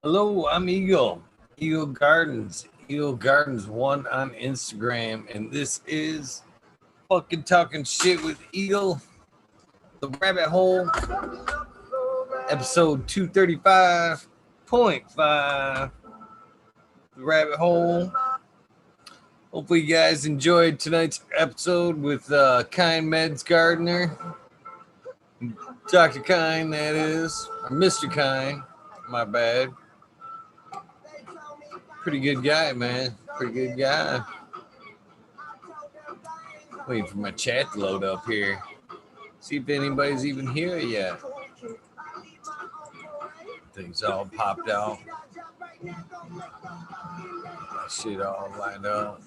Hello, I'm Eagle. Eagle Gardens. Eagle Gardens 1 on Instagram. And this is fucking talking shit with Eagle. The Rabbit Hole. Episode 235.5. The Rabbit Hole. Hopefully you guys enjoyed tonight's episode with Kind Meds Gardner. Dr. Kind, that is. Or Mr. Kind. My bad. Pretty good guy, man. Pretty good guy. Waiting for my chat to load up here. See if anybody's even here yet. Things all popped out. That shit all lined up.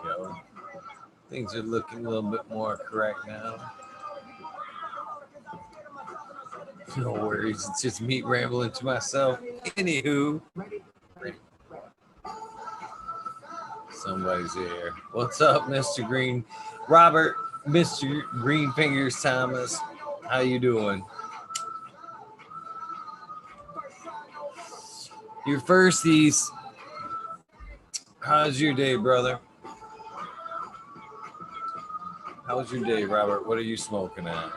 There we go. Things are looking a little bit more correct now. No worries, it's just me rambling to myself. Anywho, somebody's here. What's up, Mr. Green? Robert, Mr. Green Fingers Thomas. How you doing? Your firsties. How's your day, brother? How's your day, Robert? What are you smoking at?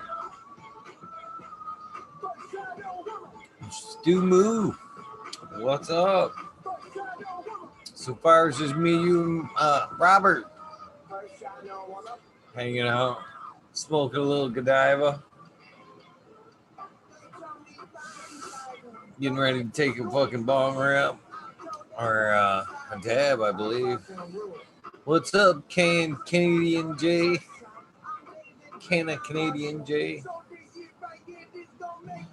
Stu Moo. What's up? So far, it's just me, you, Robert. Hanging out, smoking a little Godiva. Getting ready to take a fucking bong rip. Or a dab, I believe. What's up, Canadian J? Canadian J?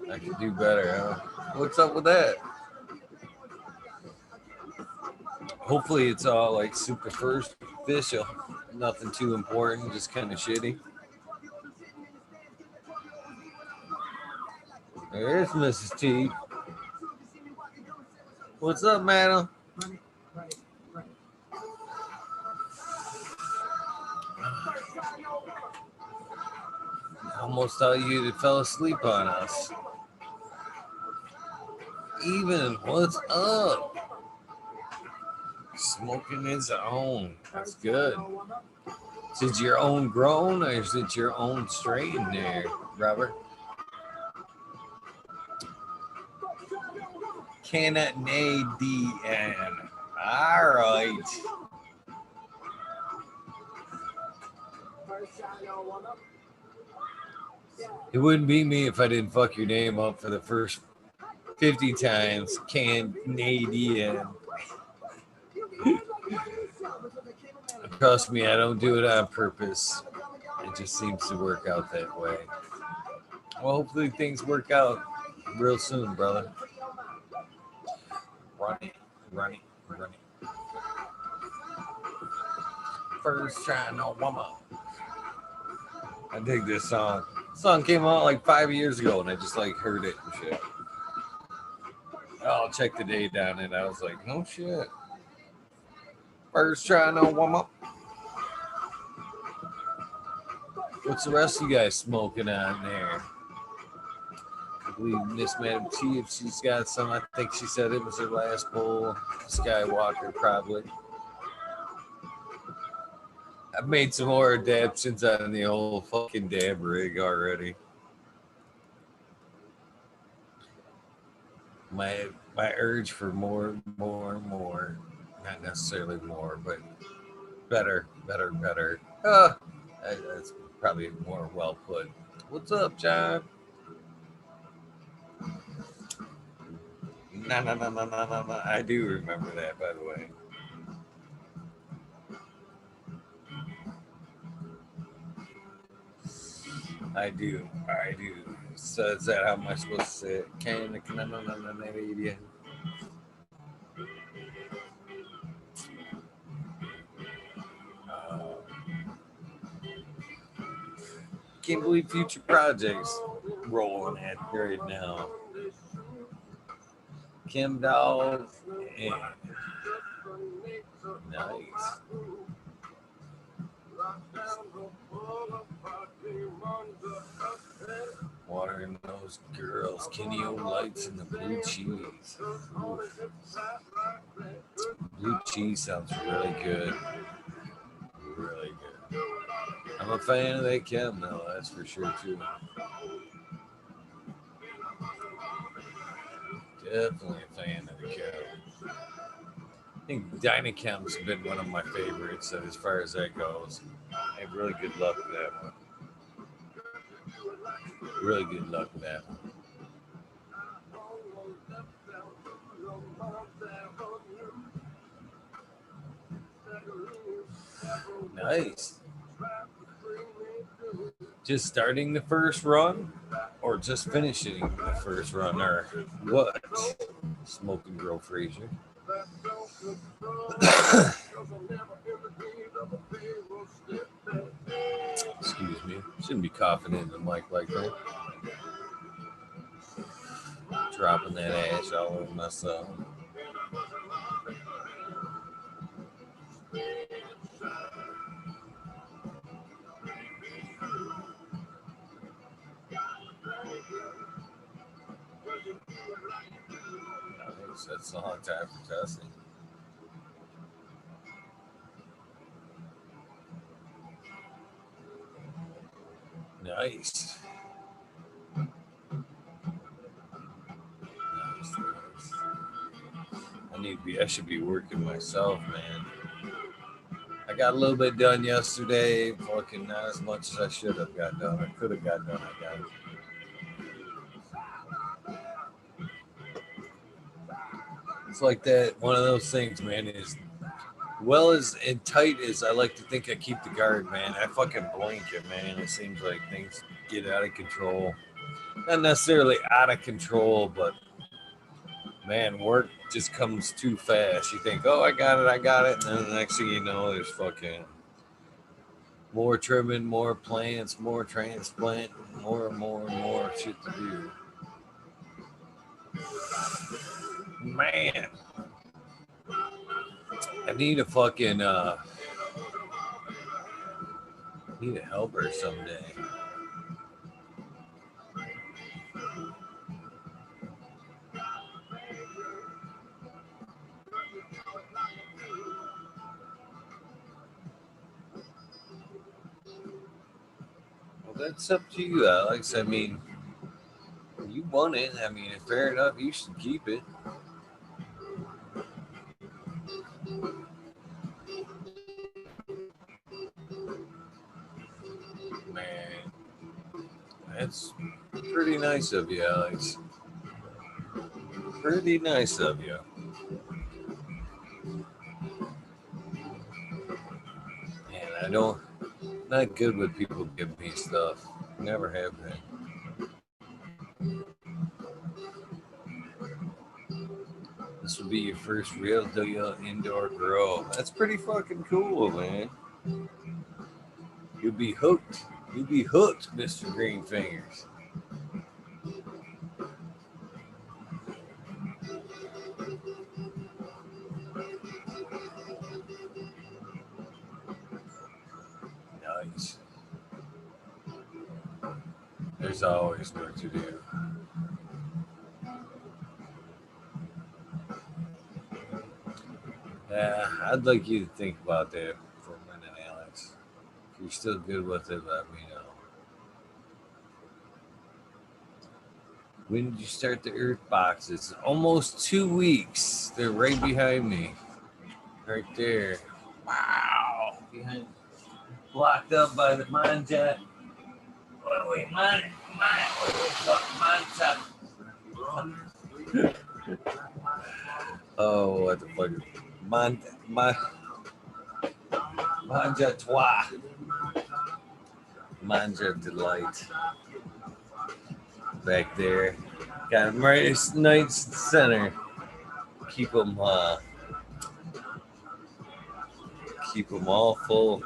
I could do better, huh? What's up with that? Hopefully it's all like super first official. Nothing too important, just kind of shitty. There's Mrs. T. What's up, madam? Almost thought you fell asleep on us. Even, what's up? Smoking his own. That's good. Is it your own grown or is it your own strain there, Robert? Canadian. All right. It wouldn't be me if I didn't fuck your name up for the first 50 times. Canadian. Trust me, I don't do it on purpose. It just seems to work out that way. Well, hopefully things work out real soon, brother. Running. First trying no woman. I dig this song. This song came out like 5 years ago, and I just like heard it and shit. I'll check the date down, and I was like, no shit. First try no woman. What's the rest of you guys smoking on there? I believe Miss Madam T, if she's got some, I think she said it was her last bowl. Skywalker, probably. I've made some more adaptations on the whole fucking dab rig already. My urge for more. Not necessarily more, but better. That's probably more well put. What's up, John? No. I do remember that, by the way. I do. So is that how am I supposed to say it? Canadian. Can't believe future projects rolling at right now. Kim Dog and nice. Watering those girls, Kenny O Lights and the blue cheese. Blue cheese sounds really good. Really good. I'm a fan of that Kim, though, that's for sure, too. Definitely a fan of the Kim. I think Dynachem's been one of my favorites as far as that goes. I have really good luck with that one. Really good luck with that one. Nice. Just starting the first run or just finishing the first run or what? Smoking Girl Fraser. Excuse me. Shouldn't be coughing into the mic like that. Dropping that ash all over myself. Nice. That's a long time for testing. Nice. Nice. I should be working myself, man. I got a little bit done yesterday. Fucking not as much as I should have got done. I could have got done. I got it. It's like that. One of those things, man. Is well as and tight as I like to think I keep the guard, man. I fucking blink it, man. It seems like things get out of control. Not necessarily out of control, but man, work just comes too fast. You think, oh, I got it, and then the next thing you know, there's fucking more trimming, more plants, more transplant, more and more and more shit to do. Man, I need a fucking need a helper someday. Well, that's up to you, Alex. I mean, you want it. I mean, fair enough. You should keep it. Man, that's pretty nice of you, Alex. Pretty nice of you. And I don't, not good with people give me stuff. Never have been. This will be your first real deal indoor grow. That's pretty fucking cool, man. You'll be hooked. You'll be hooked, Mr. Green Fingers. Nice. There's always work to do. Yeah, I'd like you to think about that for a minute, Alex. If you're still good with it, let me know. When did you start the Earth boxes? Almost 2 weeks. They're right behind me. Right there. Wow. Behind, blocked up by the mine jet. Wait, mine jet. Oh, what the fuck? Manja toi. Manja delight. Back there. Got them right nice center. Keep them all full.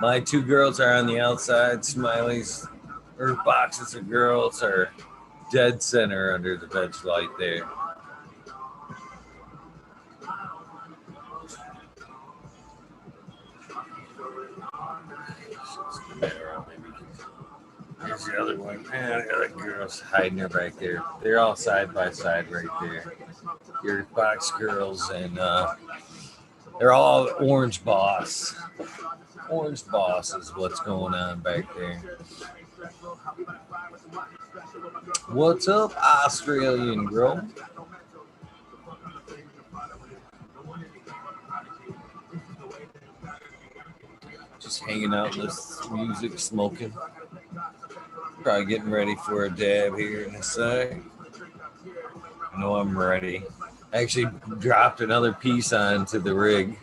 My two girls are on the outside. Smiley's Earth boxes of girls are dead center under the veg light there. the other one? Man, the other girls hiding her back there. They're all side by side right there. Your Fox girls, and they're all Orange Boss. Orange Boss is what's going on back there. What's up, Australian girl? Just hanging out, listening to music, smoking. Probably getting ready for a dab here in a sec. I know I'm ready. I actually dropped another piece onto the rig.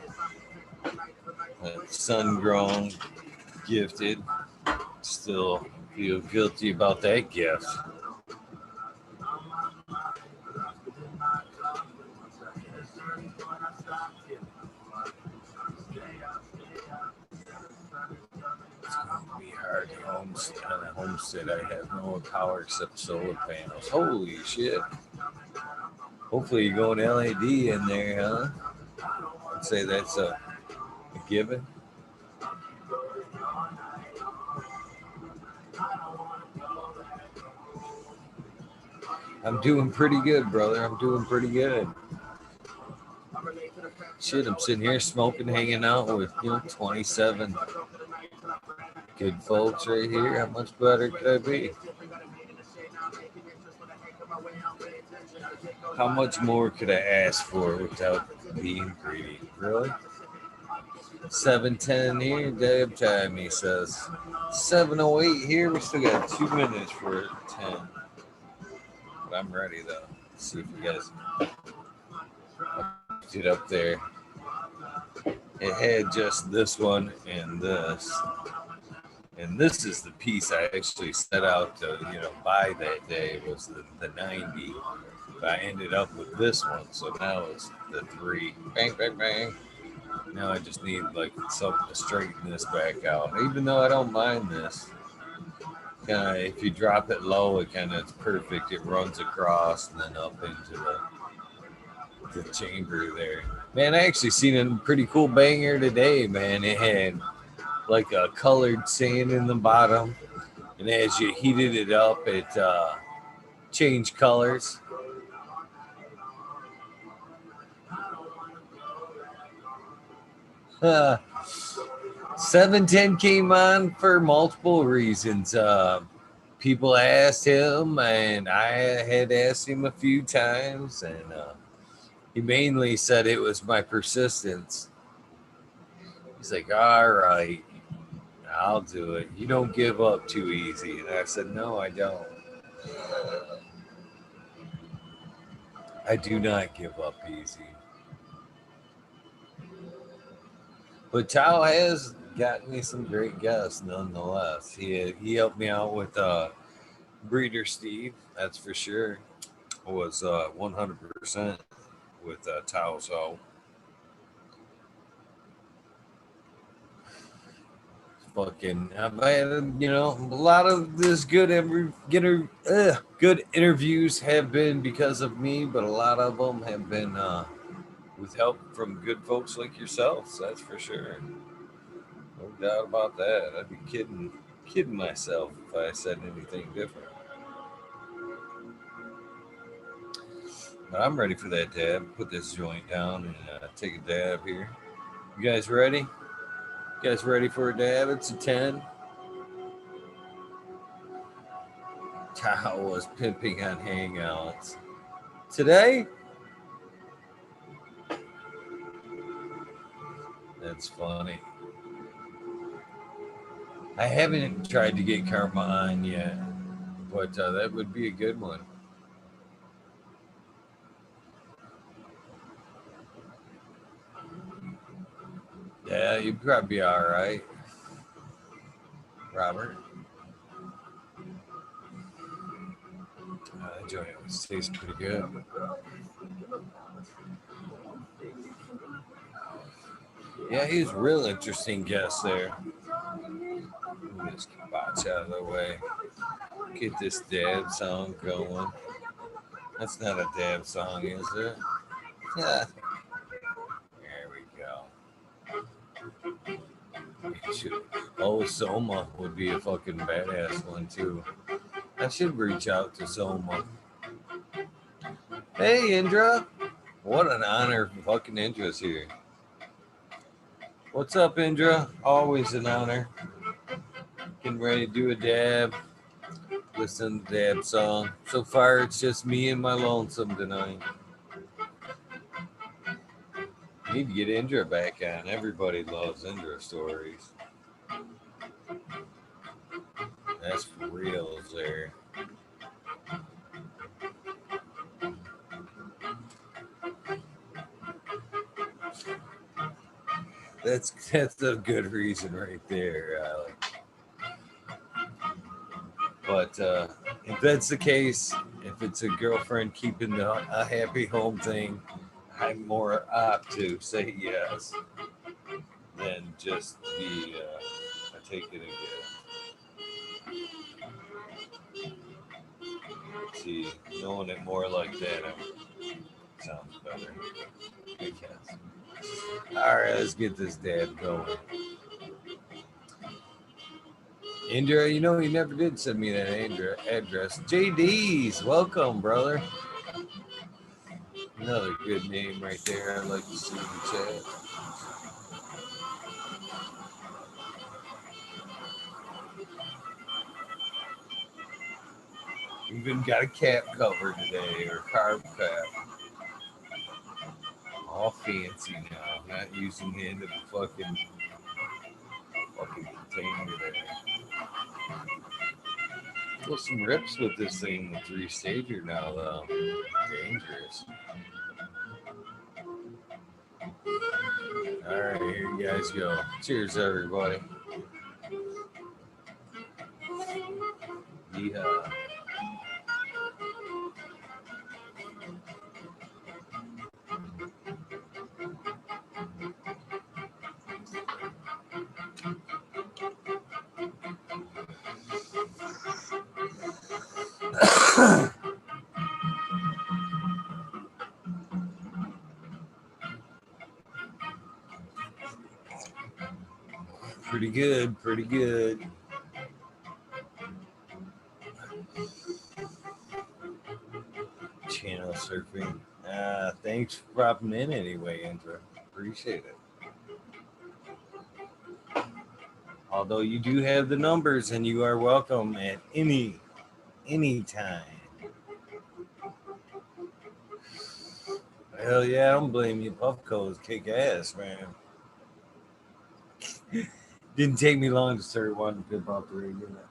Sun grown, gifted. Still feel guilty about that gift. It's going to be hard on a homestead. I have no power except solar panels. Holy shit. Hopefully you're going LED in there, huh? I'd say that's a given. I'm doing pretty good, brother. I'm doing pretty good. Shit, I'm sitting here smoking, hanging out with 27 good folks right here. How much better could I be? How much more could I ask for without being greedy? Really? 7:10 here, dab time, he says. 7:08 here. We still got 2 minutes for 10. But I'm ready though. Let's see if you guys it up there. It had just this one and this. And this is the piece I actually set out to, buy that day was the 90. But I ended up with this one. So now it's the 3. Bang, bang, bang. Now I just need like something to straighten this back out. Even though I don't mind this. Kinda, if you drop it low, it kind of it's perfect. It runs across and then up into the chamber there. Man, I actually seen a pretty cool banger today, man. It had like a colored sand in the bottom, and as you heated it up, it changed colors. 710 came on for multiple reasons. People asked him, and I had asked him a few times, and he mainly said it was my persistence. He's like, all right, I'll do it. You don't give up too easy. And I said, no, I don't. I do not give up easy. But Tao has gotten me some great guests nonetheless. He helped me out with Breeder Steve, that's for sure. Was 100% with Tao. So fucking, I've had a lot of this good good interviews have been because of me, but a lot of them have been with help from good folks like yourselves. That's for sure. No doubt about that. I'd be kidding myself if I said anything different. But I'm ready for that dab. Put this joint down and take a dab here. You guys ready? You guys ready for a dab? It's a 10. Tao was pimping on Hangouts. Today? That's funny. I haven't tried to get Karma on yet, but that would be a good one. Yeah, you'd probably be all right, Robert. That joint always tastes pretty good. Yeah, he's a real interesting guest there. Let me just botch out of the way. Get this dab song going. That's not a dab song, is it? Yeah. There we go. Oh, Soma would be a fucking badass one too. I should reach out to Soma. Hey, Indra. What an honor fucking Indra's here. What's up, Indra? Always an honor. Getting ready to do a dab. Listen to the dab song. So far, it's just me and my lonesome tonight. Need to get Indra back on. Everybody loves Indra stories. That's for reals there. That's a good reason right there, Alec. But if that's the case, if it's a girlfriend keeping a happy home thing, I'm more apt to say yes than just be a take it again. See, knowing it more like that sounds better, I guess. All right, let's get this dab going. Indra, you know, you never did send me that Indra address. JD's, welcome, brother. Another good name right there. I'd like to see in the chat. Even got a cap cover today, or carb cap. All fancy now. Not using the end of the fucking container there. Well, some rips with this thing, the 3-stager now, though. Dangerous. All right, here you guys go. Cheers, everybody. Yeehaw. Pretty good, pretty good. Channel surfing. Thanks for dropping in anyway, Indra. Appreciate it. Although you do have the numbers and you are welcome at any time. Hell yeah, I don't blame you. Puffco's kick ass, man. Didn't take me long to start wanting to pimp out the rig, didn't it?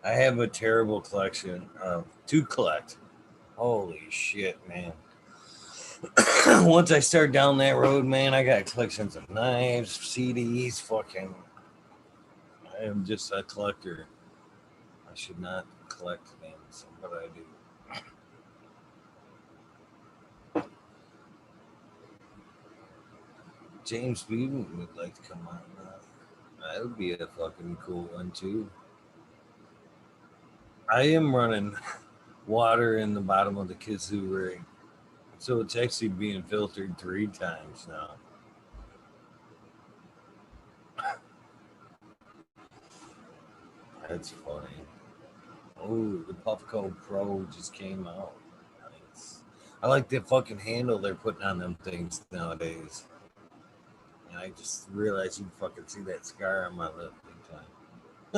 I have a terrible collection to collect. Holy shit, man. Once I start down that road, man, I got collections of knives, CDs, fucking. I am just a collector. I should not collect things, but I do. James Beaton would like to come on. That would be a fucking cool one, too. I am running water in the bottom of the Kazoo rig. So it's actually being filtered 3 times now. That's funny. Oh, the Puffco Pro just came out. Nice. I like the fucking handle they're putting on them things nowadays. And I just realized you can fucking see that scar on my lip big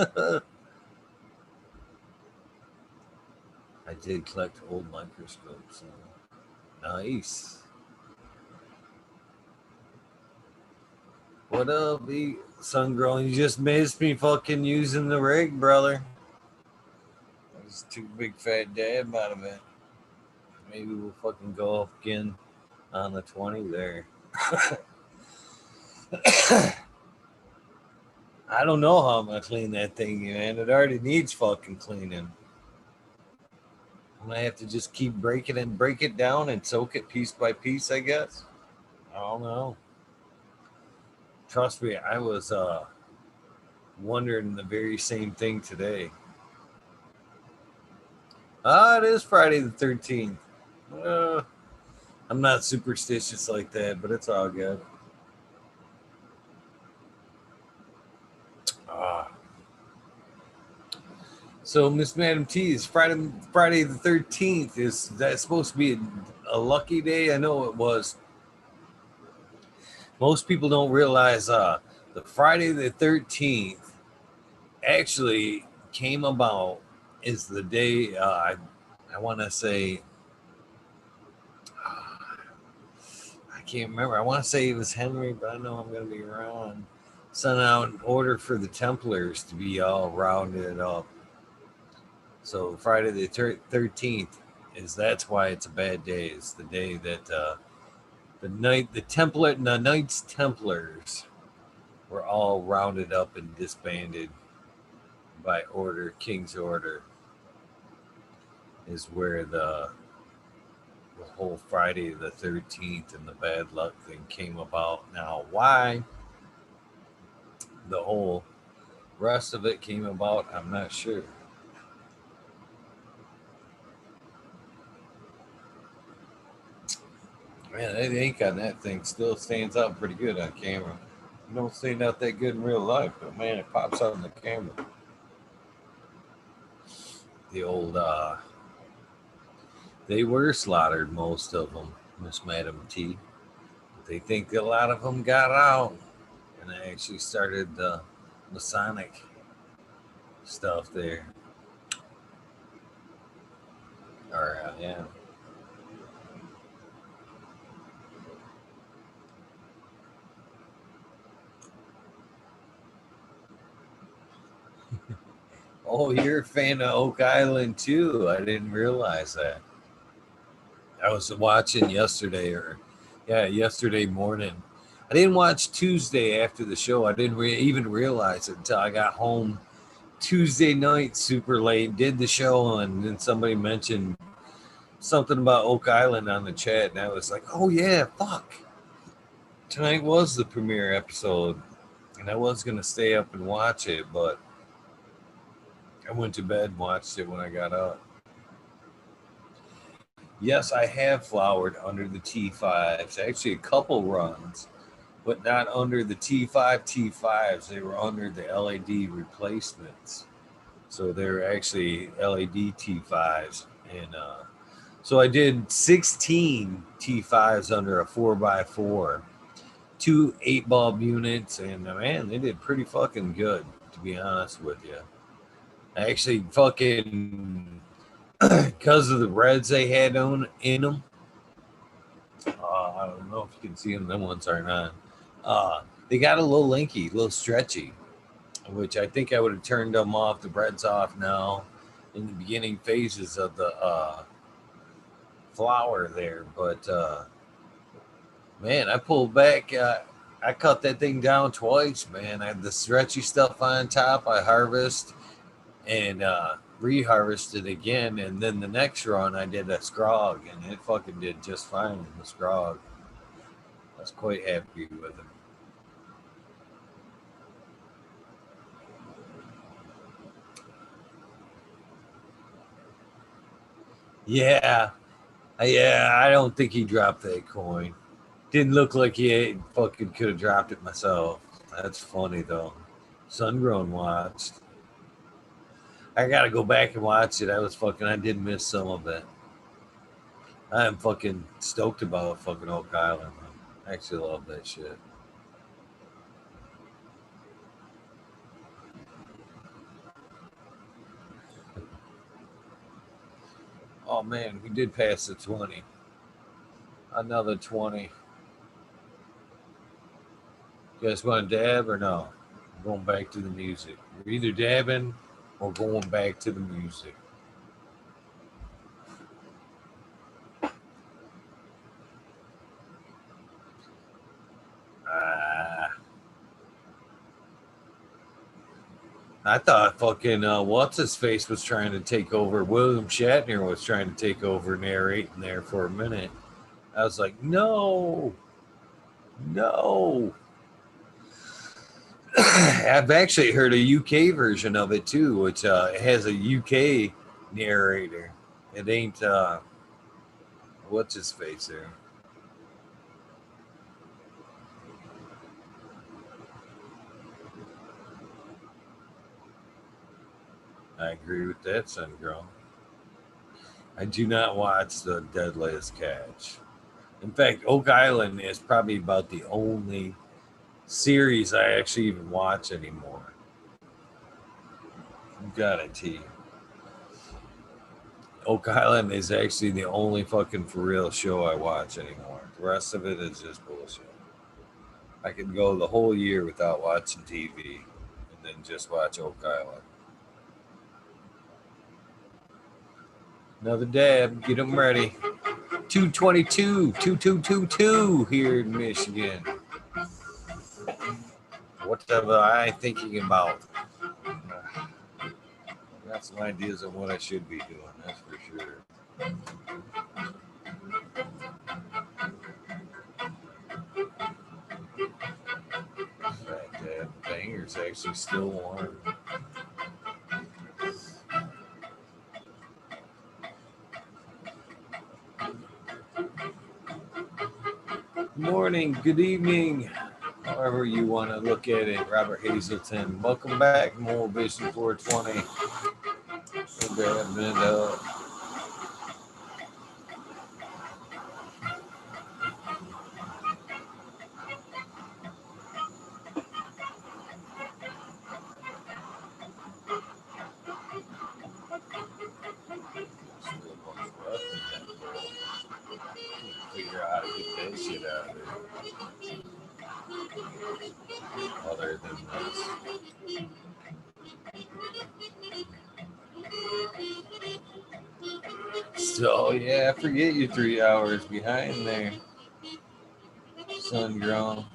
time. I did collect old microscopes. So. Nice. What up, Sun Girl? You just missed me fucking using the rig, brother. That was too big fat dab out of it. Maybe we'll fucking go up again on the 20 there. I don't know how I'm gonna clean that thing, man. It already needs fucking cleaning. I'm gonna have to just keep breaking and break it down and soak it piece by piece, I guess. I don't know. Trust me, I was wondering the very same thing today. It is Friday the 13th. I'm not superstitious like that, but it's all good. Ah. So Miss Madam T is Friday the 13th. Is that supposed to be a lucky day? I know it was. Most people don't realize the Friday the 13th actually came about is the day I want to say I can't remember. I want to say it was Henry, but I know I'm going to be wrong. Sent out an order for the Templars to be all rounded up. So Friday the 13th is that's why it's a bad day. It's the day that the Knights Templars were all rounded up and disbanded by King's order. Is where the whole Friday the 13th and the bad luck thing came about. Now, why the whole rest of it came about, I'm not sure. Man, that ink on that thing still stands out pretty good on camera. It don't stand out that good in real life, but man, it pops out on the camera. The old, they were slaughtered, most of them, Miss Madam T. They think a lot of them got out and they actually started the Masonic stuff there. Or, yeah. Oh, you're a fan of Oak Island too. I didn't realize that. I was watching yesterday morning. I didn't watch Tuesday after the show. I didn't even realize it until I got home Tuesday night super late, did the show, and then somebody mentioned something about Oak Island on the chat, and I was like, oh yeah, fuck. Tonight was the premiere episode, and I was going to stay up and watch it, but I went to bed and watched it when I got up. Yes, I have flowered under the T5s. Actually, a couple runs, but not under the T5 T5s. They were under the LED replacements. So they're actually LED T5s. And so I did 16 T5s under a 4x4, two 8-bulb units, and man, they did pretty fucking good, to be honest with you. I actually fucking, because of the reds they had in them, I don't know if you can see them. Them ones are not. They got a little linky, a little stretchy, which I think I would have turned them off, the breads off now in the beginning phases of the flower there. But man, I pulled back. I cut that thing down twice, man. I had the stretchy stuff on top. I harvest and reharvested again, and then the next run I did a scrog, and it fucking did just fine in the scrog. I was quite happy with it. Yeah, I don't think he dropped that coin. Didn't look like he fucking could have dropped it myself. That's funny though. Sungrown watched. I gotta go back and watch it. I did miss some of it. I am fucking stoked about fucking Oak Island. I actually love that shit. Oh man, we did pass the 20. Another 20. You guys want to dab or no? We're going back to the music. We're either dabbing or going back to the music. I thought fucking what's his face was trying to take over. William Shatner was trying to take over narrating there for a minute. I was like, no, no. I've actually heard a UK version of it too, which has a UK narrator. It ain't what's his face there. I agree with that, Sun Girl. I do not watch the Deadliest Catch. In fact, Oak Island is probably about the only series I actually even watch anymore. You got it, T. Oak Island is actually the only fucking for real show I watch anymore. The rest of it is just bullshit. I can go the whole year without watching TV and then just watch Oak Island. Another dab, get them ready. 222, 2222 here in Michigan. What am I thinking about? Got some ideas on what I should be doing, that's for sure. That banger's actually still warm. Morning, good evening, however you want to look at it. Robert Hazelton, welcome back. More Vision 420. Grabbing it up. Figure out how to get that shit out of there. Other than this. So yeah, I forget you're 3 hours behind there. Sun grown.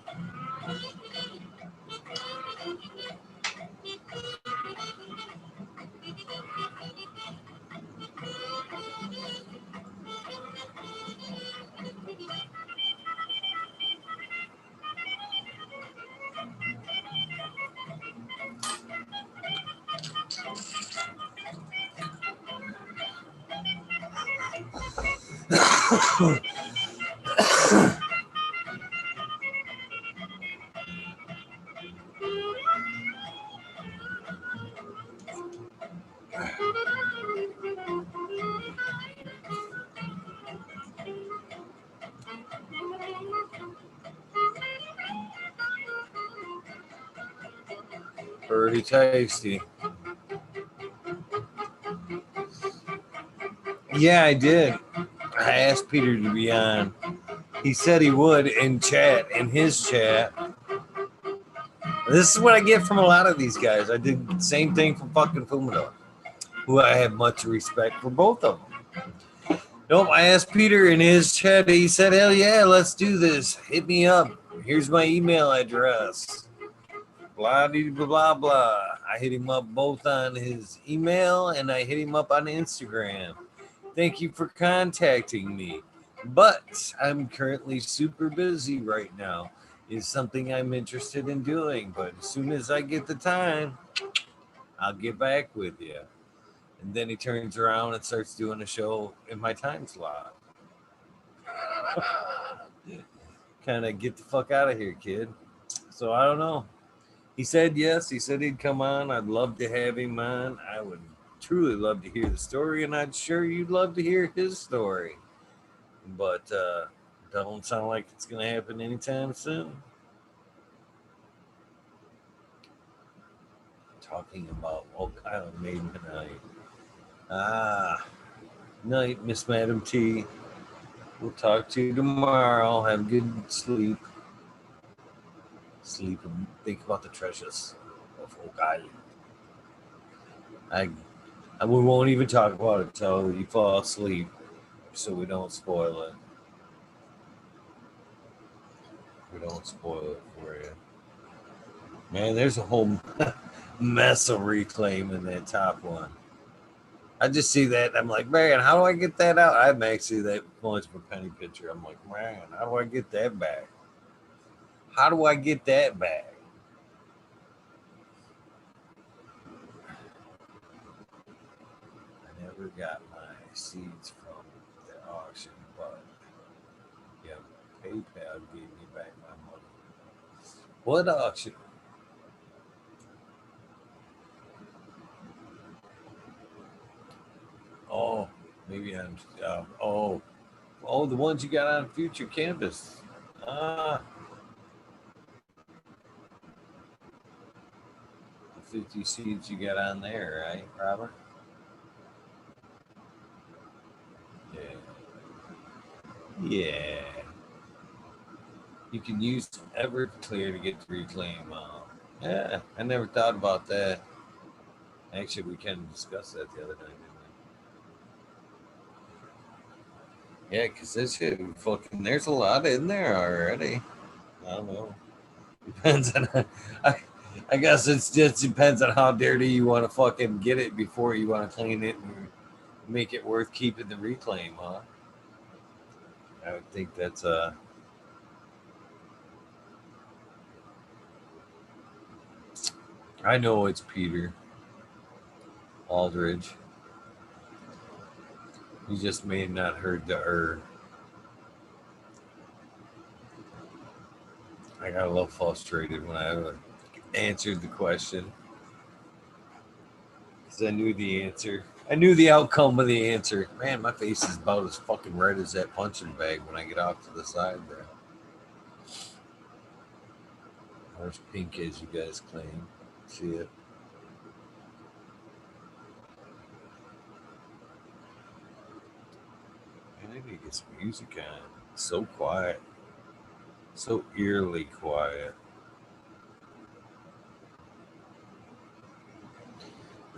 Pretty tasty. Yeah, I did. I asked Peter to be on. He said he would in his chat. This is what I get from a lot of these guys. I did the same thing for fucking Fumado, who I have much respect for both of them. Nope, I asked Peter in his chat. He said, hell yeah, let's do this. Hit me up. Here's my email address. Blah, blah, blah, blah. I hit him up both on his email and I hit him up on Instagram. Thank you for contacting me. But I'm currently super busy right now. Is something I'm interested in doing. But as soon as I get the time, I'll get back with you. And then he turns around and starts doing a show in my time slot. Kind of get the fuck out of here, kid. So I don't know. He said yes. He said he'd come on. I'd love to have him on. I would truly love to hear the story, and I'm sure you'd love to hear his story. But don't sound like it's going to happen anytime soon. Talking about Oak Island Maiden night. Night, Miss Madam T. We'll talk to you tomorrow. Have good sleep. Sleep and think about the treasures of Oak Island. We won't even talk about it until you fall asleep, so we don't spoil it. We don't spoil it for you. Man, there's a whole mess of reclaim in that top one. I just see that and I'm like, man, how do I get that out? I'm actually that much of a penny pitcher. I'm like, man, how do I get that back? How do I get that back? I never got my seeds from the auction, but PayPal gave me back my money. What auction? Oh, maybe I'm. Oh, the ones you got on Future Campus. Ah, the 50 seeds you got on there, right, Robert? Yeah. Yeah. You can use Everclear to get the reclaim. Yeah, I never thought about that. Actually, we kind of discussed that the other night, didn't we? Yeah, because this shit fucking, there's a lot in there already. I don't know. Depends on, I guess it just depends on how dirty you want to fucking get it before you want to clean it and make it worth keeping the reclaim, huh? I would think that's I know it's Peter Aldridge. You just may have not heard the I got a little frustrated when I answered the question because I knew the answer. I knew the outcome of the answer. Man, my face is about as fucking red as that punching bag when I get off to the side there. Or as pink as you guys claim. See it? Man, I need to get some music on. It's so quiet. So eerily quiet.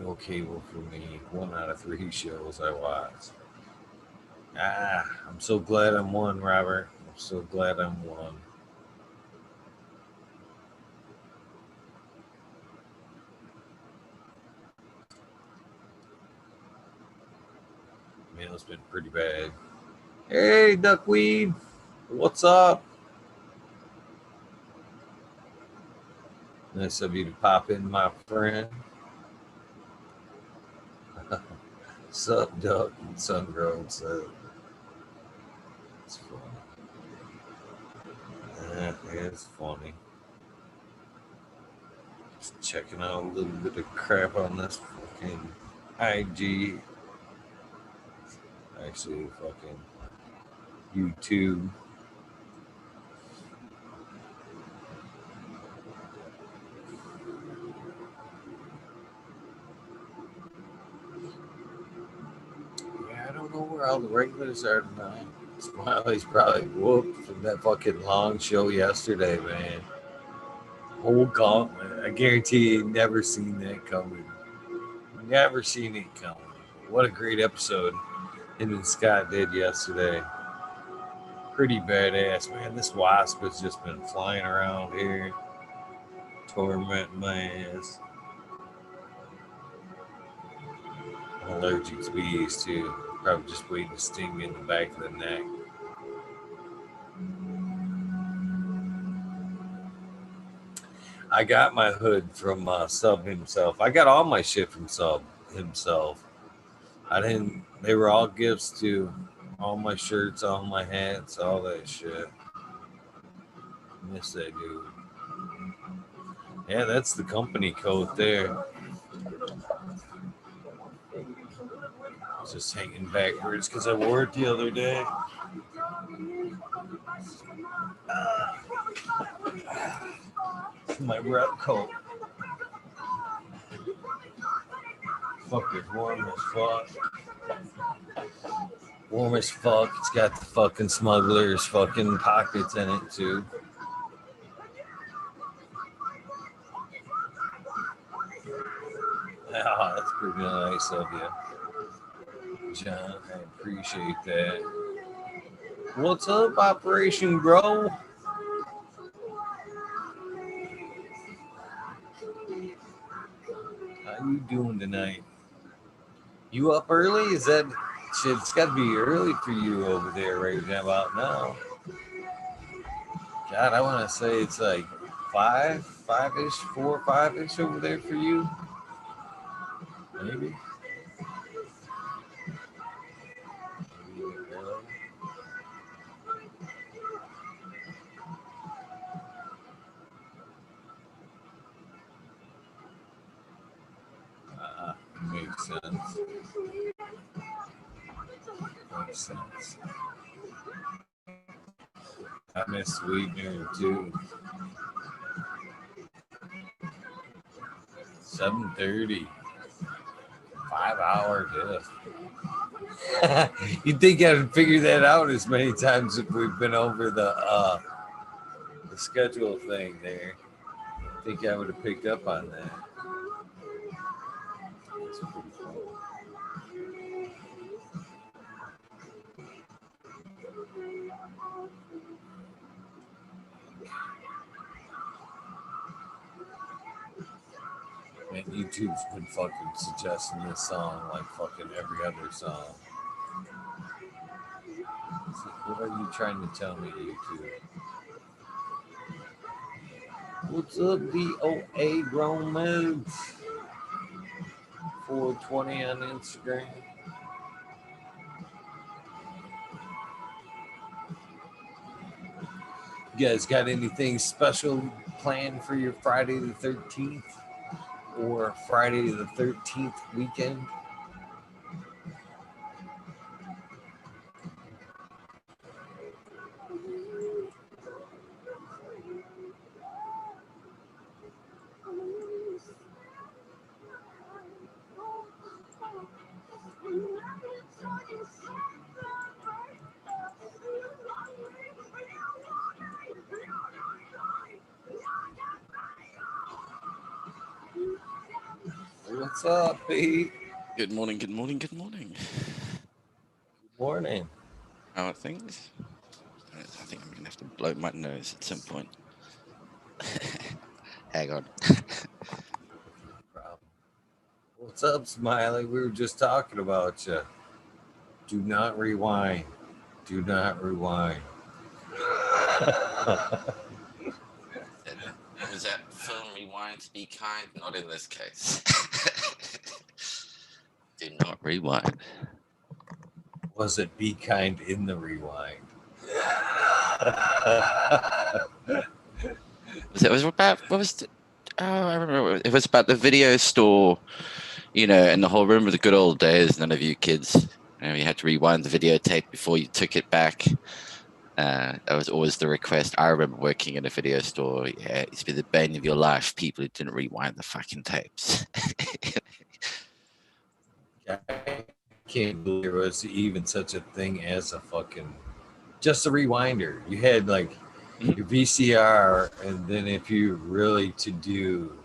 No cable for me. 1 out of 3 shows I watch. I'm so glad I'm one, Robert. I'm so glad I'm one. Man, it's been pretty bad. Hey, Duckweed. What's up? Nice of you to pop in, my friend. Sup, Duck? Sungrown said. It's funny. It's funny. Just checking out a little bit of crap on this fucking IG. Actually, fucking YouTube. Yeah, I don't know where all the regulars are tonight. Smiley's probably whooped from that fucking long show yesterday, man. Whole gauntlet. I guarantee you never seen that coming. Never seen it coming. What a great episode him and Scott did yesterday. Pretty badass, man. This wasp has just been flying around here, tormenting my ass. I'm allergic to bees too. Probably just waiting to sting me in the back of the neck. I got my hood from Sub himself. I got all my shit from Sub himself. I didn't. They were all gifts too. All my shirts, all my hats, all that shit. Miss that dude. Yeah, that's the company coat there. Just hanging backwards because I wore it the other day. My rep coat. Fucking warm as fuck. Warm as fuck. It's got the fucking smuggler's fucking pockets in it too. Ah, that's pretty nice of you, John. I appreciate that. What's up, Operation Grow? How you doing tonight? You up early? Is that shit? It's got to be early for you over there right now. About now. God, I want to say it's like five ish, 4 or 5 ish over there for you. Maybe. Maybe early. sense. Makes sense. I miss Sweetener too. 7:30. 5-hour diff. You'd think I'd figure that out as many times if we've been over the schedule thing there. I think I would have picked up on that. That's pretty cool. Man, YouTube's been fucking suggesting this song like fucking every other song. What are you trying to tell me, YouTube? What's up, DOA Grown Moves? 420 on Instagram. You guys got anything special planned for your Friday the 13th or Friday the 13th weekend? What's up, Pete? Good morning, good morning, good morning. Good morning. How are things? I think I'm going to have to blow my nose at some point. Hang on. What's up, Smiley? We were just talking about you. Do not rewind. Do not rewind. Was that film rewind? Be kind, not in this case. Do not rewind. Was it be kind in the rewind? Was about what was the, oh, I remember it was about the video store, you know, and the whole remember the good old days. None of you kids, you had to rewind the videotape before you took it back. That was always the request. I remember working in a video store. Yeah, it used to be the bane of your life. People who didn't rewind the fucking tapes. I can't believe there was even such a thing as a fucking just a rewinder. You had like your VCR, and then if you really to do,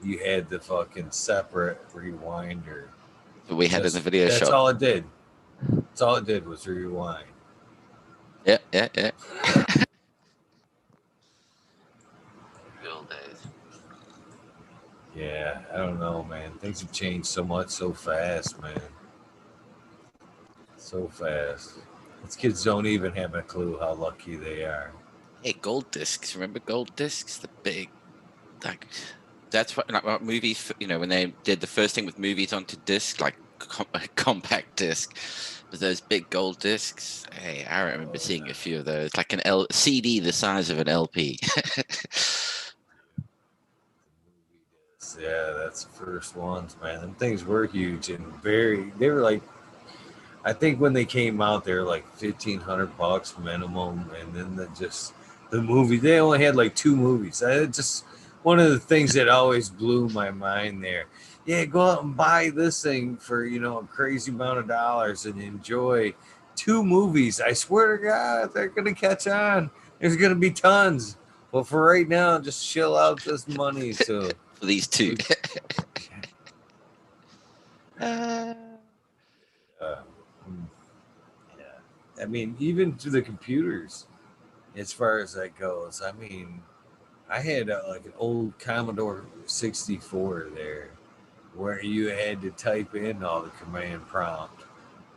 you had the fucking separate rewinder. But we had in the video shop. That's all it did. That's all it did was rewind. Yeah. Good old days. Yeah, I don't know, man. Things have changed so much so fast, man. So fast. These kids don't even have a clue how lucky they are. Hey, gold discs. Remember gold discs? The big, like, that's what like movies. You know, when they did the first thing with movies onto disc, like compact disc, with those big gold discs. Hey, I remember seeing a few of those, like an CD the size of an LP. Yeah, that's the first ones, man. Them things were huge and they were like, I think when they came out, they were like $1,500 minimum. And then the movie, they only had like 2 movies. Just one of the things that always blew my mind there. Yeah, go out and buy this thing for, a crazy amount of dollars and enjoy 2 movies. I swear to God, they're going to catch on. There's going to be tons. Well, for right now, just shill out this money. So for these 2. Yeah. I mean, even to the computers, as far as that goes. I mean, I had like an old Commodore 64 there where you had to type in all the command prompt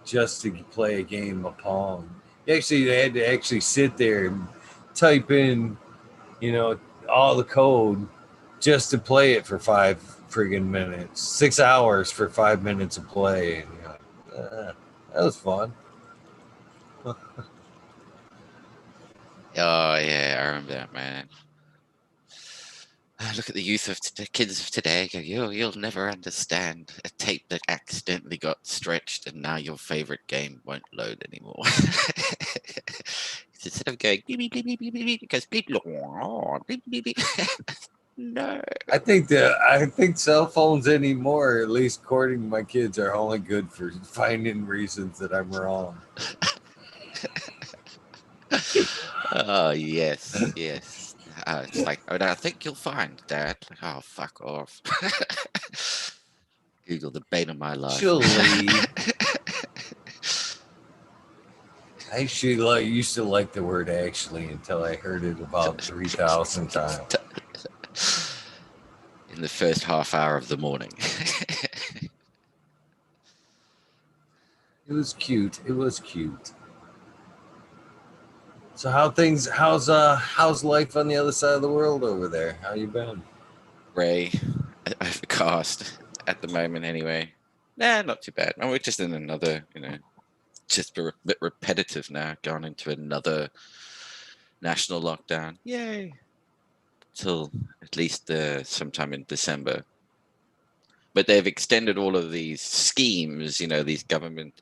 just to play a game of Pong. Actually, you had to actually sit there and type in, all the code just to play it for 5 friggin' minutes, 6 hours for 5 minutes of play. And you're like, that was fun. Oh yeah, I remember that, man. Look at the youth of the kids of today. Go, you'll never understand a tape that accidentally got stretched, and now your favorite game won't load anymore. Instead of going beep beep beep beep beep beep, it goes beep beep beep beep beep. No. I think cell phones anymore, at least according to my kids, are only good for finding reasons that I'm wrong. Oh yes, yes. It's like, oh, I think you'll find, Dad. Like, oh, fuck off. Google, the bane of my life. Actually, I actually used to like the word actually until I heard it about 3,000 times. In the first half hour of the morning. It was cute. It was cute. So how's life on the other side of the world over there? How you been? Ray, overcast at the moment anyway. Nah, not too bad. We're just in another, just a bit repetitive now, going into another national lockdown. Yay! Till at least sometime in December. But they've extended all of these schemes, these government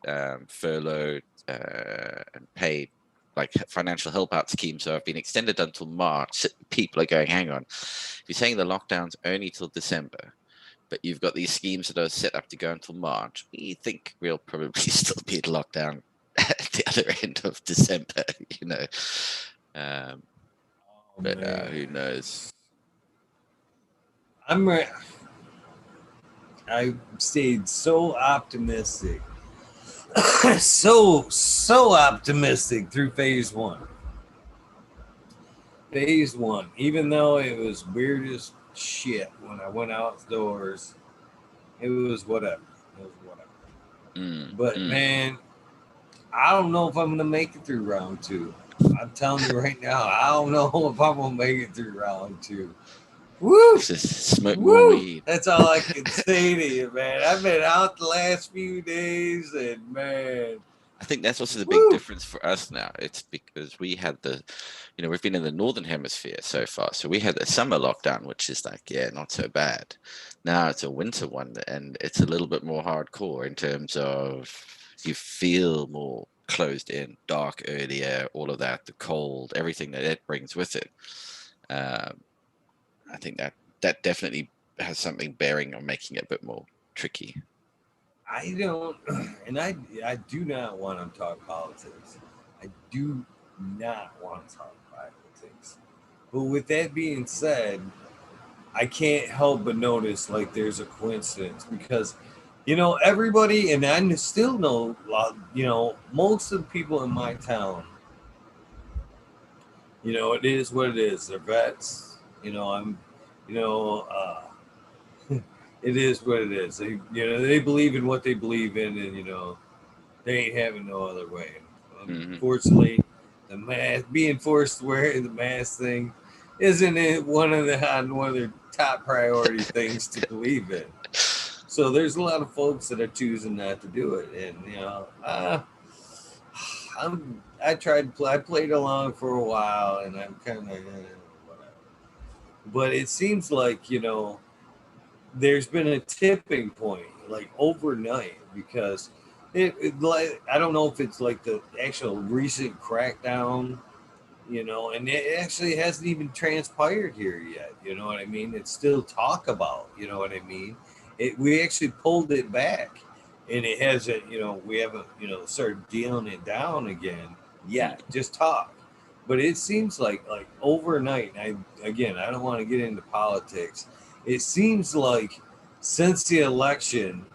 furlough and pay, like financial help out schemes, so have been extended until March. People are going, hang on, if you're saying the lockdown's only till December, but you've got these schemes that are set up to go until March, we think we'll probably still be in lockdown at the other end of December, But who knows? I stayed so optimistic, so optimistic through phase one. Phase one, even though it was weird as shit when I went outdoors, it was whatever. It was whatever. But man, I don't know if I'm gonna make it through round two. I'm telling you right now, I don't know if I'm gonna make it through round two. Woo! Just smoke more weed. That's all I can say to you, man. I've been out the last few days, and man, I think that's also the big difference for us now. It's because we had we've been in the northern hemisphere so far, so we had the summer lockdown, which is like, yeah, not so bad. Now it's a winter one, and it's a little bit more hardcore in terms of you feel more closed in, dark earlier, all of that, the cold, everything that it brings with it. I think that definitely has something bearing on making it a bit more tricky. I don't, and I do not want to talk politics. I do not want to talk politics. But with that being said, I can't help but notice like there's a coincidence because, everybody, and I still know, most of the people in my town, it is what it is. They're vets. It is what it is. They believe in what they believe in, and they ain't having no other way. Unfortunately, the mask, being forced to wear the mask thing, isn't it one of their top priority things to believe in. So there's a lot of folks that are choosing not to do it, and I played along for a while, and I'm kind of whatever. But it seems like there's been a tipping point, like overnight, because like I don't know if it's like the actual recent crackdown, and it actually hasn't even transpired here yet. You know what I mean? It's still talk about. You know what I mean? We actually pulled it back, and it hasn't. We haven't started dealing it down again yet. Just talk. But it seems like overnight. I don't want to get into politics. It seems like since the election,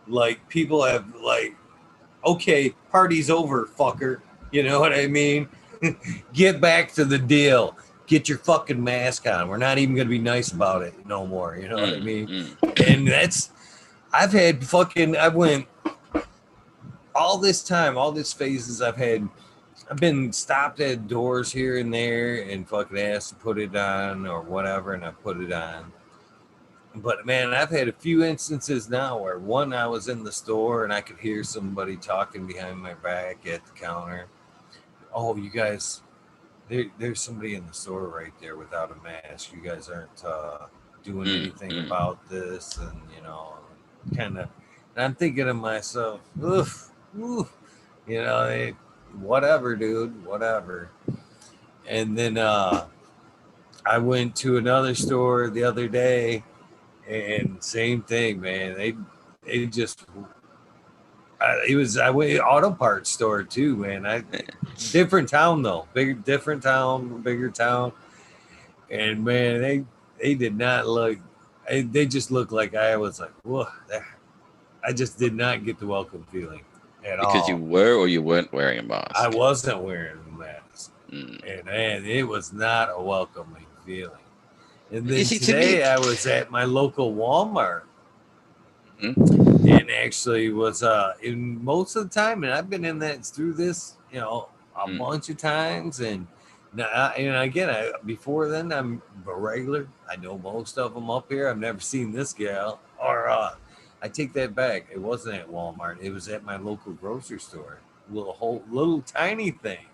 like people have okay, party's over, fucker. You know what I mean? Get back to the deal. Get your fucking mask on. We're not even gonna be nice about it no more. You know what I mean? And I went all this time, all these phases I've been stopped at doors here and there and fucking asked to put it on or whatever, and I put it on. But man, I've had a few instances now where I was in the store and I could hear somebody talking behind my back at the counter. Oh, you guys, there's somebody in the store right there without a mask. You guys aren't doing Mm, anything mm. about this, and kind of. And I'm thinking to myself, oof, oof, whatever, dude, whatever. And then I went to another store the other day, and same thing, man. They just I went auto parts store too, man. Different town though, different town, bigger town, and man, they did not look. They just looked like I was like, whoa. I just did not get the welcome feeling at Because you all. were or you weren't wearing a I mask. wasn't wearing a mask, Mm. and man, it was not a welcoming feeling. And You then see, to me, today I was at my local Walmart, Mhm. and actually was in most of the time, and I've been in that through this, a Mm. bunch of times, and now, and again, before then I'm a regular. I know most of them up here. I've never seen this gal, or I take that back. It wasn't at Walmart. It was at my local grocery store. Little tiny thing.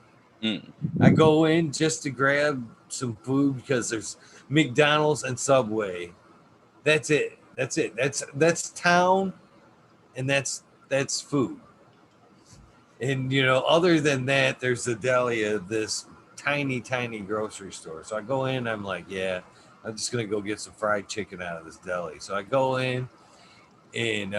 Mm. I go in just to grab some food because there's McDonald's and Subway. That's it. That's it. That's town, and that's food. And other than that, there's the deli of this tiny grocery store. So I go in, I'm like, yeah, I'm just gonna go get some fried chicken out of this deli. So I go in, and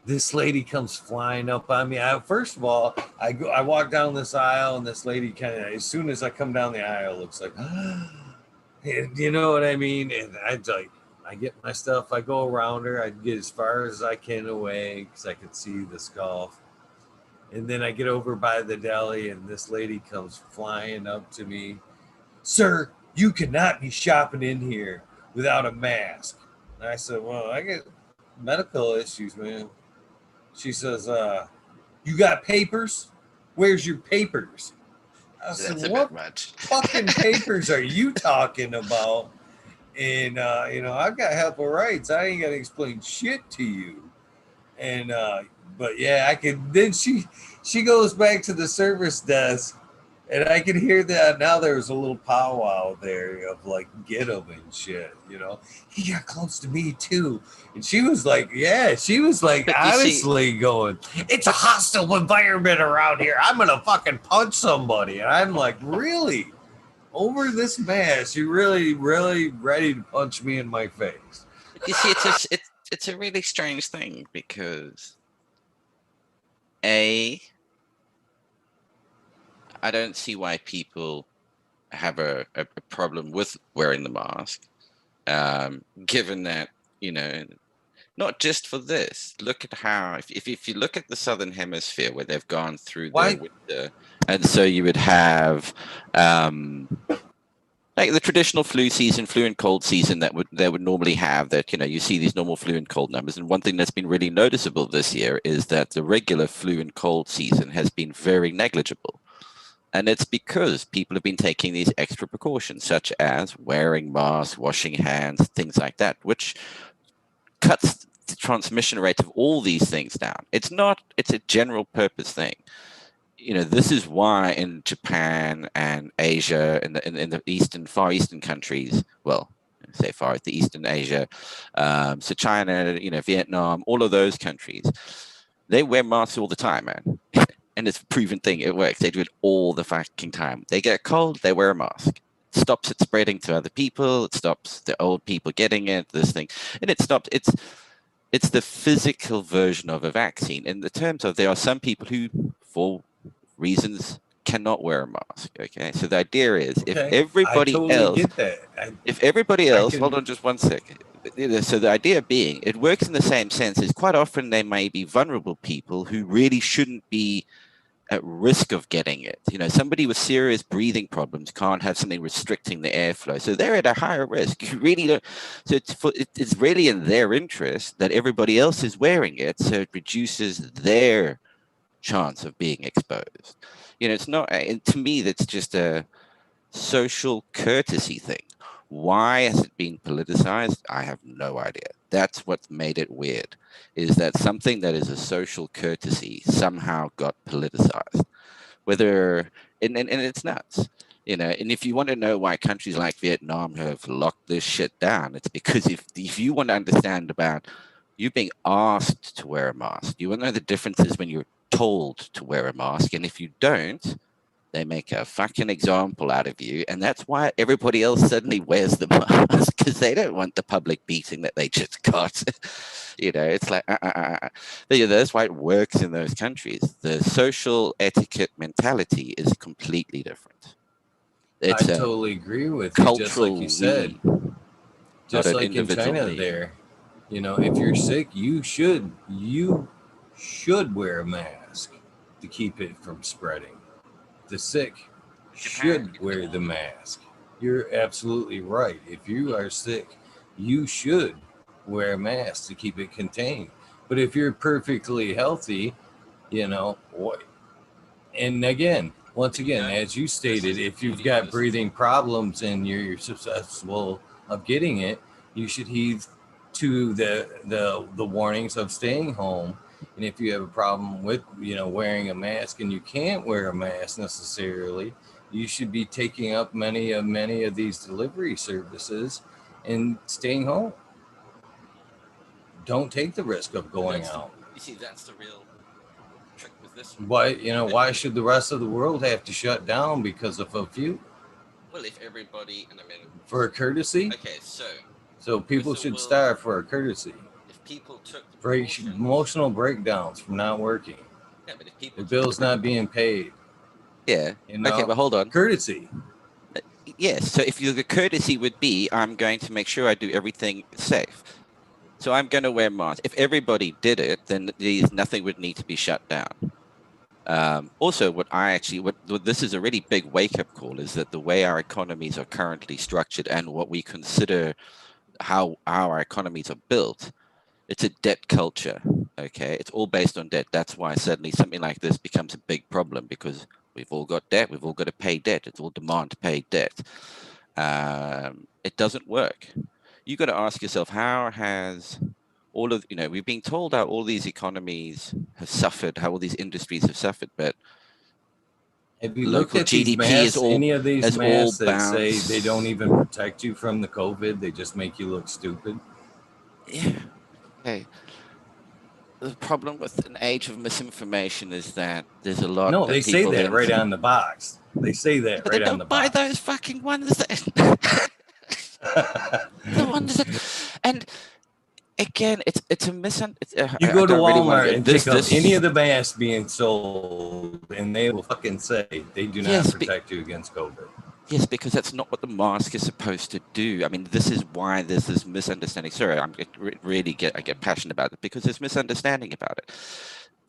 this lady comes flying up on me. First of all, I walk down this aisle, and this lady kind of, as soon as I come down the aisle, looks like, and you know what I mean. And I get my stuff. I go around her. I get as far as I can away because I could see the scuff. And then I get over by the deli, and this lady comes flying up to me. Sir, you cannot be shopping in here without a mask. And I said, well, I get medical issues, man. She says, you got papers? Where's your papers? I said, That's a bit what much. fucking papers are you talking about? And, I've got helpful rights. I ain't got to explain shit to you. And but yeah, I could. Then she goes back to the service desk, and I can hear that now. There's a little powwow there of like get him and shit. He got close to me too, and she was like, yeah, she was like But you see, honestly going, it's a hostile environment around here. I'm gonna fucking punch somebody, and I'm like, really? Over this mask, you really, really ready to punch me in my face? it's a really strange thing because I don't see why people have a problem with wearing the mask, given that not just for this. Look at how if you look at the southern hemisphere where they've gone through their Why? winter, and so you would have like the traditional flu season, flu and cold season that they would normally have. That you see these normal flu and cold numbers, and one thing that's been really noticeable this year is that the regular flu and cold season has been very negligible. And it's because people have been taking these extra precautions, such as wearing masks, washing hands, things like that, which cuts the transmission rate of all these things down. It's a general purpose thing. This is why in Japan and Asia, in the Far Eastern countries, well, say far the Eastern Asia, so China, Vietnam, all of those countries, they wear masks all the time, man. And it's a proven thing. It works. They do it all the fucking time. They get a cold, they wear a mask. It stops it spreading to other people. It stops the old people getting it, this thing. And it's the physical version of a vaccine in the terms of there are some people who, for reasons, cannot wear a mask. Okay. So the idea is Okay, I totally get that. if everybody I else, can. hold on just one second. So the idea being, it works in the same sense is quite often they may be vulnerable people who really shouldn't be at risk of getting it. Somebody with serious breathing problems can't have something restricting the airflow. So they're at a higher risk. You really don't. So it's really in their interest that everybody else is wearing it. So it reduces their chance of being exposed. It's not, to me, that's just a social courtesy thing. Why has it been politicized? I have no idea. That's what's made it weird, is that something that is a social courtesy somehow got politicized. Whether and it's nuts. And if you want to know why countries like Vietnam have locked this shit down, it's because if you want to understand about you being asked to wear a mask, you want to know the differences when you're told to wear a mask, and if you don't, they make a fucking example out of you, and that's why everybody else suddenly wears the mask, because they don't want the public beating that they just got. It's like, that's why it works in those countries. The social etiquette mentality is completely different. It's I a totally agree with you. Just like cultural you said, we, not just an like in individual China me. there, if you're sick, you should wear a mask to keep it from spreading. The sick should wear the mask. You're absolutely right. If you are sick, you should wear a mask to keep it contained. But if you're perfectly healthy, what? And again, once again, as you stated, if you've got breathing problems and you're susceptible of getting it, you should heed to the warnings of staying home. And if you have a problem with wearing a mask and you can't wear a mask necessarily, you should be taking up many of these delivery services and staying home. Don't take the risk of going out. You see, that's the real trick with this one. Why should the rest of the world have to shut down because of a few? Well, if everybody, and I mean, For a courtesy? okay, So people should starve for a courtesy. if people took the For emotional breakdowns from not working. yeah, but if The people bills not being paid. yeah, okay, but hold on. Courtesy. Yes, so if the courtesy would be, I'm going to make sure I do everything safe. So I'm going to wear masks. If everybody did it, then nothing would need to be shut down. Also, what this is a really big wake-up call is that the way our economies are currently structured and what we consider how our economies are built, it's a debt culture. Okay, it's all based on debt. That's why suddenly something like this becomes a big problem, because we've all got debt. We've all got to pay debt. It's all demand to pay debt. It doesn't work. You got to ask yourself, how has all of we've been told how all these economies have suffered, how all these industries have suffered, but have you local looked at these GDP masks, is all any of these has all masks that say bounced. they don't even protect you from the COVID? They just make you look stupid. Yeah. Okay. The problem with an age of misinformation is that there's a lot. No, that they say people that then- right on the box. They say that But right they on the don't buy box. those fucking ones. The ones that, and again, it's a misunderstanding. You go to Walmart and pick up any of the masks being sold, and they will fucking say they do not protect you against COVID. Yes, because that's not what the mask is supposed to do. I mean, this is why there's this misunderstanding. Sorry, I get passionate about it because there's misunderstanding about it.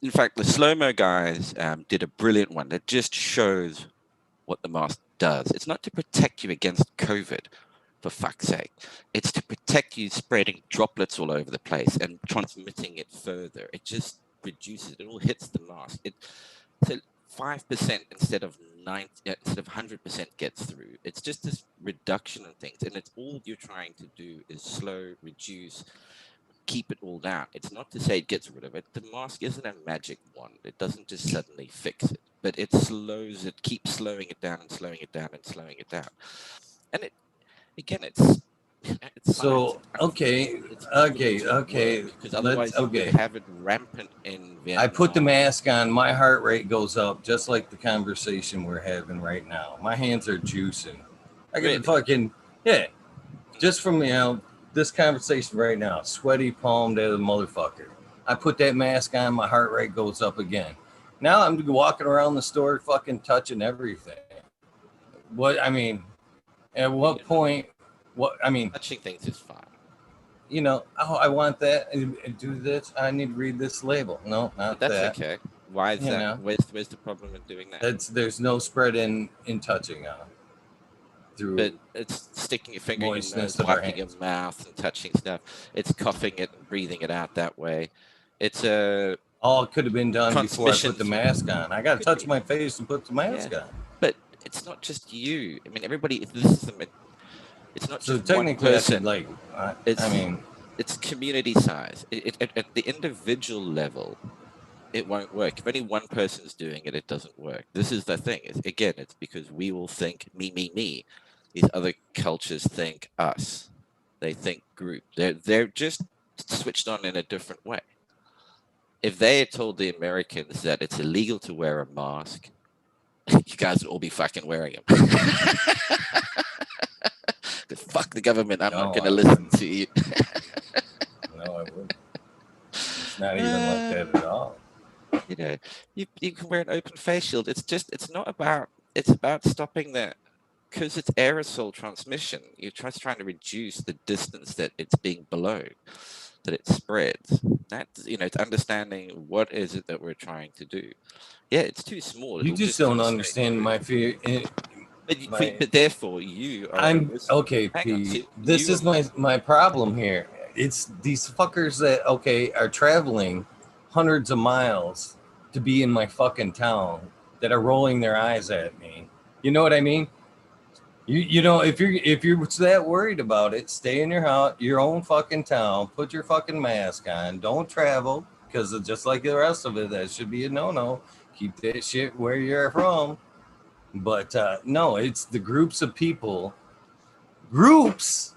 In fact, the slow-mo guys did a brilliant one that just shows what the mask does. It's not to protect you against COVID, for fuck's sake. It's to protect you spreading droplets all over the place and transmitting it further. It just reduces it. It all hits the mask. So 5% instead of 100% gets through. It's just this reduction in things, and it's all you're trying to do is slow, reduce, keep it all down. It's not to say it gets rid of it. The mask isn't a magic wand. It doesn't just suddenly fix it, but it slows it, keeps slowing it down and slowing it down and slowing it down. And it's so okay. Because otherwise you would have it rampant in Vietnam. I put the mask on, my heart rate goes up, just like the conversation we're having right now. My hands are juicing. I get fucking just from this conversation right now, sweaty palmed out of the motherfucker. I put that mask on, my heart rate goes up again. Now I'm walking around the store fucking touching everything. At what point? Touching things is fine. I want that and do this. I need to read this label. No, not that. That's okay. Why is that? Where's the problem in doing that? There's no spread in touching on through. But it's sticking your finger in your nose, wiping your mouth, and touching stuff. It's coughing it and breathing it out that way. It's a all it could have been done before I put the mask on. I got to touch my face and put the mask on. But it's not just you. I mean, everybody. It's not just technically one person. It's community size. At the individual level, it won't work. If only one person's doing it, it doesn't work. This is the thing. It's because we will think me, me, me. These other cultures think us. They think group. They're just switched on in a different way. If they had told the Americans that it's illegal to wear a mask, you guys would all be fucking wearing them. Fuck the government. I'm not No, going to I listen wouldn't. to you. No, I wouldn't. It's not even like that at all. You know, you can wear an open face shield. It's not about, it's about stopping that, because it's aerosol transmission. You're just trying to reduce the distance that it's being below, that it spreads. It's understanding what is it that we're trying to do. Yeah, it's too small. You It'll just just don't concentrate understand through. my fear. But therefore, you are. I'm okay, Hang on. P. This You is my problem here. It's these fuckers that are traveling hundreds of miles to be in my fucking town that are rolling their eyes at me. You know what I mean? You know, if you're that worried about it, stay in your house, your own fucking town. Put your fucking mask on. Don't travel, because just like the rest of it, that should be a no. Keep that shit where you're from. But no, it's the groups of people, groups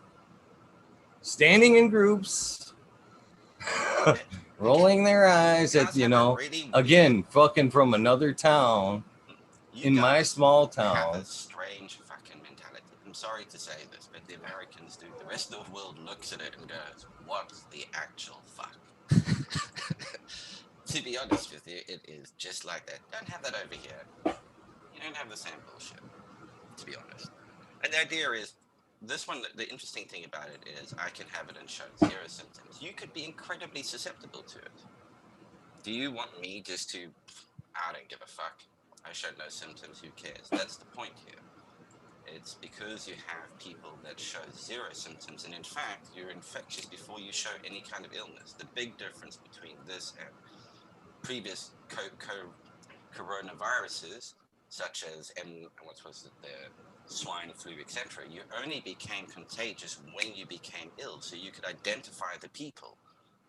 standing in groups, rolling their eyes at, again, fucking from another town in my small have town. a strange fucking mentality. I'm sorry to say this, but the Americans do. The rest of the world looks at it and goes, "What the actual fuck?" To be honest with you, it is just like that. Don't have that over here. You don't have the same bullshit, to be honest. And the idea is, this one, the interesting thing about it is I can have it and show 0 symptoms. You could be incredibly susceptible to it. Do you want me just to, I don't give a fuck. I showed no symptoms, who cares? That's the point here. It's because you have people that show 0 symptoms, and in fact, you're infectious before you show any kind of illness. The big difference between this and previous coronaviruses, such as the swine flu, etc., you only became contagious when you became ill. So you could identify the people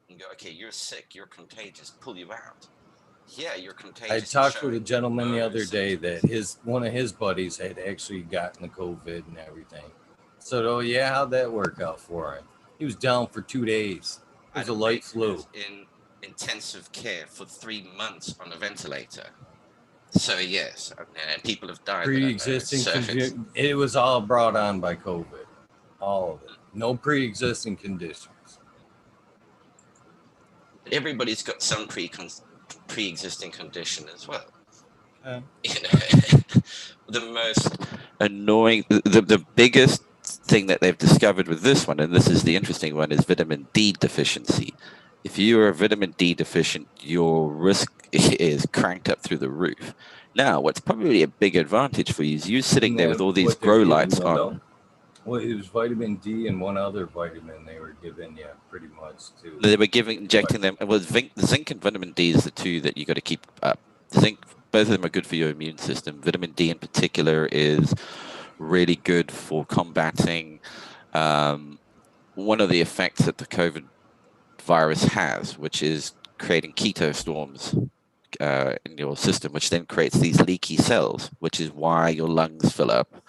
and go, okay, you're sick, you're contagious, pull you out. Yeah, you're contagious. I talked with a gentleman the no other day symptoms. that one of his buddies had actually gotten the COVID and everything. So, oh yeah, how'd that work out for him? He was down for 2 days. It was a light flu. In intensive care for 3 months on a ventilator. So yes, people have died. Pre-existing it was all brought on by COVID. All of it. No pre-existing conditions. Everybody's got some pre-existing condition as well. The most annoying, the biggest thing that they've discovered with this one, and this is the interesting one, is vitamin D deficiency. If you are vitamin D deficient, your risk is cranked up through the roof. Now, what's probably a big advantage for you is you sitting there with all these grow lights on. Well, it was vitamin D and one other vitamin they were giving you, pretty much too. They were injecting them. Well, zinc and vitamin D is the two that you got to keep up. Zinc, both of them are good for your immune system. Vitamin D in particular is really good for combating one of the effects that the COVID virus has, which is creating keto storms in your system, which then creates these leaky cells, which is why your lungs fill up,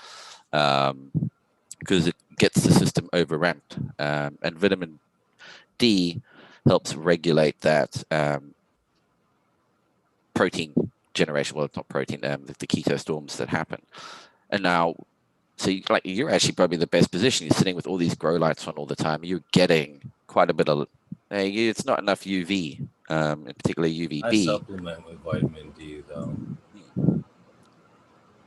because it gets the system overramped. And vitamin D helps regulate that protein generation. Well, it's not protein, the keto storms that happen. And now, so you're actually probably the best position. You're sitting with all these grow lights on all the time. You're getting quite a bit of. It's not enough UV, in particular UVB. I supplement with vitamin D though.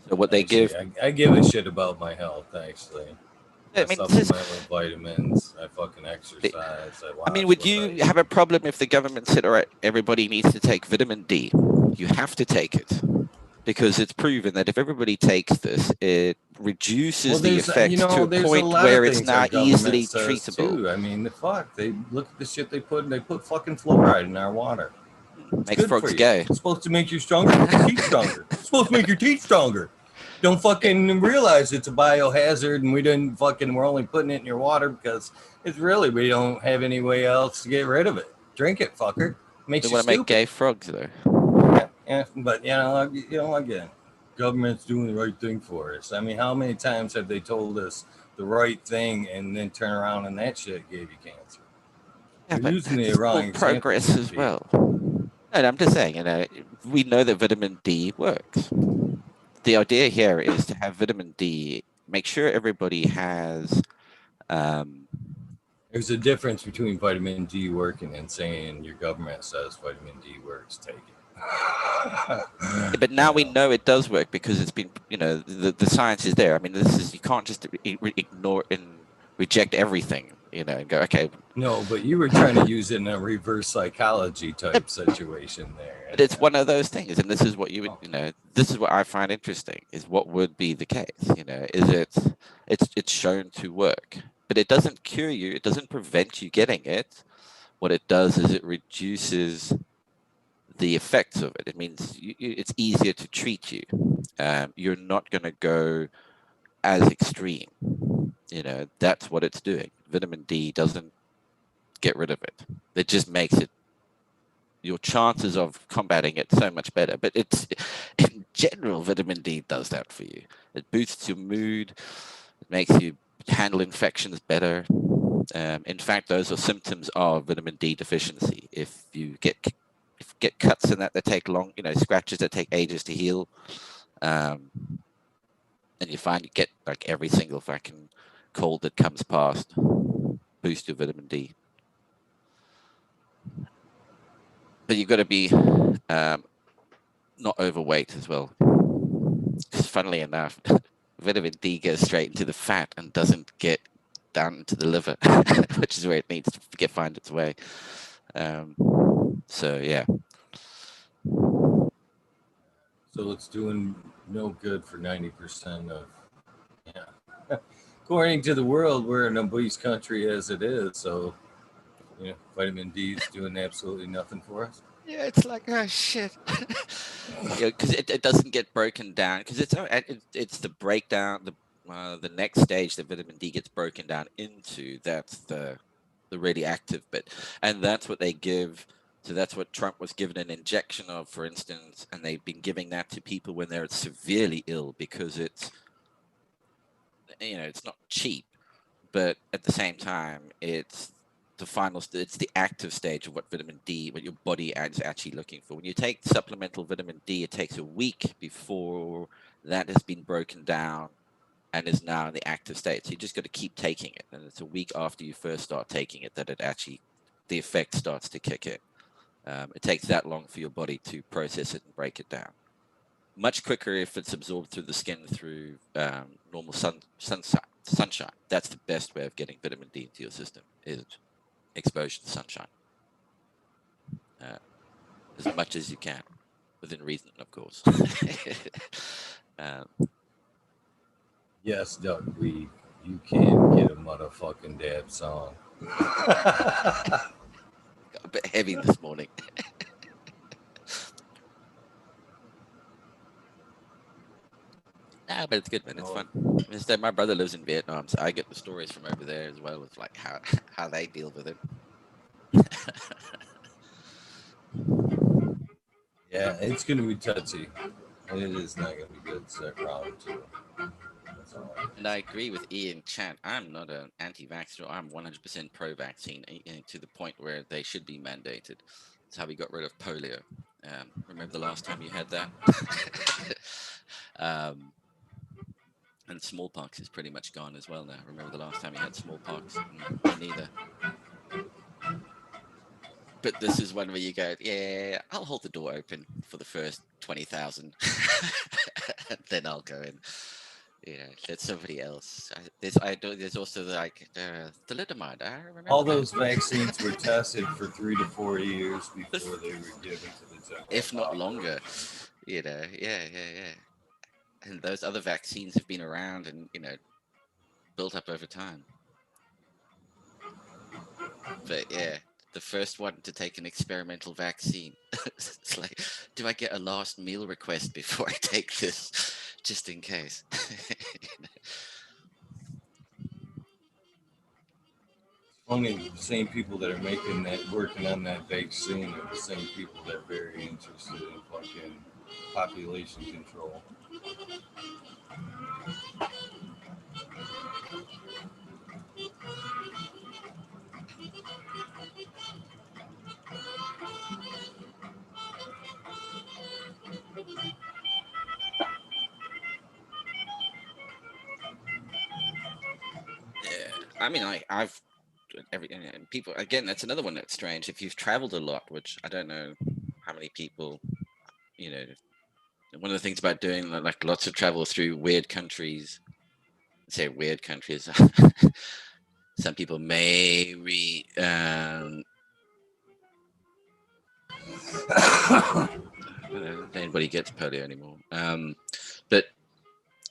So what they give, I give a shit about my health actually. I supplement with vitamins. I fucking exercise. Would you have a problem if the government said, all right, everybody needs to take vitamin D? You have to take it. Because it's proven that if everybody takes this, it reduces the effects to a point where it's not easily treatable. Too. I mean, they look at the shit they put fucking fluoride in our water. Makes frogs gay. It's supposed to make you stronger, make your teeth stronger. It's supposed to make your teeth stronger. Don't fucking realize it's a biohazard, and we're only putting it in your water because we don't have any way else to get rid of it. Drink it, fucker. Makes They you want to make stupid. gay frogs, though. Yeah, but again, government's doing the right thing for us. I mean, how many times have they told us the right thing and then turn around and that shit gave you cancer? Yeah, They're but using the that's all wrong examples progress here, as Pete. well. And I'm just saying, we know that vitamin D works. The idea here is to have vitamin D, make sure everybody has. There's a difference between vitamin D working and saying your government says vitamin D works. Take it. But now we know it does work because it's been, the science is there. I mean, you can't just ignore and reject everything, and go, okay. No, but you were trying to use it in a reverse psychology type situation there. But it's one of those things, and this is what this is what I find interesting, is what would be the case, is it's shown to work, but it doesn't cure you, it doesn't prevent you getting it. What it does is it reduces the effects of it. It means it's easier to treat you. You're not going to go as extreme. That's what it's doing. Vitamin D doesn't get rid of it. It just makes it, your chances of combating it so much better. But it's, in general, vitamin D does that for you. It boosts your mood. It makes you handle infections better. In fact, those are symptoms of vitamin D deficiency. If you get cuts in that take long, scratches that take ages to heal, and you find you get like every single fucking cold that comes past, boost your vitamin D. But you've got to be not overweight as well. Because funnily enough, vitamin D goes straight into the fat and doesn't get down into the liver, which is where it needs to find its way. So yeah. So it's doing no good for 90% of, according to the world, we're an obese country as it is. So, vitamin D is doing absolutely nothing for us. Yeah, it's like, oh shit. Because it doesn't get broken down, because it's the breakdown, the next stage that vitamin D gets broken down into, that's the really active bit, and that's what they give. So that's what Trump was given an injection of, for instance, and they've been giving that to people when they're severely ill, because it's it's not cheap, but at the same time it's it's the active stage of what vitamin D, what your body is actually looking for. When you take supplemental vitamin D, it takes a week before that has been broken down and is now in the active state. So you just got to keep taking it, and it's a week after you first start taking it that the effect starts to kick in. It takes that long for your body to process it and break it down. Much quicker if it's absorbed through the skin through normal sunshine. That's the best way of getting vitamin D into your system, is exposure to sunshine. As much as you can, within reason, of course. Yes, Doug, you can get a motherfucking dab song. Got a bit heavy this morning. Nah, but it's good, man. It's fun. Instead, my brother lives in Vietnam, so I get the stories from over there as well, with like how they deal with it. Yeah, it's gonna be touchy. It is not gonna be good. It's that problem too. And I agree with Ian Chan. I'm not an anti-vaxxer. I'm 100% pro-vaccine, to the point where they should be mandated. That's how we got rid of polio. Remember the last time you had that? And smallpox is pretty much gone as well now. Remember the last time you had smallpox? Me neither. But this is one where you go, yeah, I'll hold the door open for the first 20,000. Then I'll go in. Let somebody else. There's also like thalidomide. I remember all that. those vaccines were tested for 3 to 4 years before they were given to the general If not public. longer. Yeah. And those other vaccines have been around and built up over time. But yeah, the first one to take an experimental vaccine. It's like, do I get a last meal request before I take this, just in case? Only the same people that are making that, working on that vaccine, are the same people that are very interested in fucking population control. Yeah, I mean, I've and people again. That's another one that's strange. If you've traveled a lot, which I don't know how many people, you know, one of the things about doing like lots of travel through weird countries, say weird countries, some people may I don't know if anybody gets polio anymore. But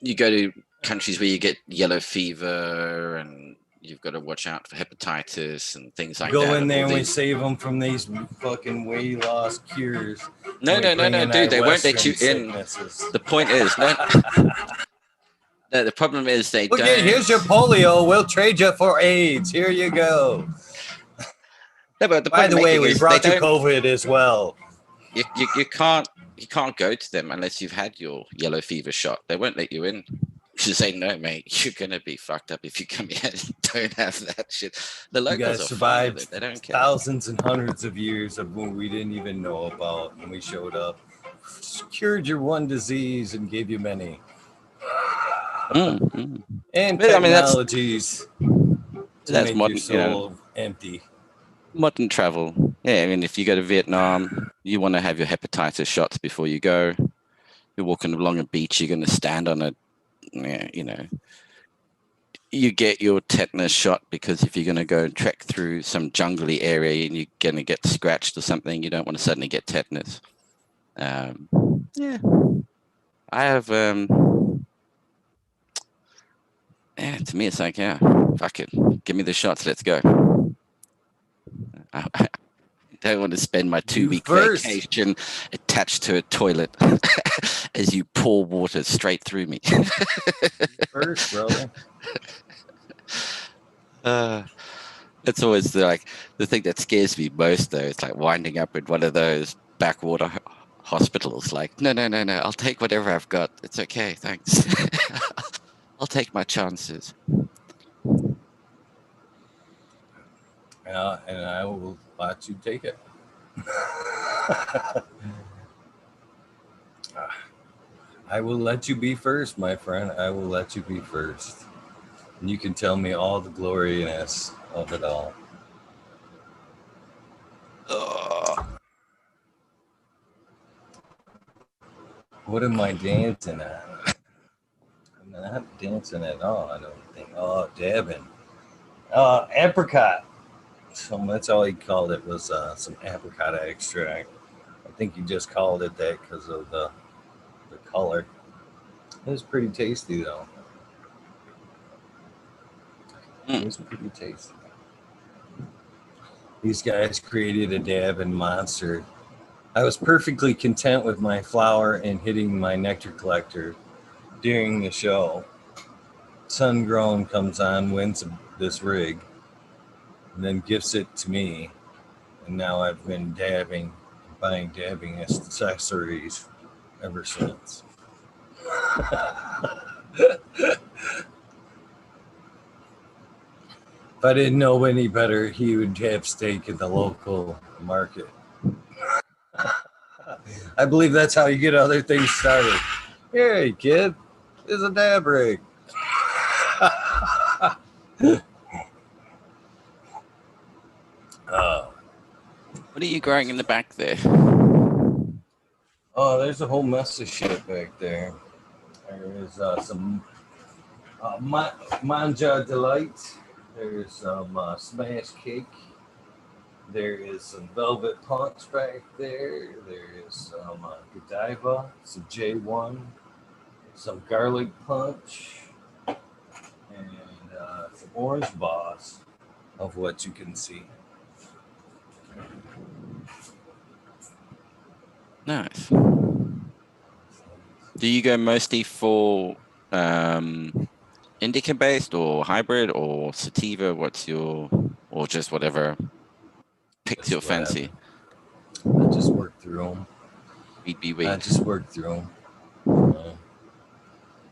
you go to countries where you get yellow fever and you've got to watch out for hepatitis and things like Go that. in And there all and we these. save them from these fucking way lost cures. No, And we no, no, bring no, in dude. our They won't let Western you in. sicknesses. The point is, no, no. The problem is they Okay, don't. here's your polio. We'll trade you for AIDS. Here you go. No, but the By point I'm the way, making we is they brought you don't. COVID as well. You can't go to them unless you've had your yellow fever shot. They won't let you in. You say no, mate. You're gonna be fucked up if you come here and don't have that shit. The You locals guys are fine survived with it. They don't care. thousands and hundreds of years of when we didn't even know about, and we showed up, cured your one disease, and gave you many. And But, I mean, technologies to that's make your modern. soul empty. Modern travel. Yeah, I mean, if you go to Vietnam, you want to have your hepatitis shots before you go. You're walking along a beach, you're going to stand on a, you get your tetanus shot because if you're going to go trek through some jungly area and you're going to get scratched or something, you don't want to suddenly get tetanus. Yeah, I have. Yeah, to me, it's like, yeah, fuck it, give me the shots, let's go. I don't want to spend my 2-week vacation attached to a toilet as you pour water straight through me. First, brother. It's always the thing that scares me most, though. It's like winding up in one of those backwater hospitals. Like, no, no, no, no. I'll take whatever I've got. It's okay, thanks. I'll take my chances. And I will let you take it. I will let you be first, my friend. I will let you be first. And you can tell me all the gloriness of it all. What am I dancing at? I'm not dancing at all, I don't think. Oh, dabbing. Apricot. So that's all he called it, was some apricot extract. I think he just called it that because of the color. It was pretty tasty, though. It was pretty tasty. These guys created a dabbing monster. I was perfectly content with my flower and hitting my nectar collector during the show. Sungrown comes on, wins this rig, and then gifts it to me. And now I've been buying dabbing accessories ever since. If I didn't know any better, he would have steak in the local market. I believe that's how you get other things started. Hey, kid, this is a dab rig. What are you growing in the back there? Oh, there's a whole mess of shit back there. There is some manja delight. There's some smash cake. There is some velvet punch back there. There is some Godiva, some J1, some garlic punch, and some orange boss of what you can see. Nice. Do you go mostly for indica based or hybrid or sativa? What's your or just whatever picked your fancy? I just work through them. Weed be I weed. just work through them.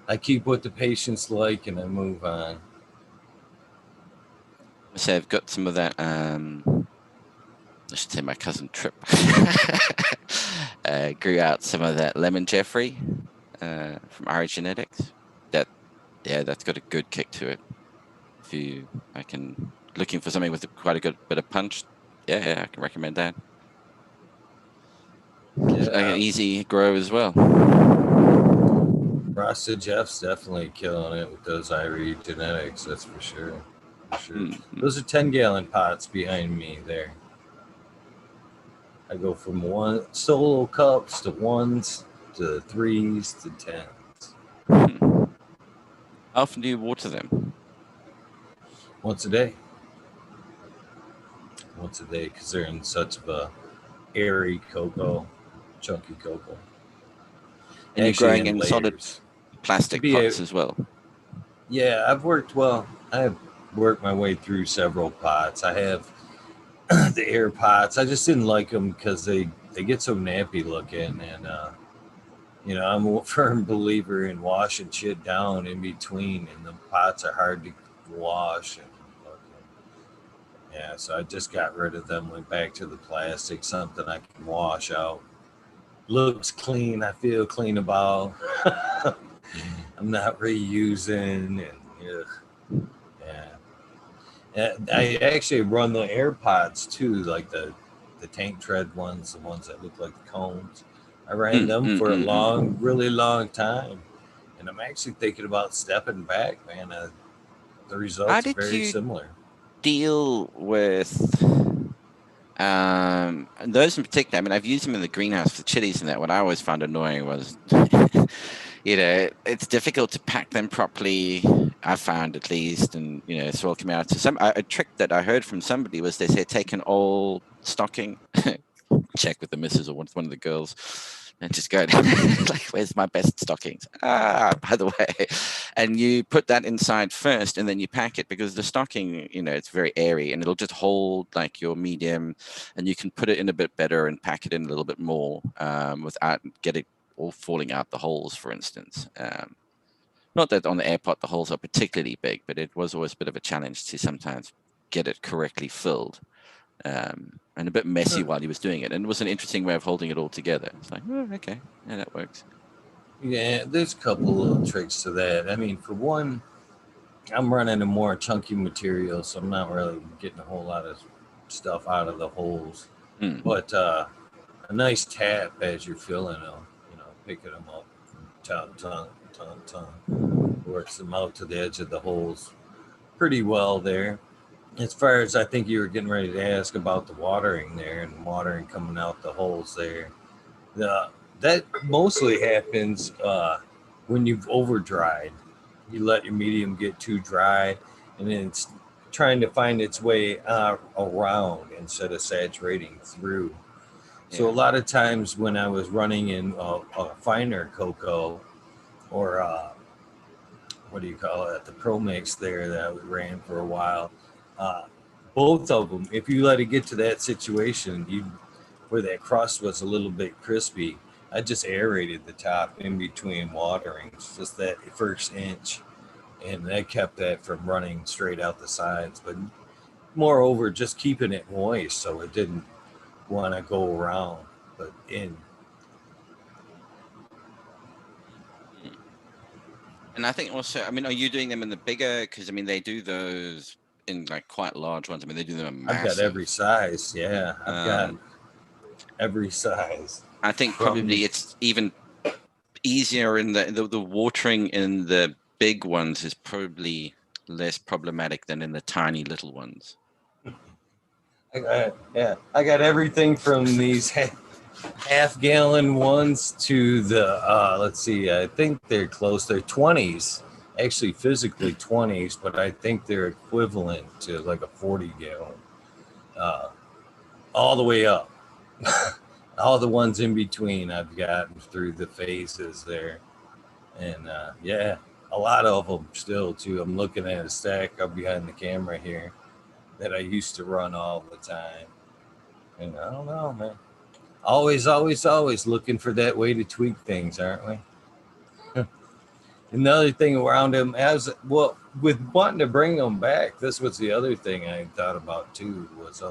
I keep what the patients like, and I move on. So I've got some of that. I should say my cousin Trip grew out some of that lemon Jeffrey from RA Genetics. That's got a good kick to it. If you, I can looking for something with quite a good bit of punch. Yeah, I can recommend that. Like an easy grow as well. Rasta Jeff's definitely killing it with those IRE Genetics. That's for sure. Mm-hmm. Those are 10-gallon pots behind me there. I go from one solo cups to ones to threes to 10s. How often do you water them? Once a day. Once a day, because they're in such of a airy cocoa, chunky cocoa. And you're growing in layers. solid plastic pots as well. Yeah, I've worked my way through several pots. I have the air pots. I just didn't like them because they get so nappy looking, and I'm a firm believer in washing shit down in between, and the pots are hard to wash. And yeah, so I just got rid of them. Went back to the plastic, something I can wash out. Looks clean. I feel clean about. I'm not reusing, and yeah. I actually run the AirPods too, like the tank tread ones, the ones that look like the cones. I ran them for a really long time, and I'm actually thinking about stepping back, man. The results are very similar. Deal with those in particular? I mean, I've used them in the greenhouse for chilies and that. What I always found annoying was, it's difficult to pack them properly. I found at least, and soil coming out. So a trick that I heard from somebody was they say take an old stocking, check with the missus or one of the girls, and just go like, where's my best stockings? By the way, and you put that inside first, and then you pack it, because the stocking, it's very airy, and it'll just hold like your medium, and you can put it in a bit better and pack it in a little bit more without getting all falling out the holes, for instance. Not that on the AirPod the holes are particularly big, but it was always a bit of a challenge to sometimes get it correctly filled. And a bit messy while he was doing it, and it was an interesting way of holding it all together. It's like, okay, yeah, that works. Yeah, there's a couple little tricks to that. I mean, for one, I'm running a more chunky material, so I'm not really getting a whole lot of stuff out of the holes. But a nice tap as you're filling them, picking them up, ton, works them out to the edge of the holes pretty well there. As far as I think you were getting ready to ask about the watering there and watering coming out the holes there, that mostly happens when you've over dried. You let your medium get too dry, and then it's trying to find its way around instead of saturating through. Yeah. So a lot of times when I was running in a finer cocoa, or what do you call it, the Pro Mix there that I ran for a while, both of them, if you let it get to that situation, where that crust was a little bit crispy, I just aerated the top in between waterings, just that first inch, and that kept that from running straight out the sides. But moreover, just keeping it moist so it didn't want to go around, but in. And I think also, I mean, are you doing them in the bigger? Because I mean, they do those in like quite large ones. I mean, they do them in massive. I've got every size. Yeah, I've got every size. I think probably it's even easier in the watering in the big ones is probably less problematic than in the tiny little ones. I got everything from these half-gallon ones to the let's see, I think they're close. They're 20s, actually physically 20s, but I think they're equivalent to like a 40-gallon. All the way up. All the ones in between I've gotten through the phases there. And yeah, a lot of them still too. I'm looking at a stack up behind the camera here. that I used to run all the time. And I don't know, man. Always, always, always looking for that way to tweak things, aren't we? Another thing around him, as well, with wanting to bring them back, this was the other thing I thought about too, was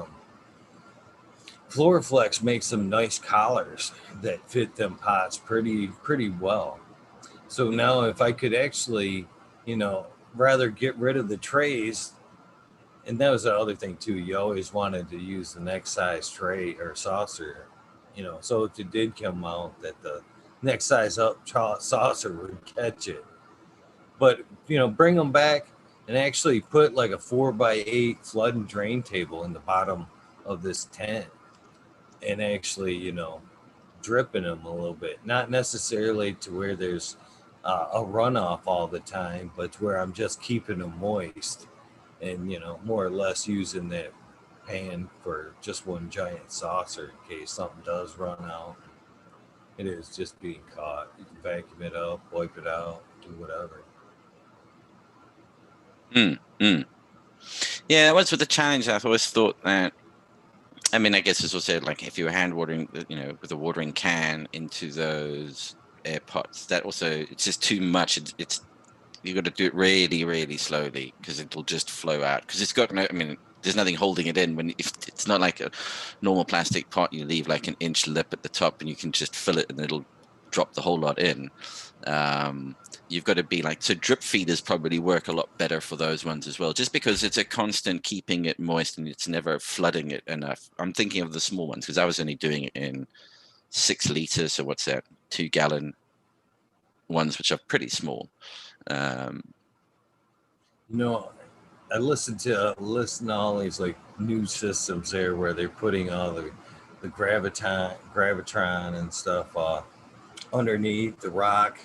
Floorflex makes some nice collars that fit them pots pretty well. So now if I could actually, you know, rather get rid of the trays, and that was the other thing too. You always wanted to use the next size tray or saucer, you know, so if it did come out, that the next size up saucer would catch it. But you know, bring them back and actually put like a 4x8 flood and drain table in the bottom of this tent, and actually, you know, dripping them a little bit, not necessarily to where there's a runoff all the time, but where I'm just keeping them moist, and you know, more or less using that pan for just one giant saucer in case something does run out. It is just being caught. You can vacuum it up, wipe it out, do whatever. Yeah, that was with the challenge. I've always thought that. I mean, I guess it's also like if you were hand watering, you know, with a watering can into those air pots, that also it's just too much. It's you got to do it really, really slowly because it'll just flow out. Because it's got no. I mean, there's nothing holding it in. When if it's not like a normal plastic pot, you leave like an inch lip at the top, and you can just fill it, and it'll drop the whole lot in. You've got to be like, so drip feeders probably work a lot better for those ones as well, just because it's a constant keeping it moist and it's never flooding it enough. I'm thinking of the small ones because I was only doing it in 6 liters, so what's that, 2-gallon ones, which are pretty small. You know, I listen to all these like new systems there where they're putting all the gravitron and stuff underneath the rock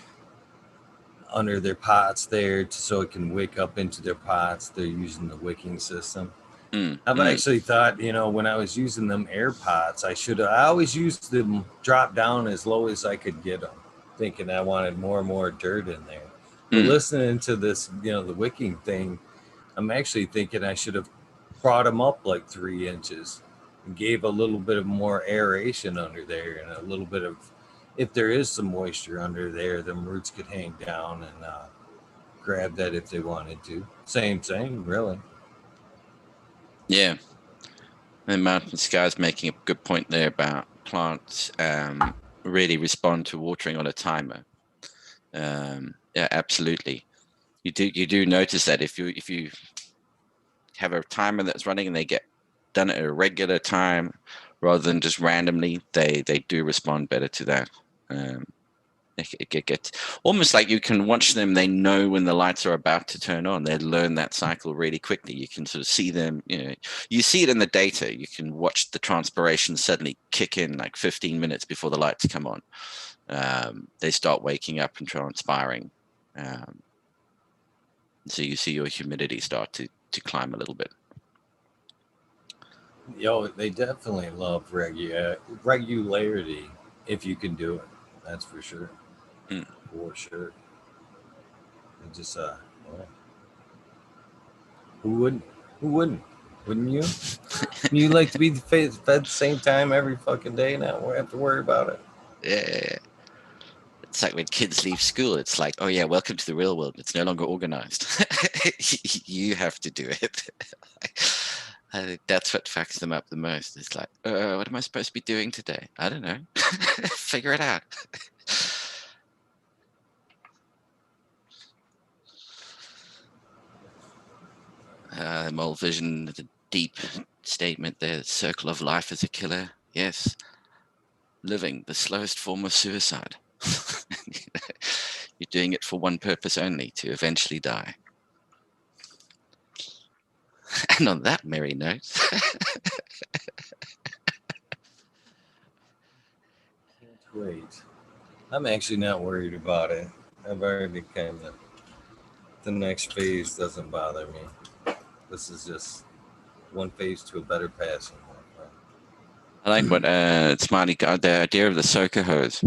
under their pots there, so it can wick up into their pots. They're using the wicking system. I've actually thought, you know, when I was using them air pots, I always used them drop down as low as I could get them, thinking I wanted more and more dirt in there. But listening to this, you know, the wicking thing, I'm actually thinking I should have brought them up like 3 inches and gave a little bit of more aeration under there, and a little bit of, if there is some moisture under there, them roots could hang down and grab that if they wanted to. Same thing, really. Yeah. And Mountain Sky's making a good point there about plants really respond to watering on a timer. Yeah, absolutely. You do notice that if you have a timer that's running and they get done at a regular time rather than just randomly, they do respond better to that. It gets almost like you can watch them. They know when the lights are about to turn on. They learn that cycle really quickly. You can sort of see them. You know, you see it in the data. You can watch the transpiration suddenly kick in like 15 minutes before the lights come on. They start waking up and transpiring. So you see your humidity start to climb a little bit. Yo, they definitely love regularity if you can do it. That's for sure. For sure. And just who wouldn't? Who wouldn't? Wouldn't you? You like to be fed the same time every fucking day, not have to worry about it. Yeah. It's like when kids leave school, it's like, oh yeah, welcome to the real world. It's no longer organized. You have to do it. I think that's what fucks them up the most. It's like, what am I supposed to be doing today? I don't know. Figure it out. Mole Vision, the deep statement there, the circle of life is a killer. Yes. Living, the slowest form of suicide. You're doing it for one purpose only, to eventually die. And on that merry note, can't wait. I'm actually not worried about it. I've already kind of, the next phase doesn't bother me. This is just one phase to a better passing. I like what Smarty got, the idea of the soaker hose.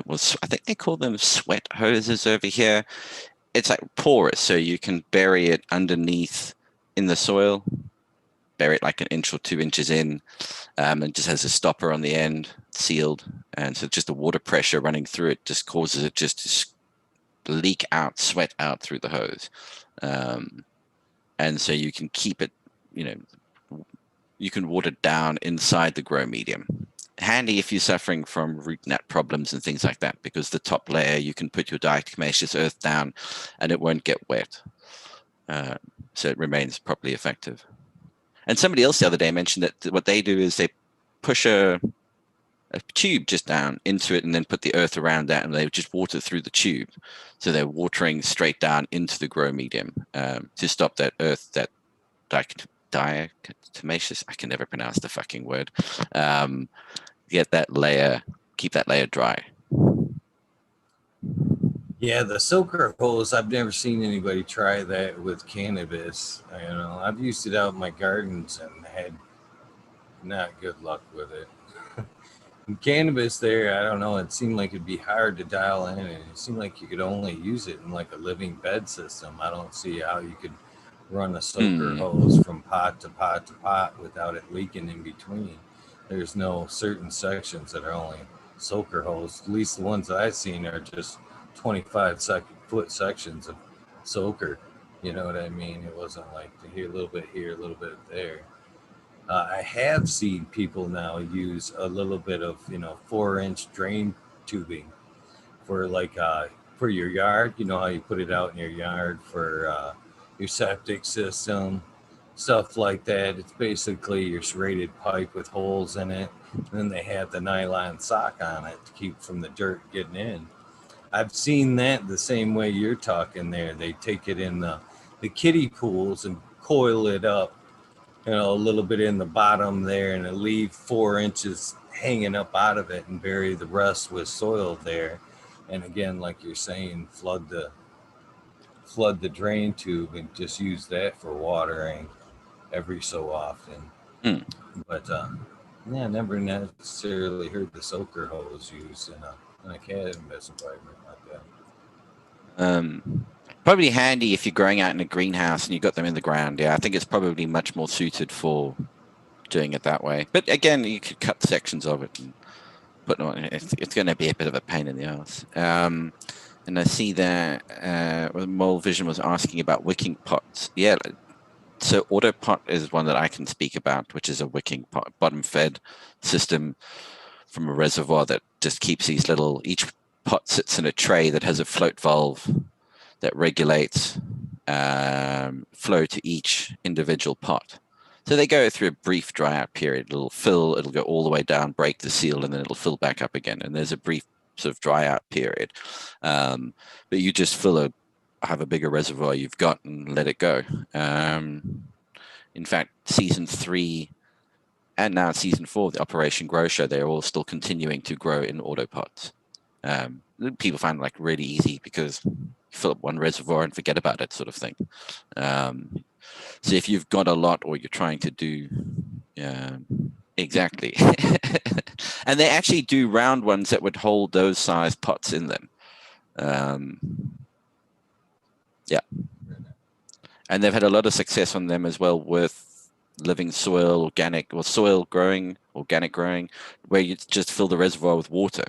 Was, I think they call them sweat hoses over here. It's like porous, so you can bury it underneath in the soil, bury it like an inch or 2 inches in, and just has a stopper on the end, sealed. And so just the water pressure running through it just causes it just to leak out, sweat out through the hose. And so you can keep it, you can water down inside the grow medium. Handy if you're suffering from root gnat problems and things like that, because the top layer you can put your diatomaceous earth down and it won't get wet. So it remains properly effective. And somebody else the other day mentioned that what they do is they push a tube just down into it and then put the earth around that, and they just water through the tube. So they're watering straight down into the grow medium to stop that earth, that diatomaceous, I can never pronounce the fucking word, get that layer, keep that layer dry. Yeah, the soaker hose, I've never seen anybody try that with cannabis. I've used it out in my gardens and had not good luck with it. And cannabis there, I don't know, it seemed like it'd be hard to dial in, and it seemed like you could only use it in like a living bed system. I don't see how you could run a soaker hose from pot to pot to pot without it leaking in between. There's no certain sections that are only soaker hose. At least the ones that I've seen are just 25-foot sections of soaker. You know what I mean? It wasn't like here, a little bit here, a little bit there. I have seen people now use a little bit of 4-inch drain tubing for for your yard. You know how you put it out in your yard for your septic system, stuff like that. It's basically your serrated pipe with holes in it, and then they have the nylon sock on it to keep from the dirt getting in. I've seen that the same way you're talking there. They take it in the kiddie pools and coil it up, a little bit in the bottom there, and leave 4 inches hanging up out of it and bury the rest with soil there. And again, like you're saying, flood the drain tube and just use that for watering every so often. But yeah, never necessarily heard the soaker hose used in a cannabis environment like that. Probably handy if you're growing out in a greenhouse and you've got them in the ground. Yeah, I think it's probably much more suited for doing it that way. But again, you could cut sections of it and put it on. It's going to be a bit of a pain in the ass. And I see that Mole Vision was asking about wicking pots. Yeah, so Autopot is one that I can speak about, which is a wicking pot, bottom-fed system from a reservoir that just keeps these little. Each pot sits in a tray that has a float valve that regulates flow to each individual pot. So they go through a brief dry out period. It'll fill, it'll go all the way down, break the seal, and then it'll fill back up again. And there's a brief sort of dry out period. But you just have a bigger reservoir you've got and let it go. In fact, season 3 and now season 4 of the Operation Grow Show, they're all still continuing to grow in autopots. People find it like really easy because you fill up one reservoir and forget about it, sort of thing. So if you've got a lot or you're trying to do exactly, and they actually do round ones that would hold those size pots in them. Yeah, and they've had a lot of success on them as well with living soil, organic growing, where you just fill the reservoir with water.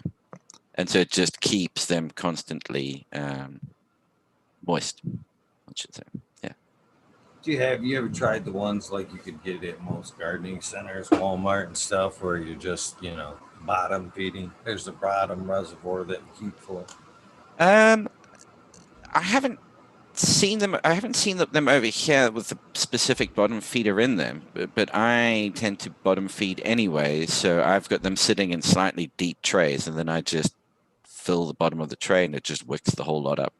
And so it just keeps them constantly moist, I should say. Yeah. Have you ever tried the ones like you could get at most gardening centers, Walmart and stuff, where you're just, bottom feeding? There's a bottom reservoir that you keep full. I haven't seen them. I haven't seen them over here with the specific bottom feeder in them, but I tend to bottom feed anyway. So I've got them sitting in slightly deep trays, and then I just fill the bottom of the tray and it just wicks the whole lot up.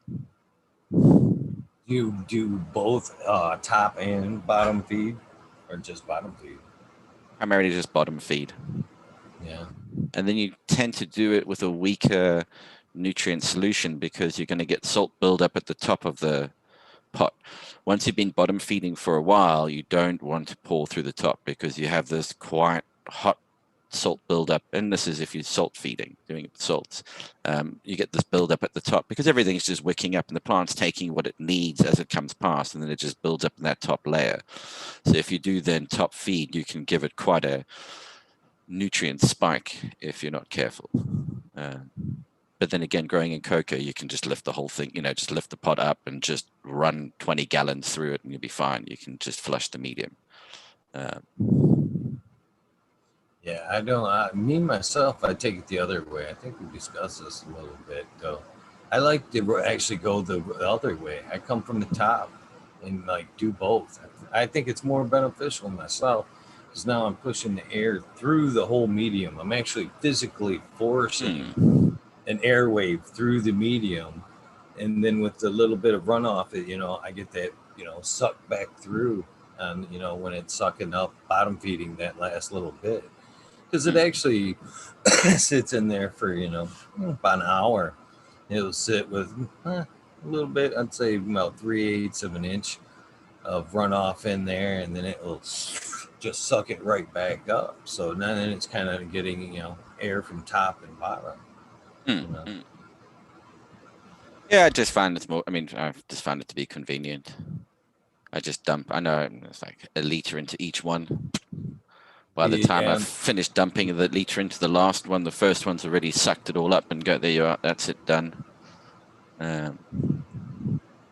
You do both top and bottom feed, or just bottom feed? Primarily just bottom feed. Yeah. And then you tend to do it with a weaker nutrient solution because you're going to get salt buildup at the top of the pot. Once you've been bottom feeding for a while, you don't want to pour through the top because you have this quite hot salt buildup, and this is if you're salt feeding, doing it with salts, you get this buildup at the top because everything's just wicking up and the plant's taking what it needs as it comes past, and then it just builds up in that top layer. So if you do then top feed, you can give it quite a nutrient spike if you're not careful. But then again, growing in cocoa, you can just lift the whole thing, just lift the pot up and just run 20 gallons through it and you'll be fine. You can just flush the medium. Yeah, I don't. Me myself, I take it the other way. I think we discussed this a little bit, though. I like to actually go the other way. I come from the top and like do both. I think it's more beneficial myself because now I'm pushing the air through the whole medium. I'm actually physically forcing an air wave through the medium, and then with the little bit of runoff, I get that sucked back through, and when it's sucking up, bottom feeding that last little bit. Because it actually sits in there for about an hour. It'll sit with a little bit, I'd say about 3/8 of an inch of runoff in there, and then it will just suck it right back up. So now then it's kind of getting air from top and bottom. Yeah, I just find it's more. I mean, I've just found it to be convenient. I just dump. I know it's like a liter into each one. By the time I've finished dumping the liter into the last one, the first one's already sucked it all up and go, there you are, that's it, done.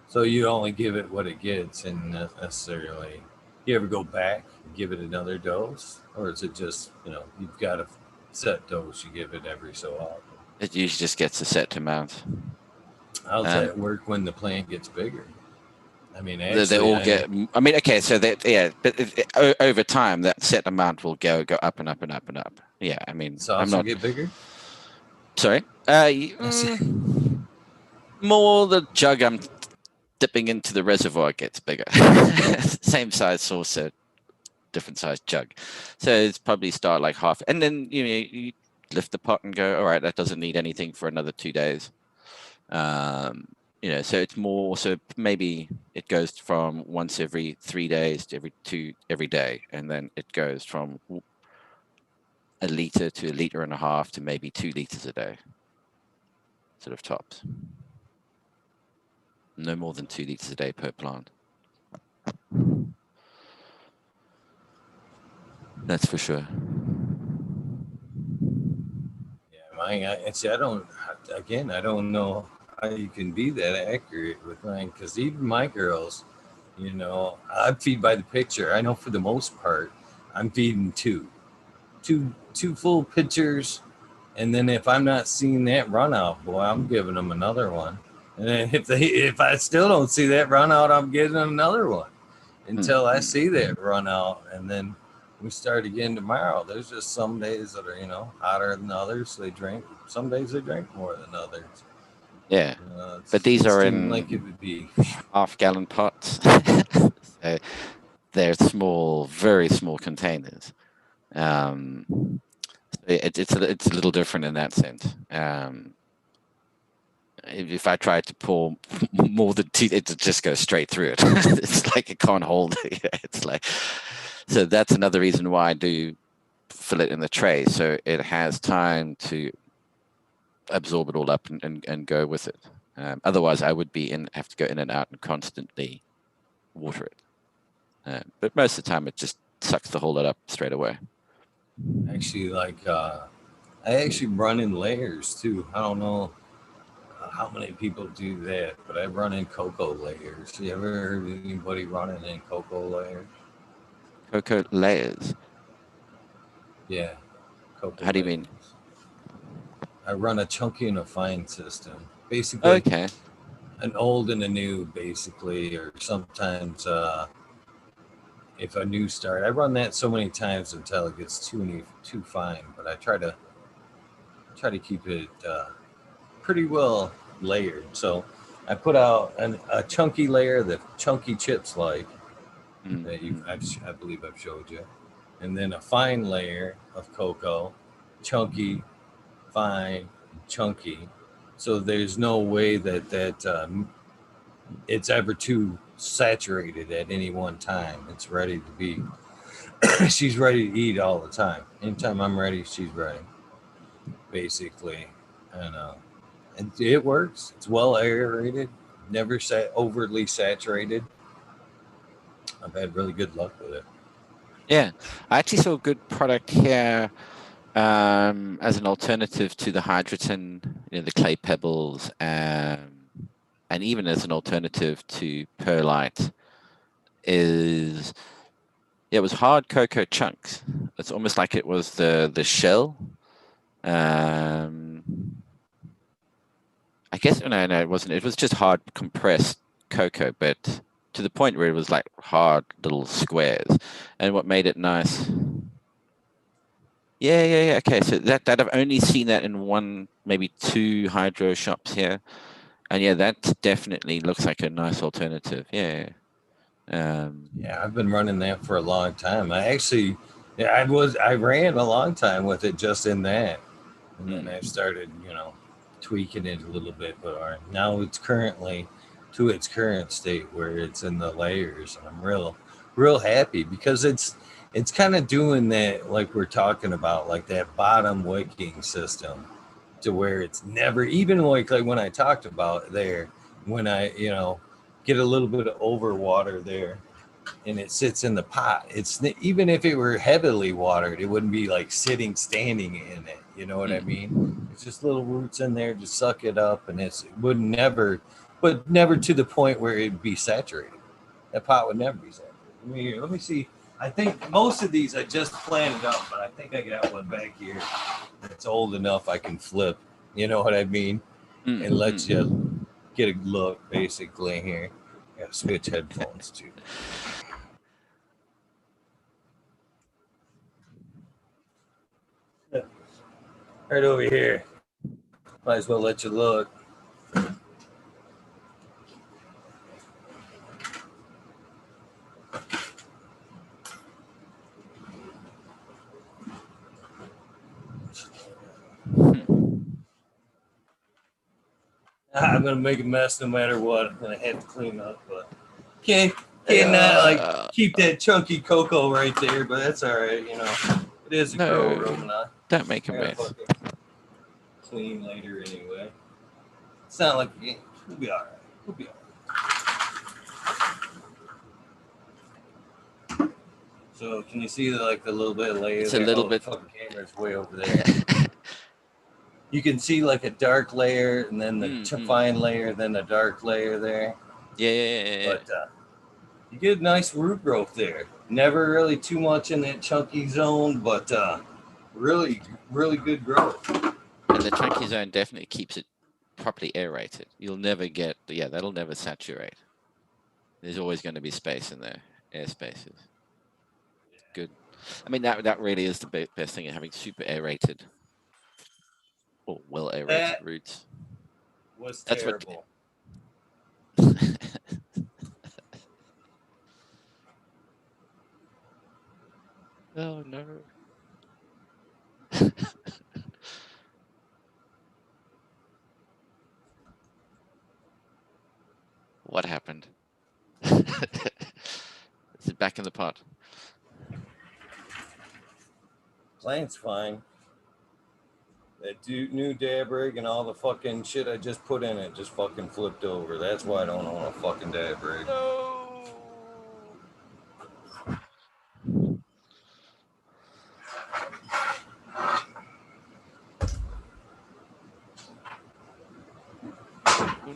So you only give it what it gets and not necessarily, you ever go back and give it another dose? Or is it just, you've got a set dose, you give it every so often? It usually just gets a set amount. How's that work when the plant gets bigger? I mean, actually, they all get. I mean, okay, so but over time, that set amount will go up and up and up and up. Yeah, I mean, so I'm not get bigger. Sorry, more the jug I'm dipping into the reservoir gets bigger. Same size saucer, different size jug. So it's probably start like half, and then you lift the pot and go, all right, that doesn't need anything for another 2 days. So it's more, so maybe it goes from once every 3 days to every day. And then it goes from a liter to 1.5 liters to maybe 2 liters a day, sort of tops. No more than 2 liters a day per plant. That's for sure. Yeah, I don't know how you can be that accurate with mine, because even my girls, I feed by the picture. I know for the most part, I'm feeding two full pitchers, and then if I'm not seeing that run out, boy, I'm giving them another one. And then if I still don't see that run out, I'm getting them another one until I see that run out, and then we start again tomorrow. There's just some days that are hotter than others. Some days they drink more than others. Yeah, but these are in like it would be half-gallon pots. So they're small, very small containers. It's a little different in that sense. If I tried to pour more than 2, it just goes straight through it. It's like it can't hold it. It's like, so that's another reason why I do fill it in the tray, so it has time to absorb it all up and go with it. Otherwise, I would have to go in and out and constantly water it. But most of the time, it just sucks the whole lot up straight away. Actually, I actually run in layers too. I don't know how many people do that, but I run in cocoa layers. You ever heard of anybody running in cocoa layers? Cocoa layers? Yeah. Cocoa How do you layers. mean? I run a chunky and a fine system. Basically, okay. An old and a new, basically, or sometimes if a new start. I run that so many times until it gets too fine, but I try to keep it pretty well layered. So I put out a chunky layer that chunky chips like that I believe I've showed you, and then a fine layer of cocoa, chunky, fine, chunky. So there's no way that it's ever too saturated at any one time. It's ready to be she's ready to eat all the time. Anytime I'm ready, she's ready. Basically, and it works. It's well aerated, never overly saturated. I've had really good luck with it. Yeah, I actually saw a good product here as an alternative to the Hydroton, the clay pebbles, and even as an alternative to perlite, is it was hard cocoa chunks. It's almost like it was the shell. I guess no, it wasn't. It was just hard compressed cocoa, but to the point where it was like hard little squares. And what made it nice? Yeah. Okay, so that I've only seen that in one, maybe two hydro shops here, and yeah, that definitely looks like a nice alternative. Yeah. Yeah, I've been running that for a long time. I ran a long time with it just in that, and then I started, tweaking it a little bit. But now it's currently to its current state where it's in the layers, and I'm real happy because it's kind of doing that like we're talking about, like that bottom wicking system, to where it's never even like when I talked about there when I get a little bit of over water there and it sits in the pot. It's even if it were heavily watered, it wouldn't be like standing in it. You know what I mean? It's just little roots in there to suck it up, and it would never, but never to the point where it'd be saturated. That pot would never be saturated. Let me see. I think most of these I just planted up, but I think I got one back here that's old enough I can flip. You know what I mean? And let you get a look basically here. I gotta switch headphones too. Right over here. Might as well let you look. I'm gonna make a mess no matter what. I'm gonna have to clean up, but can't not like keep that chunky cocoa right there. But that's all right, It is a grow room, don't make a mess. Clean later anyway. It's not like we'll be all right. We'll be all right. So can you see the little bit of layer? It's a little bit. Fucking camera's way over there. You can see like a dark layer, and then the fine layer, then the dark layer there. Yeah. But you get nice root growth there. Never really too much in that chunky zone, but really, really good growth. And the chunky zone definitely keeps it properly aerated. You'll never get, that'll never saturate. There's always going to be space in there, air spaces. Good. I mean, that really is the best thing, having super aerated or well aerated roots. That's terrible. Oh no. What happened? Is it back in the pot? Plant's fine. That new dab rig and all the fucking shit I just put in it just fucking flipped over. That's why I don't own a fucking dab rig. No.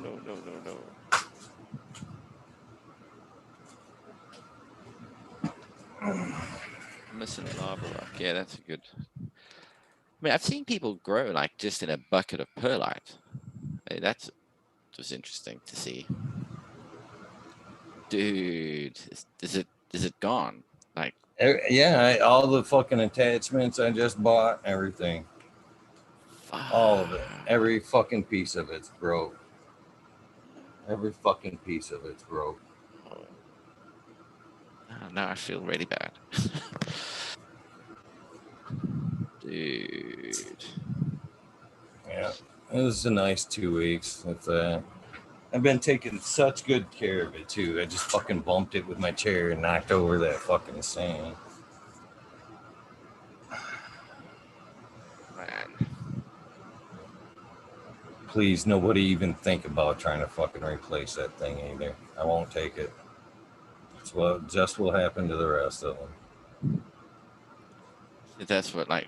No. Missing lava rock. Yeah, that's a good. I mean, I've seen people grow like just in a bucket of perlite. Hey, that's just interesting to see. Dude, is it gone? Like, yeah, all the fucking attachments I just bought, everything. All of it. Every fucking piece of it's broke. Every fucking piece of it's broke. Now I feel really bad. Dude. Yeah, it was a nice 2 weeks with that. I've been taking such good care of it too. I just fucking bumped it with my chair and knocked over that fucking sand. man. Please, nobody even think about trying to fucking replace that thing either. I won't take it. It's what just will happen to the rest of them. That's what like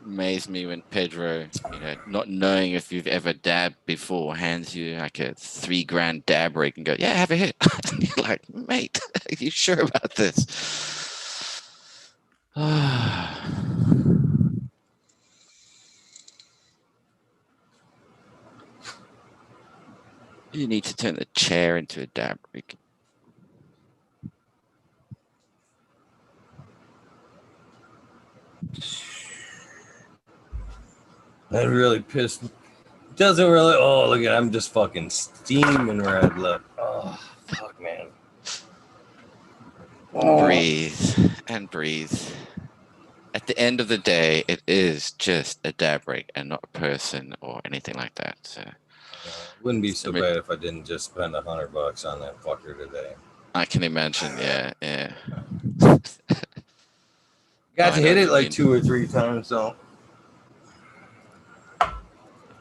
amazed me when Pedro, not knowing if you've ever dabbed before, hands you like a $3,000 dab rig and go, yeah, have a hit. And you're like, mate, are you sure about this? You need to turn the chair into a dab rig. That really pissed me. Doesn't really. Oh, look at I'm just fucking steaming red. Look. Oh, fuck, man. Breathe and breathe. At the end of the day, it is just a dab rig and not a person or anything like that. So It wouldn't be so bad if I didn't just spend $100 on that fucker today. I can imagine. Yeah. Got to hit it like 2 or 3 times though.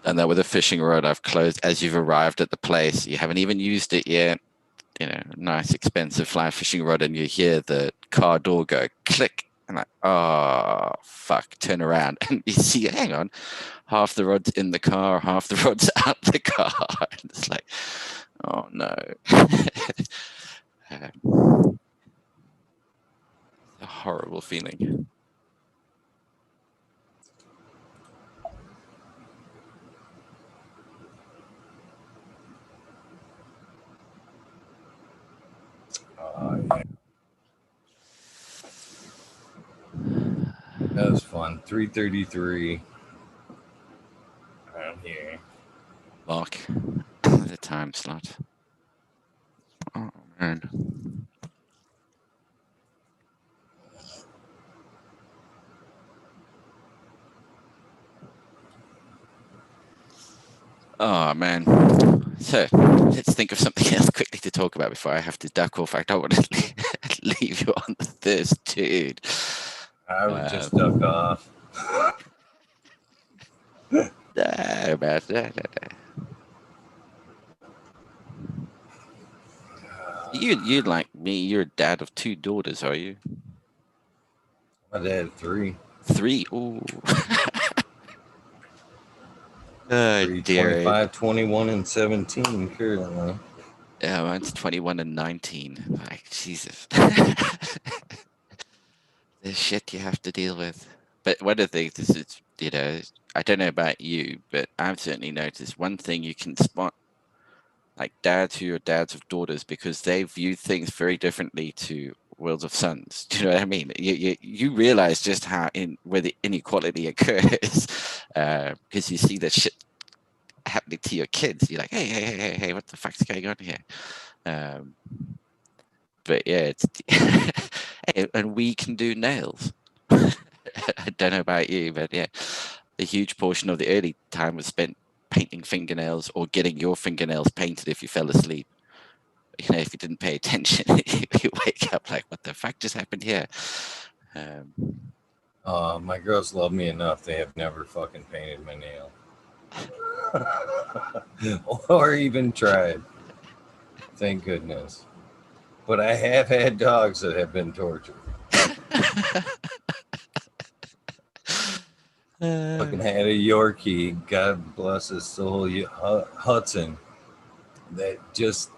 And that with a fishing rod I've closed as you've arrived at the place. You haven't even used it yet. Nice expensive fly fishing rod, and you hear the car door go click. And like, oh fuck, turn around and you see, hang on, half the rod's in the car, half the rod's out the car. And it's like, oh no. A horrible feeling. Yeah. That was fun. 3:33. I'm here. Lock the time slot. Oh man. Oh man. So let's think of something else quickly to talk about before I have to duck off. I don't want to leave you on the thirst, dude. I would just duck off. No. You like me, you're a dad of 2 daughters, are you? My dad 3. 3? Ooh. Oh, 25, 21, and 17 currently. Yeah, mine's 21 and 19. Like, Jesus. The shit you have to deal with. But one of the things is, I don't know about you, but I've certainly noticed one thing you can spot, like dads who are dads of daughters, because they view things very differently to worlds of sons. Do you know what I mean? You realize just how where the inequality occurs, because you see that shit happening to your kids. You're like, hey, what the fuck's going on here? But yeah, it's and we can do nails. I don't know about you, but yeah, a huge portion of the early time was spent painting fingernails or getting your fingernails painted if you fell asleep. If you didn't pay attention, you wake up like, what the fuck just happened here? My girls love me enough. They have never fucking painted my nail. Or even tried. Thank goodness. But I have had dogs that have been tortured. Fucking had a Yorkie, God bless his soul, Hudson, that just,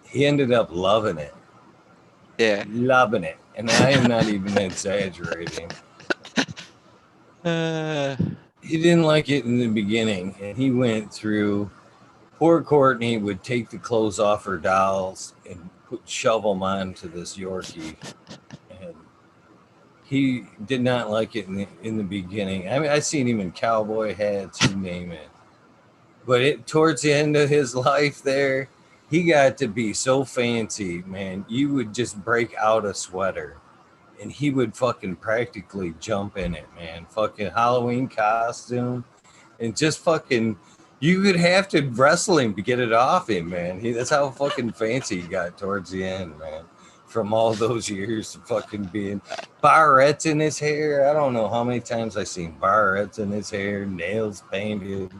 he ended up loving it. Yeah. Loving it. And I am not even exaggerating. He didn't like it in the beginning, and he went through. Poor Courtney would take the clothes off her dolls and shove them onto this Yorkie, and he did not like it in the beginning. I mean, I seen him in cowboy hats, you name it. But towards the end of his life there, he got to be so fancy, man. You would just break out a sweater and he would fucking practically jump in it, man. Fucking Halloween costume and just fucking, you would have to wrestle him to get it off him, man. That's how fucking fancy he got towards the end, man. from all those years of fucking being barrettes in his hair. I don't know how many times I seen barrettes in his hair, nails painted.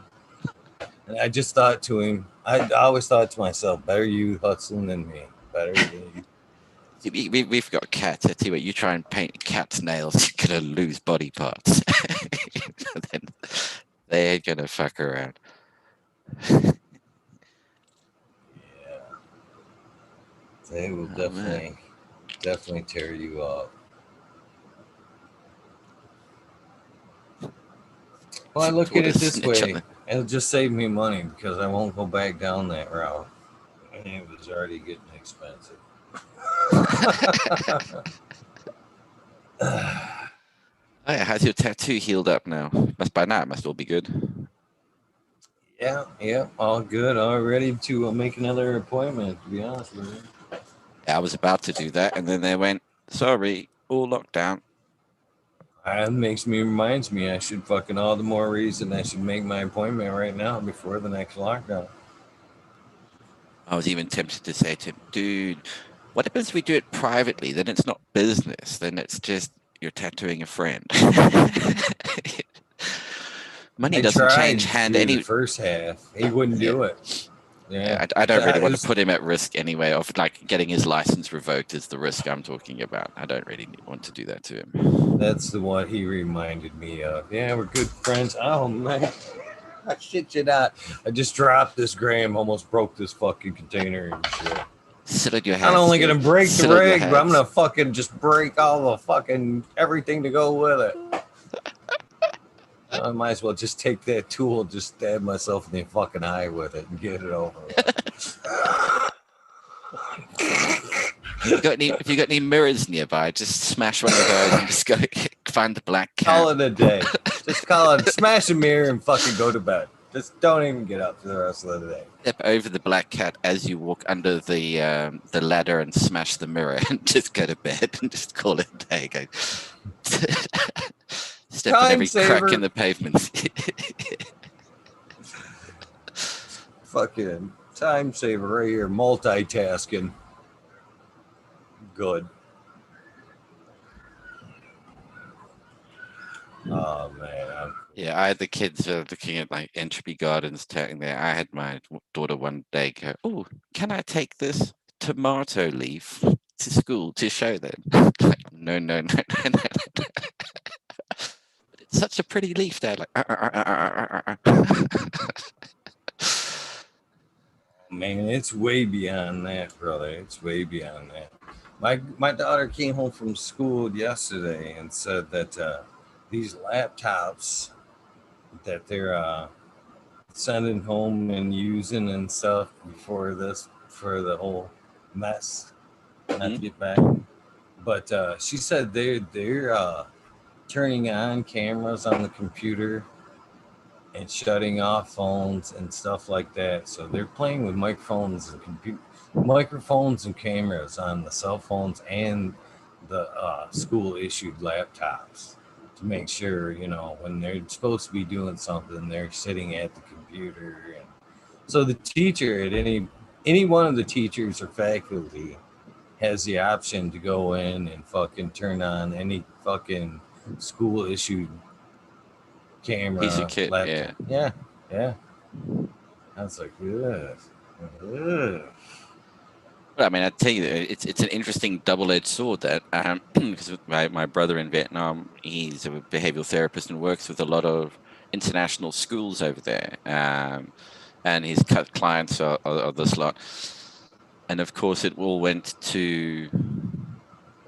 And I just thought to him, I always thought to myself, better you hustling than me. Better you. We've got cats. I tell you what, you try and paint a cat's nails, you're gonna lose body parts. Then they ain't gonna fuck around. Yeah. They will Oh, man. definitely tear you up. Well, I look at What a it this snitch on way. the- It'll just save me money because I won't go back down that route. And it was already getting expensive. Oh, yeah, how's your tattoo healed up now? Must by now it must all be good. Yeah, all good. All ready to make another appointment, to be honest with you. I was about to do that, and then they went, sorry, all locked down. That reminds me, I should fucking all the more reason I should make my appointment right now before the next lockdown. I was even tempted to say to him, dude, what happens if we do it privately? Then it's not business. Then it's just you're tattooing a friend. Money I doesn't tried change to hand do the any. first half. He wouldn't Yeah. do it. Yeah. I don't really want It's- to put him at risk anyway of like getting his license revoked is the risk I'm talking about. I don't really want to do that to him. That's the one he reminded me of. Yeah, we're good friends. Oh man, I shit you not. I just dropped this gram, almost broke this fucking container and shit. Sit on your hands. I'm not only gonna dude. break Sit the on your rig, but I'm hands. gonna fucking just break all the fucking everything to go with it. I might as well just take that tool, just stab myself in the fucking eye with it and get it over with. If you got any mirrors nearby, just smash one of those and just go find the black Call cat. it a day. Just call it, smash a mirror and fucking go to bed. Just don't even get up for the rest of the day. Step over the black cat as you walk under the ladder and smash the mirror and just go to bed and just call it a day. Go. Step in Time every crack saver. in the pavement. Fucking time saver right here. Multitasking. Good. Oh man. Yeah, I had the kids looking at like Entropy Gardens tagging there. I had my daughter one day go, "Oh, can I take this tomato leaf to school to show them?" Like, no, no, no, no, no. But it's such a pretty leaf, Dad. Like, Man, it's way beyond that, brother. It's way beyond that. My daughter came home from school yesterday and said that these laptops that they're sending home and using and stuff for the whole mess. Not to get back, but she said they're turning on cameras on the computer and shutting off phones and stuff like that. So they're playing with microphones and cameras on the cell phones and the school issued laptops to make sure, you know, when they're supposed to be doing something, they're sitting at the computer. And so the teacher at any one of the teachers or faculty has the option to go in and fucking turn on any fucking school issued camera, piece of kit. laptop. Yeah. Yeah. I was like, ugh. Ugh. Well, I mean, I tell you, it's an interesting double-edged sword that because my brother in Vietnam, he's a behavioral therapist and works with a lot of international schools over there, and his clients are this lot, and of course, it all went to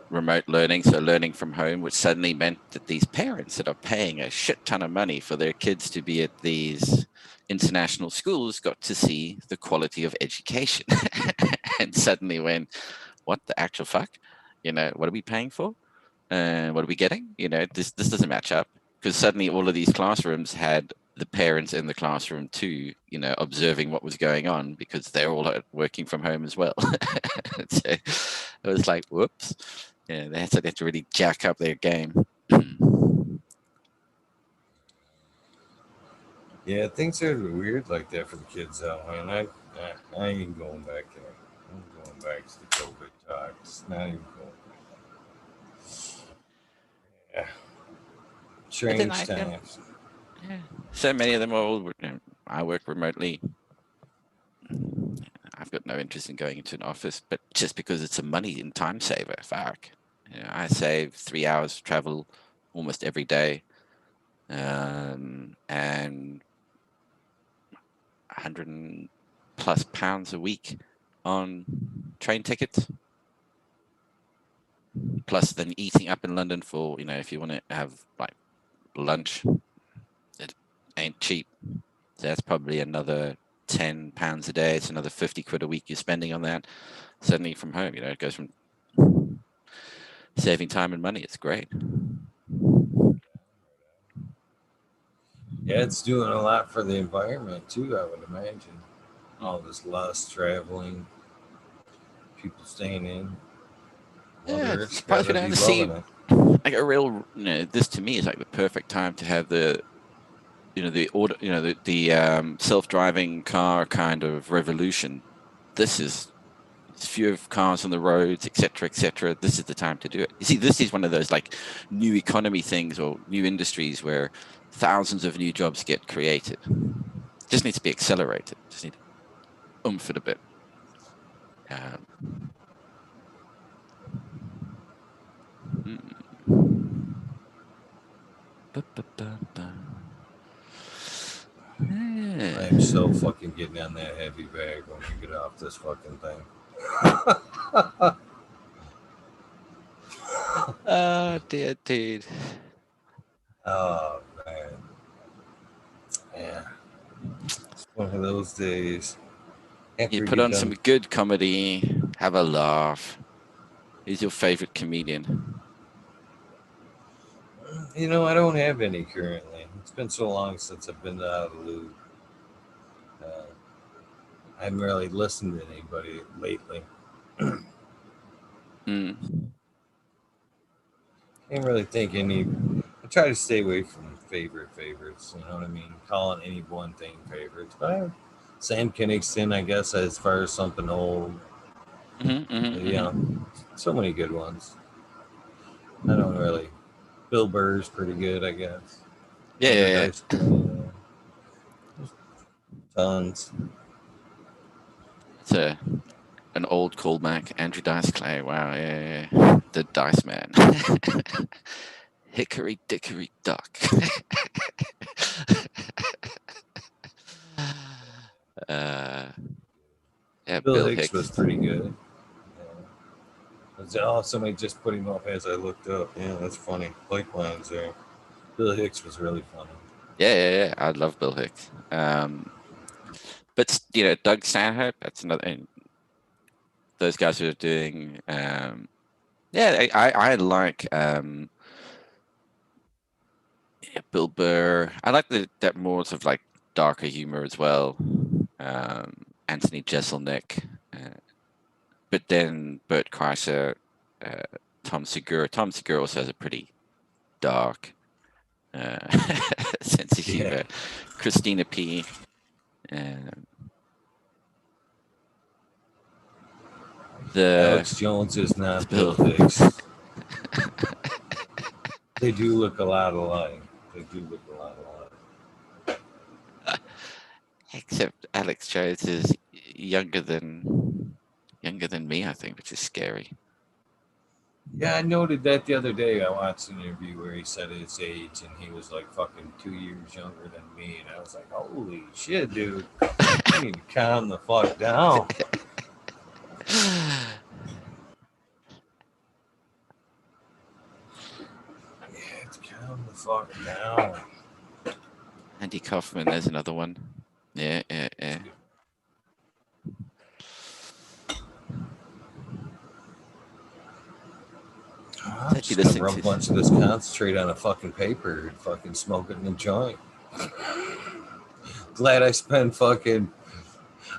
remote learning, so learning from home, which suddenly meant that these parents that are paying a shit ton of money for their kids to be at these international schools got to see the quality of education and suddenly went, what the actual fuck? You know, what are we paying for? What are we getting? You know, this doesn't match up because suddenly all of these classrooms had the parents in the classroom too, you know, observing what was going on because they're all working from home as well. So it was like, whoops. Yeah, they had to really jack up their game. Yeah, things are weird like that for the kids though. Man, I ain't going back there. I'm going back to the COVID talk. It's not even cool. Yeah. But then Strange times. yeah, so many of them are all. I work remotely. I've got no interest in going into an office, but just because it's a money and time saver. Fuck. I save 3 hours of travel almost every day, and £100+ a week on train tickets. Plus, then eating up in London for if you want to have like lunch, it ain't cheap. So that's probably another £10 a day. It's another 50 quid a week you're spending on that. Suddenly from home, it goes from saving time and money. It's great. Yeah, it's doing a lot for the environment too, I would imagine. All this less traveling, people staying in. Yeah, Mother it's Earth's probably gotta going be to see loving it. like a real. This to me is like the perfect time to have the the order, the self-driving car kind of revolution. This is fewer cars on the roads, etc., etc. This is the time to do it. You see, this is one of those like new economy things or new industries where thousands of new jobs get created. Just needs to be accelerated. Just need to oomph it a bit. Um, I am so Yeah. fucking getting on that heavy bag when we get off this fucking thing. Oh dear, dude. Oh man. Yeah. It's one of those days. You After you put get on some done. good comedy, have a laugh. Who's your favorite comedian? I don't have any currently. It's been so long since I've been out of the loop. Uh, I haven't really listened to anybody lately. Mm. Can't really think any. I try to stay away from favorites. You know what I mean? Calling any one thing favorites. But Sam Kinnigston, I guess, as far as something old. Yeah, Mm-hmm. so many good ones. I don't really. Bill Burr's pretty good, I guess. Yeah, Andrew yeah, Dice yeah. Clay, tons. It's an old callback. Andrew Dice Clay. Wow, yeah. The Dice Man. Hickory Dickory Dock. uh, yeah, Bill Bill Hicks was Hicks. pretty good. Somebody just put him up as I looked up. Yeah, that's funny. Blake Lyons there. Bill Hicks was really funny. Yeah. I love Bill Hicks. But Doug Stanhope. That's another. And those guys who are doing. Yeah, I like Bill Burr. I like that more sort of like darker humor as well. Anthony Jeselnik, but then Bert Kreischer, uh, Tom Segura. Tom Segura also has a pretty dark uh, sense of Yeah. humor. Christina P. Um, the Alex Jones is not Bill. Bill Hicks. They do look a lot alike. Except Alex Jones is younger than me, I think, which is scary. Yeah, I noted that the other day. I watched an interview where he said his age, and he was like fucking 2 years younger than me, and I was like, "Holy shit, dude! You need to calm the fuck down." Yeah, calm the fuck down. Andy Kaufman, there's another one. Yeah. I'm just gonna rub a bunch of this concentrate on a fucking paper and fucking smoke it in a joint. Glad I spent fucking.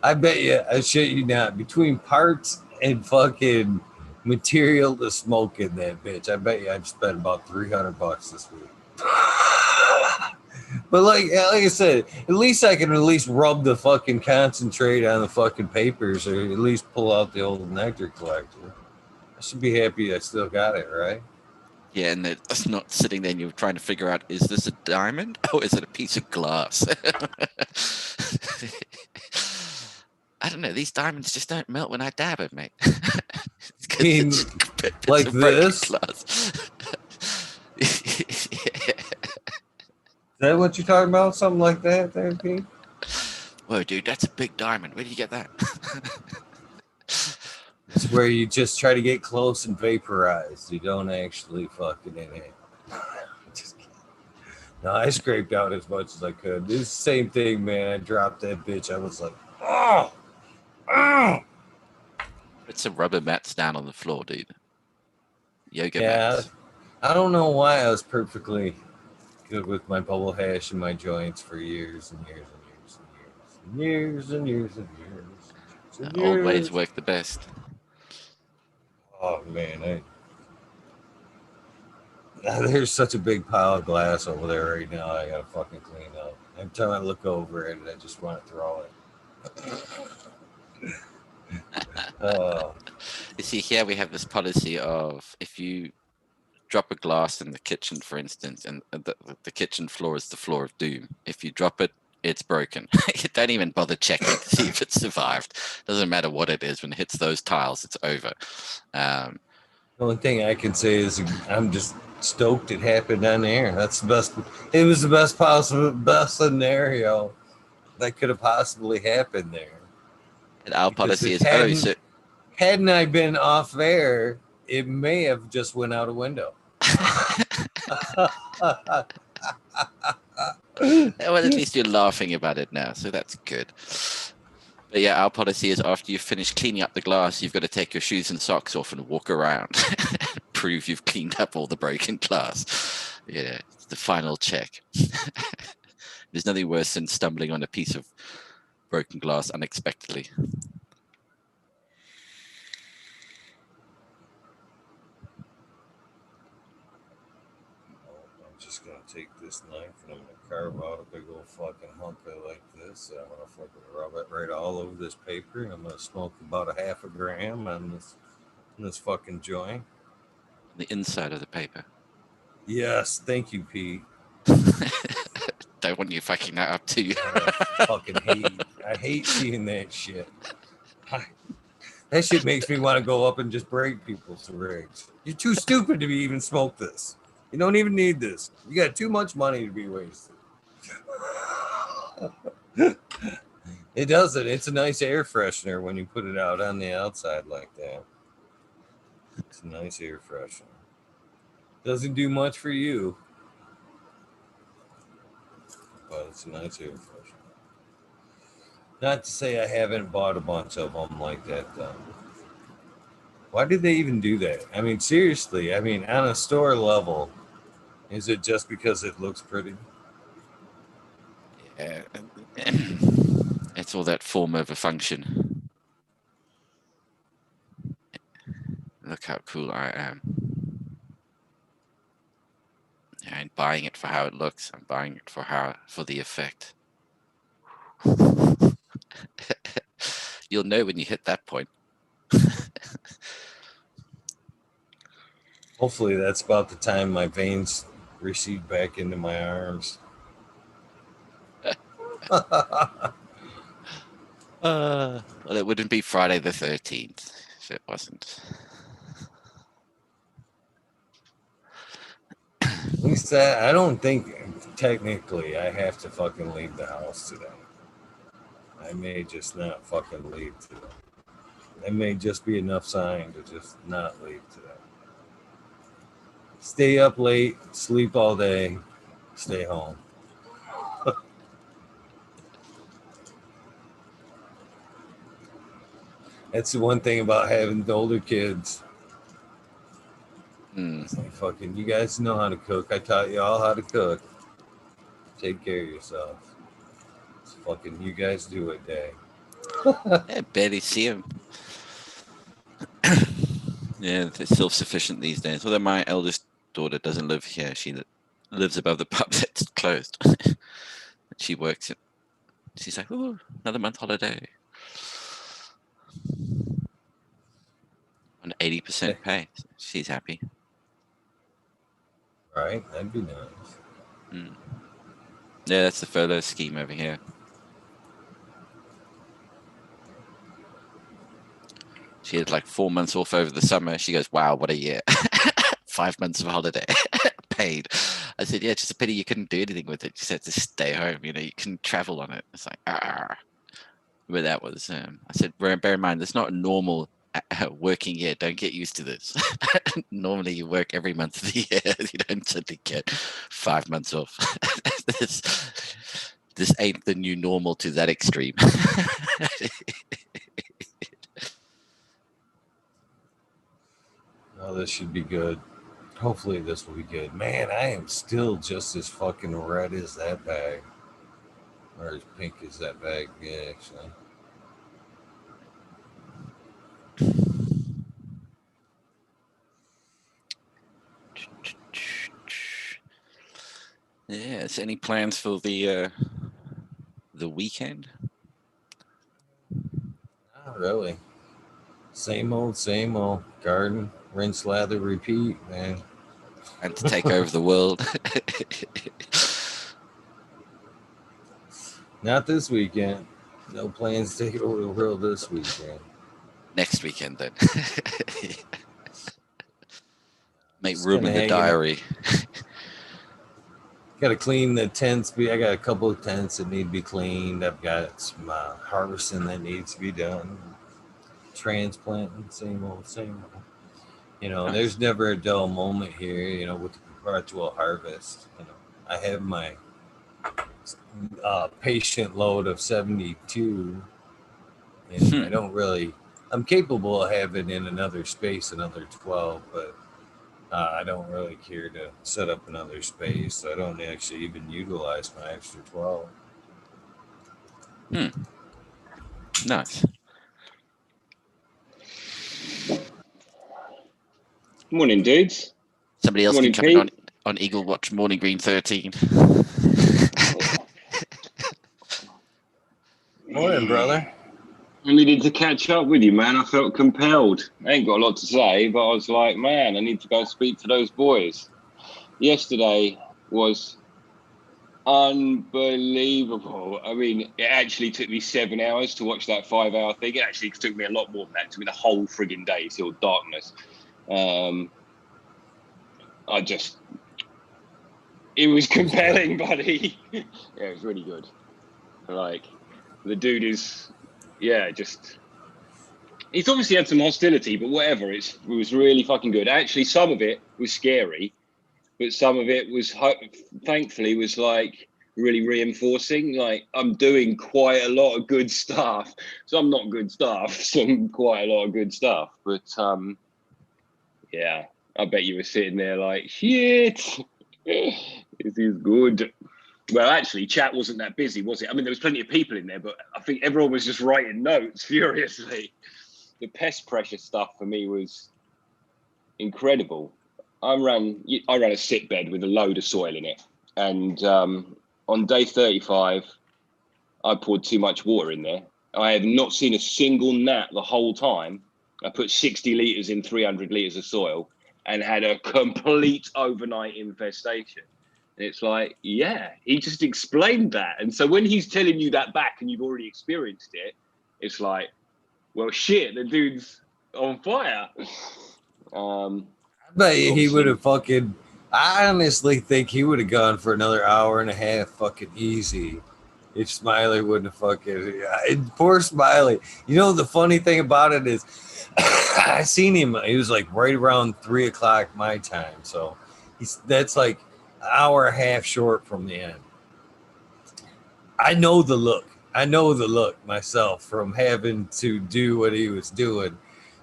I bet you, I shit you not, between parts and fucking material to smoke in that bitch, I bet you I've spent about $300 this week. But like I said, at least I can rub the fucking concentrate on the fucking papers, or at least pull out the old nectar collector. should be happy I still got it, right? Yeah, and it's not sitting there and you're trying to figure out, is this a diamond or is it a piece of glass? I don't know. These diamonds just don't melt when I dab it, mate. It's 'cause mean, it's bits like of broken this? glass. Is that what you're talking about? Something like that, there, Pete? Whoa, dude, that's a big diamond. Where did you get that? It's where you just try to get close and vaporize. You don't actually fucking in it. Just kidding. No, I scraped out as much as I could. This same thing, man. I dropped that bitch. I was like, oh, oh. Put some rubber mats down on the floor, dude. Yoga Yeah, mats. I don't know why I was perfectly good with my bubble hash and my joints for years and years and years and years and years and years and years. Old ways work the best. Oh man, there's such a big pile of glass over there right now. I gotta fucking clean up. Every time I look over it, I just want to throw it. You see, here we have this policy of if you drop a glass in the kitchen, for instance, and the kitchen floor is the floor of doom. If you drop it, it's broken. You don't even bother checking to see if it survived. Doesn't matter what it is. When it hits those tiles, it's over. The only thing I can say is I'm just stoked it happened on there. That's the best. It was the best possible, best scenario that could have possibly happened there. And our Because policy it is, oh, so hadn't I been off air, it may have just went out a window. well, at least you're laughing about it now, so that's good. But yeah, our policy is after you finish cleaning up the glass, you've got to take your shoes and socks off and walk around, prove you've cleaned up all the broken glass. Yeah, it's the final check. There's nothing worse than stumbling on a piece of broken glass unexpectedly. I'm just gonna take this knife and I'm gonna carve out a big old fucking hunk of like this. And I'm gonna fucking rub it right all over this paper. And I'm gonna smoke about a half a gram on this fucking joint. The inside of the paper. Yes, thank you, Pete. Don't want you fucking that up too. I hate seeing that shit. That shit makes me want to go up and just break people's rigs. You're too stupid to be even smoke this. You don't even need this. You got too much money to be wasted. It doesn't. It's a nice air freshener when you put it out on the outside like that. It's a nice air freshener. Doesn't do much for you, but it's a nice air freshener. Not to say I haven't bought a bunch of them like that. Why did they even do that? I mean, seriously. I mean, on a store level, is it just because it looks pretty? Yeah. It's all that form over function. Look how cool I am. I ain't buying it for how it looks. I'm buying it for the effect. You'll know when you hit that point. Hopefully that's about the time my veins recede back into my arms. Well, it wouldn't be Friday the 13th if it wasn't. At least I don't think technically I have to fucking leave the house today. I may just not fucking leave today. There may just be enough sign to just not leave today. Stay up late, sleep all day, stay home. That's the one thing about having the older kids. It's like, fucking, you guys know how to cook. I taught you all how to cook. Take care of yourself. It's fucking, you guys do it, Dad. I barely see him. Yeah, they're self-sufficient these days. Although my eldest daughter doesn't live here. She lives above the pub that's closed. She works it. She's like, oh, another month holiday. On 80% pay. She's happy. Right? That'd be nice. Mm. Yeah, that's the furlough scheme over here. She had like 4 months off over the summer. She goes, wow, what a year. 5 months of holiday paid. I said, yeah, it's just a pity you couldn't do anything with it. You just had to stay home. You know, you can travel on it. It's like, but that was, I said, bear in mind, that's not a normal working year. Don't get used to this. Normally you work every month of the year. You don't suddenly get 5 months off. This ain't the new normal to that extreme. Oh, this should be good. Hopefully this will be good. Man, I am still just as fucking red as that bag. Or as pink as that bag, yeah, actually. Yes. Any plans for the weekend? Not really. Same old, same old. Garden, rinse, lather, repeat, man. And to take over the world? Not this weekend. No plans to take over the world this weekend. Next weekend, then. Make Just room kinda in the hanging out. diary. Got to clean the tents. I got a couple of tents that need to be cleaned. I've got some harvesting that needs to be done. Transplanting, same old, same old. You know, Nice. there's never a dull moment here. You know, with the perpetual harvest. You know, I have my patient load of 72, and I don't really. I'm capable of having in another space another 12, but I don't really care to set up another space. So I don't actually even utilize my extra 12. Nice. Morning, dudes. Somebody else Morning, can come in Pete. on Eagle Watch Morning Green 13. Morning, brother. I needed to catch up with you, man. I felt compelled. I ain't got a lot to say, but I was like, man, I need to go speak to those boys. Yesterday was unbelievable. I mean, it actually took me 7 hours to watch that 5 hour thing. It actually took me a lot more than that. It took me the whole frigging day till darkness. It was compelling, buddy. Yeah, it was really good. Like, the dude is, he's obviously had some hostility, but whatever. It was really fucking good. Actually, some of it was scary, but some of it was, thankfully, was like really reinforcing. Like, I'm doing quite a lot of good stuff. Some not good stuff, some quite a lot of good stuff. But yeah, I bet you were sitting there like, shit, this is good. Well, actually, chat wasn't that busy, was it? I mean, there was plenty of people in there, but I think everyone was just writing notes furiously. The pest pressure stuff for me was incredible. I ran a sit bed with a load of soil in it, and on day 35, I poured too much water in there. I have not seen a single gnat the whole time. I put 60 litres in 300 litres of soil and had a complete overnight infestation. And it's like, yeah, he just explained that. And so when he's telling you that back and you've already experienced it, it's like, well, shit, the dude's on fire. I bet you he would have fucking. I honestly think he would have gone for another hour and a half fucking easy if Smiley wouldn't have fucking. Poor Smiley. You know, the funny thing about it is I seen him. He was like right around 3 o'clock my time. So that's like an hour and a half short from the end. I know the look. I know the look myself from having to do what he was doing.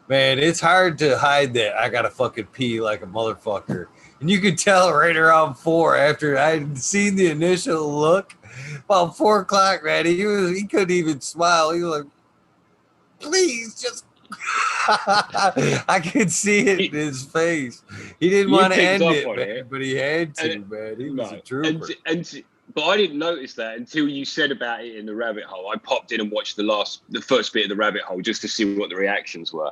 Man, it's hard to hide that I gotta fucking pee like a motherfucker. And you could tell right around 4 after I'd seen the initial look. About 4 o'clock, man, he couldn't even smile. He was like, please just I could see it in his face. He didn't want to end it, man, but he had to, man. He was a trooper. But I didn't notice that until you said about it in the rabbit hole. I popped in and watched the first bit of the rabbit hole just to see what the reactions were.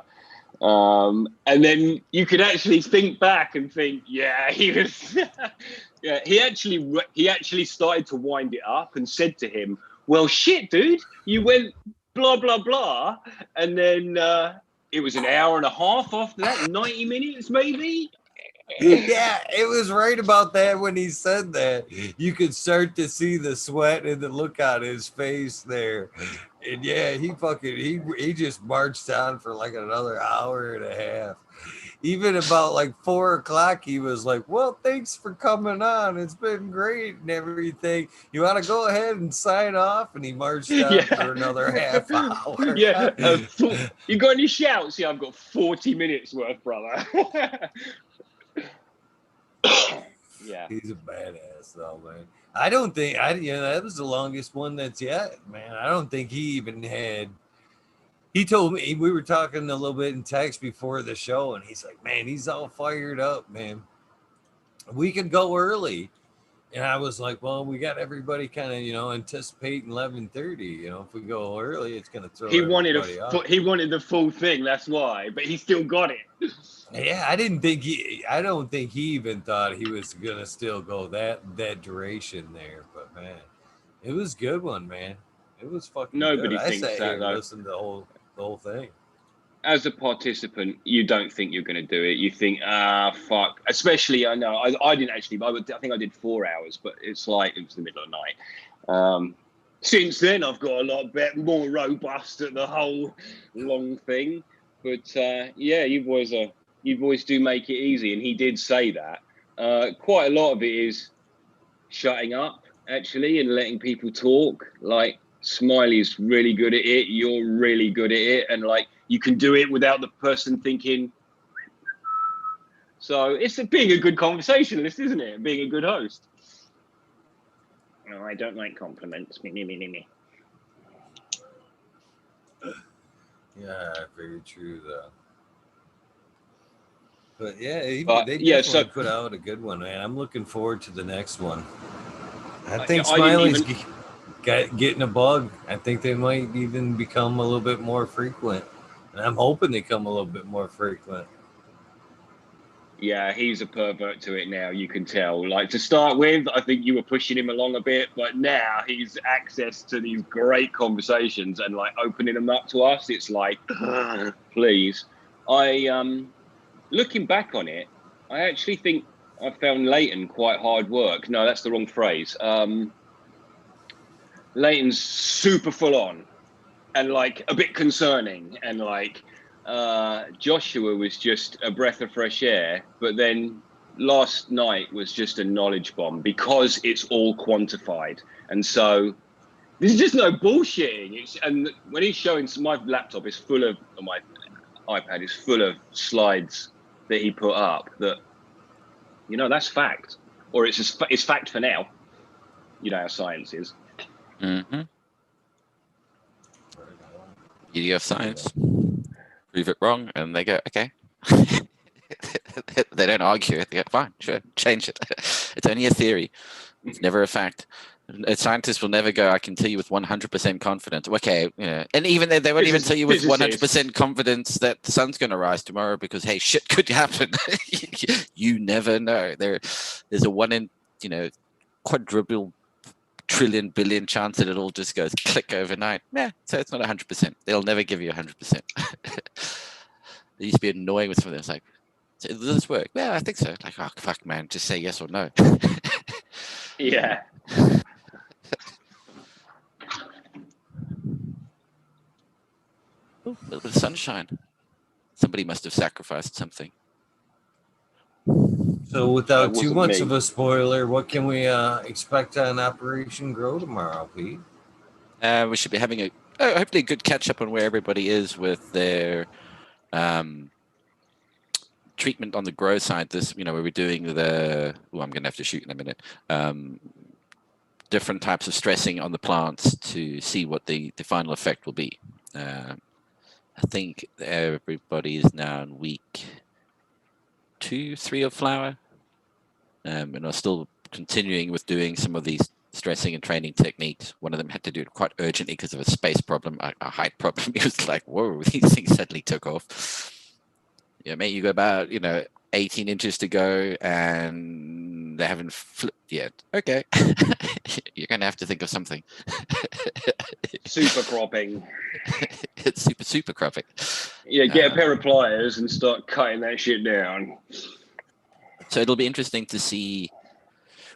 And then you could actually think back and think, yeah, he was. Yeah, he actually started to wind it up and said to him, "Well, shit, dude, you went blah blah blah," and then it was an hour and a half after that, 90 minutes maybe. Yeah, it was right about that when he said that. You could start to see the sweat and the look on his face there. And yeah, he just marched on for like another hour and a half. Even about like 4 o'clock, he was like, "Well, thanks for coming on. It's been great and everything. You want to go ahead and sign off?" And he marched on for another half hour. Yeah, you got any shouts? Yeah, I've got 40 minutes worth, brother. Yeah, He's a badass though, man. I don't think that was the longest one that's yet, man. I don't think he even had. He told me, we were talking a little bit in text before the show, and he's like, "Man, he's all fired up, man. We could go early." And I was like, "Well, we got everybody kind of anticipating 11:30. If we go early, it's gonna throw." he wanted the full thing. That's why, but he still got it. Yeah, I don't think he even thought he was gonna still go that duration there. But man, it was a good one, man. It was fucking Nobody good. thinks I sat that, here and though. listened to the whole thing. As a participant, you don't think you're going to do it. You think, fuck. Especially, I know I didn't actually. I think I did 4 hours, but it's like it was the middle of the night. Since then, I've got a lot more robust at the whole long thing. But yeah, you boys do make it easy, and he did say that. Quite a lot of it is shutting up, actually, and letting people talk. Like, Smiley's really good at it, you're really good at it, and like you can do it without the person thinking. So it's being a good conversationalist, isn't it? Being a good host. No, I don't like compliments. Me. Yeah, very true though. But yeah, they definitely put out a good one, man. I'm looking forward to the next one. I think Smiley's getting a bug. I think they might even become a little bit more frequent. And I'm hoping they come a little bit more frequent. Yeah, he's a pervert to it now, you can tell. Like, to start with, I think you were pushing him along a bit, but now he's access to these great conversations and like opening them up to us. It's like, please. Looking back on it, I actually think I found Leighton quite hard work. No, that's the wrong phrase. Leighton's super full on and like a bit concerning, and like Joshua was just a breath of fresh air, but then last night was just a knowledge bomb because it's all quantified. And so there's just no bullshitting. And when he's showing, my laptop is full of, or my iPad is full of slides that he put up that, that's fact, or it's fact for now. You know how science is. Mm-hmm. Beauty of science. Prove it wrong, and they go, okay. They don't argue. They go, fine, sure, change it. It's only a theory. It's never a fact. A scientist will never go, I can tell you with 100% confidence. Okay, yeah. And even they won't even tell you with 100% confidence that the sun's going to rise tomorrow because, hey, shit could happen. You never know. There's a 1 in, quadruple trillion billion chance that it all just goes click overnight. Yeah, so it's not 100%. They'll never give you 100%. It used to be annoying with some of them. It's like, does this work? Yeah, I think so. Like, oh, fuck, man, just say yes or no. Yeah. Oh, a little bit of sunshine. Somebody must have sacrificed something. So without too much of a spoiler, what can we expect on Operation Grow tomorrow, Pete? We should be having hopefully a good catch up on where everybody is with their treatment on the grow side. This, where we're doing I'm going to have to shoot in a minute. Different types of stressing on the plants to see what the final effect will be. I think everybody is now in week 2, 3 of flower, and are still continuing with doing some of these stressing and training techniques. One of them had to do it quite urgently because of a space problem, a height problem. He was like, whoa, these things suddenly took off. Yeah, mate, you got about 18 inches to go, and they haven't flipped yet. Okay, you're gonna have to think of something. Super cropping. It's super cropping. Yeah, get a pair of pliers and start cutting that shit down. So it'll be interesting to see,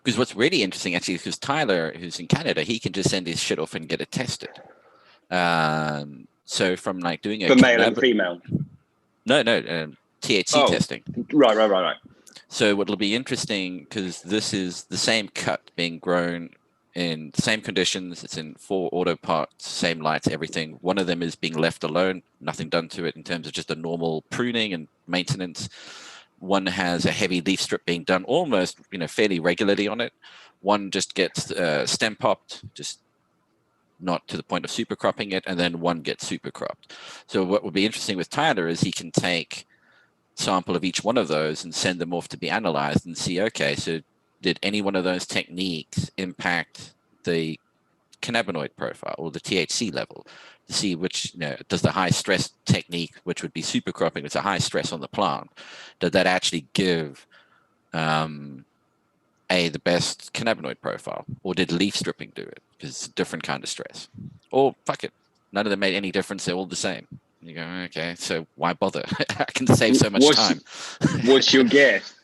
because what's really interesting actually, because Tyler, who's in Canada, he can just send his shit off and get it tested. So from like doing a For male and female. No, THC testing. Right. So what'll be interesting, because this is the same cut being grown in the same conditions. It's in 4 auto parts, same lights, everything. One of them is being left alone, nothing done to it in terms of just a normal pruning and maintenance. One has a heavy leaf strip being done almost, fairly regularly on it. One just gets stem popped, just not to the point of super cropping it, and then one gets super cropped. So what would be interesting with Tyler is he can take sample of each one of those and send them off to be analyzed and see, okay, so did any one of those techniques impact the cannabinoid profile or the THC level, to see which, does the high stress technique, which would be super cropping, it's a high stress on the plant, did that actually give the best cannabinoid profile, or did leaf stripping do it? Because it's a different kind of stress. Or fuck it, none of them made any difference, they're all the same. You go, okay, so why bother? I can save so much time. What's your guess?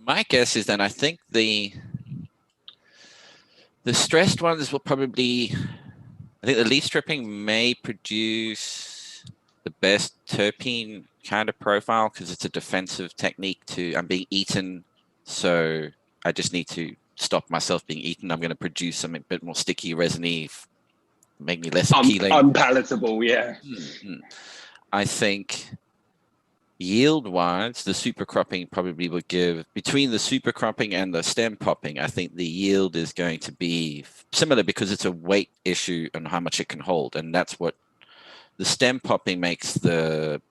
My guess is that I think the stressed ones will probably, I think the leaf stripping may produce the best terpene kind of profile, because it's a defensive technique I'm being eaten, so I just need to stop myself being eaten. I'm going to produce something a bit more sticky, resiny, make me less appealing. Unpalatable, yeah. Mm-hmm. I think yield-wise, the super cropping probably would give, between the super cropping and the stem popping, I think the yield is going to be similar, because it's a weight issue and how much it can hold. And that's what the stem popping makes the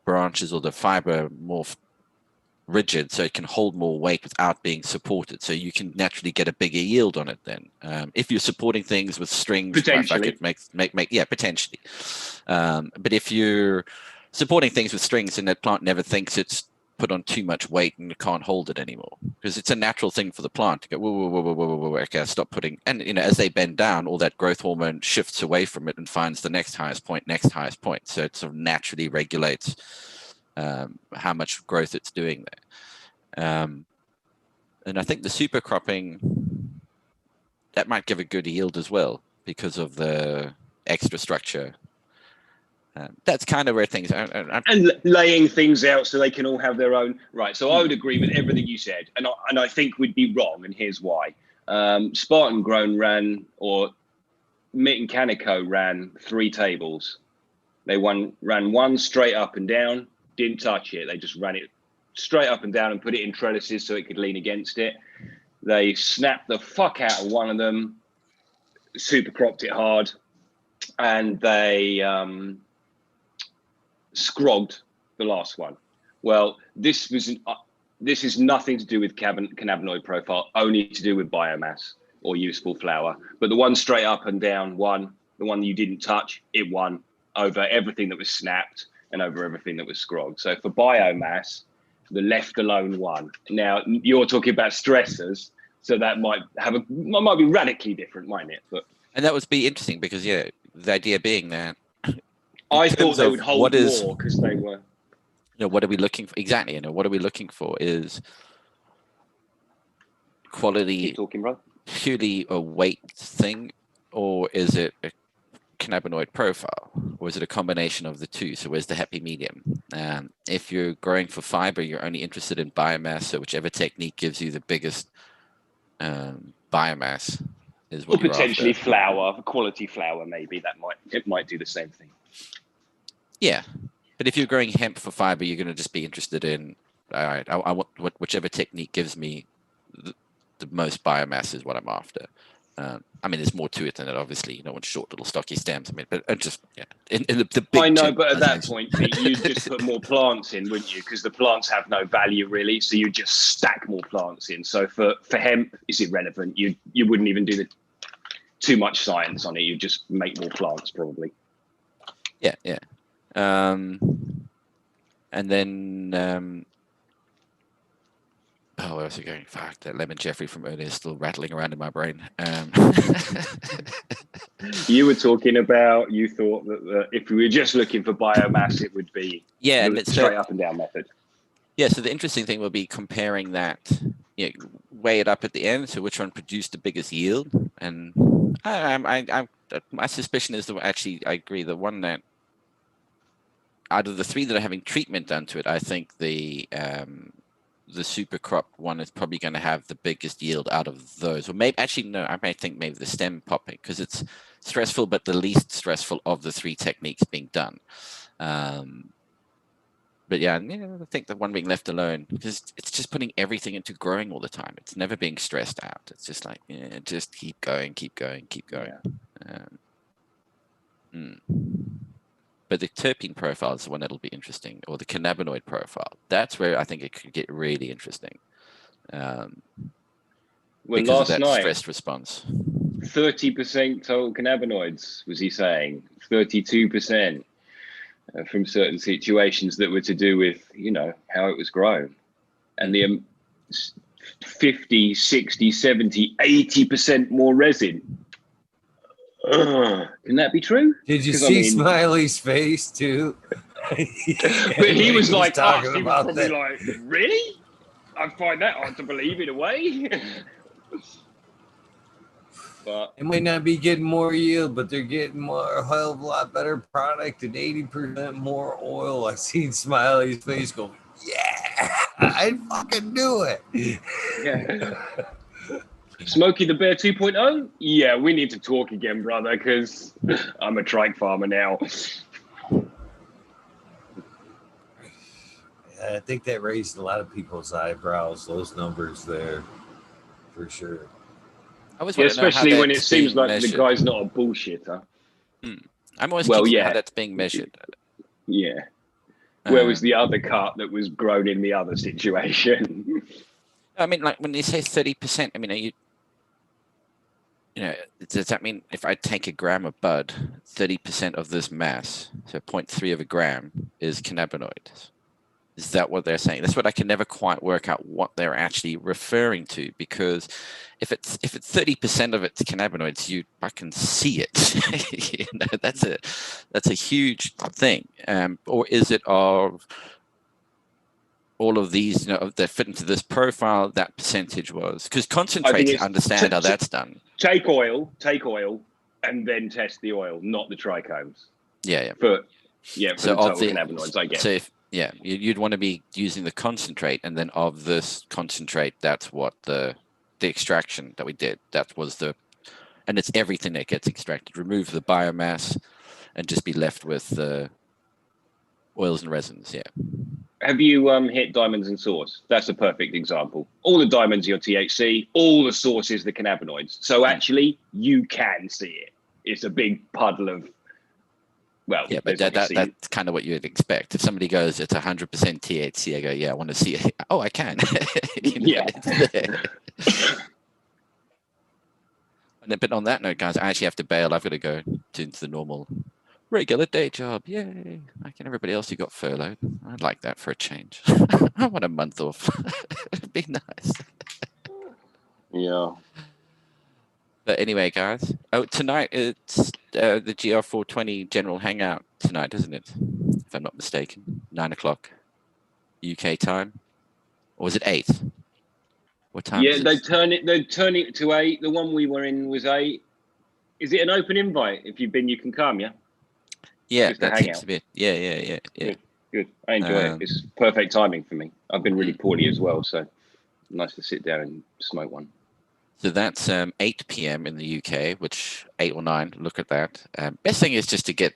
branches or the fiber more rigid, so it can hold more weight without being supported, so you can naturally get a bigger yield on it then. If you're supporting things with strings, potentially, potentially. But if you're supporting things with strings and that plant never thinks it's put on too much weight and it can't hold it anymore, because it's a natural thing for the plant to go, whoa, okay, stop putting, and as they bend down, all that growth hormone shifts away from it and finds the next highest point, so it sort of naturally regulates how much growth it's doing there. And I think the super cropping, that might give a good yield as well, because of the extra structure. That's kind of where things are. And laying things out so they can all have their own. Right. So I would agree with everything you said. And I think we'd be wrong. And here's why. Spartan Grown ran, or Mitt and Canico ran 3 tables. They ran one straight up and down, didn't touch it. They just ran it straight up and down and put it in trellises so it could lean against it. They snapped the fuck out of one of them, super cropped it hard, and they scrogged the last one. Well, this is nothing to do with cannabinoid profile, only to do with biomass or useful flower. But the one straight up and down won. The one you didn't touch, it won over everything that was snapped and over everything that was scrogged. So for biomass, the left alone won. Now you're talking about stressors, so that might be radically different, mightn't it? And that would be interesting, because the idea being that I thought they would hold more because they were. What are we looking for exactly? What are we looking for is quality. Keep talking, bro. Purely a weight thing, or is it a cannabinoid profile, or is it a combination of the two? So where's the happy medium? If you're growing for fiber, you're only interested in biomass, so whichever technique gives you the biggest biomass is what or you're potentially after. Flower, quality flower, maybe it might do the same thing. Yeah, but if you're growing hemp for fiber, you're going to just be interested in, all right, I want whichever technique gives me the most biomass is what I'm after. I mean, there's more to it than that. Obviously, you don't want short little stocky stems. I mean, but just in the big. I know, but at that point, Pete, you'd just put more plants in, wouldn't you? Because the plants have no value really, so you just stack more plants in. So for hemp, it's irrelevant. You wouldn't even do too much science on it. You just make more plants probably. Yeah. And then, oh, where was it going? Fuck, that lemon Jeffrey from earlier is still rattling around in my brain. You were talking about, you thought that if we were just looking for biomass, it would be Yeah, the and so straight up and down method. yeah, so the interesting thing will be comparing that, you know, weigh it up at the end. So which one produced the biggest yield? And my suspicion is that actually I agree. The one that out of the three that are having treatment done to it, I think the super crop one is probably going to have the biggest yield out of those. Or maybe actually no, I may think maybe the stem popping because it's stressful, but the least stressful of the three techniques being done. But yeah, I think the one being left alone because it's just putting everything into growing all the time. It's never being stressed out. It's just like, yeah, just keep going, keep going, keep going. Yeah. But the terpene profile is the one that'll be interesting, or the cannabinoid profile. That's where I think it could get really interesting. Well, because last of that night, stressed response. 30% total cannabinoids, was he saying? 32%. From certain situations that were to do with, how it was grown. And the 50, 60, 70, 80% more resin. Can that be true? Did you see Smiley's face too? But he was like, talking he was about probably that. like, really? I find that hard to believe in a way. But It might not be getting more yield, but they're getting a hell of a lot better product and 80% more oil. I seen Smiley's face go, yeah, I'd fucking do it. Yeah. Smokey the Bear 2.0? Yeah, we need to talk again, brother, because I'm a trike farmer now. I think that raised a lot of people's eyebrows, those numbers there, for sure. Especially when it seems like measured. the guy's not a bullshitter. I'm always curious how that's being measured. Yeah. Where was the other cut that was grown in the other situation? I mean, like when you say 30%, I mean, does that mean if I take a gram of bud, 30% of this mass, so 0.3 of a gram, is cannabinoids? Is that what they're saying? That's what I can never quite work out what they're actually referring to, because if it's 30% of it's cannabinoids, I can see it. That's a huge thing. Or is it of all of these, that fit into this profile? That percentage was because concentrates. I understand how that's done. Take oil, and then test the oil, not the trichomes. Yeah. For the total cannabinoids, I guess. So you'd want to be using the concentrate, and then of this concentrate, that's what the extraction that we did. That was and it's everything that gets extracted. Remove the biomass, and just be left with the oils and resins. Yeah. Have you hit diamonds and source? That's a perfect example. All the diamonds are your THC, all the source is the cannabinoids. So actually, you can see it. It's a big puddle of. Well, yeah, but that's kind of what you'd expect. If somebody goes, it's 100% THC, I go, yeah, I want to see it. Oh, I can. Yeah. But on that note, guys, I actually have to bail. I've got to go into the normal, regular day job. Yay. Like everybody else who got furloughed. I'd like that for a change. I want a month off. It'd be nice. Yeah. But anyway, guys. Oh, tonight it's the GR420 General Hangout tonight, isn't it? If I'm not mistaken. 9:00 UK time. Or was it 8? What time? Yeah, they'd turn it to 8. The one we were in was 8. Is it an open invite? If you've been, you can come, yeah? Yeah, that seems to be. Yeah. Good. I enjoy it. It's perfect timing for me. I've been really poorly as well, so nice to sit down and smoke one. So that's 8 p.m. in the UK, which 8 or 9. Look at that. Best thing is just to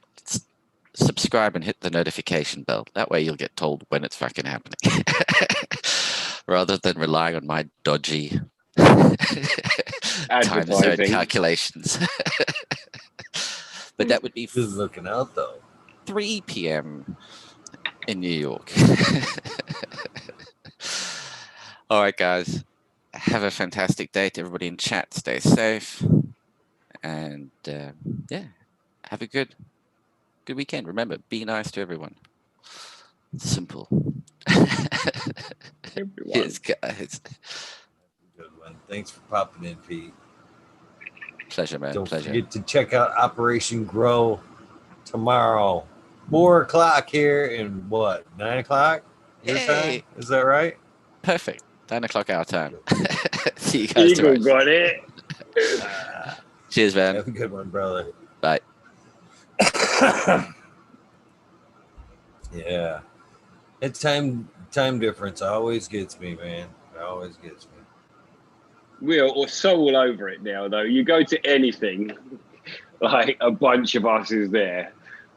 subscribe and hit the notification bell. That way you'll get told when it's fucking happening, rather than relying on my dodgy time zone calculations. But that would be Who's looking out though? 3 p.m. in New York. All right, guys. Have a fantastic day to everybody in chat. Stay safe. And have a good weekend. Remember, be nice to everyone. Simple. Everyone. Cheers, guys. Good one. Thanks for popping in, Pete. Pleasure, man. Don't Pleasure. forget to check out Operation Grow tomorrow. 4 o'clock here and what? 9 o'clock? Your Yay. time? Is that right? Perfect. 9 o'clock our time. See you guys Eagle tomorrow. got it. Cheers, man. Have a good one, brother. Bye. Yeah. It's time difference always gets me, man. It always gets me. We're so all over it now, though. You go to anything, like a bunch of us is there.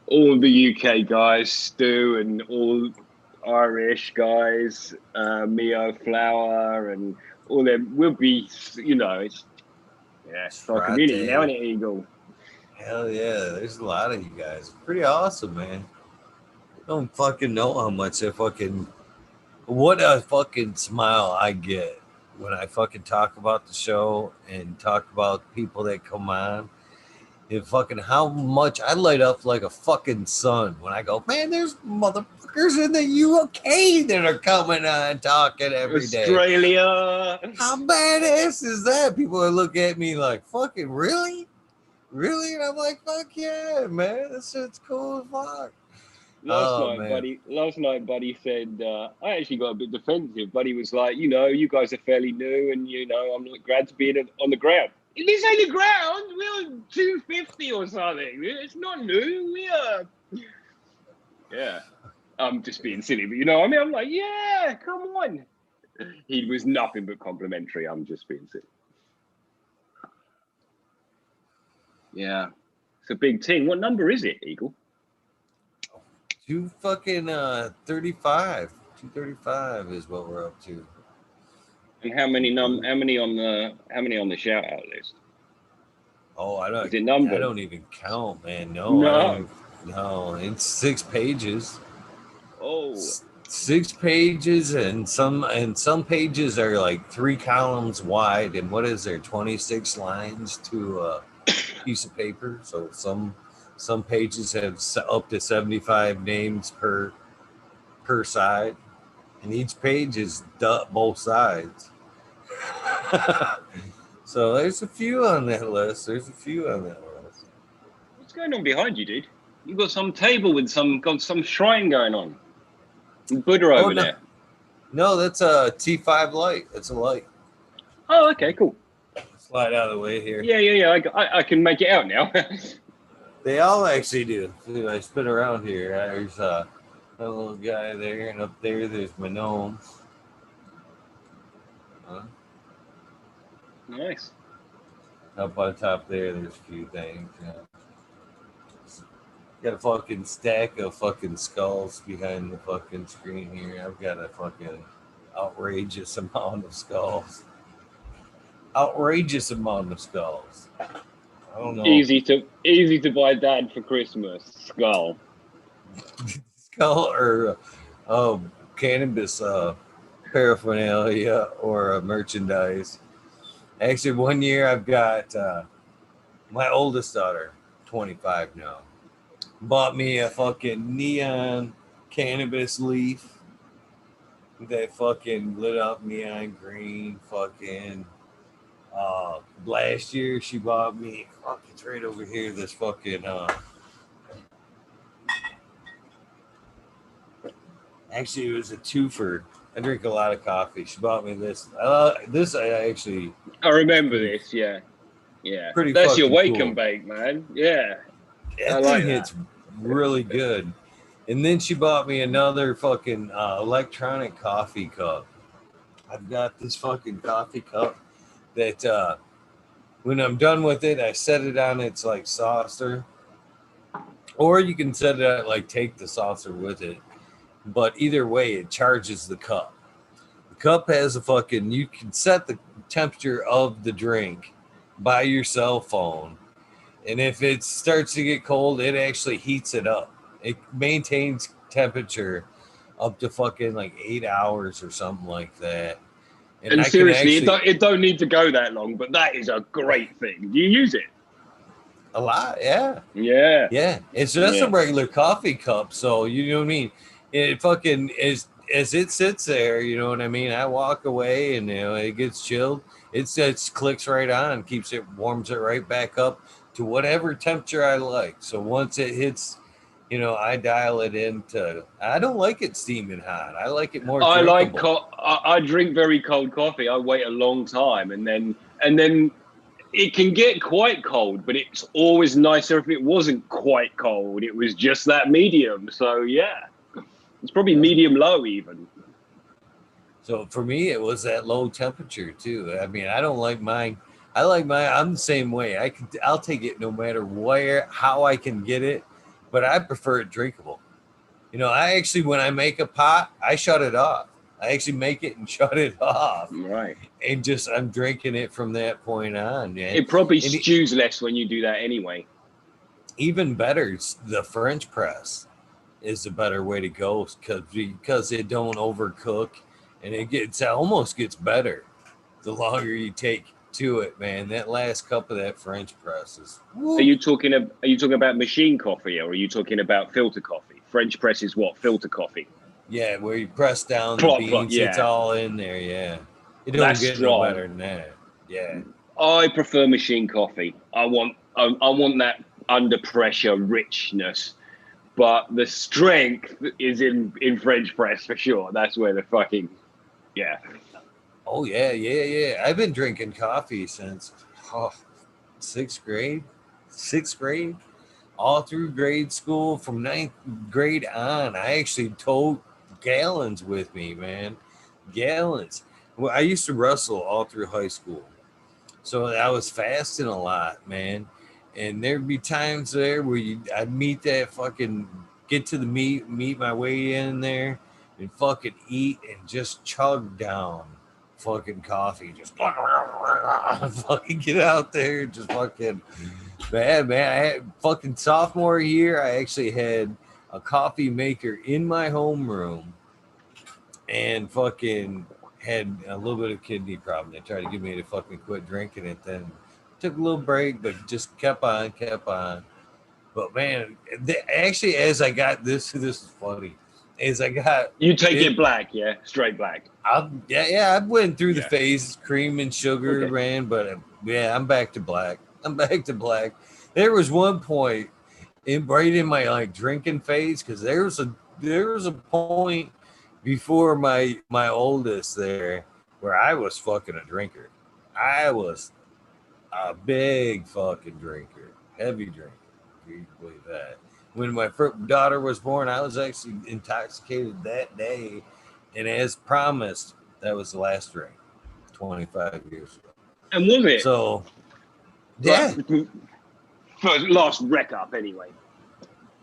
All the UK guys, Stu, and all Irish guys, Mio Flower, and all them. We'll be, you know, it's our community now, isn't it, Eagle? Hell yeah. There's a lot of you guys. Pretty awesome, man. Don't fucking know how much what a fucking smile I get when I fucking talk about the show and talk about people that come on. And fucking how much I light up like a fucking sun when I go, man, there's motherfuckers in the UK that are coming on talking every day. Australia. How badass is that? People are looking at me like, fucking really? Really? And I'm like, fuck yeah, man. This shit's cool as fuck. Last night, man. Buddy said, I actually got a bit defensive. Buddy was like, you know, you guys are fairly new, and you know, I'm not glad to be on the ground. This ain't the ground. We're 250 or something. It's not new. We are. Yeah, I'm just being silly, but you know, what I mean, I'm like, yeah, come on. He was nothing but complimentary. I'm just being silly. Yeah, it's a big thing. What number is it, Eagle? 235. 235 is what we're up to. And how many on the shout out list? Oh, I don't. Is it numbered? I don't even count, man. No. No, it's 6 pages. Oh, 6 pages, and some pages are like 3 columns wide, and what is there? 26 lines to a piece of paper. So some pages have up to 75 names per side, and each page is both sides. So there's a few on that list. what's going on behind you, dude? You got some table with some shrine going on. Buddha over there. No, that's a T5 light. That's a light. Oh, okay, cool. Slide out of the way here. Yeah. I can make it out now. They all actually do. I spin around here. There's a little guy there, and up there's my gnome. Nice. Up on top there's a few things. Yeah. Got a fucking stack of fucking skulls behind the fucking screen here. I've got a fucking outrageous amount of skulls. I don't know. Easy to buy Dad for Christmas. Skull. Skull or cannabis paraphernalia or merchandise. Actually, one year I've got my oldest daughter, 25 now, bought me a fucking neon cannabis leaf that fucking lit up neon green. Fucking last year she bought me, fuck, it's right over here, this fucking actually it was a twofer. I drink a lot of coffee. She bought me this. I remember this. Yeah. Pretty. That's your wake cool. And bake, man. Yeah. That thing hits really good. And then she bought me another fucking electronic coffee cup. I've got this fucking coffee cup that when I'm done with it, I set it on its like saucer, or you can set it like take the saucer with it. But either way, it charges the cup. The cup has a fucking, you can set the temperature of the drink by your cell phone. And if it starts to get cold, it actually heats it up. It maintains temperature up to fucking like 8 hours or something like that. And seriously, it don't need to go that long, but that is a great thing. Do you use it? A lot, yeah. Yeah. Yeah. It's just a regular coffee cup. So, you know what I mean? it fucking as it sits there, you know what I mean? I walk away and it gets chilled. It clicks right on, keeps it warms it right back up to whatever temperature I like. So once it hits, I dial it into. I don't like it steaming hot. I like it more I like drinkable. I drink very cold coffee. I wait a long time, and then it can get quite cold, but it's always nicer if it wasn't quite cold. It was just that medium. So yeah, it's probably medium low even. So for me, it was that low temperature too. I mean, I don't like mine. I like mine. I'm the same way. I'll take it no matter how I can get it, but I prefer it drinkable. I actually, when I make a pot, I shut it off. I actually make it and shut it off, Right. and I'm drinking it from that point on. Man. It probably And stews less when you do that anyway. even better, the French press is a better way to go because it don't overcook, and it almost gets better the longer you take to it, man. That last cup of that French press is. Are you talking about machine coffee, or are you talking about filter coffee? French press is what? Filter coffee. Yeah, where you press down the Plop, beans, plop, yeah. it's all in there. Yeah, it don't That's get strong. no better than that. Yeah, I prefer machine coffee. I want that under pressure richness, but the strength is in French press for sure. That's where the fucking yeah. oh yeah. I've been drinking coffee since sixth grade, all through grade school from ninth grade on. I actually told gallons with me, man. Gallons. Well, I used to wrestle all through high school. So I was fasting a lot, man. And there'd be times there where I'd get to the meet my way in there and fucking eat and just chug down fucking coffee. Just fucking get out there, just fucking man. I had fucking sophomore year, I actually had a coffee maker in my homeroom and fucking had a little bit of kidney problem. They tried to get me to fucking quit drinking it. Then took a little break, but just kept on. But man, actually, as I got this is funny. As I got You take it black, yeah, straight black. I went through the Yeah. phases, cream and sugar, Okay. man. But yeah, I'm back to black. There was one point right in my like drinking phase because there was a point before my oldest there where I was fucking a drinker. I was a big fucking drinker, heavy drinker. If you can believe that. When my first daughter was born, I was actually intoxicated that day, and as promised, that was the last drink, 25 years ago. And was it? So, yeah, First, last wreck up anyway.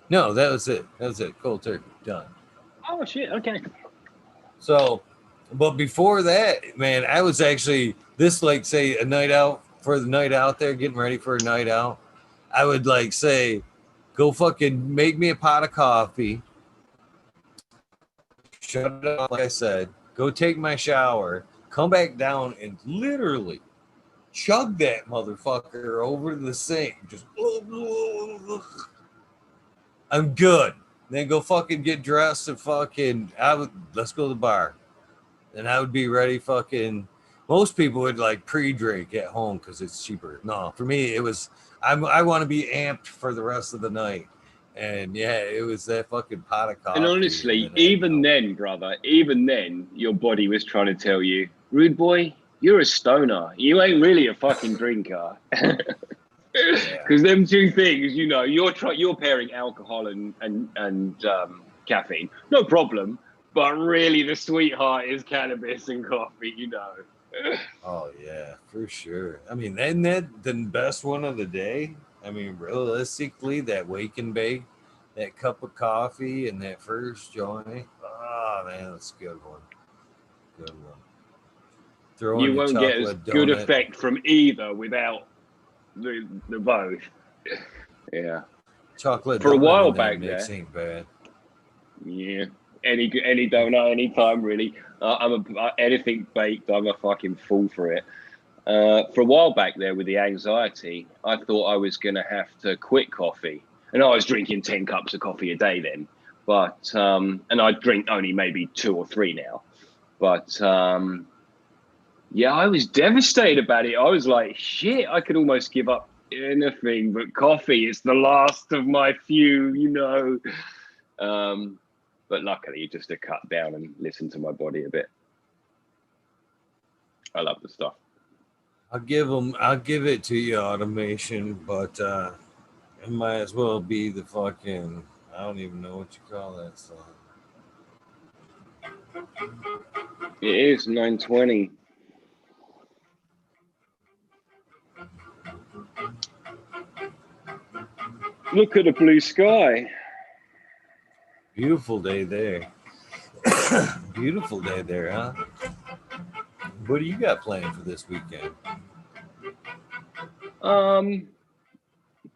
no, that was it. Cold turkey, done. Oh shit! Okay. So, but before that, man, I was actually say a night out for the night out there, getting ready for a night out. I would like say, go fucking make me a pot of coffee, shut it off, like I said, go take my shower, come back down and literally chug that motherfucker over the sink. Just, I'm good. Then go fucking get dressed and let's go to the bar. And I would be ready fucking. Most people would like pre-drink at home because it's cheaper. No, for me it was I want to be amped for the rest of the night. And yeah, it was that fucking pot of coffee. And honestly, even then, brother, your body was trying to tell you, rude boy, you're a stoner. You ain't really a fucking drinker. Because them two things, you're pairing alcohol and caffeine, no problem. But really, the sweetheart is cannabis and coffee, Oh yeah, for sure. I mean, isn't that the best one of the day? I mean, realistically, that wake and bake, that cup of coffee and that first joint. Oh man, that's a good one. Good one. You won't get as good effect from either without the both. Yeah. Chocolate for a while back mix there. ain't bad. Yeah. Any donut, anytime really. Anything baked, I'm a fucking fool for it. For a while back there with the anxiety, I thought I was going to have to quit coffee. And I was drinking 10 cups of coffee a day then. But and I drink only maybe 2 or 3 now. But yeah, I was devastated about it. I was like, shit, I could almost give up anything but coffee. It's the last of my few, you know. But luckily, just to cut down and listen to my body a bit. I love the stuff. I'll give it to you, automation, but it might as well be the fucking, I don't even know what you call that song. It is 9:20. Look at the blue sky. Beautiful day there. Beautiful day there, huh? What do you got planned for this weekend?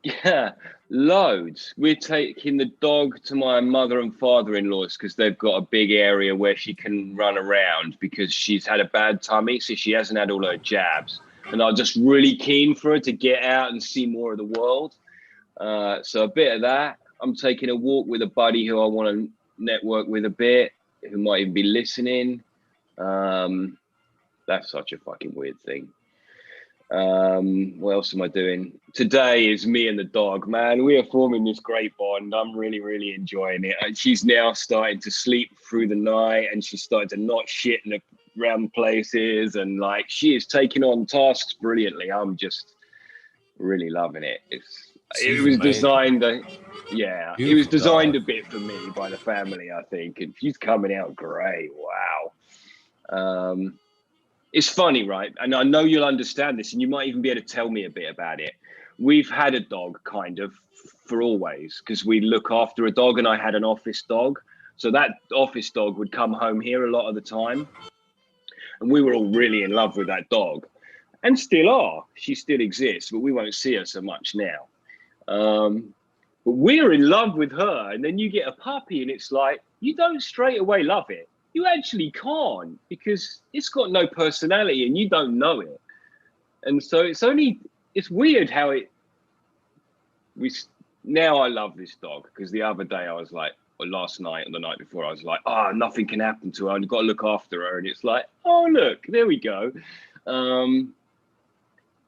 Yeah, loads. We're taking the dog to my mother and father-in-law's because they've got a big area where she can run around because she's had a bad tummy, so she hasn't had all her jabs. And I'm just really keen for her to get out and see more of the world. So a bit of that. I'm taking a walk with a buddy who I want to network with a bit, who might even be listening. That's such a fucking weird thing. What else am I doing? Today is me and the dog, man. We are forming this great bond. I'm really, really enjoying it. And she's now starting to sleep through the night, and she's starting to not shit around places, and like she is taking on tasks brilliantly. I'm just really loving it. It was amazing. designed, yeah, it was Beautiful designed dog. a bit for me by the family, I think, and she's coming out great. Wow. It's funny, right? And I know you'll understand this, and you might even be able to tell me a bit about it. We've had a dog kind of for always because we look after a dog, and I had an office dog. So that office dog would come home here a lot of the time. And we were all really in love with that dog and still are. She still exists, but we won't see her so much now. But we're in love with her. And then you get a puppy and it's like, you don't straight away love it. You actually can't because it's got no personality and you don't know it. And so it's weird how now I love this dog because the other day I was like, or last night or the night before, I was like, oh, nothing can happen to her. I've got to look after her. And it's like, oh, look, there we go. And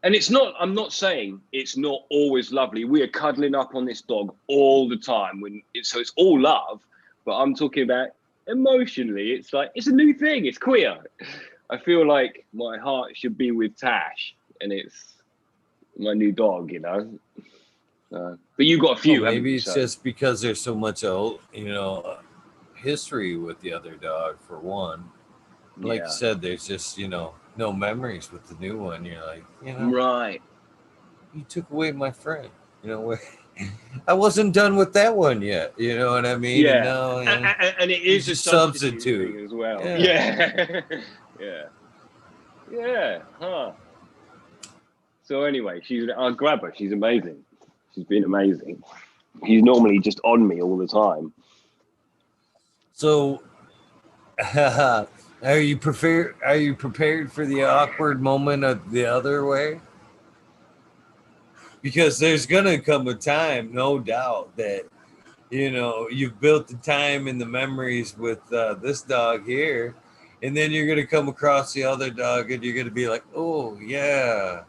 I'm not saying it's not always lovely. We are cuddling up on this dog all the time so it's all love, but I'm talking about emotionally, it's like, it's a new thing. It's queer. I feel like my heart should be with Tash and it's my new dog, you know? But you got a few. Well, maybe it's so. just because there's so much, history with the other dog for one. Like Yeah. you said, there's just, no memories with the new one. You're like, Right. you took away my friend. I wasn't done with that one yet. You know what I mean? Yeah. And now, and it is a substitute thing as well. Yeah. Yeah. Yeah. Huh. So anyway, I'll grab her. She's amazing. She's been amazing. He's normally just on me all the time. So, are you prepared for the awkward moment of the other way? Because there's gonna come a time, no doubt, that you've built the time and the memories with this dog here, and then you're gonna come across the other dog, and you're gonna be like, "Oh yeah,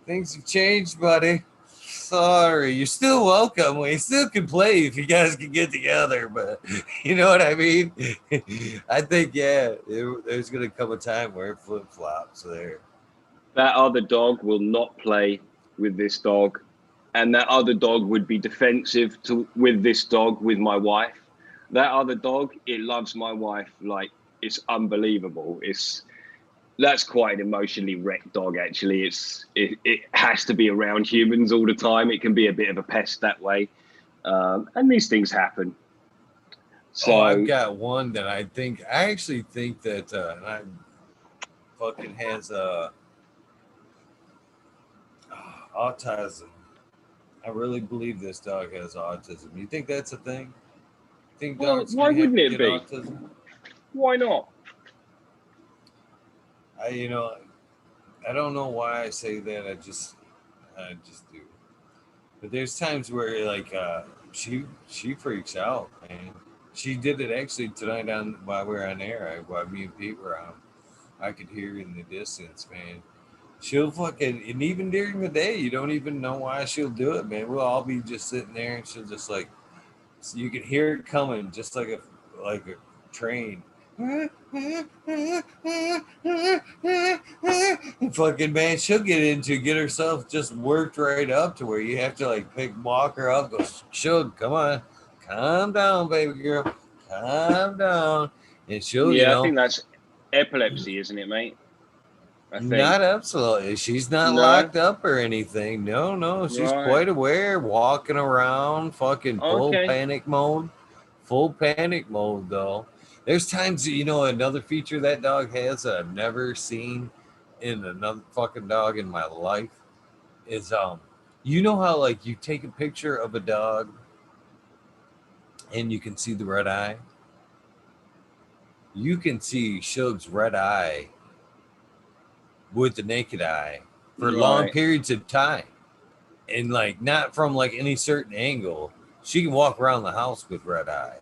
things have changed, buddy. Sorry, you're still welcome. We still can play if you guys can get together, but you know what I mean." I think there's gonna come a time where it flip flops there. That other dog will not play with this dog, and that other dog would be defensive with this dog, with my wife. That other dog, it loves my wife like it's unbelievable. That's quite an emotionally wrecked dog, actually. It has to be around humans all the time. It can be a bit of a pest that way, and these things happen. So I've got one that I actually think that I fucking has autism. I really believe this dog has autism. You think that's a thing? Think dogs why can wouldn't it get be? autism? Why not? I don't know why I say that. I just do. But there's times where like she freaks out, man. She did it actually tonight on while we were on air. While me and Pete were on, I could hear in the distance, man. She'll fucking, and even during the day, you don't even know why she'll do it, man. We'll all be just sitting there, and she'll just like, so you can hear it coming, just like a train. And fucking man, she'll get herself just worked right up to where you have to like walk her up, go, Shug, come on, calm down, baby girl, calm down, and she'll, Yeah, I think that's epilepsy, isn't it, mate? I think. Not absolutely. She's not No? locked up or anything. No. She's Right. quite aware, walking around, fucking full Okay. panic mode. Full panic mode, though. There's times, another feature that dog has that I've never seen in another fucking dog in my life is, you know how, like, you take a picture of a dog and you can see the red eye? You can see Shug's red eye with the naked eye for long Right. periods of time, and like not from like any certain angle. She can walk around the house with red eye,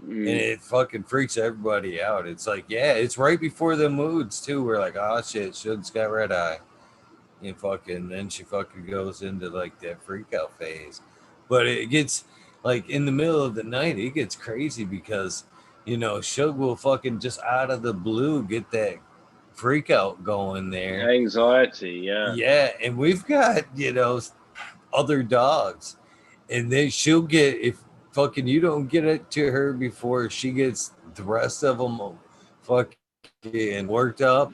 and it fucking freaks everybody out. It's like, yeah, it's right before the moods too. We're like, oh shit, Shug's got red eye, and fucking then she fucking goes into like that freak out phase. But it gets like in the middle of the night, it gets crazy because Shug will fucking just out of the blue get that freak out going there. Anxiety, yeah. Yeah, and we've got, other dogs. And then she'll get, if fucking you don't get it to her before she gets the rest of them fucking worked up,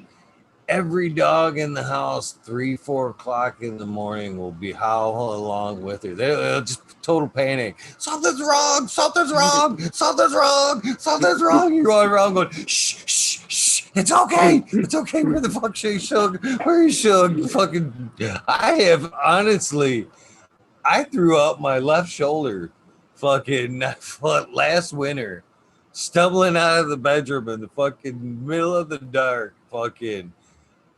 every dog in the house, 3-4 o'clock in the morning, will be howling along with her. They'll just total panic. Something's wrong. Something's wrong. Something's wrong. Something's wrong. You're going around going, shh, shh, shh. It's okay. It's okay. Where the fuck is Shug? Where is Shug? Fucking, I have honestly, I threw out my left shoulder fucking last winter, stumbling out of the bedroom in the fucking middle of the dark, fucking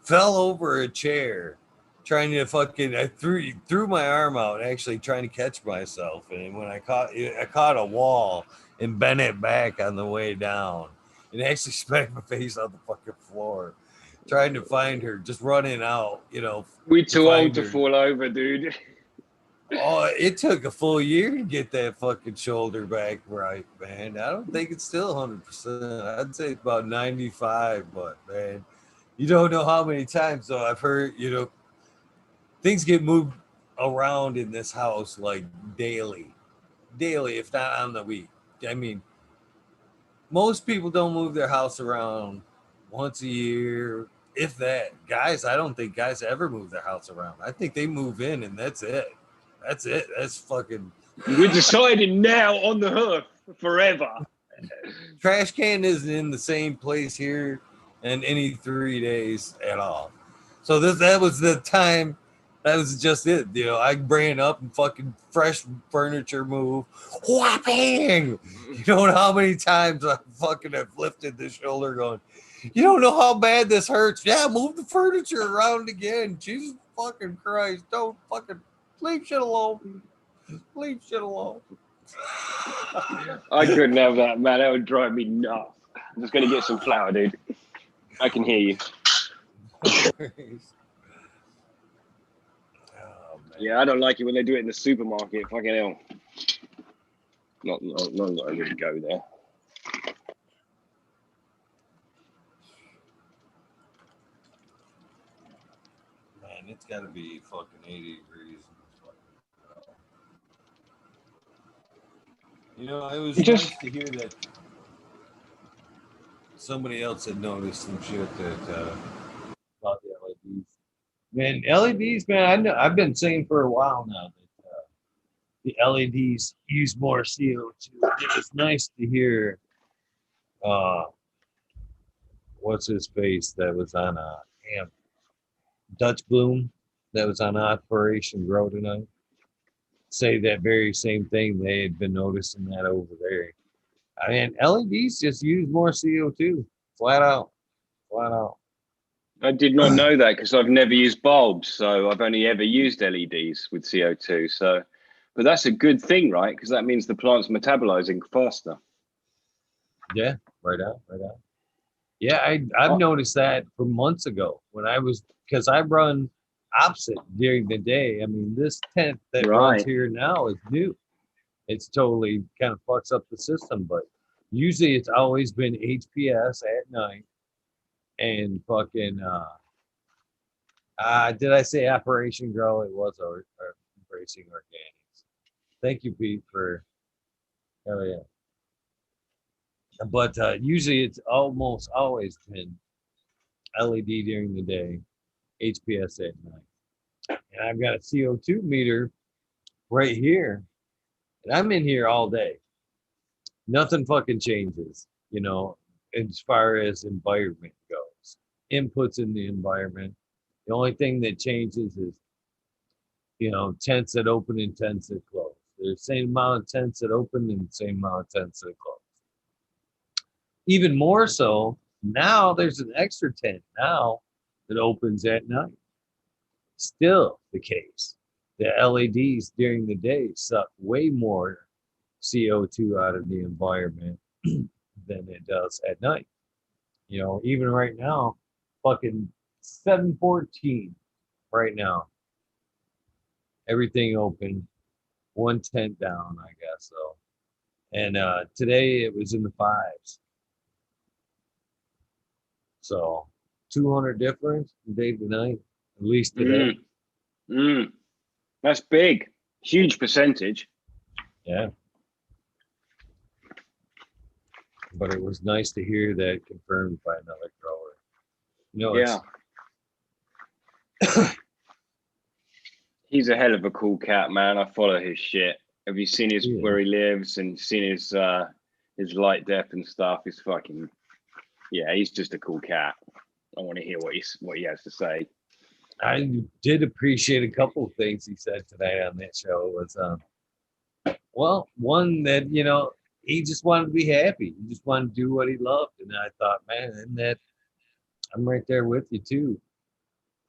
fell over a chair trying to fucking, I threw my arm out actually trying to catch myself, and when I caught a wall and bent it back on the way down and actually smacked my face on the fucking floor trying to find her, just running out, We're too old find to her. fall over, dude. Oh, it took a full year to get that fucking shoulder back right, man. I don't think it's still 100%. I'd say it's about 95, but man, you don't know how many times though I've heard, things get moved around in this house like daily, if not on the week. I mean, most people don't move their house around once a year, if that. Guys, I don't think guys ever move their house around. I think they move in and that's it. That's it. That's fucking. We're deciding now on the hoof forever. Trash can isn't in the same place here in any 3 days at all. So that was the time. That was just it. I ran up and fucking fresh furniture move. Whopping! You don't know how many times I fucking have lifted the shoulder going, you don't know how bad this hurts. Yeah, move the furniture around again. Jesus fucking Christ. Don't fucking leave shit alone. Leave shit alone. I couldn't have that, man. That would drive me nuts. I'm just going to get some flour, dude. I can hear you. Yeah, I don't like it when they do it in the supermarket. Fucking hell. Not that I would go there. Man, it's got to be fucking 80 degrees. It was nice to hear that somebody else had noticed some shit that about the LEDs. Man, LEDs, man, I know I've been saying for a while now that the LEDs use more CO2. It was nice to hear what's his face that was on Dutch Bloom that was on Operation Grow tonight say that very same thing. They had been noticing that over there. I mean, LEDs just use more CO2, flat out. I did not know that because I've never used bulbs, so I've only ever used LEDs with CO2. So But that's a good thing, right? Because that means the plant's metabolizing faster. Yeah, right on, right on. Yeah, I've noticed that from months ago when I was, because I run opposite during the day. I mean, this tent that runs Right. here now is new. It's totally kind of fucks up the system, but usually it's always been HPS at night and fucking did I say Operation Grow? It was our Embracing Organics. Thank you, Pete, for hell yeah. But usually it's almost always been LED during the day, HPS at night. And I've got a CO2 meter right here. And I'm in here all day. Nothing fucking changes, you know, as far as environment goes. Inputs in the environment. The only thing that changes is, you know, tents that open and tents that close. There's the same amount of tents that open and the same amount of tents that close. Even more so, now there's an extra tent now that opens at night. Still the case. The LEDs during the day suck way more CO2 out of the environment than it does at night. You know, even right now, fucking 7:14 right now. Everything open, one tent down, I guess so. And today it was in the fives. So 200 difference from day to night, at least today. That's big. Huge percentage. Yeah. But it was nice to hear that confirmed by another grower. You know, Yeah. He's a hell of a cool cat, man. I follow his shit. Have you seen his where he lives and seen his light depth and stuff? He's fucking, yeah, he's just a cool cat. I want to hear what he has to say. I did appreciate a couple of things he said today on that show. Was well, one that, you know, he just wanted to be happy. He just wanted to do what he loved. And I thought, man, and that I'm right there with you too.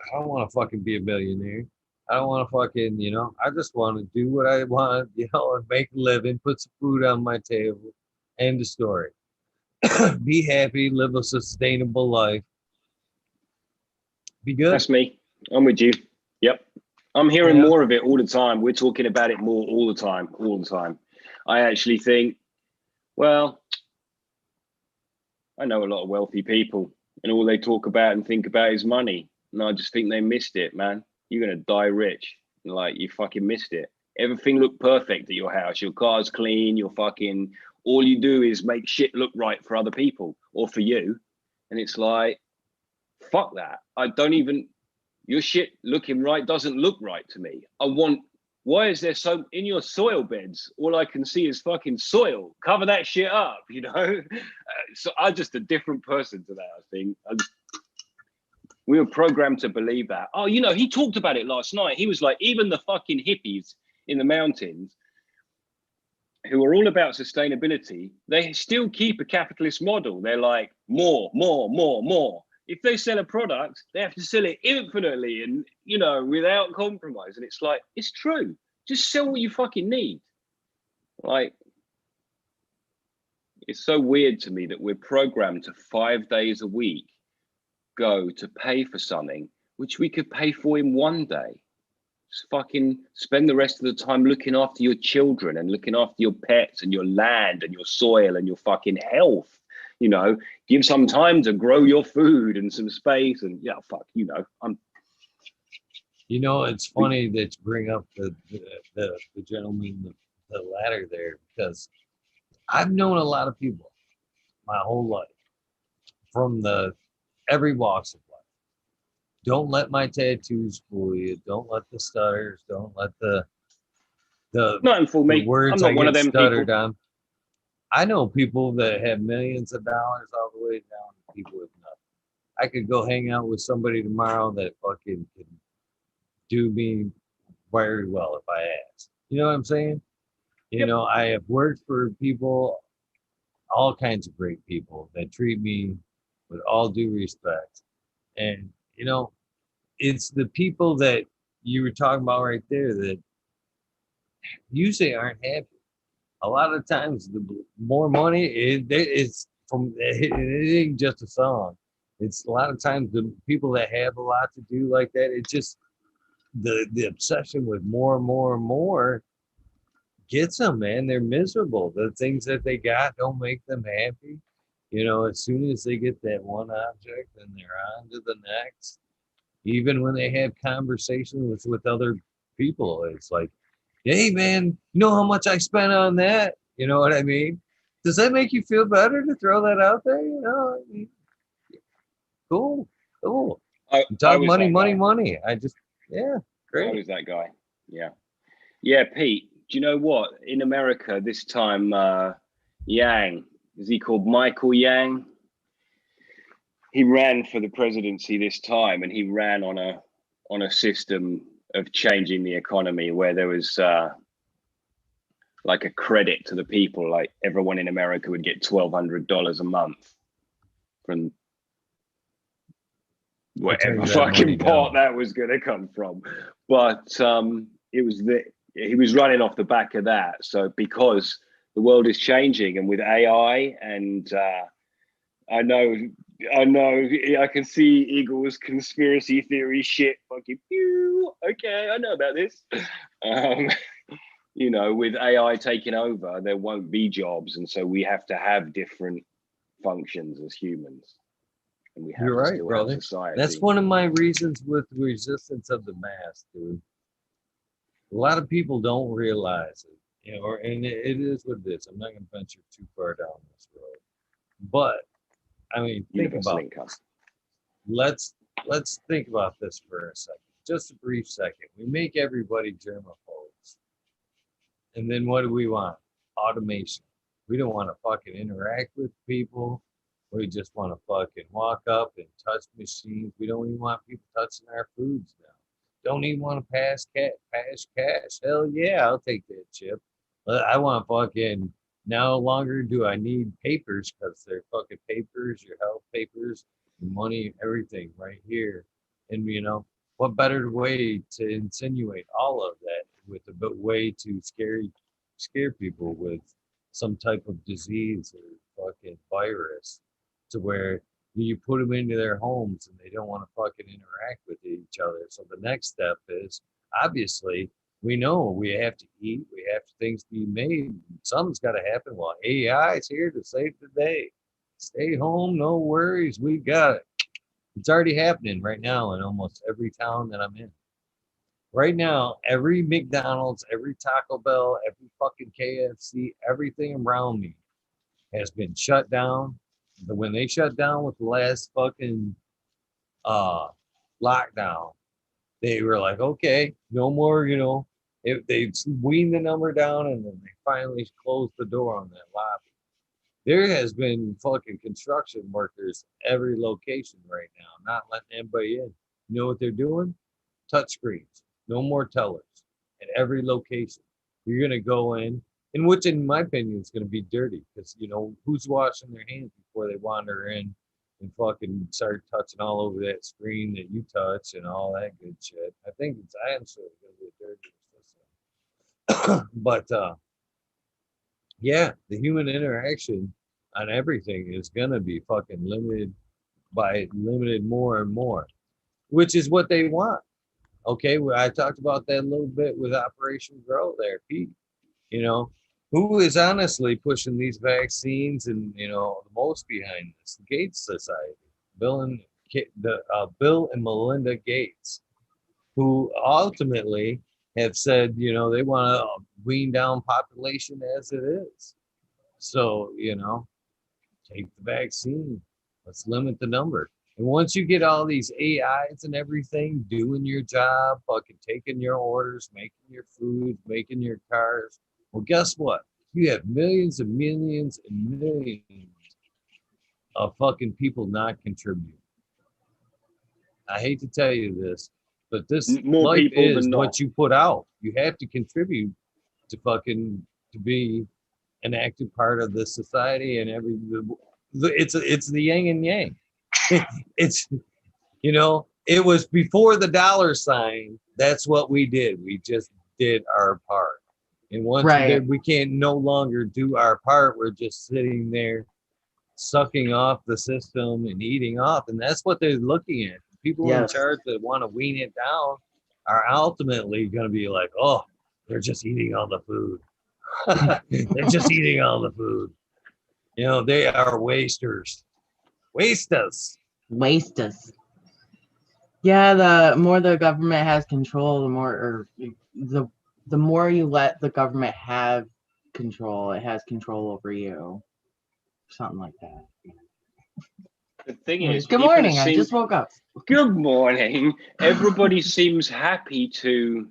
I don't want to fucking be a millionaire. I don't want to fucking, you know, I just want to do what I want, you know, and make a living, put some food on my table. End of story. Be happy, live a sustainable life. Be good. That's me. I'm with you. Yep. I'm hearing more of it all the time. We're talking about it more all the time. I actually think, well, I know a lot of wealthy people and all they talk about and think about is money. And I just think they missed it, man. You're going to die rich. Like, you fucking missed it. Everything looked perfect at your house. Your car's clean. You're fucking, all you do is make shit look right for other people or for you. And it's like, fuck that. I don't even, your shit looking right doesn't look right to me. Why is there so, in your soil beds, all I can see is fucking soil. Cover that shit up, you know? So I'm just a different person to that, I think. We were programmed to believe that. Oh, you know, he talked about it last night. He was like, even the fucking hippies in the mountains who are all about sustainability, they still keep a capitalist model. They're like, more. If they sell a product, they have to sell it infinitely and, you know, without compromise. And it's like, it's true. Just sell what you fucking need. Like, it's so weird to me that we're programmed to 5 days a week go to pay for something which we could pay for in one day. Just fucking spend the rest of the time looking after your children and looking after your pets and your land and your soil and your fucking health. You know, give some time to grow your food and some space and You know, it's funny that you bring up the gentleman, the ladder there, because I've known a lot of people my whole life from every walks of life. Don't let my tattoos fool you. Don't let the stutters. Don't let the nothing fool me. words I'm not I one get of them stuttered people. on. I know people that have millions of dollars all the way down to people with nothing. I could go hang out with somebody tomorrow that fucking can do me very well if I ask. You know what I'm saying? You know, I have worked for people, all kinds of great people that treat me with all due respect. And, you know, it's the people that you were talking about right there that usually aren't happy. A lot of times, the more money it's from. It ain't just a song. It's a lot of times the people that have a lot to do like that. It's just the obsession with more and more and more gets them, man. They're miserable. The things that they got don't make them happy. You know, as soon as they get that one object, then they're on to the next. Even when they have conversations with other people, it's like, hey man, you know how much I spent on that? You know what I mean? Does that make you feel better to throw that out there? You know, I mean, cool, cool. I, You I talk was money, that money, guy. money. I just, yeah, I great. was that guy. Yeah. Yeah, Pete, do you know what? In America this time, Yang, is he called Michael Yang? He ran for the presidency this time, and he ran on a system of changing the economy where there was like a credit to the people, like everyone in America would get $1,200 a month from whatever fucking pot that was going to come from. But it was he was running off the back of that. So because the world is changing, and with AI, and I know, I can see Eagles conspiracy theory shit. Fucking pew. Okay, I know about this. You know, with AI taking over, there won't be jobs, and so we have to have different functions as humans, and we have You're to right, still brother. have society. That's one of my reasons with resistance of the mass, dude. A lot of people don't realize it, you know, and it is what it is. I'm not going to venture too far down this road, but I mean, think Universal about income. this. Let's think about this for a second, just a brief second. We make everybody germaphobes, and then what do we want? Automation. We don't want to fucking interact with people. We just want to fucking walk up and touch machines. We don't even want people touching our foods now. Don't even want to pass cash. Hell yeah, I'll take that chip. I want fucking. No longer do I need papers because they're fucking papers, your health papers, your money, everything right here. And you know, what better way to insinuate all of that with a way to scare people with some type of disease or fucking virus to where you put them into their homes and they don't want to fucking interact with each other. So the next step is obviously we know we have to eat, we have things to be made. Something's got to happen. Well, AI is here to save the day. Stay home, no worries. We got it. It's already happening right now in almost every town that I'm in. Right now, every McDonald's, every Taco Bell, every fucking KFC, everything around me has been shut down. But when they shut down with the last fucking lockdown, they were like, okay, no more, you know, they weaned the number down and then they finally closed the door on that lobby. There has been fucking construction workers every location right now, not letting anybody in. You know what they're doing? Touch screens. No more tellers at every location. You're gonna go in, and which in my opinion is gonna be dirty because you know who's washing their hands before they wander in and fucking start touching all over that screen that you touch and all that good shit. I think it's actually gonna be a dirty system. But yeah, the human interaction on everything is gonna be fucking limited more and more, which is what they want. Okay, well, I talked about that a little bit with Operation Grow there, Pete. You know, who is honestly pushing these vaccines and you know the most behind this? The Gates Society, Bill and Melinda Gates, who ultimately have said you know they want to wean down population as it is. So you know, take the vaccine. Let's limit the number. And once you get all these AIs and everything doing your job, fucking taking your orders, making your food, making your cars, well, guess what? You have millions and millions and millions of fucking people not contributing. I hate to tell you this, but this More life people is than not. what you put out. You have to contribute to fucking to be an active part of the society and it's the yin and yang. It's you know it was before the dollar sign. That's what we did. We just did our part. And once Right. we can't no longer do our part, we're just sitting there sucking off the system and eating off. And that's what they're looking at. People in Yes. charge that want to wean it down are ultimately going to be like, oh, they're just eating all the food. They're just eating all the food. You know, they are wasters. Waste us. Waste us. Yeah, the more the government has control, the more, or the more you let the government have control, it has control over you. Something like that. The thing is, Good people morning. I seem- just woke up. Good morning. Everybody seems happy to,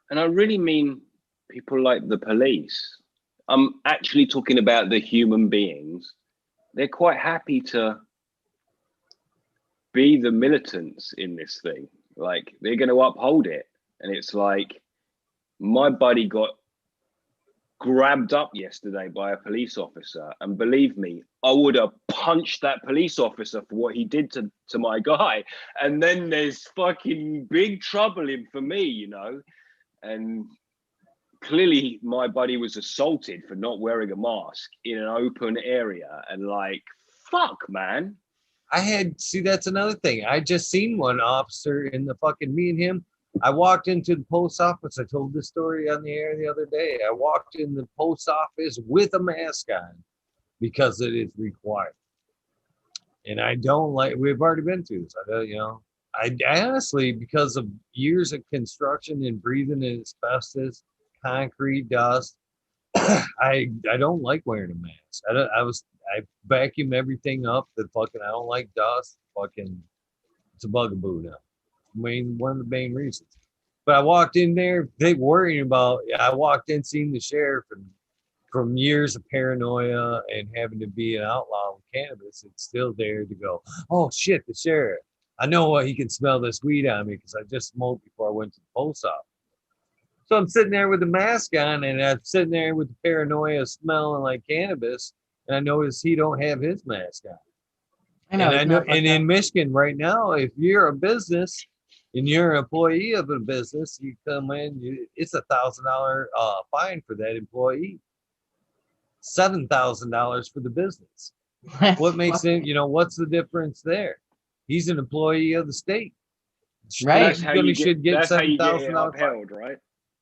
and I really mean people like the police. I'm actually talking about the human beings. They're quite happy to be the militants in this thing. Like, they're going to uphold it. And it's like, my buddy got grabbed up yesterday by a police officer, and believe me, I would have punched that police officer for what he did to my guy. And then there's fucking big trouble in for me, you know. And clearly my buddy was assaulted for not wearing a mask in an open area, and like, fuck, man. See, that's another thing. I just seen one officer in the fucking, me and him. I walked into the post office. I told this story on the air the other day. I walked in the post office with a mask on because it is required. And I don't like, we've already been through this. I don't, you know, I honestly, because of years of construction and breathing in asbestos, concrete, dust, I don't like wearing a mask. I vacuum everything up. I don't like dust. It's a bugaboo now. One of the main reasons. But I walked in there, they worrying about. I walked in, seeing the sheriff, and from years of paranoia and having to be an outlaw with cannabis, it's still there to go. Oh shit, the sheriff! I know what he can smell this weed on me because I just smoked before I went to the post office. So I'm sitting there with the mask on, and I'm sitting there with the paranoia smelling like cannabis, and I notice he don't have his mask on. I know. And I it's know, not and fucked in up. Michigan right now, if you're a business and you're an employee of a business, you come in, it's $1,000 fine for that employee. $7,000 for the business. That's What makes fucking- it? You know, what's the difference there? He's an employee of the state. Right. That's how you should get that's how you get it $7,000 fine. upheld, right?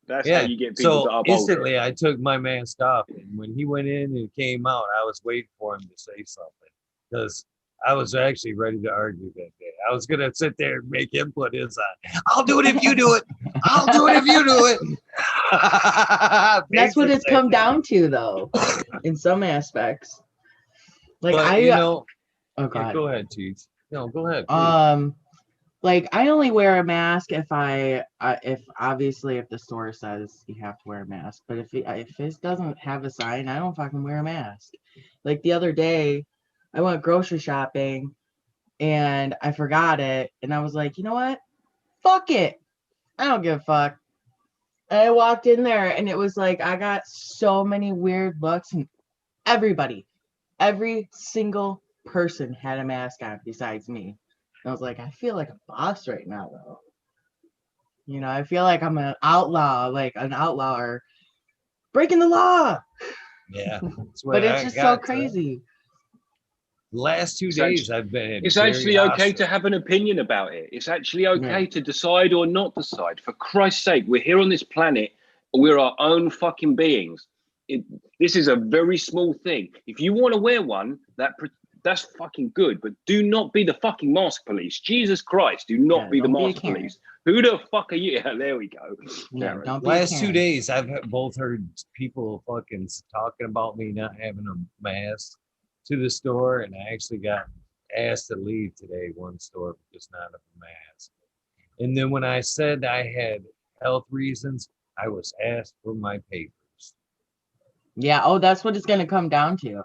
That's Yeah. how you get people to So uphold instantly, it. I took my mask off, and when he went in and came out, I was waiting for him to say something because I was actually ready to argue that day. I was gonna sit there and make him put his on. I'll do it if you do it. I'll do it if you do it. That's what it's Basically. come down to, though, in some aspects. Like But you know, oh yeah, god. go ahead, Cheese. No, go ahead. Please. Like I only wear a mask if if obviously if the store says you have to wear a mask, but if it doesn't have a sign, I don't fucking wear a mask. Like the other day, I went grocery shopping and I forgot it, and I was like, you know what? Fuck it. I don't give a fuck. And I walked in there and it was like I got so many weird looks, and every single person had a mask on besides me. And I was like, I feel like a boss right now, though. You know, I feel like I'm an outlaw or breaking the law. Yeah, that's what But it's I just so got, crazy. Last 2 It's days, I've been. It's very actually okay hostile. to have an opinion about it. It's actually okay Yeah. to decide or not decide. For Christ's sake, we're here on this planet. We're our own fucking beings. This is a very small thing. If you want to wear one, that's fucking good. But do not be the fucking mask police. Jesus Christ, do not Yeah, be the don't be a mask Karen. police. Who the fuck are you? There we go. Yeah, Karen. don't be a Last 2 Karen. days, I've both heard people fucking talking about me not having a mask to the store, and I actually got asked to leave today, one store, for just not having a mask. And then when I said I had health reasons, I was asked for my papers. Yeah. Oh, that's what it's gonna come down to.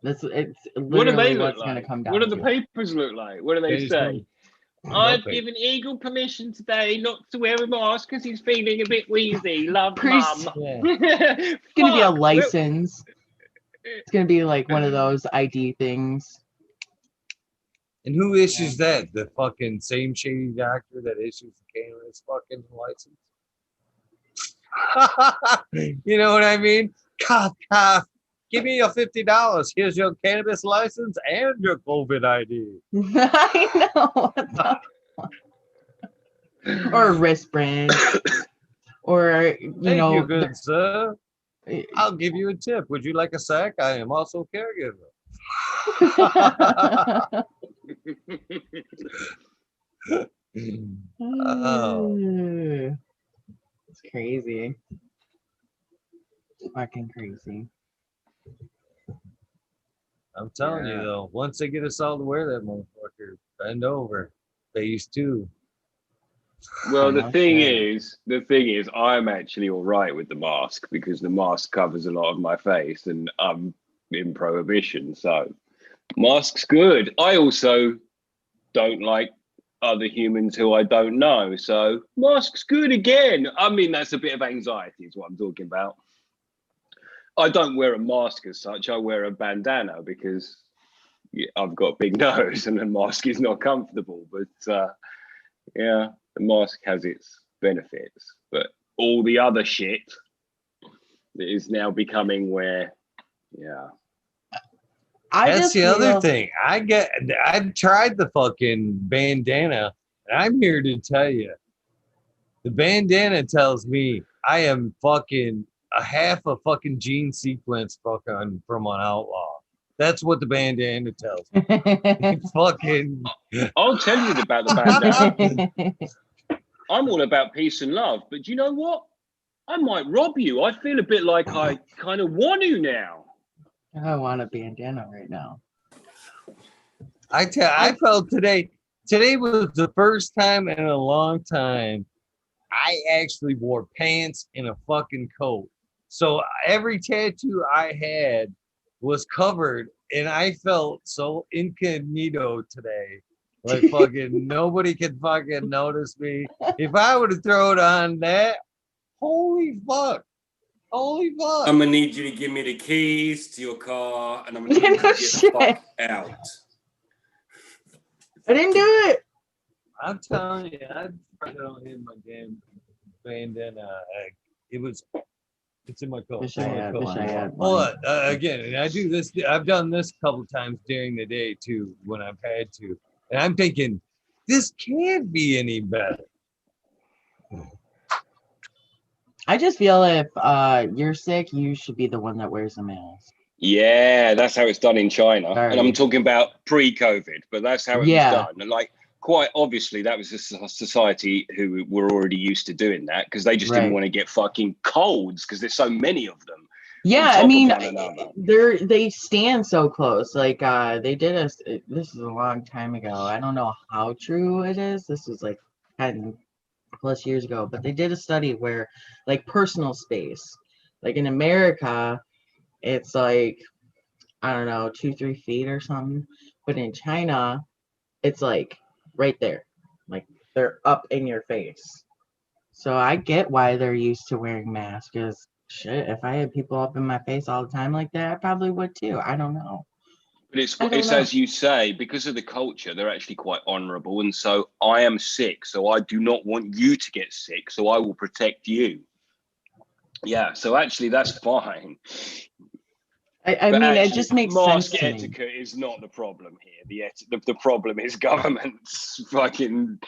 It's What do they literally look what's gonna like? come down What do the to. papers look like? What do they They say? No I've paper. given Eagle permission today not to wear a mask because he's feeling a bit wheezy. Love, Pres- mum. Yeah. It's gonna be a Fuck, license. It's gonna be like one of those ID things. And who issues that? The fucking same shady doctor that issues the cannabis fucking license? You know what I mean? Cough, cough. Give me your $50. Here's your cannabis license and your COVID ID. I know. What the- or wristband. Or Thank you, know, good sir. the- I'll give you a tip. Would you like a sack? I am also a caregiver. Oh. It's crazy. It's fucking crazy. I'm telling you Yeah. though, once they get us all to wear that motherfucker, bend over. Phase 2. Well, No the thing is, I'm actually all right with the mask because the mask covers a lot of my face, and I'm in prohibition, so mask's good. I also don't like other humans who I don't know, so mask's good again. I mean, that's a bit of anxiety, is what I'm talking about. I don't wear a mask as such. I wear a bandana because I've got a big nose, and the mask is not comfortable. But yeah, the mask has its benefits, but all the other shit that is now becoming where, yeah. I That's just the other feel- thing. I've tried the fucking bandana, and I'm here to tell you, the bandana tells me I am fucking a half a fucking gene sequence fucking from an outlaw. That's what the bandana tells me. It's fucking I'll tell you about the bandana. I'm all about peace and love, but you know what? I might rob you. I feel a bit like I kind of want to now. I want a bandana right now. I felt today was the first time in a long time I actually wore pants and a fucking coat. So every tattoo I had was covered, and I felt so incognito today. Like fucking nobody could fucking notice me. If I would have thrown on that, holy fuck. Holy fuck. I'm gonna need you to give me the keys to your car, and I'm gonna need you to No get shit. the fuck out. I didn't do it. I'm telling you, I don't hit my damn bandana. It's in my coat. Wish It's I in my had. coat. Wish I had. Well, one. again, and I do this. I've done this a couple times during the day too, when I've had to, and I'm thinking, this can't be any better. I just feel if you're sick, you should be the one that wears a mask. Yeah, that's how it's done in China. And I'm Sorry. talking about pre-COVID, but that's how it Yeah. was done. And like, quite obviously, that was a society who were already used to doing that because they just didn't Right. want to get fucking colds because there's so many of them. Yeah, top I of mean, one another. they stand so close. Like they did this is a long time ago. I don't know how true it is. This was like 10+ years ago, but they did a study where like personal space, like in America, it's like I don't know 2-3 feet or something, but in China, it's like right there, like they're up in your face. So I get why they're used to wearing masks. Because shit, if I had people up in my face all the time like that, I probably would too. I don't know. But it's I don't it's know. as you say, because of the culture, they're actually quite honourable. And so I am sick, so I do not want you to get sick, so I will protect you. Yeah, so actually that's fine. I But mean, it actually, just makes sense mask to me. etiquette is not the problem here. The problem is governments fucking.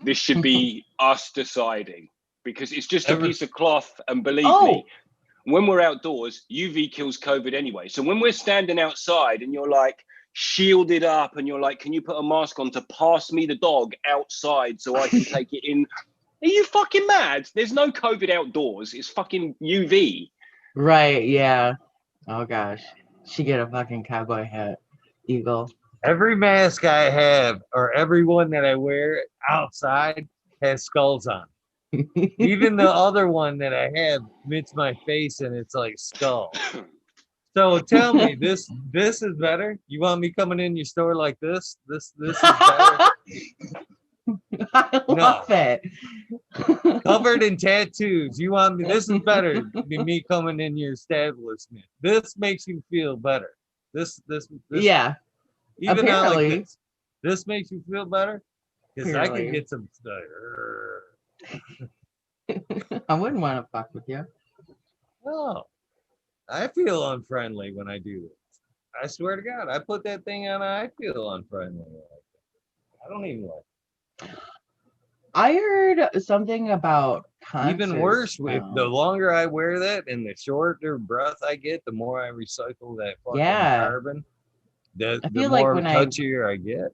This should be us deciding because it's just a piece of cloth. And believe me, when we're outdoors, UV kills COVID anyway. So when we're standing outside and you're like shielded up and you're like, can you put a mask on to pass me the dog outside so I can take it in? Are you fucking mad? There's no COVID outdoors. It's fucking UV. Right? Yeah. Oh gosh, she get a fucking cowboy hat, Eagle. Every mask I have, or every one that I wear outside, has skulls on. Even the other one that I have fits my face and it's like skull. So tell me, this is better? You want me coming in your store like this? This is better. I love it. Covered in tattoos. You want me? This is better than me coming in your establishment. This makes you feel better. This Yeah. even not like apparently. this makes you feel better because I can Apparently. get some stuff. I wouldn't want to fuck with you. No, I feel unfriendly when I do this. I swear to God, I put that thing on. I feel unfriendly. I don't even like. I heard something about Even worse, concerts if the now. longer I wear that and the shorter breath I get, the more I recycle that fucking Yeah. carbon. The I the feel like more touchier I get.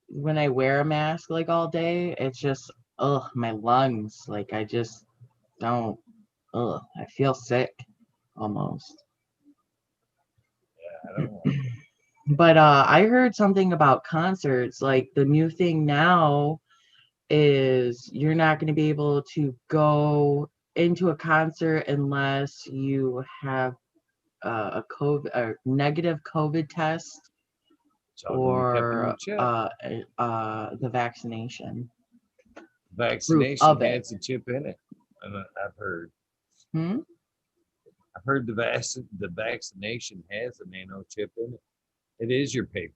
when I wear a mask like all day, it's just my lungs. Like I just don't I feel sick almost. I don't like it. But I heard something about concerts. Like the new thing now is you're not going to be able to go into a concert unless you have a negative COVID test It's all gonna be kept in your or chip. the vaccination. Vaccination of it. has a chip in it. I've heard. Hmm? I've heard the vaccination has a nano chip in it. It is your papers.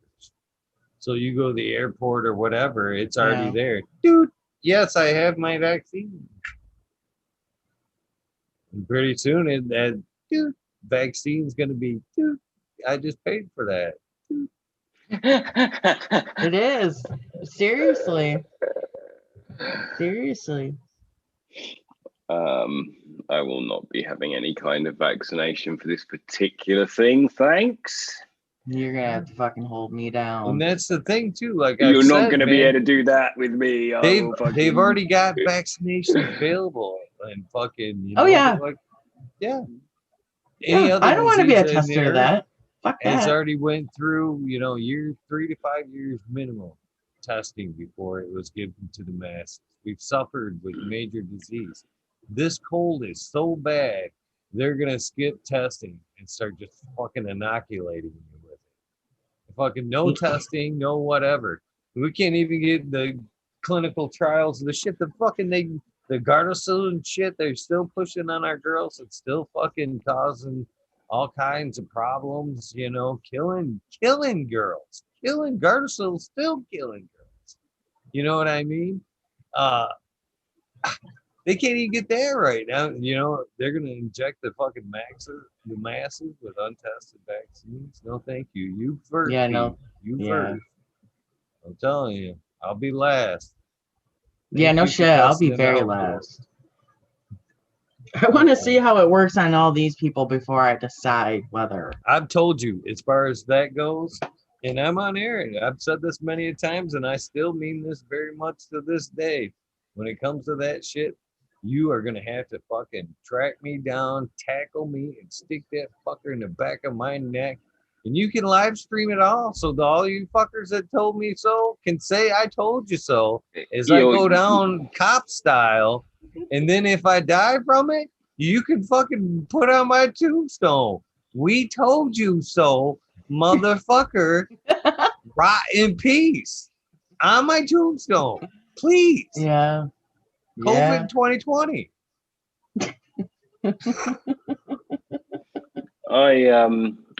So you go to the airport or whatever, it's already Yeah. there. Dude, yes, I have my vaccine. And pretty soon that dude, vaccine's gonna be, dude, I just paid for that. It is. Seriously. Seriously. I will not be having any kind of vaccination for this particular thing, thanks. You're gonna have to fucking hold me down. And that's the thing too. Like You're I've not said, going to be man, able to do that with me. I they've will fucking... they've already got vaccinations available and fucking Oh, yeah. like yeah. Any Yeah, other I don't want to be a disease in tester of there that. Fuck has that. already went through, 3 to 5 years minimum testing before it was given to the masses. We've suffered with major disease. This cold is so bad, they're gonna skip testing and start just fucking inoculating you with it. Fucking no testing, no whatever. We can't even get the clinical trials of the shit. The Gardasil and shit, they're still pushing on our girls. It's still fucking causing all kinds of problems, killing girls. Killing Gardasil, still killing girls. You know what I mean? They can't even get there right now. They're gonna inject the fucking masses with untested vaccines. No, thank you. You first. Yeah, Pete. no. You Yeah. first. I'm telling you, I'll be last. Yeah, Thank no you for shit. I'll be testing very out for us. last. I want to see how it works on all these people before I decide whether. I've told you as far as that goes, and I'm on air. And I've said this many a times, and I still mean this very much to this day. When it comes to that shit, you are gonna have to fucking track me down, tackle me, and stick that fucker in the back of my neck. And you can live stream it all, so all you fuckers that told me so can say I told you so. As I go down cop style, and then if I die from it, you can fucking put on my tombstone. We told you so, motherfucker. Rot in peace. On my tombstone. Please. Yeah. COVID 2020.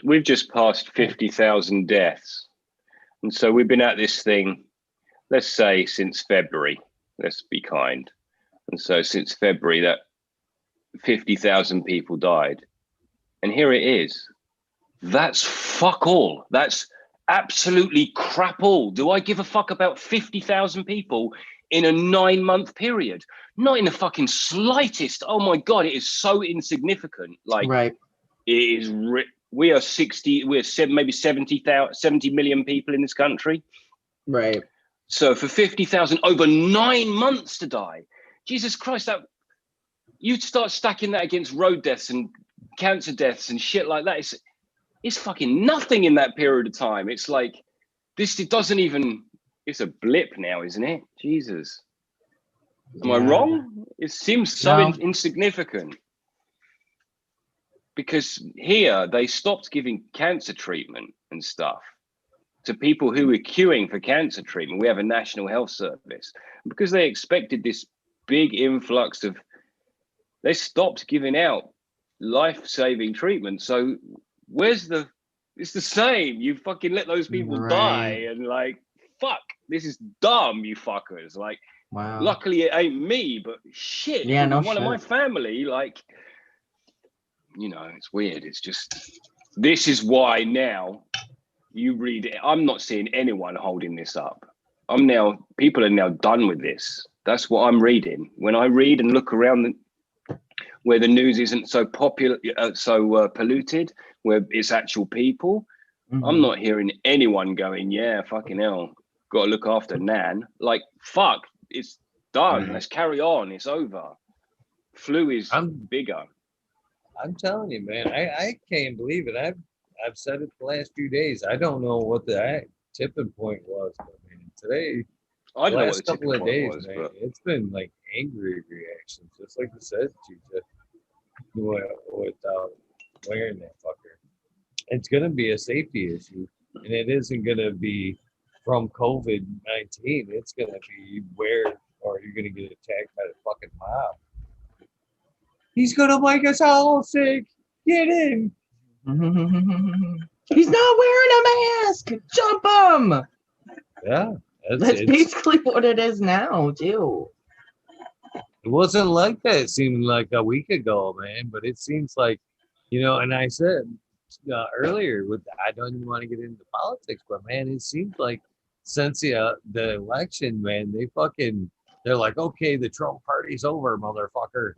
We've just passed 50,000 deaths. And so we've been at this thing, let's say since February. Let's be kind. And so since February, that 50,000 people died. And here it is. That's fuck all. That's absolutely crap all. Do I give a fuck about 50,000 people in a 9-month period? Not in the fucking slightest. Oh my God, it is so insignificant. Like, right. It is. We are 60. We're maybe 70 million people in this country. Right. So for 50,000 over 9 months to die, Jesus Christ! That you'd start stacking that against road deaths and cancer deaths and shit like that. It's fucking nothing in that period of time. It's like this. It doesn't even. It's a blip now, isn't it? Jesus. Am I wrong? It seems so insignificant. Because here they stopped giving cancer treatment and stuff to people who were queuing for cancer treatment. We have a national health service. Because they expected this big influx of, they stopped giving out life-saving treatment. So it's the same. You fucking let those people die and like, fuck, this is dumb, you fuckers. Like, Wow. Luckily, it ain't me, but shit, Yeah, no one of my shit. family, like, it's weird. It's just, this is why now you read it. I'm not seeing anyone holding this up. People are now done with this. That's what I'm reading. When I read and look around where the news isn't so popular, polluted, where it's actual people, I'm Mhm. not hearing anyone going, yeah, fucking hell, got to look after Nan. Like, fuck, it's done. Right. Let's carry on. It's over. Flu is I'm bigger. I'm telling you, man, I can't believe it. I've said it the last few days. I don't know what the tipping point was, but man, today, I the don't know what last the couple tipping of point days, was, man, but it's been like angry reactions, just like you said, Chicha, without wearing that fucker. It's gonna be a safety issue, and it isn't gonna be from COVID-19. It's gonna be or you're gonna get attacked by the fucking mob. He's gonna make us all sick. Get in. He's not wearing a mask. Jump him. Yeah, That's basically what it is now, too. it wasn't like that. It seemed like a week ago, man. But it seems like, and I said earlier, I don't even want to get into politics, but man, it seems like since the election, man, they're like, okay, the Trump party's over, motherfucker.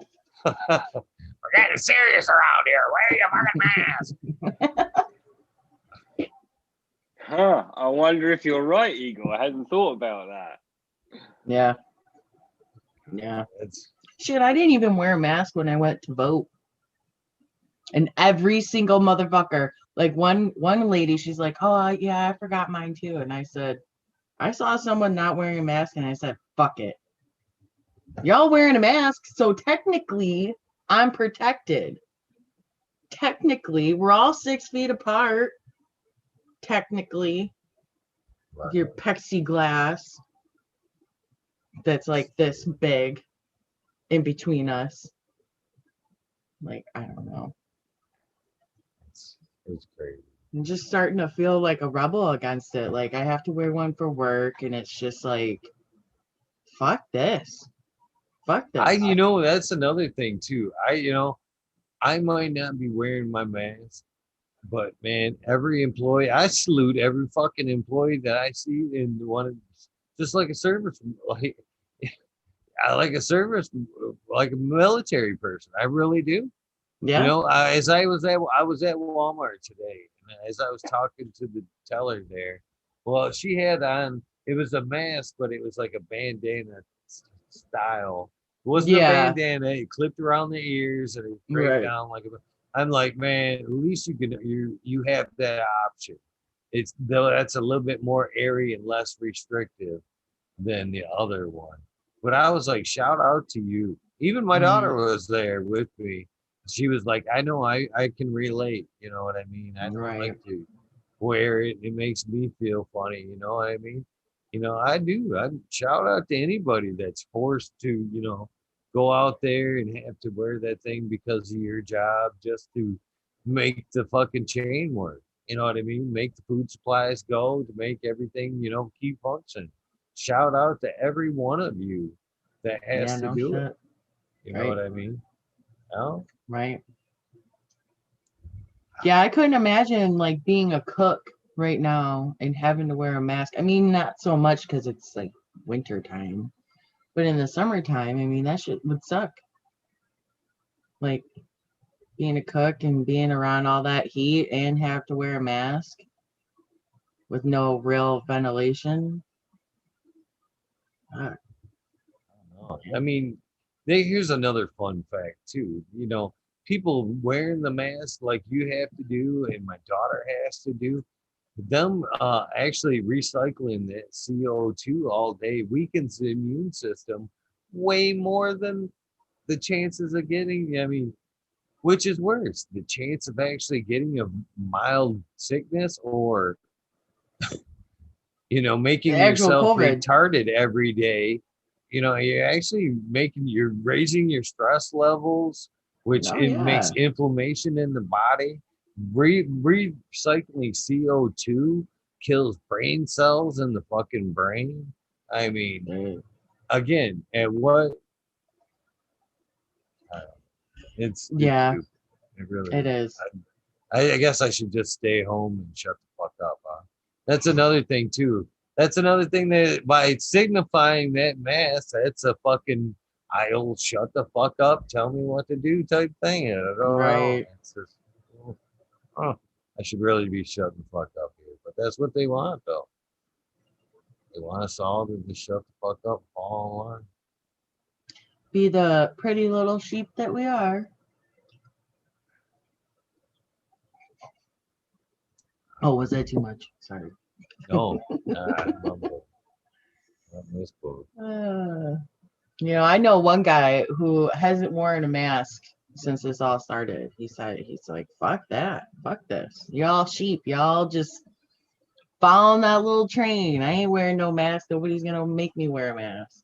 We're getting serious around here. Wear your fucking mask. I wonder if you're right, Eagle. I hadn't thought about that. Yeah. Shit, I didn't even wear a mask when I went to vote. And every single motherfucker, like one lady, she's like, oh, yeah, I forgot mine too. And I said, I saw someone not wearing a mask, and I said, fuck it. Y'all wearing a mask, so technically, I'm protected. Technically, we're all 6 feet apart. Technically, Right. your plexiglass that's like this big in between us. Like, I don't know. It's crazy. I'm just starting to feel like a rebel against it. Like, I have to wear one for work, and it's just like, fuck this. Fuck this. That's another thing too. I might not be wearing my mask, but man, every employee, I salute every fucking employee that I see in just like a service, I like a service, like a military person. I really do. Yeah. I was at Walmart today, and as I was talking to the teller there, well, she had on, it was a mask, but it was like a bandana style. It wasn't a bandana. It clipped around the ears and it draped down like I'm like, man, at least you have that option. That's a little bit more airy and less restrictive than the other one. But I was like, shout out to you. Even my daughter was there with me. She was like, I know I can relate. You know what I mean? I don't like to wear it. It makes me feel funny. You know what I mean? I do. I shout out to anybody that's forced to, go out there and have to wear that thing because of your job just to make the fucking chain work. You know what I mean? Make the food supplies go, to make everything, keep functioning. Shout out to every one of you that has to do it. You know what I mean? Oh, right. Yeah, I couldn't imagine like being a cook right now and having to wear a mask. I mean, not so much because it's like winter time, but in the summertime, I mean, that shit would suck. Like being a cook and being around all that heat and have to wear a mask with no real ventilation. I mean, here's another fun fact too. People wearing the mask like you have to do, and my daughter has to do. Them actually recycling that CO2 all day weakens the immune system way more than the chances of getting. I mean, which is worse, the chance of actually getting a mild sickness or making yourself retarded every day. You're raising your stress levels, which makes inflammation in the body. Recycling CO2 kills brain cells in the fucking brain. I mean, again, at what? I don't know. It's Yeah. stupid. It really It is. is. I guess I should just stay home and shut the fuck up. Huh? That's another thing too. That's another thing that by signifying that mask, that's a fucking I'll shut the fuck up, tell me what to do type thing. And I don't know. Right. It's just, oh, I should really be shutting the fuck up here. But that's what they want though. They want us all to just shut the fuck up, fall in line. Be the pretty little sheep that we are. Oh, was that too much? Sorry. No, I love it. Not this book. I know one guy who hasn't worn a mask since this all started. He's like, fuck that, fuck this. Y'all sheep, y'all just following that little train. I ain't wearing no mask. Nobody's gonna make me wear a mask.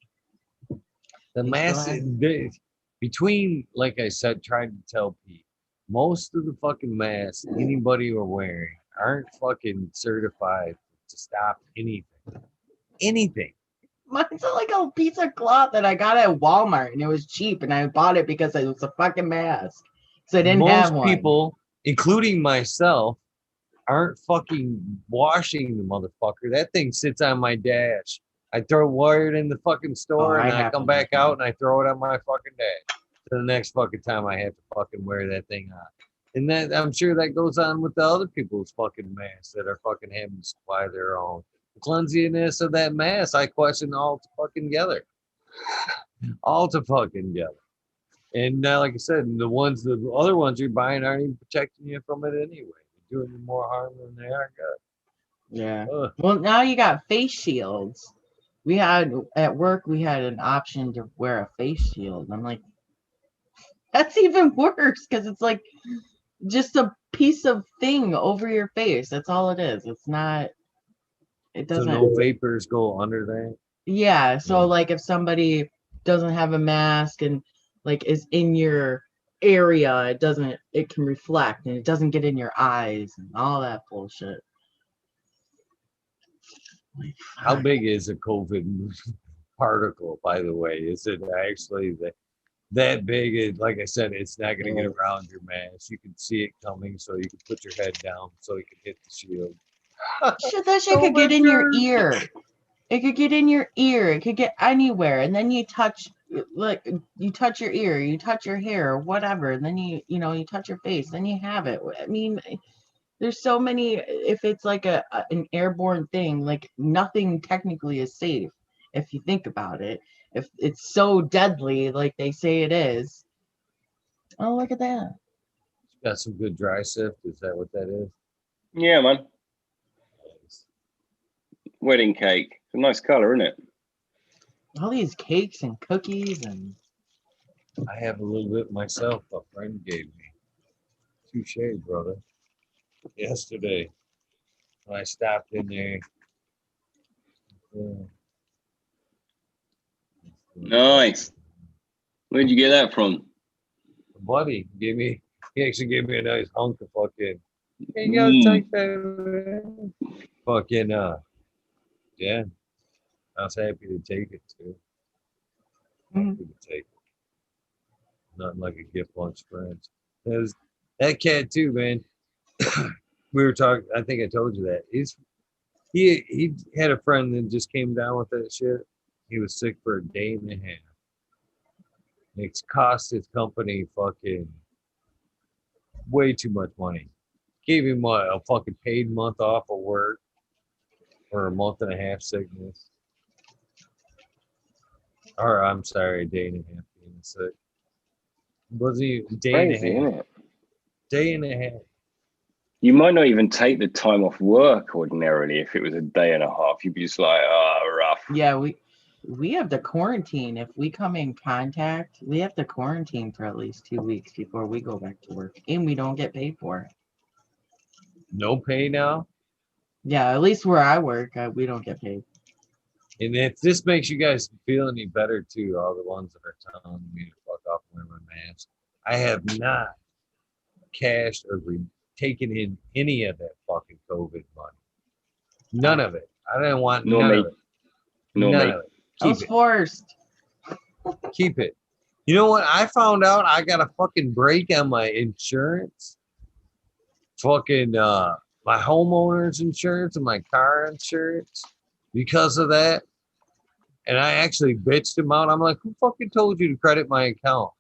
The He mass still has between, like I said, trying to tell Pete, most of the fucking masks anybody are wearing aren't fucking certified to stop anything. Anything. Mine's like a piece of cloth that I got at Walmart and it was cheap and I bought it because it was a fucking mask. So I didn't have Most one. people, including myself, aren't fucking washing the motherfucker. That thing sits on my dash. I wire it in the fucking store and I have come to back do out and I throw it on my fucking dash. To the next fucking time I have to fucking wear that thing on. And that I'm sure that goes on with the other people's fucking masks that are fucking having to supply their own. The cleanliness of that mask, I question all fucking together. All to fucking together. And now, like I said, the other ones you're buying aren't even protecting you from it anyway. They're doing you more harm than they are good. Yeah. Ugh. Well, now you got face shields. We had at work, we had an option to wear a face shield. I'm like, that's even worse because it's like just a piece of thing over your face. That's all it is. It's not. It So doesn't. no vapors go under there. Yeah. So Yeah. like if somebody doesn't have a mask and like is in your area, it can reflect and it doesn't get in your eyes and all that bullshit. Like, How fuck. big is a COVID particle, by the way? Is it actually that big? Like I said, it's not going to get around your mask. You can see it coming, so you can put your head down so you can hit the shield. Shit, that shit could get in your ear. It could get in your ear. It could get anywhere. And then you touch your ear, you touch your hair, or whatever. And then you touch your face. Then you have it. I mean, there's so many. If it's like an airborne thing, like nothing technically is safe. If you think about it, if it's so deadly, like they say it is. Oh, look at that. Got some good dry sift. Is that what that is? Yeah, man. Wedding cake. It's a nice colour, isn't it? All these cakes and cookies and. I have a little bit myself. A friend gave me. Touche, brother. Yesterday, when I stopped in there. Nice. Where'd you get that from? Buddy he actually gave me a nice hunk of fucking. You gotta take that, man. Fucking yeah. I was happy to take it too. Happy to take it. Nothing like a gift amongst friends. There's that cat too, man. We were talking. I think I told you that. He had a friend that just came down with that shit. He was sick for a day and a half. It's cost his company fucking way too much money. Gave him a fucking paid month off of work or a month and a half sickness. Or I'm sorry, a day and a half being sick. Was he day Crazy, and a half? isn't it? Day and a half. You might not even take the time off work ordinarily if it was a day and a half. You'd be just like, rough. Yeah, we have to quarantine. If we come in contact, we have to quarantine for at least 2 weeks before we go back to work, and we don't get paid for it. No pay now. Yeah, at least where I work, we don't get paid. And if this makes you guys feel any better too, all the ones that are telling me to fuck off and wear my mask, I have not cashed or taken in any of that fucking COVID money. None of it. I didn't want Nor none me. of it. Nor None me. of it. I was Keep it. forced. Keep it. You know what? I found out I got a fucking break on my insurance. Fucking my homeowner's insurance and my car insurance because of that. And I actually bitched him out. I'm like, who fucking told you to credit my account?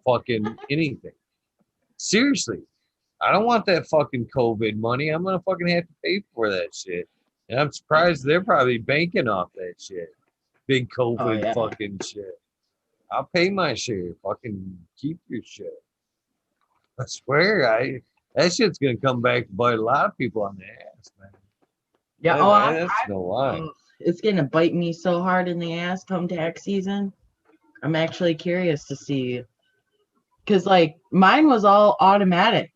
Fucking anything. Seriously. I don't want that fucking COVID money. I'm gonna fucking have to pay for that shit. And I'm surprised they're probably banking off that shit. Big COVID yeah. fucking shit. I'll pay my share. Fucking keep your shit. I swear, that shit's gonna come back to bite a lot of people on the ass, man. Yeah. That's no lie. It's gonna bite me so hard in the ass come tax season. I'm actually curious to see, because like mine was all automatic,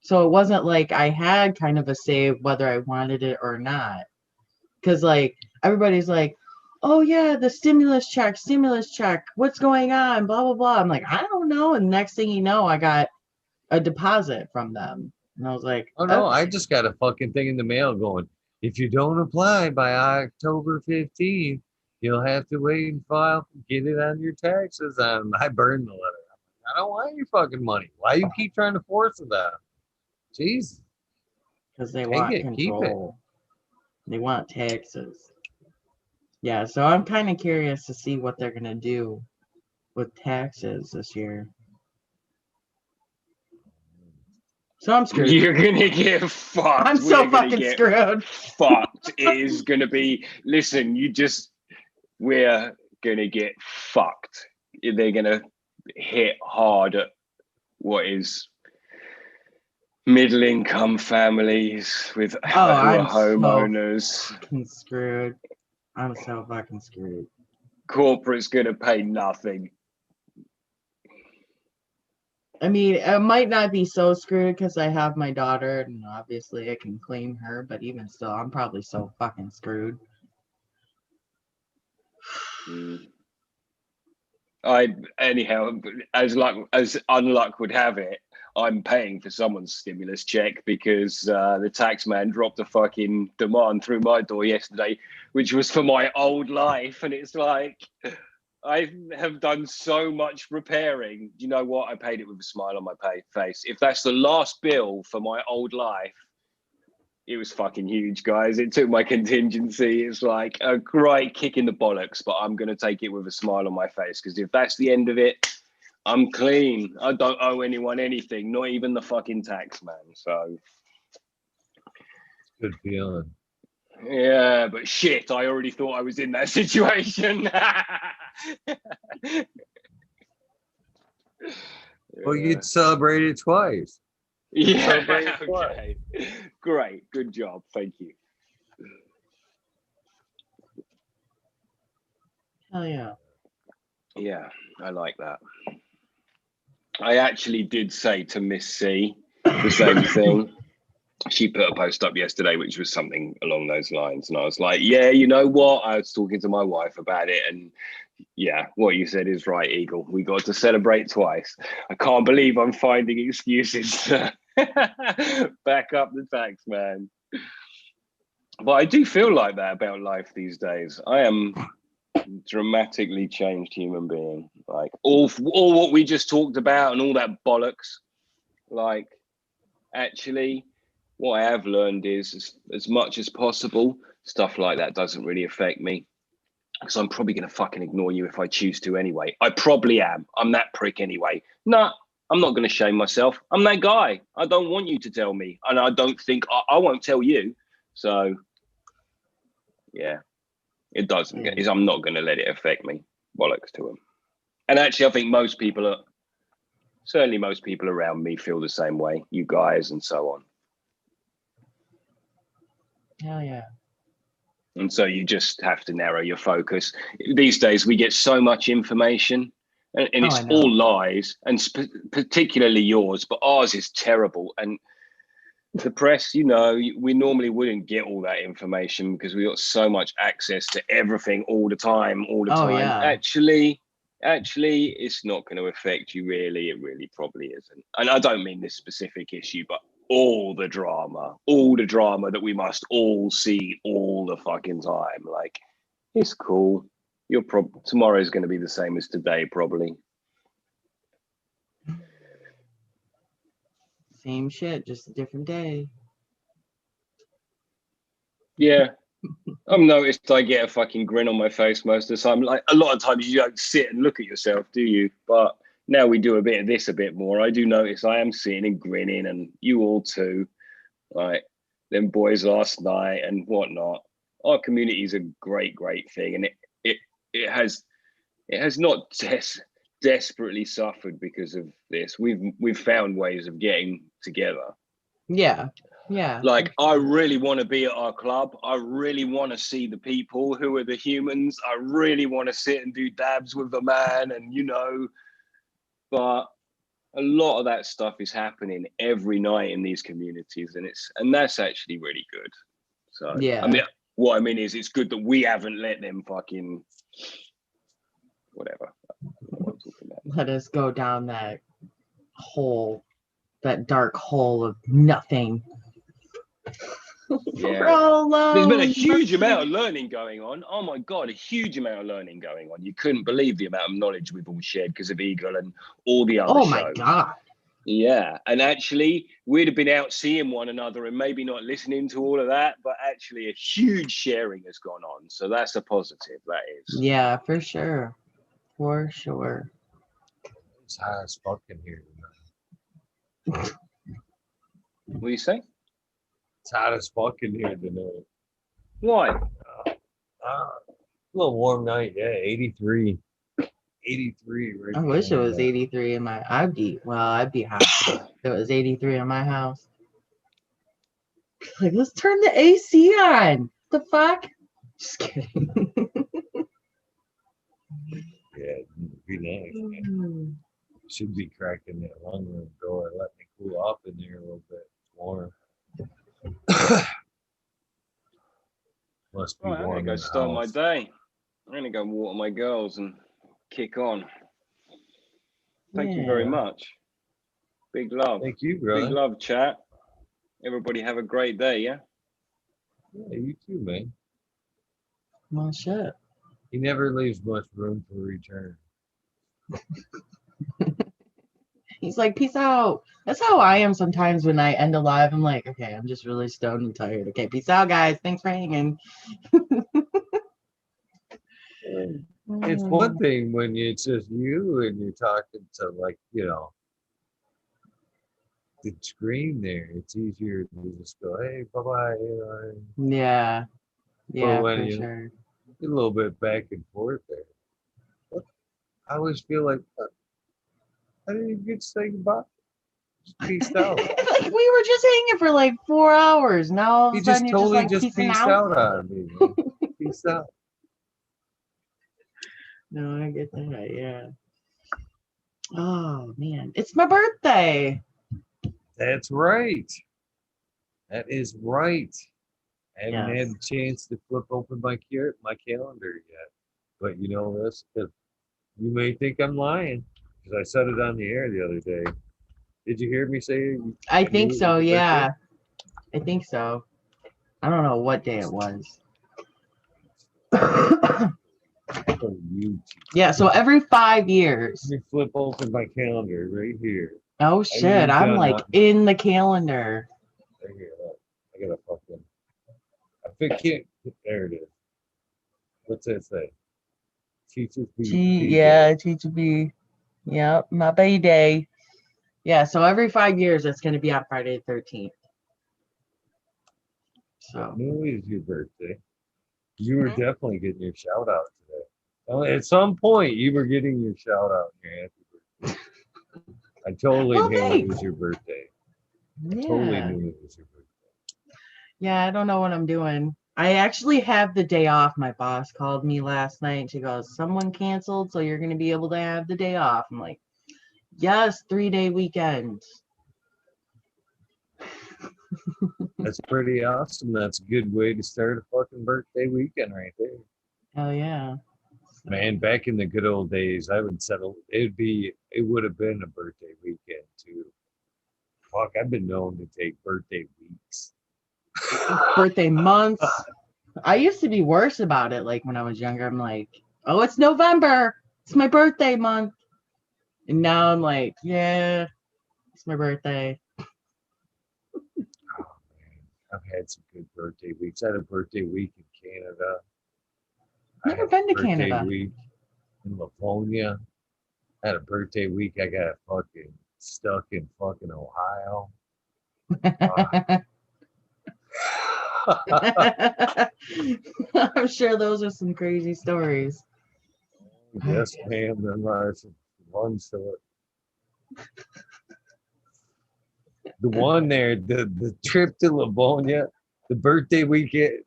so it wasn't like I had kind of a say whether I wanted it or not. Because like everybody's like, oh yeah, the stimulus check, what's going on, blah blah blah. I'm like, I don't know, and next thing you know, I got a deposit from them, and I was like, Oh no, I okay. just got a fucking thing in the mail going, if you don't apply by October 15th, you'll have to wait and file, get it on your taxes. And I burned the letter. I don't want your fucking money. Why you keep trying to force it out? Jeez. Because they Take want it, keep it. control. They want taxes. Yeah, so I'm kind of curious to see what they're gonna do with taxes this year. So I'm screwed. You're gonna get fucked. I'm so fucking screwed. Fucked. It is gonna be. Listen, we're gonna get fucked. They're gonna hit hard at what is middle-income families with who are homeowners. So fucking screwed. I'm so fucking screwed. Corporate's gonna pay nothing. I mean, I might not be so screwed because I have my daughter, and obviously I can claim her. But even still, I'm probably so fucking screwed. Anyhow, as unluck would have it, I'm paying for someone's stimulus check because the tax man dropped a fucking demand through my door yesterday, which was for my old life, and it's like I have done so much repairing. You know what? I paid it with a smile on my face. If that's the last bill for my old life, it was fucking huge, guys. It took my contingency. It's like a great kick in the bollocks, but I'm going to take it with a smile on my face because if that's the end of it, I'm clean. I don't owe anyone anything, not even the fucking tax man. So, Good feeling. yeah, but shit, I already thought I was in that situation. Well, you'd celebrate it twice. Yeah, okay. Great, good job. Thank you. Hell yeah. Yeah, I like that. I actually did say to Miss C the same thing. She put a post up yesterday, which was something along those lines. And I was like, yeah, you know what? I was talking to my wife about it. And yeah, what you said is right, Eagle. We got to celebrate twice. I can't believe I'm finding excuses to back up the tax man. But I do feel like that about life these days. I am dramatically changed human being. Like all what we just talked about and all that bollocks. Like actually, what I have learned is as much as possible, stuff like that doesn't really affect me. Because I'm probably going to fucking ignore you if I choose to anyway. I probably am. I'm that prick anyway. Nah, I'm not going to shame myself. I'm that guy. I don't want you to tell me. And I don't think I won't tell you. So, yeah, it doesn't. I'm not going to let it affect me. Bollocks to him. And actually, I think most people around me feel the same way. You guys and so on. Hell yeah. And so you just have to narrow your focus. These days, we get so much information and it's all lies, and particularly yours, but ours is terrible. And the press, you know, we normally wouldn't get all that information because we got so much access to everything all the time. Yeah. Actually, it's not going to affect you really. It really probably isn't. And I don't mean this specific issue, but all the drama that we must all see all the fucking time. Like, it's cool. Tomorrow's going to be the same as today, probably. Same shit, just a different day. Yeah. I've noticed I get a fucking grin on my face most of the time. Like, a lot of times you don't sit and look at yourself, do you? But now we do a bit of this a bit more. I do notice I am sitting and grinning, and you all too. Like them boys last night and whatnot. Our community is a great, great thing, and it has not desperately suffered because of this. We've found ways of getting together. Yeah. Yeah. Like, I really want to be at our club. I really want to see the people who are the humans. I really want to sit and do dabs with the man, and but a lot of that stuff is happening every night in these communities, and that's actually really good. So Yeah. I mean, what I mean is, it's good that we haven't let them fucking whatever. Let us go down that hole, that dark hole of nothing. Yeah. We're all alone. There's been a huge amount of learning going on. Oh my God, a huge amount of learning going on. You couldn't believe the amount of knowledge we've all shared because of Eagle and all the other shows. Oh my God. Yeah. And actually, we'd have been out seeing one another and maybe not listening to all of that, but actually a huge sharing has gone on. So that's a positive, that is. Yeah, for sure. For sure. It's high as fuck in here tonight. What do you say? It's hot as fuck in here tonight. Why? A little warm night, yeah. 83. 83 right I wish it now, was yeah. 83 in my. I'd be hot if it was 83 in my house. Like, let's turn the AC on. The fuck? Just kidding. Yeah, it'd be nice, man. Should be cracking that long room door. Let me cool off in there a little bit. It's warm. Must be Right, I'm warm. gonna go in the start my house. day. I'm gonna go water my girls and kick on. Thank you very Yeah. much. Big love. Thank you, Big brother. love, chat. Everybody have a great day, yeah? Yeah, you too, man. Well, shit. He never leaves much room for return. He's like, peace out. That's how I am sometimes when I end a live. I'm like, okay, I'm just really stoned and tired. Okay, peace out, guys. Thanks for hanging. It's one thing when it's just you and you're talking to, like, the screen there. It's easier to just go, hey, bye-bye. Yeah. Yeah, when for you- sure. A little bit back and forth there. I always feel like, I didn't even get to say goodbye. Just peaced out. Like, we were just hanging for like 4 hours. Now all of He a sudden just you're totally just like just peacing peaced out. out on me, man. Peace out. No, I get that. Yeah. Oh man, it's my birthday. That's right. That is right. I haven't Yes. had a chance to flip open my calendar yet. But you know this, because you may think I'm lying, because I said it on the air the other day. Did you hear me say? I think it so. was your Yeah, I think so. I don't know what day it was. birthday? Oh, you. Yeah, so every 5 years. Let me flip open my calendar right here. Oh ain't shit, I'm done like nothing. in the calendar. Right here. Look. I gotta fucking. I can't. There it is. What's that say? Teachers be. Yeah, TGB. Yep, my birthday. Yeah, so every 5 years it's gonna be on Friday the 13th. So Knew it was your birthday. You were definitely getting your shout out today. Well, at some point, you were getting your shout out and your happy birthday. I totally Well, knew it thanks. was your birthday. yeah. Totally knew it was your birthday. Yeah, I don't know what I'm doing. I actually have the day off. My boss called me last night and she goes, someone canceled, so you're going to be able to have the day off. I'm like, yes, 3-day weekend. That's pretty awesome. That's a good way to start a fucking birthday weekend right there. Hell yeah. Man, back in the good old days, I would settle. It would have been a birthday weekend too. Fuck, I've been known to take birthday weeks. Birthday months. I used to be worse about it. Like when I was younger, I'm like, Oh, it's November. It's my birthday month. And now I'm like, yeah, it's my birthday. I've had some good birthday weeks. I had a birthday week in Canada. I Never had been a to birthday Canada. week in Livonia. I had a birthday week. I got fucking stuck in fucking Ohio. I'm sure those are some crazy stories. Yes, ma'am. Them are some fun stories. The one there, the trip to Livonia, the birthday week to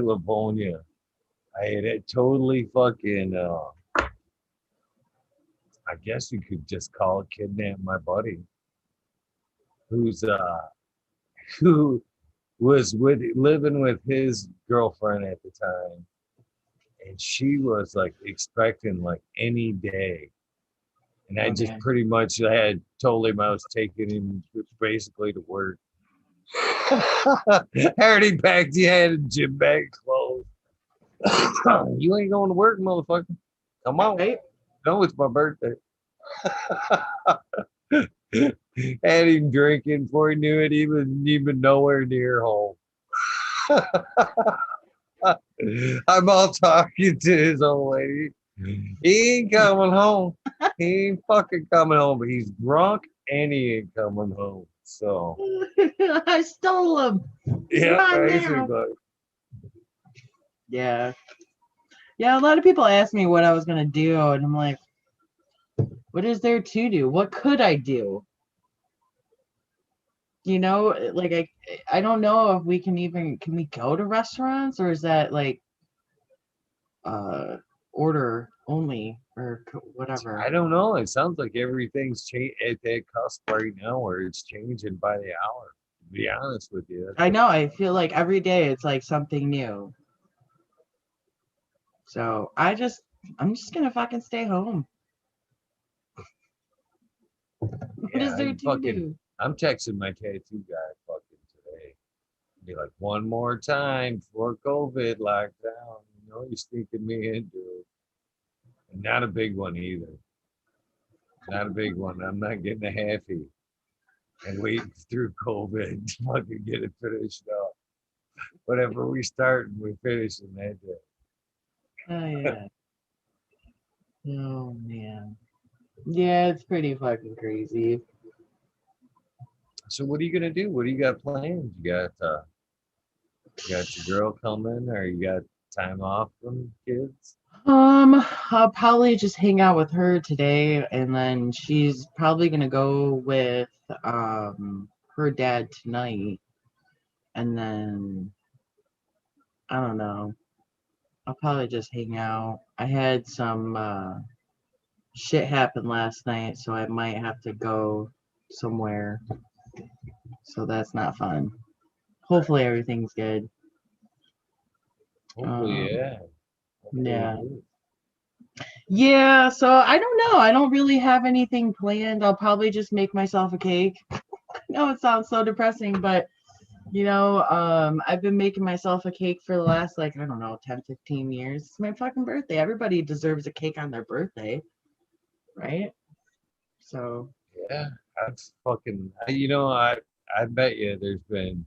Livonia. I had it totally fucking. I guess you could just call it kidnap my buddy, who's who was living with his girlfriend at the time, and she was like expecting like any day. And I just Okay. pretty much had told him I was taking him basically to work. I already packed. He had gym bag clothes. You ain't going to work, motherfucker. Come on. Right? No, it's my birthday. Had him drinking before he knew it. He was even nowhere near home. I'm all talking to his old lady. He ain't coming home. He ain't fucking coming home, but he's drunk and he ain't coming home. So I stole them. yeah, Run now. basically. Yeah. Yeah, a lot of people ask me what I was gonna do, and I'm like, what is there to do? What could I do? You know, like I don't know if we can we go to restaurants, or is that like order only or whatever? I don't know. It sounds like everything's at that cusp right now where it's changing by the hour. To be honest with you. I know, I feel like every day it's like something new. So I'm just gonna fucking stay home. What is there to do? I'm texting my tattoo guy fucking today. Be like, one more time before COVID lockdown. You know, you're sneaking me into it. And not a big one either. Not a big one. I'm not getting a halfie and waiting through COVID to fucking get it finished up. Whatever we start, we finish in that day. Oh yeah. Oh man. Yeah, it's pretty fucking crazy. So what are you gonna do? What do you got planned? You got your girl coming, or you got time off from kids? I'll probably just hang out with her today, and then she's probably gonna go with her dad tonight, and then I don't know. I'll probably just hang out. I had some shit happen last night, so I might have to go somewhere. So that's not fun. Hopefully everything's good. Hopefully, yeah. Hopefully Yeah. it is. Yeah, so I don't know. I don't really have anything planned. I'll probably just make myself a cake. I know it sounds so depressing, but I've been making myself a cake for the last like, I don't know, 10, 15 years. It's my fucking birthday. Everybody deserves a cake on their birthday, right? So Yeah, that's fucking. I bet you there's been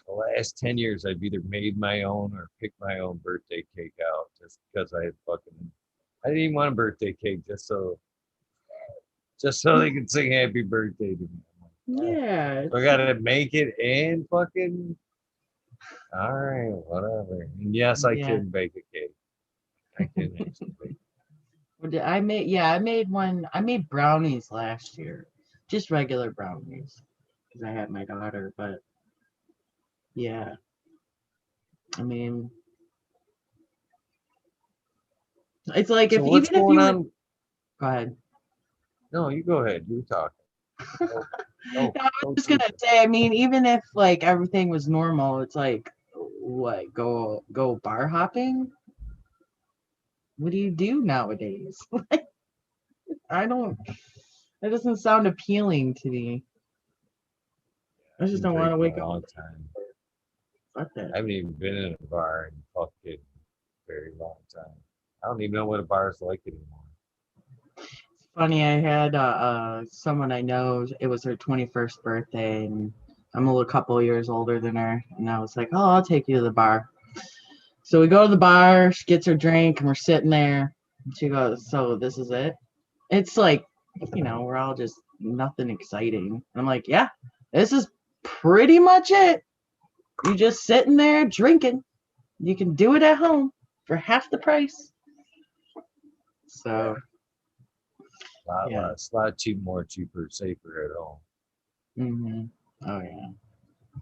the last 10 years I've either made my own or picked my own birthday cake out just because I didn't even want a birthday cake just so they can sing happy birthday to me. I'm like, yeah. so I gotta make it and fucking all right, whatever. And yes, I Yeah. can bake a cake. I can actually bake. I made brownies last year. Just regular brownies. Because I had my daughter, but yeah. I mean, it's like So if what's even if going you on? go ahead. No, you go ahead. You talk. No, I was just gonna say, I mean, even if like everything was normal, it's like what, go bar hopping? What do you do nowadays? I don't, that doesn't sound appealing to me. I just don't want to wake a up. long time. Fuck that. I haven't even been in a bar in fucking very long time. I don't even know what a bar is like anymore. Funny, I had someone I know, it was her 21st birthday, and I'm a little couple of years older than her, and I was like, oh, I'll take you to the bar. So we go to the bar, she gets her drink, and we're sitting there. And she goes, so this is it? It's like, we're all just nothing exciting. And I'm like, yeah, this is pretty much it. You're just sitting there drinking. You can do it at home for half the price. So, yeah. It's a lot cheaper, safer at home. Oh, yeah.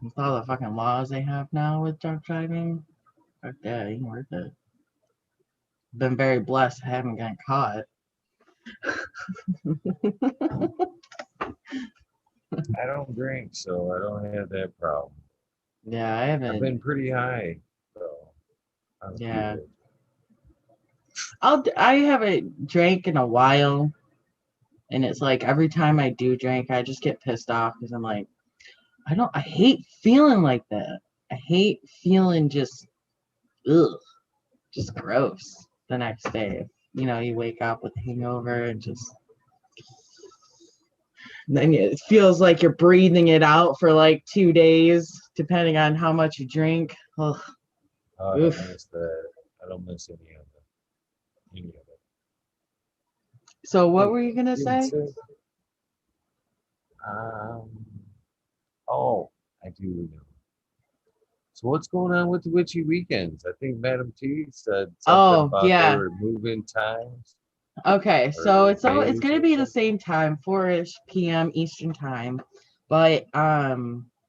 With all the fucking laws they have now with drunk driving, fuck that, ain't worth it. Been very blessed, I haven't gotten caught. I don't drink, so I don't have that problem. Yeah, I haven't. I've been pretty high, so Yeah. I haven't drank in a while, and it's like every time I do drink, I just get pissed off because I'm like, I hate feeling like that. I hate feeling just gross the next day. You wake up with a hangover and then it feels like you're breathing it out for like 2 days, depending on how much you drink. Ugh. I don't miss that. I don't miss any of it. So what were you gonna say? Oh, I do know. So what's going on with the witchy weekends? I think Madam T said something about yeah. they were moving times. Okay, so it's days gonna or be the something? same time, 4-ish p.m. Eastern time, but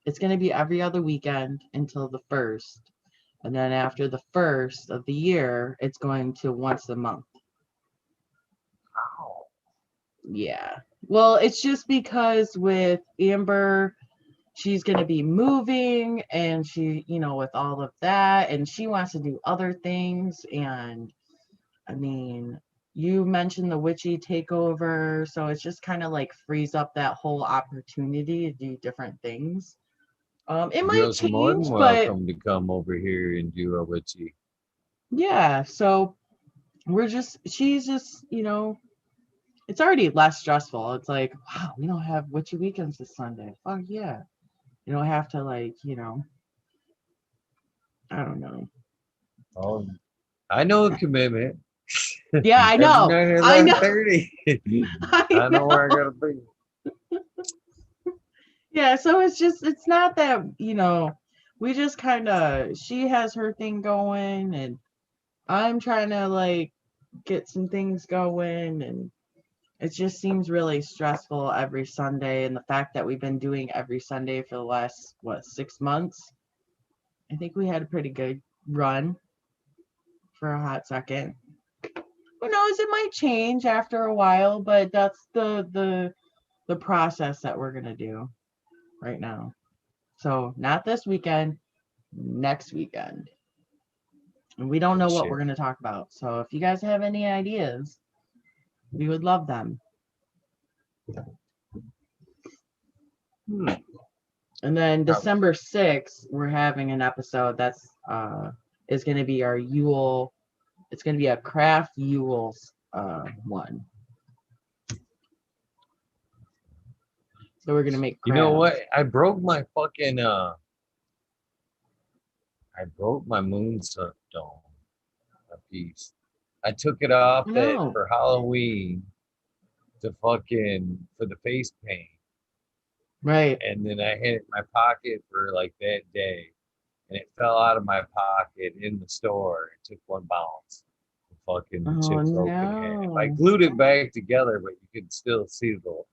it's gonna be every other weekend until the 1st, and then after the 1st of the year, it's going to once a month. Wow. Yeah. Well, it's just because with Amber, she's going to be moving and she, with all of that, and she wants to do other things. And I mean, you mentioned the witchy takeover, so it's just kind of like frees up that whole opportunity to do different things. It might Girls are more than change, but welcome to come over here and do a witchy. yeah, so she's just, it's already less stressful. It's like, wow, we don't have witchy weekends this Sunday. Fuck yeah. You don't have to I don't know. Oh, I know a commitment. Yeah, I know. Every night at I know. 11:30. I know where I gotta be. Yeah, so it's not that, we just kind of, she has her thing going and I'm trying to get some things going, and it just seems really stressful every Sunday. And the fact that we've been doing every Sunday for the last, 6 months, I think we had a pretty good run for a hot second. Who knows? It might change after a while, but that's the process that we're gonna do right now. So not this weekend, next weekend. And we don't know what we're gonna talk about. So if you guys have any ideas, we would love them. And then December 6th, we're having an episode that's is gonna be our Yule. It's gonna be a craft Yule one. So we're gonna make crafts. You know what? I broke my fucking I broke my moonstone a piece. I took it off for Halloween for the face paint. Right. And then I had it in my pocket for like that day. And it fell out of my pocket in the store. It took one bounce. The fucking chips broke in half. I glued it back together, but you could still see the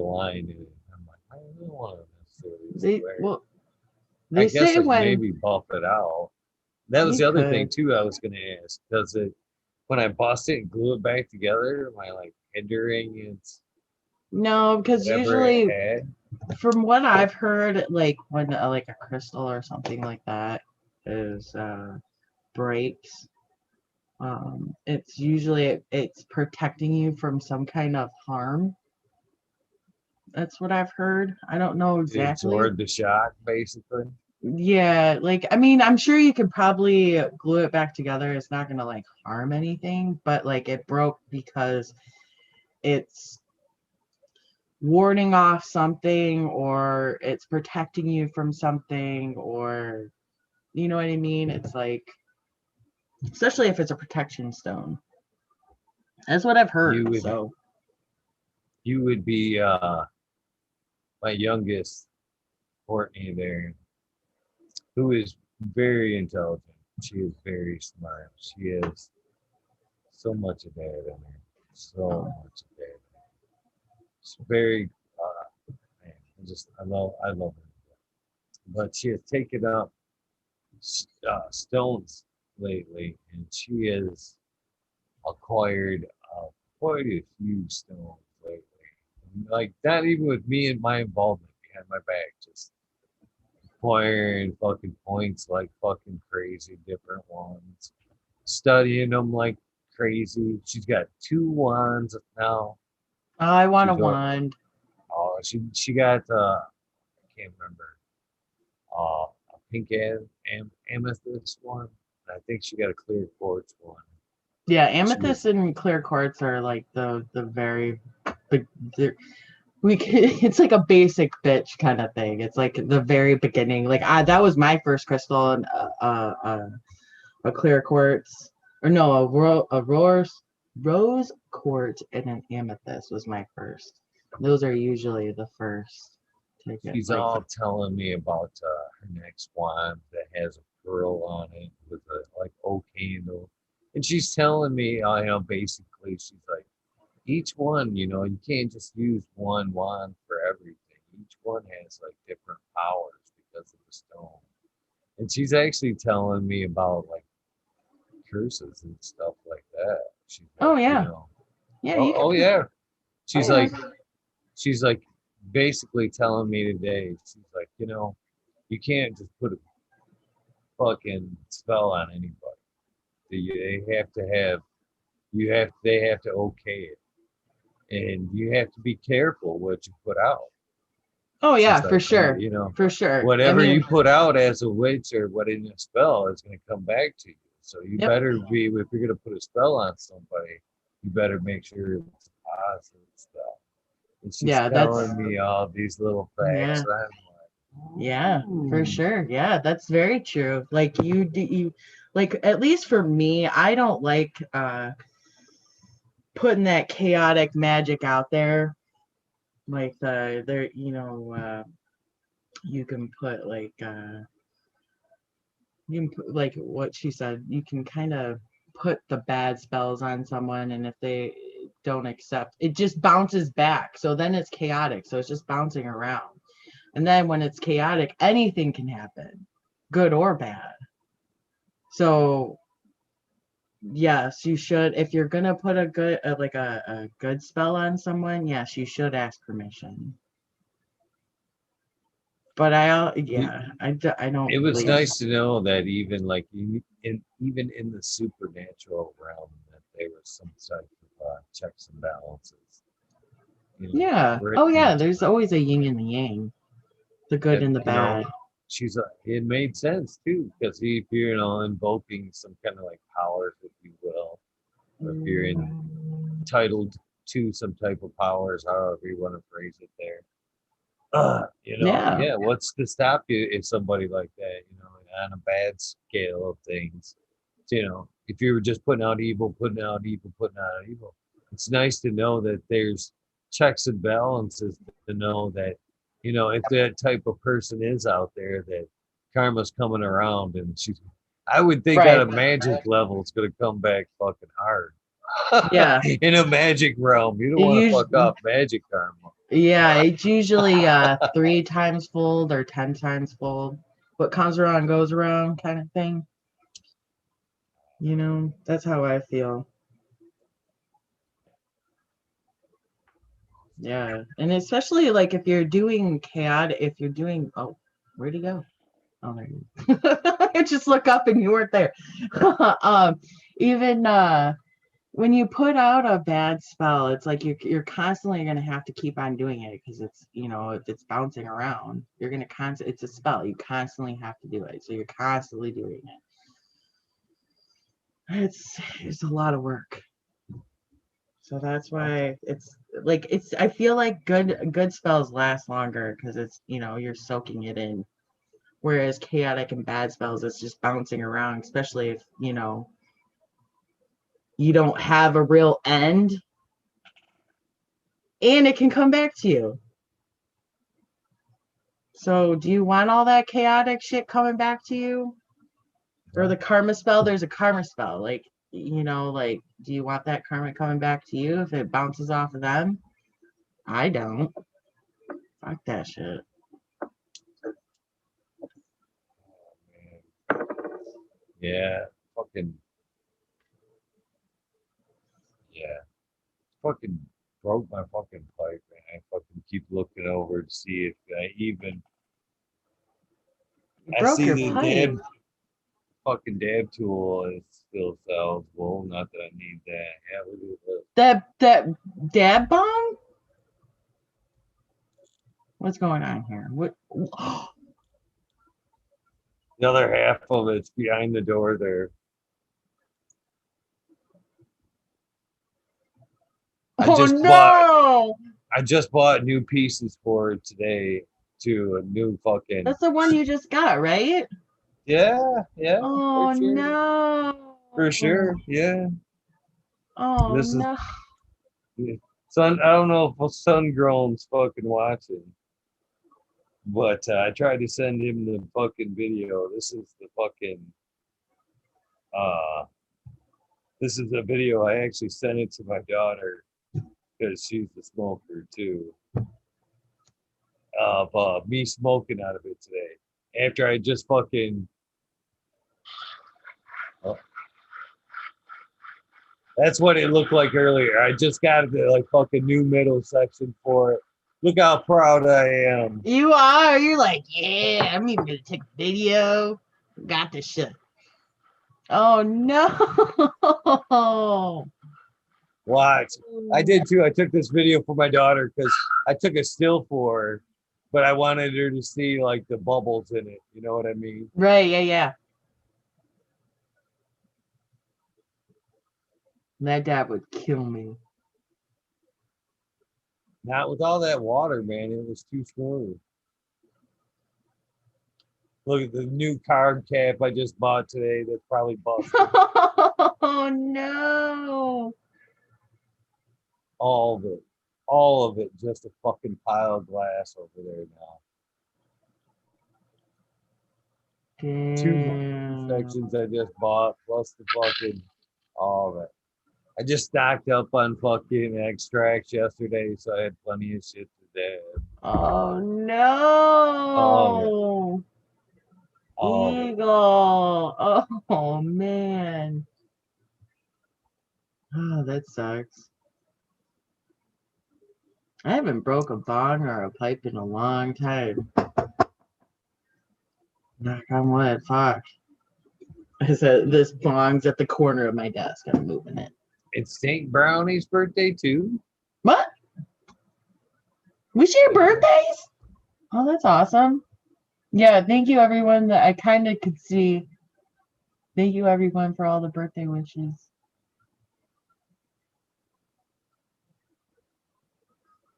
line in it. I'm like, I don't want to necessarily wear. I guess maybe buff it out. That was the other thing too I was gonna ask. Does it, when I bust it and glue it back together, am I hindering its? No, because usually, from what I've heard, when a crystal or something like that is breaks, it's usually it's protecting you from some kind of harm. That's what I've heard. I don't know exactly. Absorb the shock, basically. Yeah, like I mean, I'm sure you could probably glue it back together. It's not gonna like harm anything, but like it broke because it's warding off something or it's protecting you from something or you know what I mean? It's like especially if it's a protection stone. That's what I've heard. You would So you would be my youngest, Courtney there, who is very intelligent. She is very smart. She is so much a dad in her. So much a dad. It's very man, I love her. But she has taken up stones lately, and she has acquired quite a few stones lately. Like not even with me and my involvement behind my back, just acquiring fucking points like fucking crazy, different ones, studying them like crazy. She's got 2 wands now. I want a She's got, wand. she got I can't remember a pink amethyst one. I think she got a clear quartz one. Yeah, amethyst and clear quartz are like the very the we can, it's like a basic bitch kind of thing. It's like the very beginning. Like that was my first crystal and a clear quartz or no a rose quartz and an amethyst was my first. Those are usually the first to get, She's like, all telling me about her next wand that has a pearl on it with a like oak handle, and she's telling me, basically, she's like, each one, you can't just use one wand for everything. Each one has like different powers because of the stone, and she's actually telling me about like curses and stuff like that. She's like, oh yeah, yeah, you oh can. yeah, she's Oh, like, yeah. she's like basically telling me today, she's like, you can't just put a fucking spell on anybody. They have to have they have to okay it. And you have to be careful what you put out. Oh yeah, She's for like, sure, for sure. I whatever you mean, put out as a witch or what in a spell is gonna come back to you. So you yep. better be if you're gonna put a spell on somebody, you better make sure it's a positive spell. And she's Yeah, that's telling me all these little facts. yeah. And I'm like, Yeah, for ooh. sure. Yeah, that's very true. Like you like at least for me, I don't like putting that chaotic magic out there. Like there you can put like you can put like what she said, you can kind of put the bad spells on someone and if they don't accept, it just bounces back. So then it's chaotic. So it's just bouncing around. And then when it's chaotic, anything can happen, good or bad. So yes, you should. If you're gonna put a good like a good spell on someone, yes, you should ask permission. But I don't It was believe. nice to know that even like even in the supernatural realm that there was some type of checks and balances. Yeah. For it Oh yeah. not to, There's always a yin and the yang, the good and and the bad. it made sense too because if you're invoking some kind of like powers, if you will, or if you're entitled to some type of powers, however you want to phrase it there. Yeah. Yeah, what's to stop you if somebody like that, on a bad scale of things, if you were just putting out evil, putting out evil, putting out evil, it's nice to know that there's checks and balances to know that, if that type of person is out there, that karma's coming around and I would think at Right. a magic level, it's going to come back fucking hard. Yeah. In a magic realm, you don't It want to usually, fuck up magic karma. yeah, it's usually 3 times fold or 10 times fold. What comes around goes around kind of thing. That's how I feel. Yeah. And especially like if you're doing oh, where'd he go? Oh, there you go. I just look up and you weren't there. Even when you put out a bad spell, it's like you're constantly gonna have to keep on doing it because it's, you know, if it's bouncing around, you're gonna it's a spell. You constantly have to do it. So you're constantly doing it. It's a lot of work. So that's why it's like I feel like good spells last longer because it's, you know, you're soaking it in. Whereas chaotic and bad spells, it's just bouncing around, especially if, you know, you don't have a real end. And it can come back to you. So do you want all that chaotic shit coming back to you? Or the karma spell? There's a karma spell. Like, you know, like, do you want that karma coming back to you if it bounces off of them? I don't. Fuck that shit. Yeah, fucking. Yeah, fucking broke my fucking pipe, man. I fucking keep looking over to see if I even. You I broke see your the pipe. fucking dab tool is still salvageable. Not that I need that. Yeah, look at this. That dab bomb? What's going on here? What? The other half of it's behind the door there. Oh no! I just bought new pieces for it today too. A new fucking. That's the one you just got, right? Yeah, Oh for sure. no! For sure, yeah. Oh This is no! son. I don't know if Sun Grown's fucking watching, but I tried to send him the fucking video. This is the fucking. Uh, this is a video. I actually sent it to my daughter because she's a smoker too. Of me smoking out of it today after I just fucking. That's what it looked like earlier. I just got the like fucking new middle section for it. Look how proud I am. You are. You're like, yeah. I'm even gonna take a video. Got this shit. Oh no! Watch. I did too. I took this video for my daughter because I took a still for her, but I wanted her to see like the bubbles in it. You know what I mean? Right? Yeah. That dab would kill me. Not with all that water, man. It was too smooth. Look at the new carb cap I just bought today. That's probably busted. Oh no! All of it. All of it. Just a fucking pile of glass over there now. Two Damn. sections I just bought, plus the fucking all of it. I just stocked up on fucking extracts yesterday, so I had plenty of shit today. Oh no! All of it. Eagle. Oh man. Oh, that sucks. I haven't broke a bong or a pipe in a long time. Knock on wood. Fuck. I said this bong's at the corner of my desk. I'm moving it. It's St. Brownie's birthday too. What? We share birthdays? Oh, that's awesome. Yeah, thank you everyone that I kind of could see. Thank you everyone for all the birthday wishes.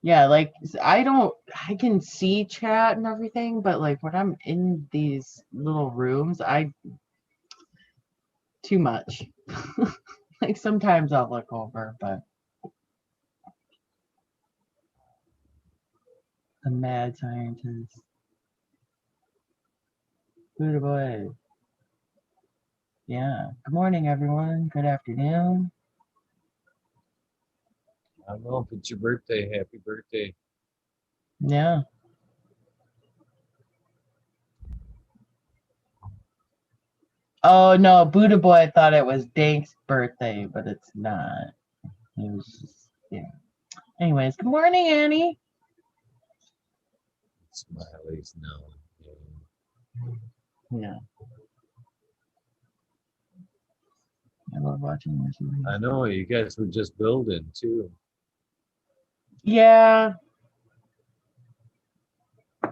Yeah, like I can see chat and everything, but like when I'm in these little rooms, too much. Like sometimes I'll look over, but the mad scientist. Good boy. Yeah. Good morning, everyone. Good afternoon. I don't know if it's your birthday. Happy birthday. Yeah. Oh no, Buddha Boy thought it was Dank's birthday, but it's not. It was just, yeah. Anyways, good morning, Annie. Smiley's no. Yeah. I love watching more series. I know you guys were just building too. Yeah.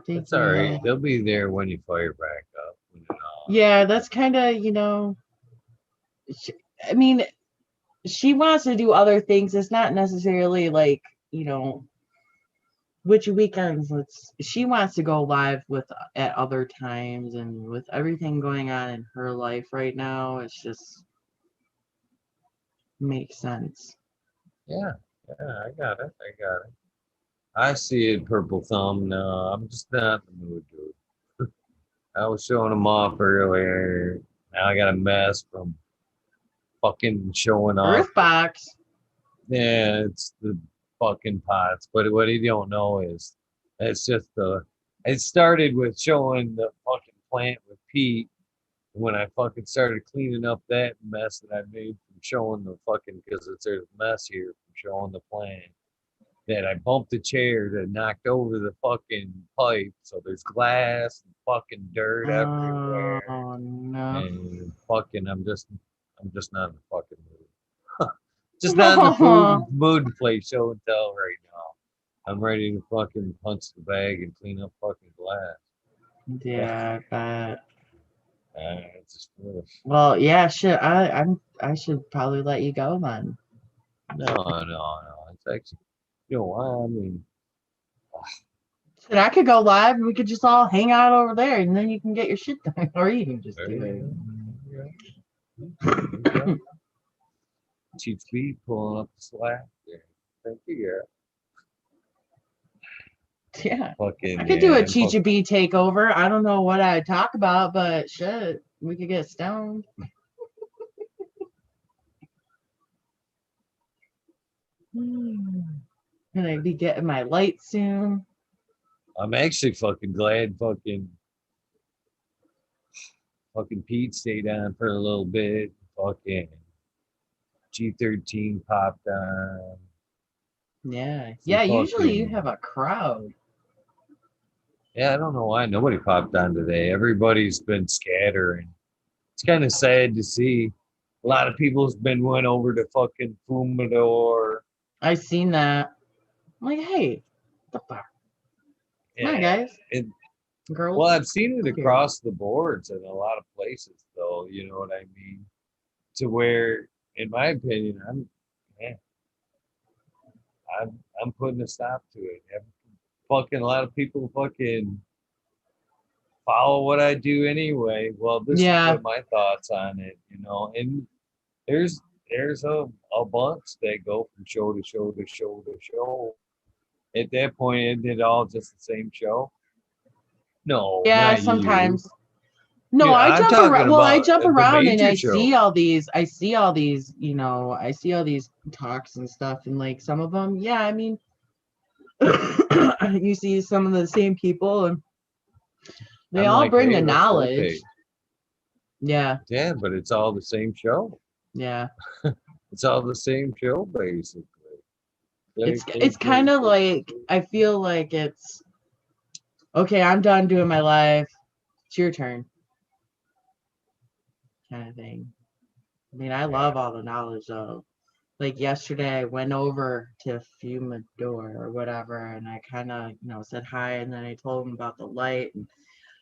It's all right. They'll be there when you fire back up. Yeah, that's kind of, you know, I mean, she wants to do other things. It's not necessarily like, you know, which weekends she wants to go live with at other times, and with everything going on in her life right now, it's just makes sense. Yeah, I got it. I see it, Purple Thumb. No, I'm just not in the mood, dude. I was showing them off earlier. Now I got a mess from fucking showing off. Earthbox. Yeah, it's the fucking pots. But what you don't know is it's just it started with showing the fucking plant with Pete. When I fucking started cleaning up that mess that I made from showing the fucking, because there's a mess here from showing the plant, that I bumped the chair that knocked over the fucking pipe. So there's glass and fucking dirt everywhere. Oh no. And fucking, I'm just not in the fucking mood. Just not in the mood to play show and tell right now. I'm ready to fucking punch the bag and clean up fucking glass. Yeah, but It's just ugh. well, yeah, shit. I should probably let you go then. No. It's actually, you know why? I mean, And I could go live and we could just all hang out over there, and then you can get your shit done, or you can just do it. Cheap speed pulling up the slack there. Thank you, Yeah. fucking. I could do a Chicha B takeover. I don't know what I'd talk about, but shit, we could get stoned. Gonna be getting my light soon. I'm actually fucking glad fucking Pete stayed on for a little bit. Fucking G13 popped on. Yeah. So Yeah, usually you fucking- have a crowd. Yeah, I don't know why nobody popped on today. Everybody's been scattering. It's kind of sad to see. A lot of people's been went over to fucking Fumador. I seen that. I'm like, hey, what the fuck? Come on, guys. And Girls. well, I've seen it Here. across the boards in a lot of places, though. You know what I mean? To where, in my opinion, I'm putting a stop to it. Fucking a lot of people fucking follow what I do anyway. Well, this is what my thoughts on it, you know. And there's a bunch that go from show to show to show to show. At that point, isn't it all just the same show? No. Yeah, not sometimes. You. No, Yeah, I I'm jump talking around. Well, I about jump the around and major I show. see all these. I see all these. You know, I see all these talks and stuff, and like some of them, yeah. I mean, you see some of the same people, and they I'm all like, bring hey, the let's knowledge. rotate. Yeah. Yeah, but it's all the same show. Yeah. It's all the same show, basically. It's kind of like, I feel like it's okay. I'm done doing my life. It's your turn, kind of thing. I mean, I love all the knowledge though. Like yesterday, I went over to Fumador or whatever, and I kind of, you know, said hi, and then I told them about the light, and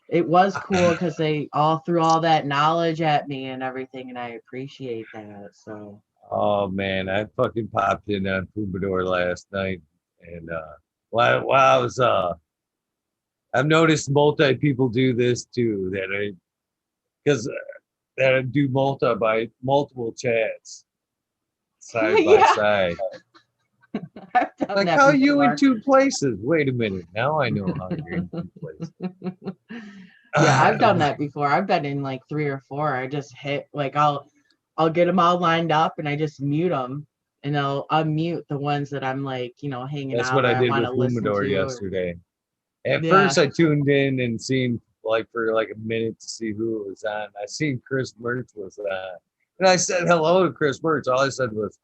it was cool because they all threw all that knowledge at me and everything, and I appreciate that. So. Oh man, I fucking popped in on Fumador last night, and while I was I've noticed multi people do this too. That I do multiple chats side by side. I've done Like that how you before. in two places? Wait a minute, now I know how you're in two places. Yeah, I've done that before. I've been in like 3 or 4. I just hit like I'll get them all lined up and I just mute them, and I'll unmute the ones that I'm like, you know, hanging That's out. what I or did wanna with listen Fumador to, yesterday. At Yeah. first, I tuned in and seen like for like a minute to see who it was on. I seen Chris Mertz was on, and I said hello to Chris Mertz. All I said was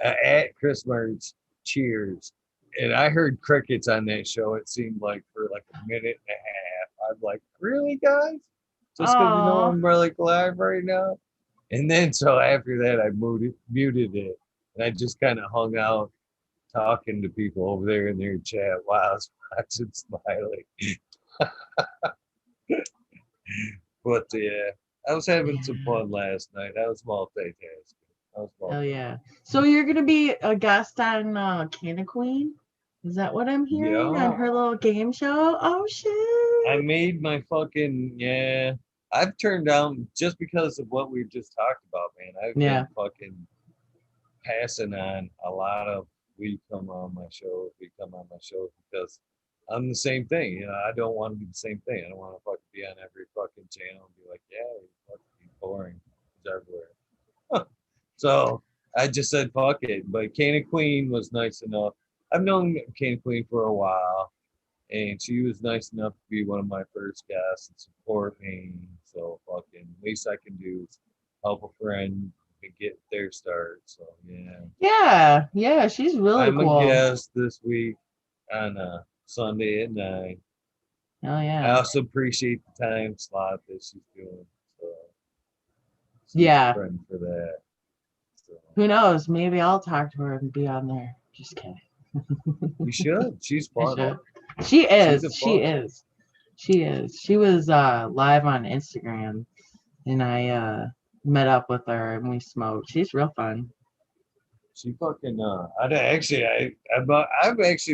at Chris Mertz, cheers. And I heard crickets on that show. It seemed like for like a minute and a half. I'm like, really, guys? Just because you know Aw. I'm like live right now? And then so after that, I muted it, and I just kind of hung out talking to people over there in their chat while I was watching Smiley. But yeah, I was having some fun last night. I was multitasking. Oh yeah. So you're gonna be a guest on Candy Queen? Is that what I'm hearing on her Yeah. little game show? Oh I shit. made my fucking yeah. I've turned down just because of what we've just talked about, man. I've Yeah. been fucking passing on a lot of we come on my show, because I'm the same thing. You know, I don't want to be the same thing. I don't want to fucking be on every fucking channel and be like, yeah, you fucking boring. It's everywhere. So I just said fuck it. But Candy Queen was nice enough. I've known Candy Queen for a while, and she was nice enough to be one of my first guests and support me. So fucking least I can do is help a friend and get their start. So yeah. Yeah. Yeah. She's really I'm a cool. guest this week on a Sunday at 9. Oh I yeah. also appreciate the time slot that she's doing. So she's Yeah. a friend for that. So Who knows? Maybe I'll talk to her and be on there. Just kidding. you should. She's I fun. should. She She's is. a She fun. is. She is. She was live on Instagram and I met up with her and we smoked. She's real fun. She fucking I'm actually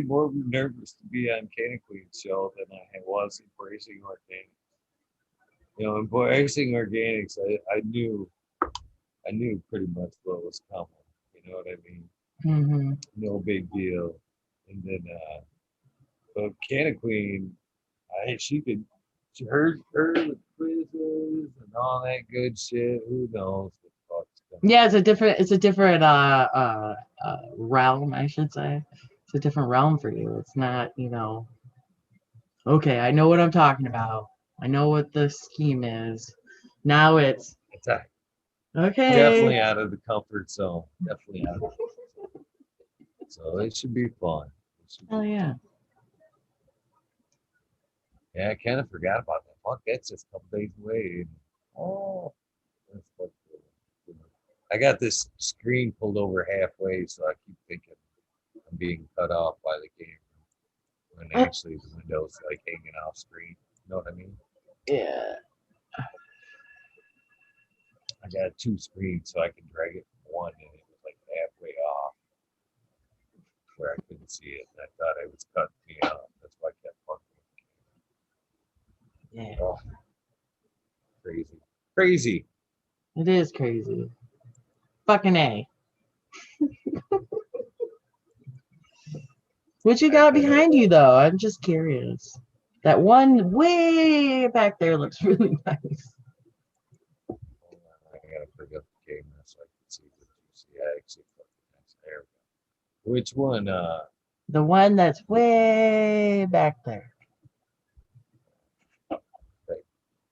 more nervous to be on Candy Queen's show than I was in Bracing Organics. You know, in Bracing Organics, I knew pretty much what was coming. You know what I mean? Hmm. No big deal. And then, but Candy Queen, her with quizzes and all that good shit. Who knows what the fuck's coming? Yeah, it's a different realm, I should say. It's a different realm for you. It's not, okay, I know what I'm talking about. I know what the scheme is. Now it's It's okay. definitely out of the comfort zone. Definitely out of the comfort zone. So it should be fun. Oh yeah. Yeah, I kind of forgot about that. Fuck, that's just a couple days away. Oh, that's fucking cool. I got this screen pulled over halfway, so I keep thinking I'm being cut off by the camera when actually the window's like hanging off screen. You know what I mean? Yeah. I got two screens, so I can drag it from one, and it was like halfway off where I couldn't see it. And I thought it was cutting me off. That's why I kept fucking. Yeah. Oh, crazy. It is crazy. Fucking A. What you got behind you though? I'm just curious. That one way back there looks really nice. Hold on, I gotta bring up the camera so I can see what you see. I actually fucking there we go. Which one? The one that's way back there.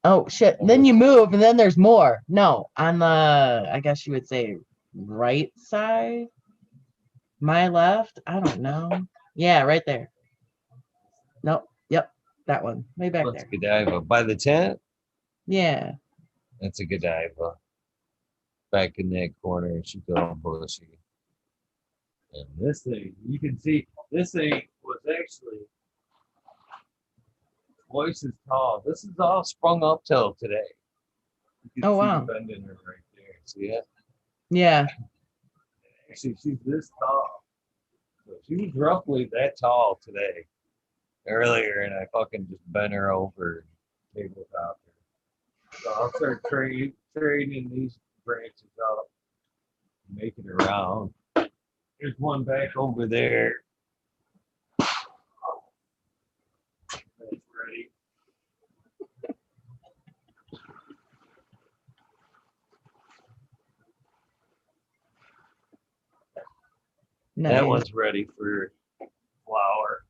Oh shit. Then you move and then there's more. No, on the I guess you would say right side. My left? I don't know. Yeah, right there. Nope. Yep. That one. Way back That's there. Godiva. By the tent? Yeah. That's a Godiva. Back in that corner, she's all bushy. And this thing, you can see, this thing was actually twice as tall. This is all sprung up till today. You can Oh see wow. the bend in her right there. See it? Yeah. Actually, she's this tall. So she was roughly that tall today, earlier, and I fucking just bent her over and tabletop her. So I'll start trading these branches up, make it around. There's one back over there. That's ready. Nice. That one's ready for flower.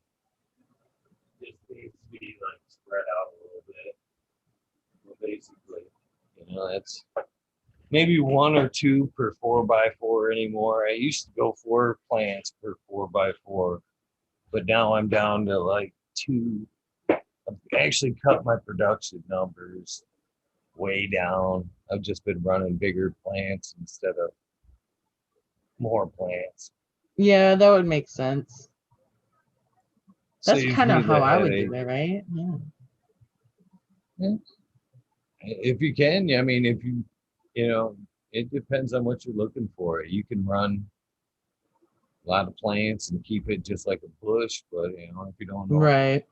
Just needs to be like spread out a little bit. Well, basically, that's maybe one or two per 4x4 anymore. I used to go 4 plants per 4x4, but now I'm down to like 2. I've actually cut my production numbers way down. I've just been running bigger plants instead of more plants. Yeah, that would make sense. That's Saves kind me of how the I would headache. do it, right? Yeah. If you can, I mean, if you know, it depends on what you're looking for. You can run a lot of plants and keep it just like a bush, but you know, if you don't know Right.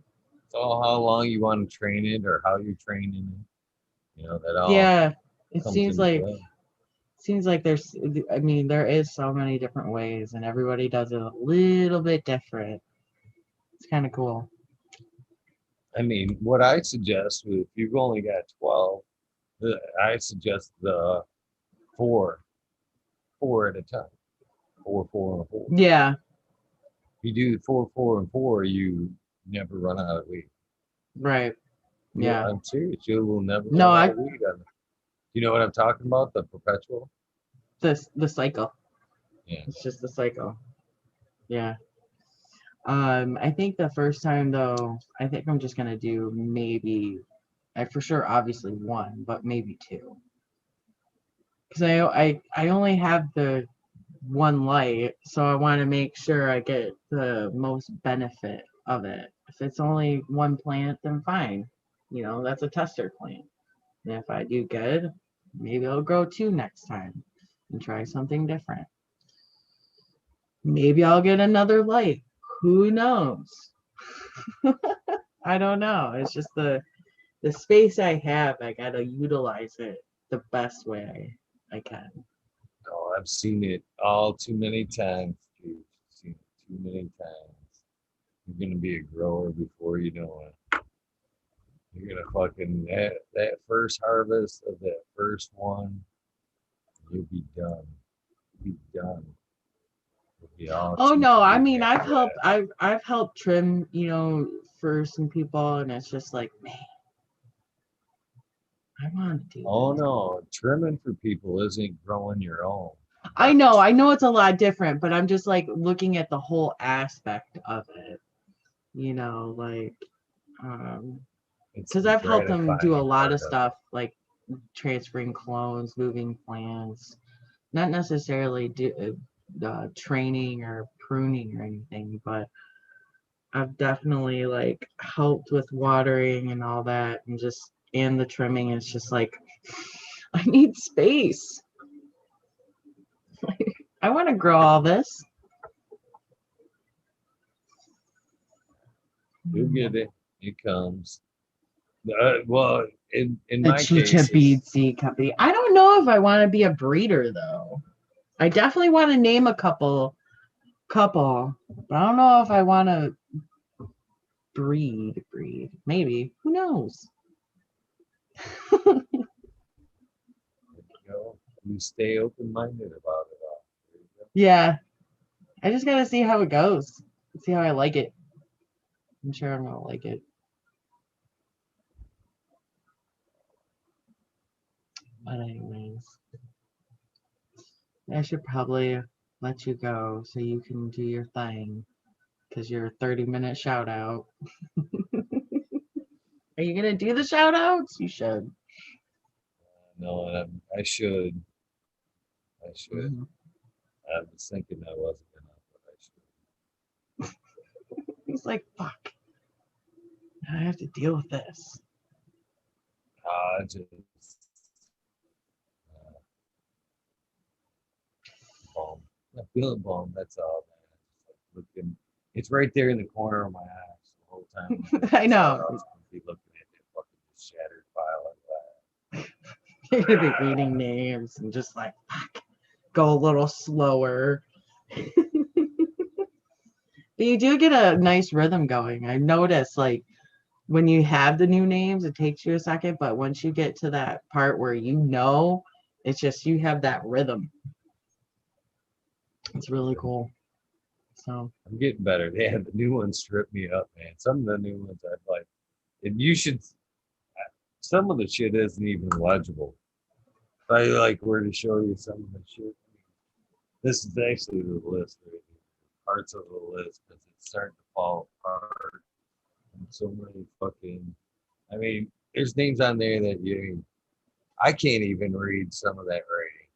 it's all how long you want to train it or how you're training it, you know, that all Yeah. It comes into play. seems like there's I mean, there is so many different ways and everybody does it a little bit different. It's kind of cool. I mean, what I suggest if you've only got 12, I suggest the four at a time. Four, and four. Yeah. If you do 4, 4, and 4, you never run out of weed. Right. Yeah. I'm serious. You will never No, run out of weed on it. You know what I'm talking about? The perpetual? the cycle. Yeah. It's just the cycle. Yeah. I think the first time though, I think I'm just gonna do maybe, I for sure obviously one, but maybe two. Because I only have the one light, so I want to make sure I get the most benefit of it. If it's only one plant, then fine. You know, that's a tester plant. And if I do good, maybe I'll grow two next time and try something different. Maybe I'll get another light. Who knows? I don't know. It's just the space I have, I gotta utilize it the best way I can. Oh, I've seen it all too many times, dude. Seen it too many times. You're gonna be a grower before you know it. You're gonna fucking that first harvest of that first one, you'll be done. You'll be done. You'll be all Oh cheap no, I weed mean after that. I've helped trim, you know, for some people and it's just like, man, I want to do Oh this. no, trimming for people isn't growing your own. I know it's a lot different, but I'm just like looking at the whole aspect of it, you know, like It's because the I've helped them do a gratifying lot part of of it. stuff like transferring clones, moving plants, not necessarily training or pruning or anything, but I've definitely like helped with watering and all that and just and the trimming. It's just like I need space. I want to grow all this. You'll get it. It comes. Well, in The my Chicha case, Bead Seed Company. I don't know if I want to be a breeder though. I definitely want to name a couple, but I don't know if I want to breed. Maybe. Who knows? you stay open-minded about it all. There you go. Yeah. I just gotta see how it goes. See how I like it. I'm sure I'm gonna like it. But anyways, I should probably let you go so you can do your thing. Because your 30-minute shout out. Are you gonna do the shout outs? You should. No, and I should. I should. Mhm. I was thinking I wasn't gonna, but I should. He's like, fuck. Now I have to deal with this. I just bum. I'm feeling bum. That's all, man. Just like looking. It's right there in the corner of my eyes the whole time. I know. I was gonna be looking at that fucking shattered pile of glass. You're gonna be reading names and just like, fuck. Go a little slower. But you do get a nice rhythm going. I noticed like when you have the new names, it takes you a second, but once you get to that part where you know, it's just you have that rhythm. It's really cool. So I'm getting better. They had the new ones strip me up, man. Some of the new ones I'd like, and you should. Some of the shit isn't even legible. If I like were to show you some of the shit. This is actually the list right here. Parts of the list because it's starting to fall apart. And so many fucking. I mean, there's names on there that you I can't even read some of that writing.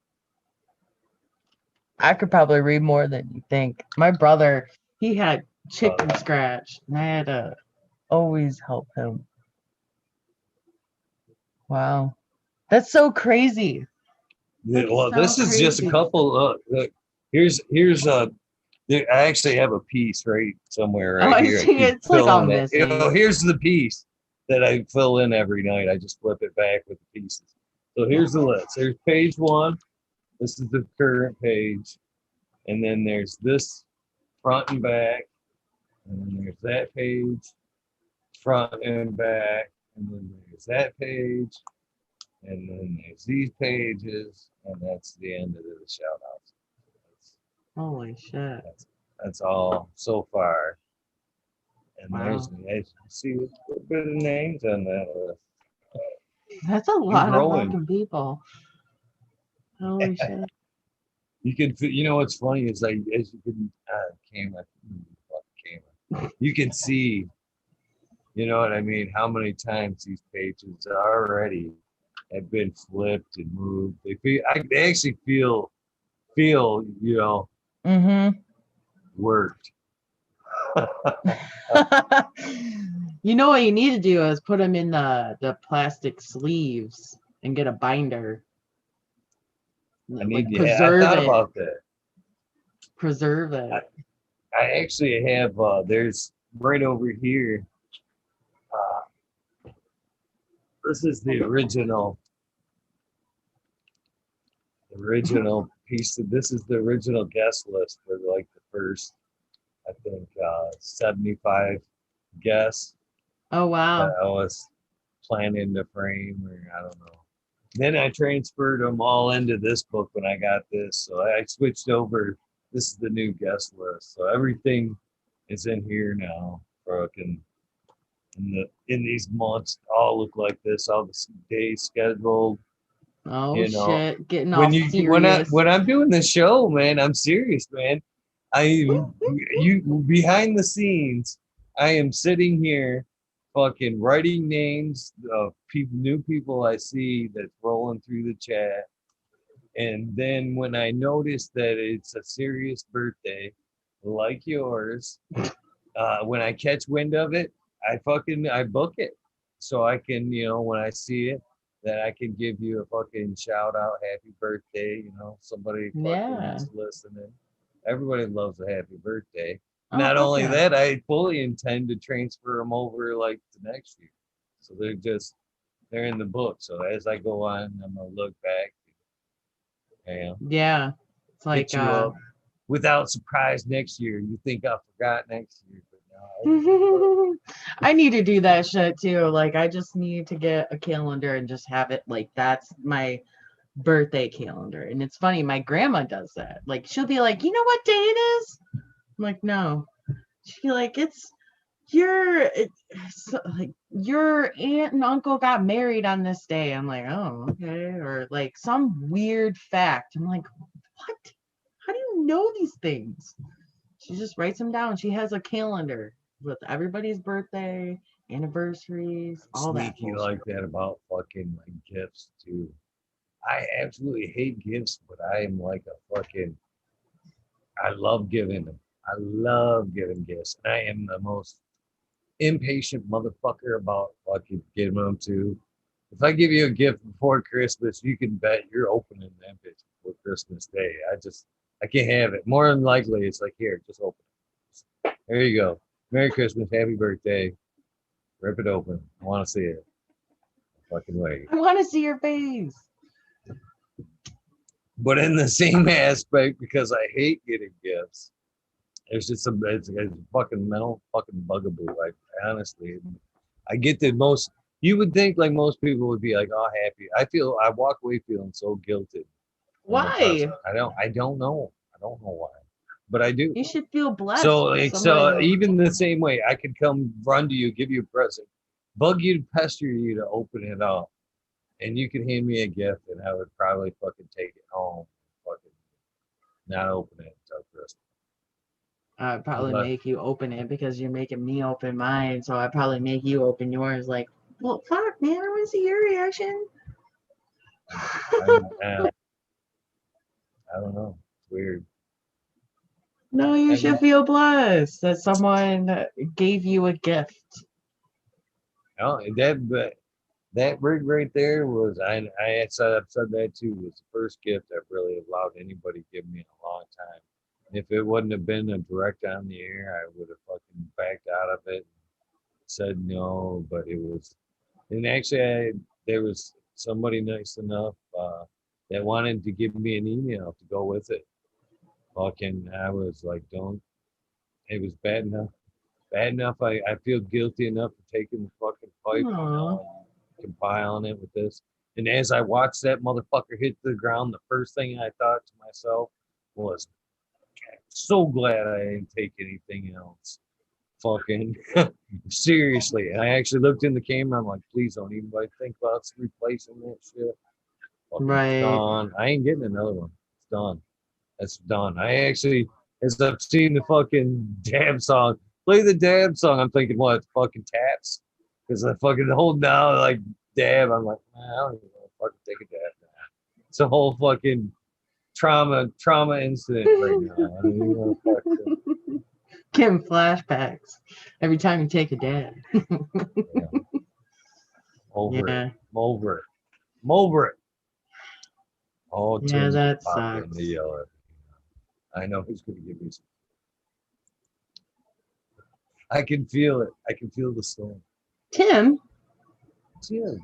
I could probably read more than you think. My brother, he had chicken scratch, and I had to always help him. Wow. That's so crazy. Yeah, That's well, so this is just a crazy. couple. Look, here's I actually have a piece right somewhere Oh, right I here. see. keep It's like all filling it. You know, missing. here's the piece that I fill in every night. I just flip it back with the pieces. So here's the list. There's page 1. This is the current page, and then there's this front and back, and then there's that page, front and back, and then there's that page, and then there's these pages, and that's the end of the shout outs. Holy shit. That's all so far. And Wow. there's, as you can see, a bit of names on that list. That's a lot of growing. fucking people. Holy shit. You can, you know, what's funny is like, as you can, camera, you can see, you know what I mean, how many times these pages already have been flipped and moved. They actually feel, you know, Mm-hmm. worked. You know what you need to do is put them in the plastic sleeves and get a binder. I Like I preserve thought it. about that. Preserve it. I actually have, there's right over here. This is the original piece. This is the original guest list for like the first, I think, 75 guests Oh wow. that I was planning to frame, or I don't know. Then I transferred them all into this book when I got this. So I switched over. This is the new guest list. So everything is in here now. Fucking in these months, all look like this. All the days scheduled. Oh You know, shit. Getting all serious. when I'm doing the show, man, I'm serious, man. You behind the scenes, I am sitting here fucking writing names of people, new people I see that's rolling through the chat. And then when I notice that it's a serious birthday like yours, when I catch wind of it, I book it. So I can, you know, when I see it, that I can give you a fucking shout out, happy birthday, you know, somebody fucking Yeah. is listening. Everybody loves a happy birthday. Oh, Not fuck only yeah. that, I fully intend to transfer them over like the next year. So they're in the book. So as I go on, I'm gonna look back, and Yeah. It's like hit you up without surprise next year. You think I forgot next year, but no. I need to do that shit too. Like I just need to get a calendar and just have it like that's my birthday calendar. And it's funny, my grandma does that. Like she'll be like, you know what day it is? I'm like, no. She'll be like, it's like your aunt and uncle got married on this day. I'm like, oh, okay. Or like some weird fact. I'm like, what? How do you know these things? She just writes them down. She has a calendar with everybody's birthday, anniversaries, all that. Sneaky bullshit. like that about fucking like gifts too. I absolutely hate gifts, but I am like a fucking. I love giving them. I love giving gifts. I am the most impatient motherfucker about fucking giving them to. If I give you a gift before Christmas, you can bet you're opening that bitch before Christmas Day. I can't have it. More than likely, it's like, here, just open it. There you go. Merry Christmas, happy birthday. Rip it open. I want to see it. Fucking wait. I want to see your face. But in the same aspect, because I hate getting gifts, it's a fucking mental fucking bugaboo. Like honestly, I get the most. You would think like most people would be like, oh, happy. I walk away feeling so guilty. Why? I don't know. I don't know why, but I do. You should feel blessed. So with like, somebody that- even the same way, I could come run to you, give you a present, bug you, pester you to open it up, and you could hand me a gift, and I would probably fucking take it home, fucking not open it until Christmas. I'd probably But- make you open it because you're making me open mine. So I'd probably make you open yours. Like, well, fuck, man, I want to see your reaction. I don't know. It's weird. No, you I should mean- feel blessed that someone gave you a gift. Oh, that rig right there was I've said that too, was the first gift I've really allowed anybody to give me in a long time. If it wouldn't have been a direct on the air, I would have fucking backed out of it and said no, but it was, and actually there was somebody nice enough that wanted to give me an email to go with it. Fucking, I was like, don't. It was bad enough. Bad enough. I feel guilty enough for taking the fucking pipe and now I'm compiling it with this. And as I watched that motherfucker hit the ground, the first thing I thought to myself was, so glad I didn't take anything else. Fucking seriously. And I actually looked in the camera. I'm like, please don't even think about replacing that shit. Fucking Right. done. I ain't getting another one. It's done. That's done. I actually, as I've seen the fucking dab song, play the dab song, I'm thinking, what, it's fucking taps? Because I fucking hold down like dab. I'm like, man, I don't even want to fucking take a dab now. It's a whole fucking trauma incident right now. I don't even want to fucking, Give him flashbacks every time you take a dab. yeah. Over Yeah. it. I'm over it. I'm over it. Oh, Yeah, Tim's that popping sucks. to yell at me. I know he's going to give me some. I can feel it. I can feel the storm. Tim? Tim.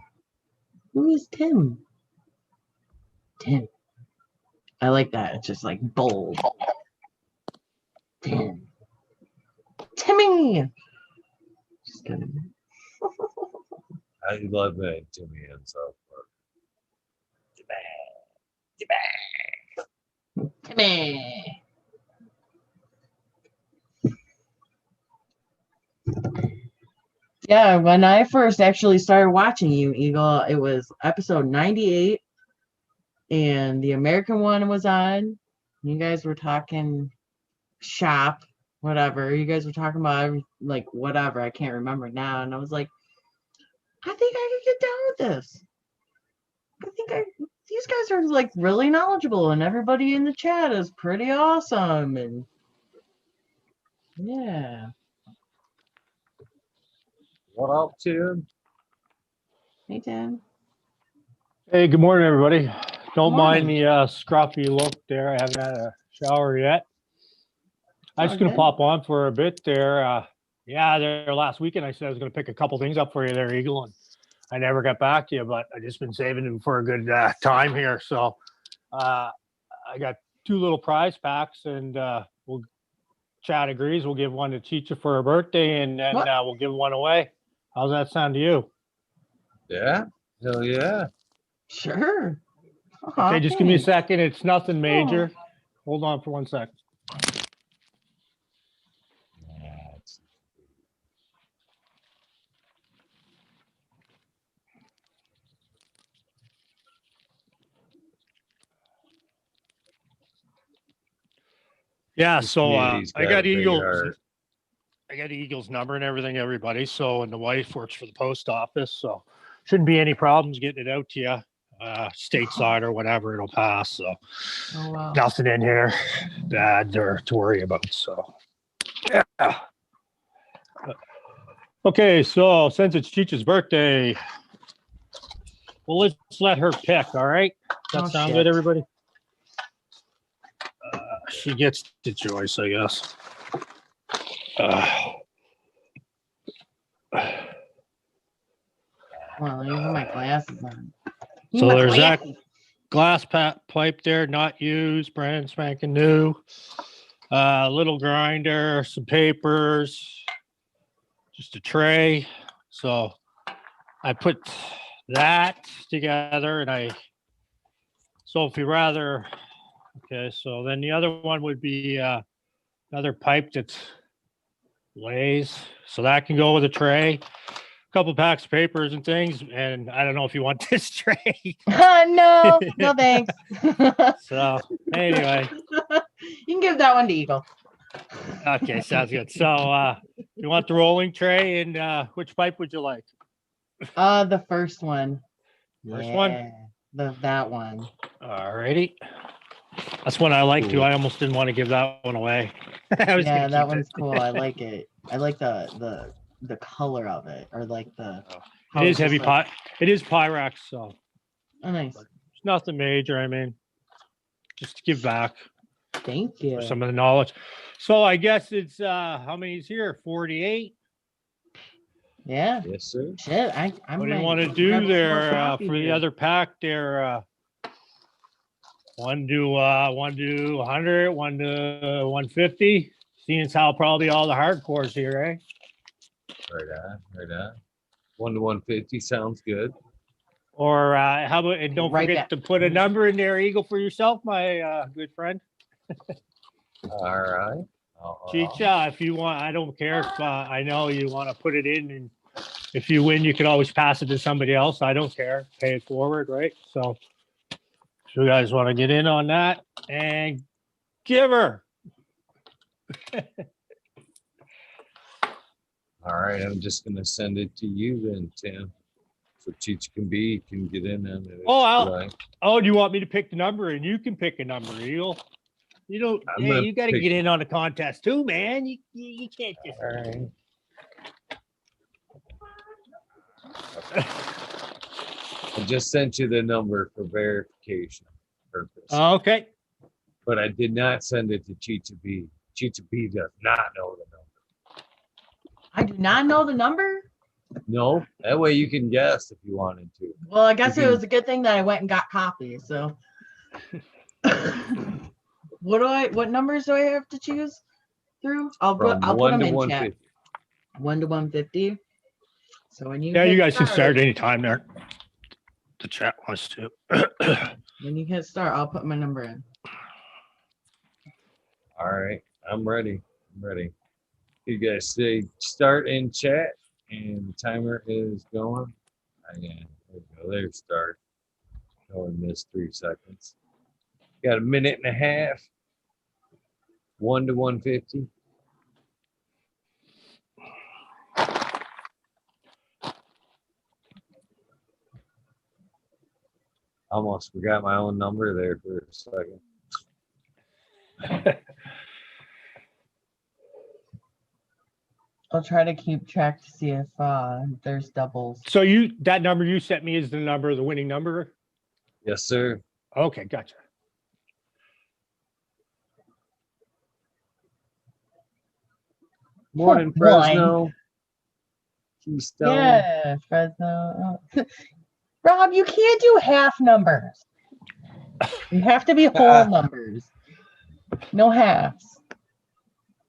Who is Tim? Tim. I like that. It's just like bold. Tim. Timmy! Just kidding. I love that Timmy and South Park. Timmy! Yeah, when I first actually started watching you, Eagle, it was episode 98, and the American one was on. You guys were talking shop, whatever. You guys were talking about like whatever. I can't remember now. And I was like, I think I could get down with this. These guys are like really knowledgeable, and everybody in the chat is pretty awesome. And yeah. What up, Tim? Hey, Tim. Hey, good morning, everybody. Don't Morning. mind the scruffy look there. I haven't had a shower yet. I'm all just going to good. pop on for a bit there. Yeah, there last weekend I said I was going to pick a couple things up for you there, Eagle, and I never got back to you, but I just been saving them for a good time here. So I got 2 little prize packs, and we'll Chad agrees. We'll give one to Chicha for her birthday, and then What? we'll give one away. How's that sound to you? Yeah? Hell yeah. Sure. Okay, just give me a thanks. second. It's nothing major. Hold on for 1 second. Yeah, This so community's I got got a big Eagles. heart. I got Eagles number and everything, everybody. So, and the wife works for the post office, so shouldn't be any problems getting it out to you, stateside or whatever. It'll pass. So, Oh, wow. nothing in here bad or to worry about. So, yeah. Okay, so since it's Chicha's birthday, well, let's let her pick. All right, that Oh, sound shit. good, everybody? She gets the choice, I guess. Well, let me put my glasses on. So My there's that glasses. glass pipe there, not used, brand spanking new. Little grinder, some papers, just a tray. So I put that together, and so if you rather, okay, so then the other one would be another pipe that's lays. So that can go with a tray. Couple packs of papers and things, and I don't know if you want this tray. No, thanks. So anyway, You can give that one to Eagle. okay, sounds good. So you want the rolling tray, and which pipe would you like? The first one. First Yeah. one? that one. Alrighty. That's one I like too. Cool. I almost didn't want to give that one away. I was Yeah, gonna that keep one's it. cool. I like it. I like the color of it, or like the. how It it's is heavy just like- It is Pyrex, so Oh, nice. it's nothing major. I mean, just to give back Thank you. for some of the knowledge. So I guess it's how many is here? 48. Yeah. Yes, sir. Shit. I'm. What do you might want to grab do some more there coffee for the here. other pack there? One to 100, one to 150. Seeing as how probably all the hardcores here, eh? Right on. Right on. 1 to 150 sounds good. Or how about, and don't Right forget back. to put a number in there, Eagle, for yourself, my good friend. All right. Chicha, if you want, I don't care if I know you want to put it in, and if you win, you can always pass it to somebody else. I don't care. Pay it forward, right? So, if you guys want to get in on that and give her. All right. I'm just gonna send it to you then, Tim. So Cheech can get in on it. Oh, I'll- Right. Oh, do you want me to pick the number? And you can pick a number, Eagle. You don't. I'm Yeah, gonna you got to pick- get in on the contest too, man. You can't just. All right. I just sent you the number for verification purpose, Okay. but I did not send it to Chicha B. Chicha B does not know the number. I do not know the number. No, that way you can guess if you wanted to. Well, I guess You it can- was a good thing that I went and got copies. So, what numbers do I have to choose through? I'll From put 1 them to in chat. 150. 1 to 150. So when you Yeah, hit you guys can start, start anytime there. The chat wants to. When you hit start, I'll put my number in. All right, I'm ready. I'm ready. You guys say start in chat, and the timer is going. There we go. There's start. Only missed 3 seconds. Got a minute and a half. 1 to 150. Almost forgot my own number there for a second. I'll try to keep track to see if there's doubles. So that number you sent me is the number, the winning number. Yes, sir. Okay, gotcha. Morning, One. Fresno. Keystone. Yeah, Fresno. Rob, you can't do half numbers. You have to be whole numbers. No halves.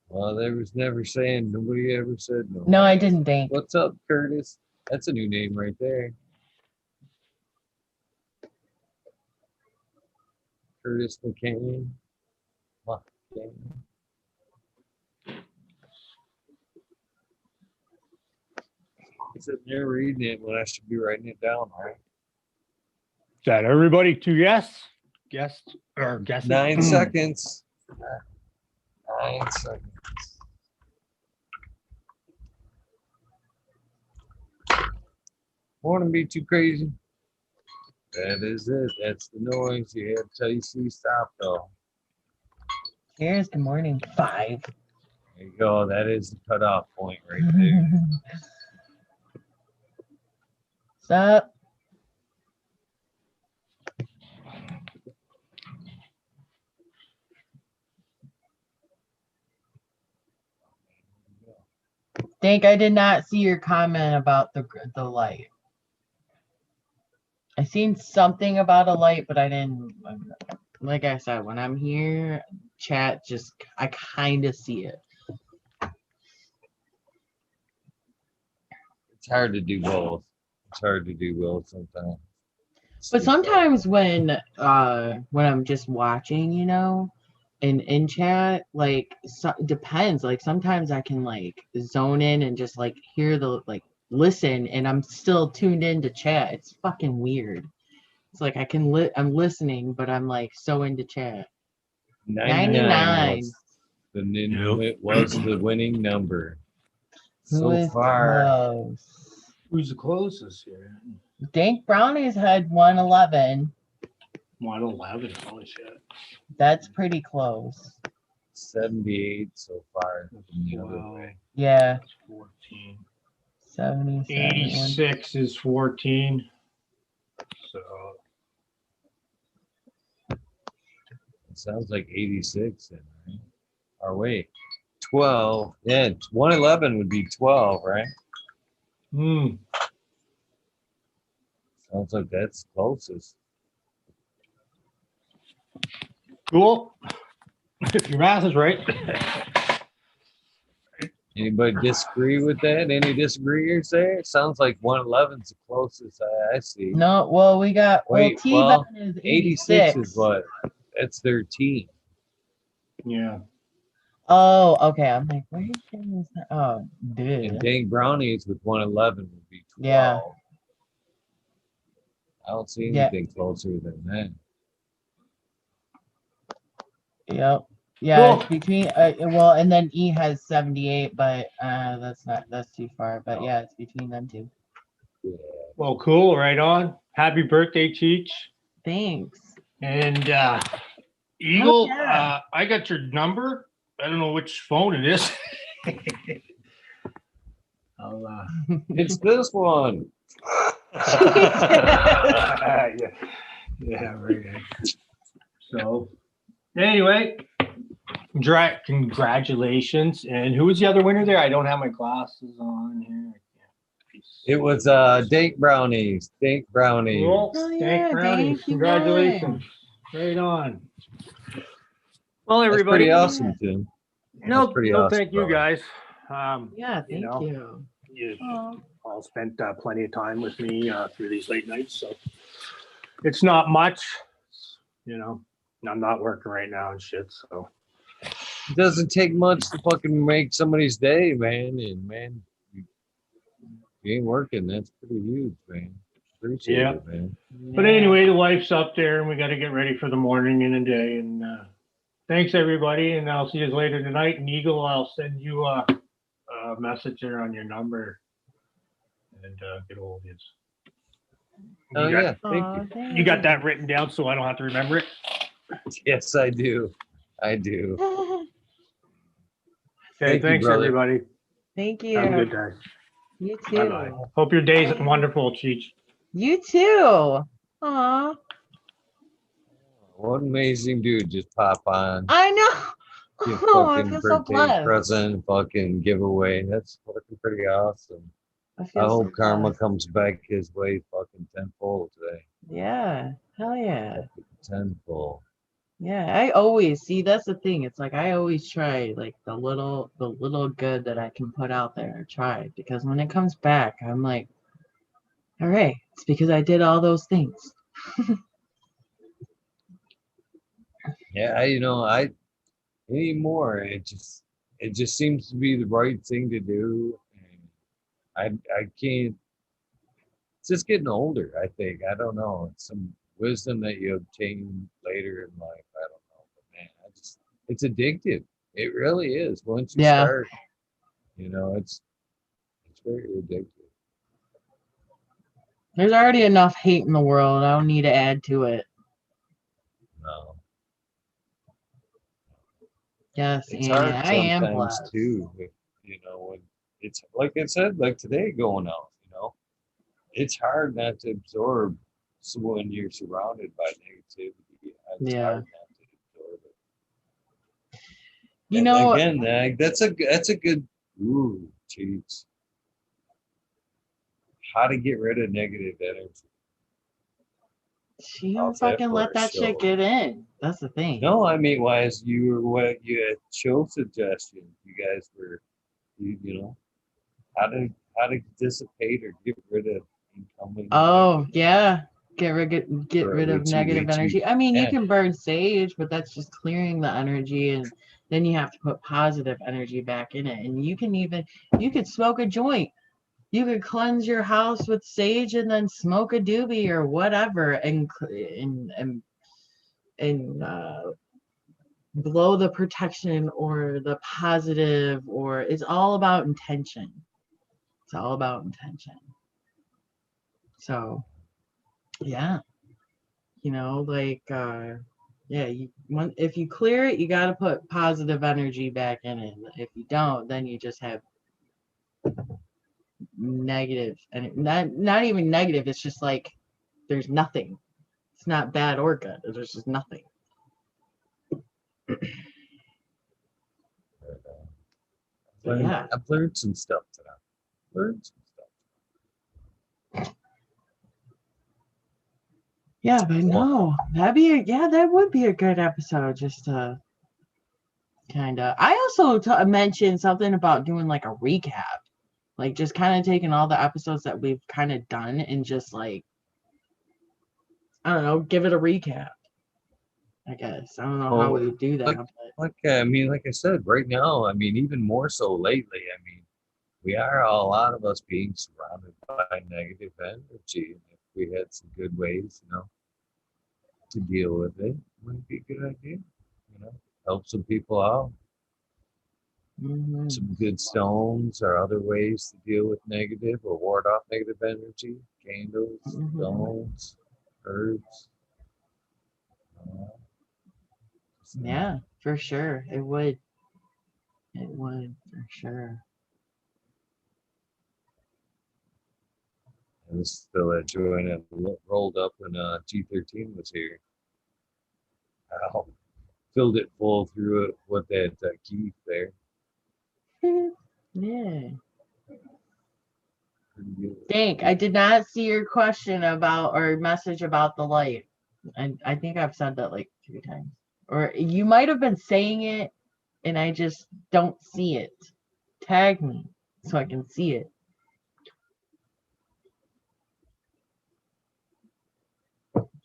Well, there was never saying, nobody ever said no. No, I didn't think. What's up, Curtis? That's a new name right there. Curtis McCain. McCain. He's sitting there reading it when I should be writing it down, right? Is that everybody to yes? Guess or guess? 9 seconds. 9 seconds. Want to be too crazy? That is it. That's the noise. You have to tell you see stop though. Cheers. Good morning. 5. There you go. That is the cutoff point right there. What's up? Think I did not see your comment about the light. I seen something about a light, but I didn't. Like I said, when I'm here, chat just I kind of see it. It's hard to do both. It's hard to do both sometimes. But sometimes when I'm just watching, you know, and in chat, like depends. Like sometimes I can like zone in and just like hear the like listen, and I'm still tuned into chat. It's fucking weird. It's like I'm listening, but I'm like so into chat. 99. Was the winning number. Who So is far, close? Who's the closest here? Dank Brownies had 111. 111. Holy shit. That's pretty close. 78 so far. That's from the other 12, way. Yeah, that's 14. 77. 86 is 14. So It sounds like 86 then, right? Or wait, 12. Yeah, 111 would be 12, right? Sounds like that's closest. cool. If your math is right. Anybody disagree with that? Any disagreeers there? It sounds like 111's the closest I see. No, well, we got, Wait, T-Bone well, is 86 86. is what? That's 13. Yeah. Oh, okay. I'm like, where are you getting this? Oh, And dude. dang brownies with 111 would be 12. Yeah. I don't see Yeah. anything closer than that. Yep. Yeah, it's Cool. between, well, and then E has 78, but that's too far. But yeah, it's between them two. Yeah. Well, cool. Right on. Happy birthday, Cheech. Thanks. And Eagle, yeah. I got your number. I don't know which phone it is. I'll, It's this one. yeah, yeah, very good. So, anyway, congratulations. And who was the other winner there? I don't have my glasses on here. It was Dank Brownies. Dank Brownies. Cool. Oh, Thank yeah, brownies. thank you, Congratulations. Right on. Well, That's everybody. pretty awesome, Tim. No, That's pretty no, awesome, thank you brother. guys. Yeah, You thank know. you. You Aw. all spent plenty of time with me through these late nights, so it's not much. You know, I'm not working right now and shit, so. It doesn't take much to fucking make somebody's day, man. And man, you ain't working. That's pretty huge, man. Appreciate Yeah. it, man. But anyway, the wife's up there, and we got to get ready for the morning and the day. And thanks everybody, and I'll see you later tonight. And Eagle, I'll send you a message there on your number and get hold of you. Oh, You got- yeah. Thank Aw, you. You got that written down, so I don't have to remember it. Yes, I do. I do. Okay, Thank you, thanks brother. everybody. Thank you. Have a good day. You Bye too. bye. Hope your day's wonderful, Cheech. You too. Aw. What amazing dude just pop on. I know. Give Oh, I fucking feel so birthday blessed. present, fucking giveaway. That's fucking pretty awesome. I I feel so hope karma blessed. comes back his way fucking tenfold today. Yeah. Hell yeah. Tenfold. Yeah. I always see, that's the thing. It's like I always try like the little good that I can put out there. Try, because when it comes back, I'm like, all right, it's because I did all those things. Yeah, I anymore. It just seems to be the right thing to do. And I can't. It's just getting older. I think I don't know. It's some wisdom that you obtain later in life. I don't know, but man, it's addictive. It really is. Once you Yeah. start, it's very addictive. There's already enough hate in the world. I don't need to add to it. No, Yes, it's and hard I am sometimes blessed. too. When it's like I said, like today going out. It's hard not to absorb when you're surrounded by negativity. It's Yeah. hard not to absorb it. You And know, again, that's a good cheats. How to get rid of negative energy. she How's don't that fucking for let a that shit show? get in. That's the thing. No, I mean, what you had show suggestions. You guys were, how to dissipate or get rid of incoming. Oh, negative yeah. Get rid of negative energy. I mean, you yeah. can burn sage, but that's just clearing the energy, and then you have to put positive energy back in it. And you could smoke a joint. You could cleanse your house with sage and then smoke a doobie or whatever, and blow the protection or the positive, or it's all about intention. It's all about intention. So, yeah. You know, like yeah, if you clear it, you got to put positive energy back in it. If you don't, then you just have negative, and not even negative. It's just like there's nothing. It's not bad or good. There's just nothing. Yeah. I've learned some stuff today. Learned some stuff. Yeah, but no, that would be a good episode just to kind of. I also mentioned something about doing like a recap, like just kind of taking all the episodes that we've kind of done and just like, I don't know, give it a recap. I guess I don't know how we would do that. Like I mean, like I said, right now, I mean, even more so lately. I mean, we are a lot of us being surrounded by negative energy, and if we had some good ways, to deal with it, would be a good idea. Help some people out. Mhm. Some good stones or other ways to deal with negative or ward off negative energy. Candles, stones, herbs. Yeah, for sure. It would. It would for sure. And this is still that joint that rolled up when G13 was here. Ow. Filled it full through it with that Keith there. Yeah. Pretty good. Dank, I did not see your question about or message about the light. I think I've said that like 3 times. Or you might have been saying it and I just don't see it. Tag me so I can see it.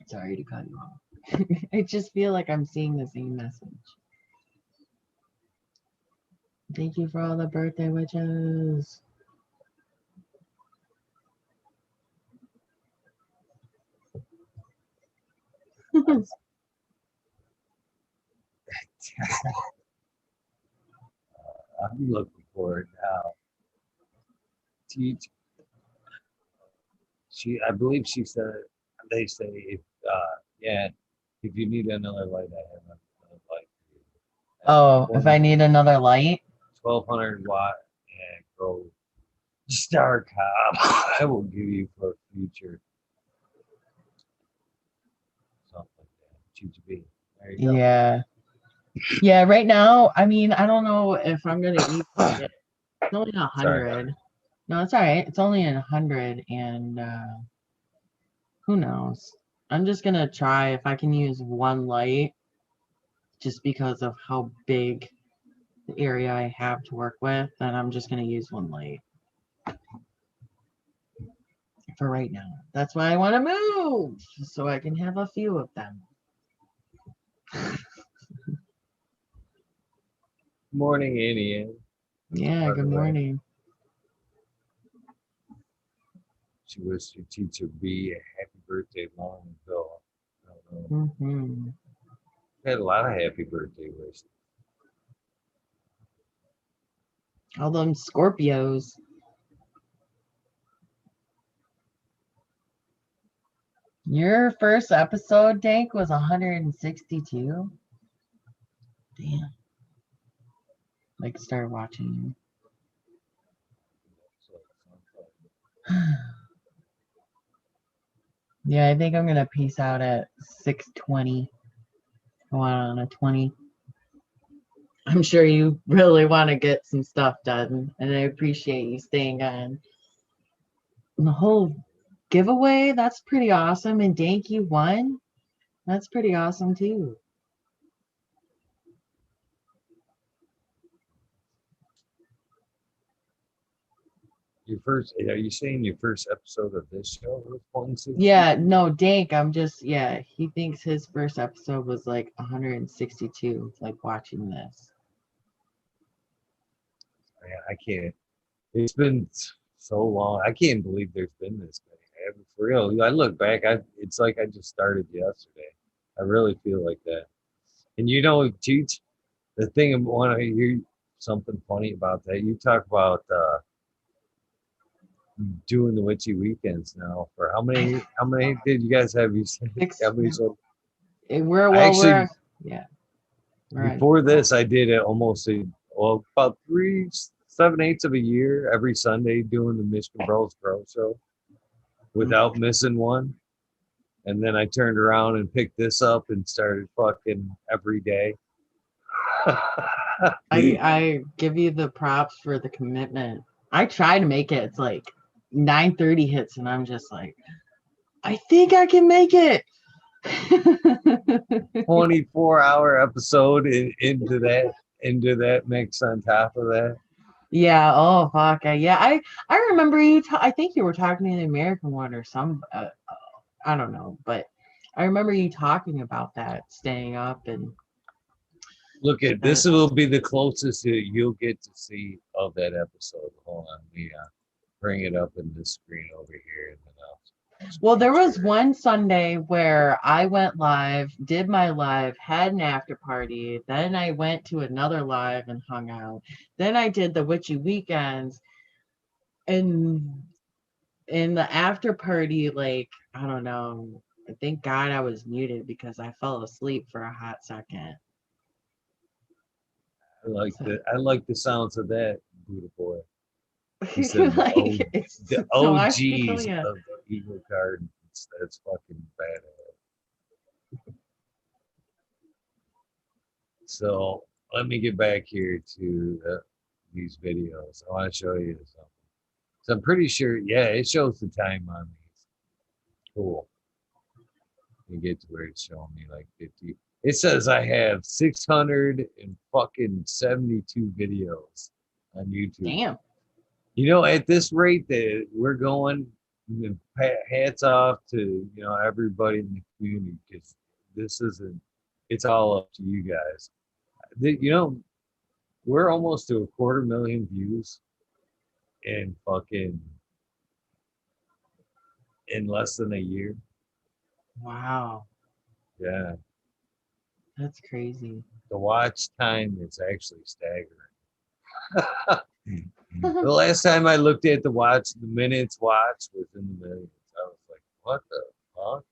Sorry to cut you off. I just feel like I'm seeing the same message. Thank you for all the birthday wishes. I'm looking for it now. Teach. I believe she said. They say if if you need another light, I have another light for you. Oh, if I need another light? 1200 watt and go Star Cobb. I will give you for future. Something like that. GGB. There you go. Yeah. Yeah, right now, I mean, I don't know if I'm gonna eat it. It's only 100. No, it's all right. It's only 100, and who knows? I'm just gonna try if I can use one light, just because of how big the area I have to work with. Then I'm just gonna use one light for right now. That's why I want to move, so I can have a few of them. Morning, Annie. Yeah. Good morning. She wished your teacher B a happy birthday long ago. I don't know. Mm-hmm. Had a lot of happy birthday wishes. All them Scorpios. Your first episode, Dank, was 162. Damn. Like, start watching. Yeah, I think I'm gonna peace out at 6:20. Go on a 20. I'm sure you really want to get some stuff done, and I appreciate you staying on. And the whole giveaway, that's pretty awesome. And Dank, you won. That's pretty awesome too. Are you saying your first episode of this show was 160? Yeah, no, Dank, he thinks his first episode was like 162, like watching this. Man, I can't. It's been so long. I can't believe there's been this many. For real, I look back. It's like I just started yesterday. I really feel like that. And Teach, the thing I want to hear something funny about that. You talk about doing the witchy weekends now. For how many did you guys have? You said how many? So We're yeah. Right. before this, I did it almost about 7/8 of a year every Sunday doing the Michigan Bros Pro Show without missing one. And then I turned around and picked this up and started fucking every day. I give you the props for the commitment. I try to make it. It's like 9:30 hits, and I'm just like, I think I can make it. 24-hour episode into that mix on top of that. Yeah. Oh fuck. Yeah. I remember you. I think you were talking in the American one or some. I don't know, but I remember you talking about that, staying up and. Look at this will be the closest that you'll get to see of that episode. Hold on, we bring it up in the screen over here, and then Well, there was one Sunday where I went live, did my live, had an after party. Then I went to another live and hung out. Then I did the witchy weekends, and in the after party, like I don't know. Thank God I was muted because I fell asleep for a hot second. I like the sounds of that, Buddha boy. He Like, said it's the so I OGs feel ya. of the Eagle card. That's fucking badass. So let me get back here to these videos. I want to show you something. So I'm pretty sure, yeah, it shows the time on these. Cool. You get to where it's showing me like 50. It says I have 672 videos on YouTube. Damn. You know, at this rate that we're going, hats off to everybody in the community, because this isn't. It's all up to you guys. We're almost to 250,000 views in less than a year. Wow. Yeah. That's crazy. The watch time is actually staggering. The last time I looked at the watch, the minutes watch was in the millions. I was like, what the fuck?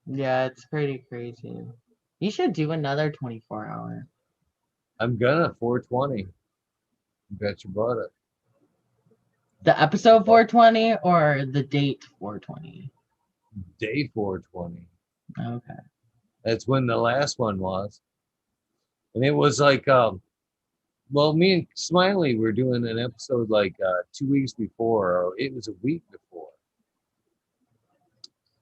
Yeah, it's pretty crazy. You should do another 24-hour. I'm gonna 420. Bet your butt it. The episode 420 or the date 420? Day 420. Okay. That's when the last one was. And it was like, well, me and Smiley were doing an episode like 2 weeks before, or it was a week before.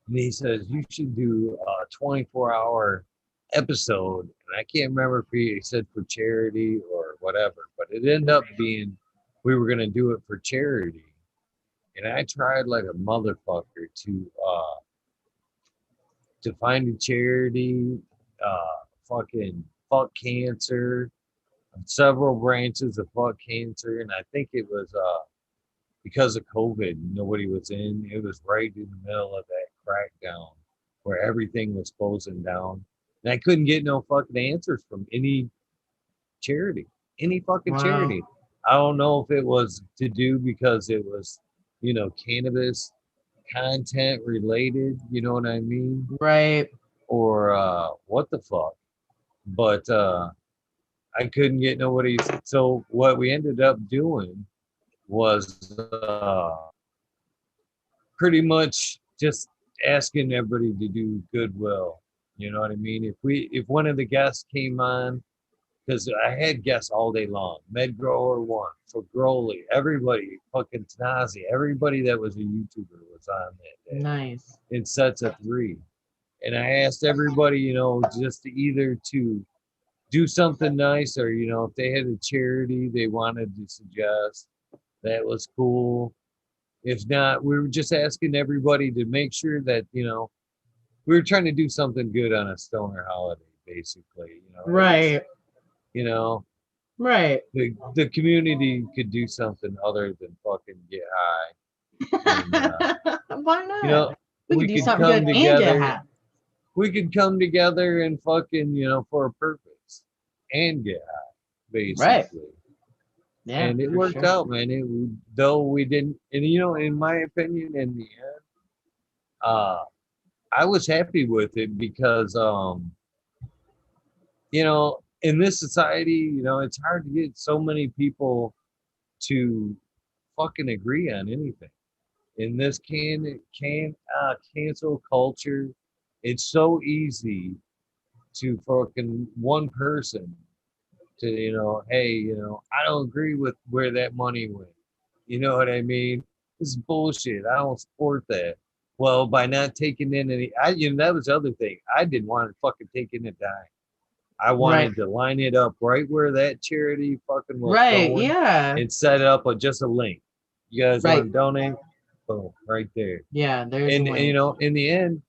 And he says, you should do a 24-hour episode. And I can't remember if he said for charity or whatever, but it ended up being we were going to do it for charity. And I tried like a motherfucker to find a charity, fucking fuck cancer, several branches of fuck cancer. And I think it was because of COVID, nobody was in. It was right in the middle of that crackdown where everything was closing down. And I couldn't get no fucking answers from any charity, any fucking charity. I don't know if it was to do because it was, cannabis content related, you know what I mean? Right. Or what the fuck. But I couldn't get nobody. So what we ended up doing was pretty much just asking everybody to do goodwill. You know what I mean? If one of the guests came on, because I had guests all day long, Med Grower 1, for Growly, everybody, fucking Tanazi, everybody that was a YouTuber was on that day. Nice. In sets of 3. And I asked everybody, just to either to do something nice or, if they had a charity they wanted to suggest, that was cool. If not, we were just asking everybody to make sure that, we were trying to do something good on a stoner holiday, basically. Right. Right. The community could do something other than fucking get high. And, why not? We could do could something come good together. and get high. We could come together and fucking, for a purpose. and get high, basically. Right. Yeah. And it for worked sure. out, man. Though we didn't, and in my opinion, in the end, I was happy with it because, in this society, it's hard to get so many people to fucking agree on anything. In this cancel culture, it's so easy to fucking one person to, hey, I don't agree with where that money went. You know what I mean? This is bullshit. I don't support that. Well, by not taking in any, that was the other thing. I didn't want to fucking take in a dime. I wanted to line it up right where that charity fucking was Right. going Yeah. and set it up with just a link. You guys want to donate? Boom, right there. Yeah. There's And, a and link. in the end,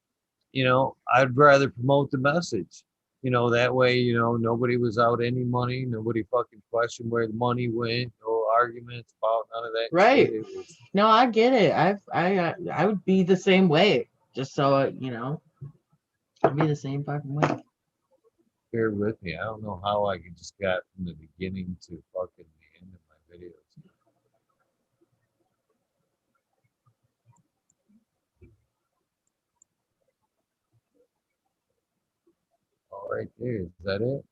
I'd rather promote the message. That way, nobody was out any money. Nobody fucking questioned where the money went. No arguments about none of that Right. shit. It was, No, I get it. I would be the same way. Just so I'd be the same fucking way. bear with me. I don't know how I could just got from the beginning to fucking the end of my videos. All right there. Is that it?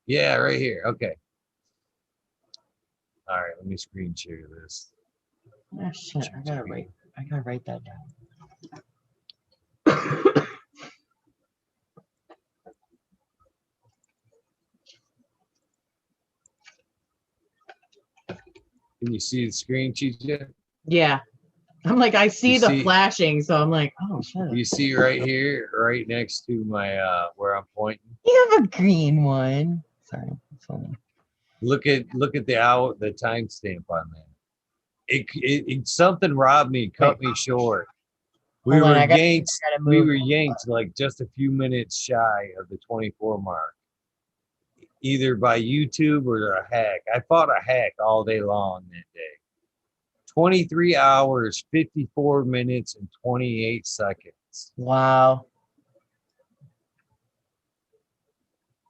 Yeah, right here. Okay. All right, let me screen share this. Oh shit! I gotta write that down. Can you see the screen, TJ? Yeah. I'm like, I see You the see- flashing, so I'm like, oh shit. You see right here, right next to my where I'm pointing. You have a green one. Sorry, it's funny. Look at the timestamp on that. It something robbed me, cut me short. We Hold on, were I gotta yanked like just a few minutes shy of the 24 mark, either by YouTube or a hack. I fought a hack all day long that day. 23 hours, 54 minutes, and 28 seconds. Wow.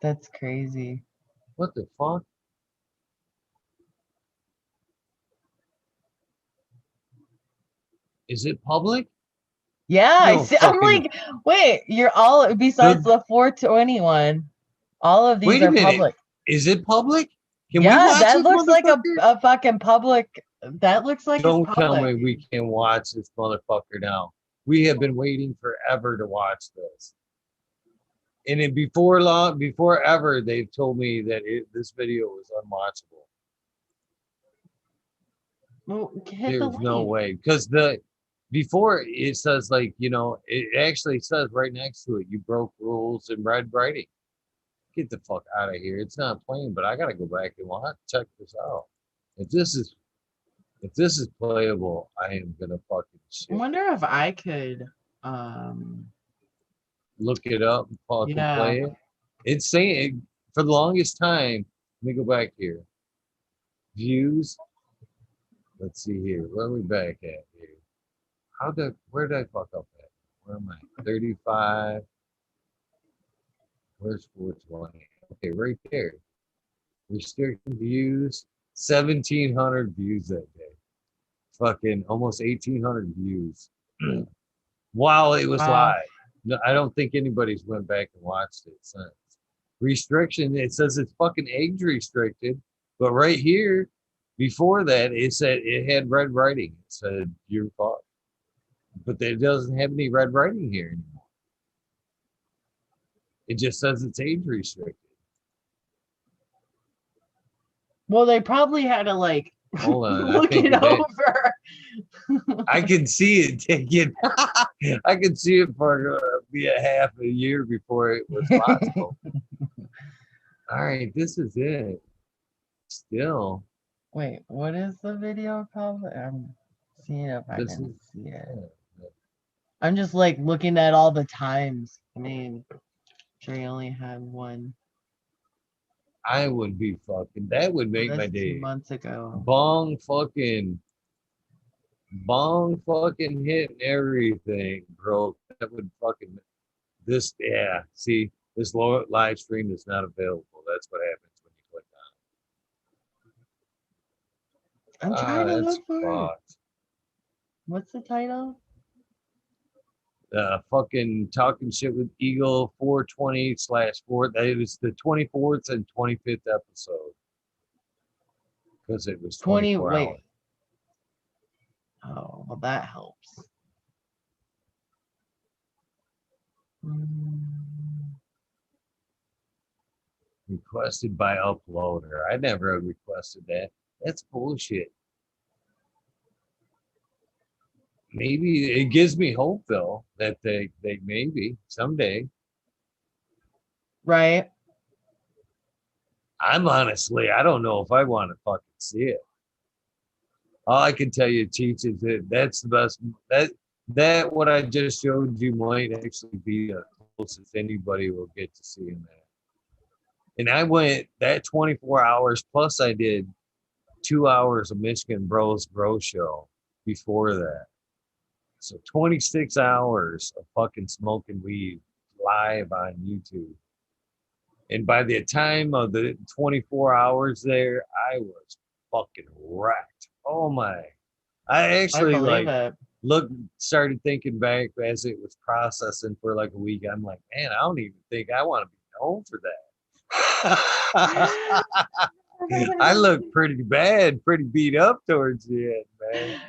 That's crazy. What the fuck? Is it public? Yeah, I No see. I'm fucking- like, wait, you're all besides the 421. All of these Wait a are minute. public. Is it public? Can we Yeah, watch that this looks like motherfucker? a fucking public. That looks like Don't it's tell public. me we can watch this motherfucker now. We have been waiting forever to watch this. And then before ever, they've told me that this video was unwatchable. Well, hit the There's no link. way. Because before it says it actually says right next to it, you broke rules in red writing. Get the fuck out of here. It's not playing, but I gotta go back and check this out. If this is playable, I am gonna fucking I shit. wonder if I could. Look it up and fucking Yeah. play it. It's saying for the longest time. Let me go back here. Views. Let's see here. Where are we back at here? Where did I fuck up at? Where am I? 35. Where's 420? Okay, right there. Restricted views. 1,700 views that day. Fucking almost 1,800 views. While it was Wow. live. No, I don't think anybody's went back and watched it since. Restriction, it says it's fucking age restricted, but right here, before that, it said it had red writing. It said you're fucked. But it doesn't have any red writing here anymore. It just says it's age restricted. Well, they probably had to like Hold on. look it over. I can see it taking. I can see it for be a half a year before it was possible. All right, this is it. Still, Wait, what is the video called? I'm seeing if I This can is- see it. yeah. I'm just like looking at all the times. I mean, sure you only had one. I would be fucking. That would make my That's 2 day. months ago. Bong fucking hitting everything, bro. That would fucking. Yeah. See, this live stream is not available. That's what happened. I'm trying to That's look for it. fucked. What's the title? Fucking talking shit with Eagle 420/4. It was the 24th and 25th episode because it was 20. 24 Wait. hours. Oh, well, that helps. Mm, Requested by uploader. I never requested that. That's bullshit. Maybe it gives me hope though that they maybe someday. Right. I'm honestly, I don't know if I want to fucking see it. All I can tell you, Cheech, is that that's the best. That what I just showed you might actually be the closest anybody will get to seeing that. And I went that 24 hours plus I did 2 hours of Michigan Bros Bro Show before that. So 26 hours of fucking smoking weed live on YouTube. And by the time of the 24 hours there, I was fucking wrecked. Oh my. I I actually believe like it. started thinking back as it was processing for like a week. I'm like, man, I don't even think I want to be known for that. I look pretty bad, pretty beat up towards the end, man.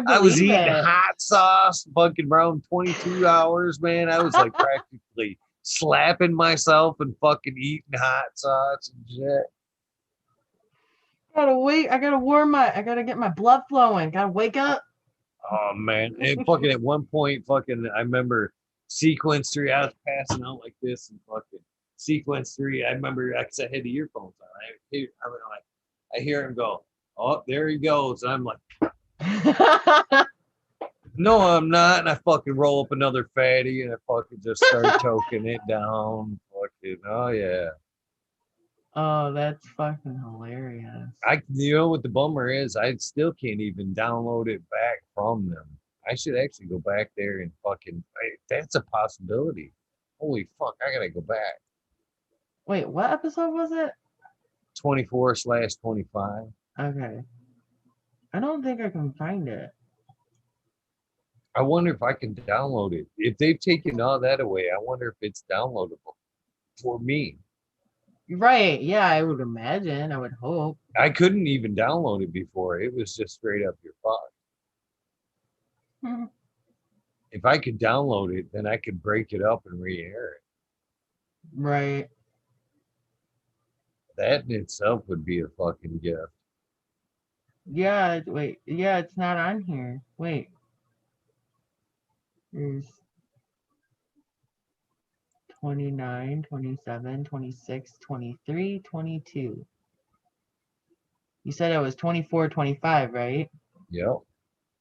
I was believe eating it. hot sauce fucking around 22 hours, man. I was like practically slapping myself and fucking eating hot sauce and shit. Gotta wait. I gotta get my blood flowing. Gotta wake up. Oh man. And fucking at one point, fucking I remember sequence 3, I was passing out like this and fucking sequence 3. I remember I had the earphones on. I hear him go, oh, there he goes. And I'm like, no, I'm not. And I fucking roll up another fatty and I fucking just start choking it down. Fucking, oh yeah. Oh, that's fucking hilarious. You know what the bummer is? I still can't even download it back from them. I should actually go back there and fucking, that's a possibility. Holy fuck, I gotta go back. Wait, what episode was it? 24/25. Okay. I don't think I can find it. I wonder if I can download it. If they've taken all that away, I wonder if it's downloadable for me. Right. Yeah, I would imagine. I would hope. I couldn't even download it before. It was just straight up your fuck. Mhm. If I could download it, then I could break it up and re-air it. Right. That in itself would be a fucking gift. Yeah, wait. Yeah, it's not on here. Wait. There's 29, 27, 26, 23, 22. You said it was 24, 25, right? Yep.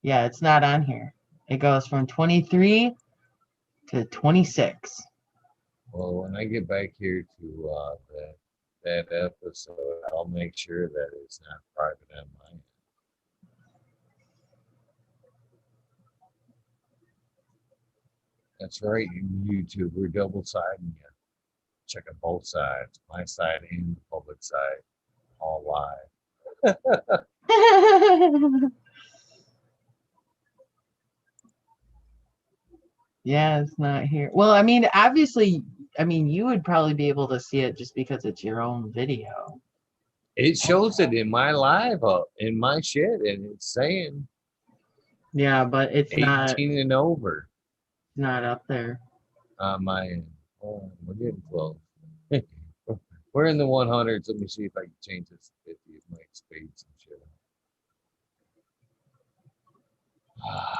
Yeah, it's not on here. It goes from 23 to 26. Well, when I get back here to that episode, I'll make sure that it's not private on my end. That's right, in YouTube, we're double siding you. Checking both sides, my side and the public side, all live. Yeah, it's not here. Well, I mean, obviously, I mean, you would probably be able to see it just because it's your own video. It shows it in my live up in my shit, and it's saying Yeah, but it's 18 and over not up there. on my end. Oh, we're getting close. We're in the 100s. Let me see if I can change this to 50. It might speed some shit up.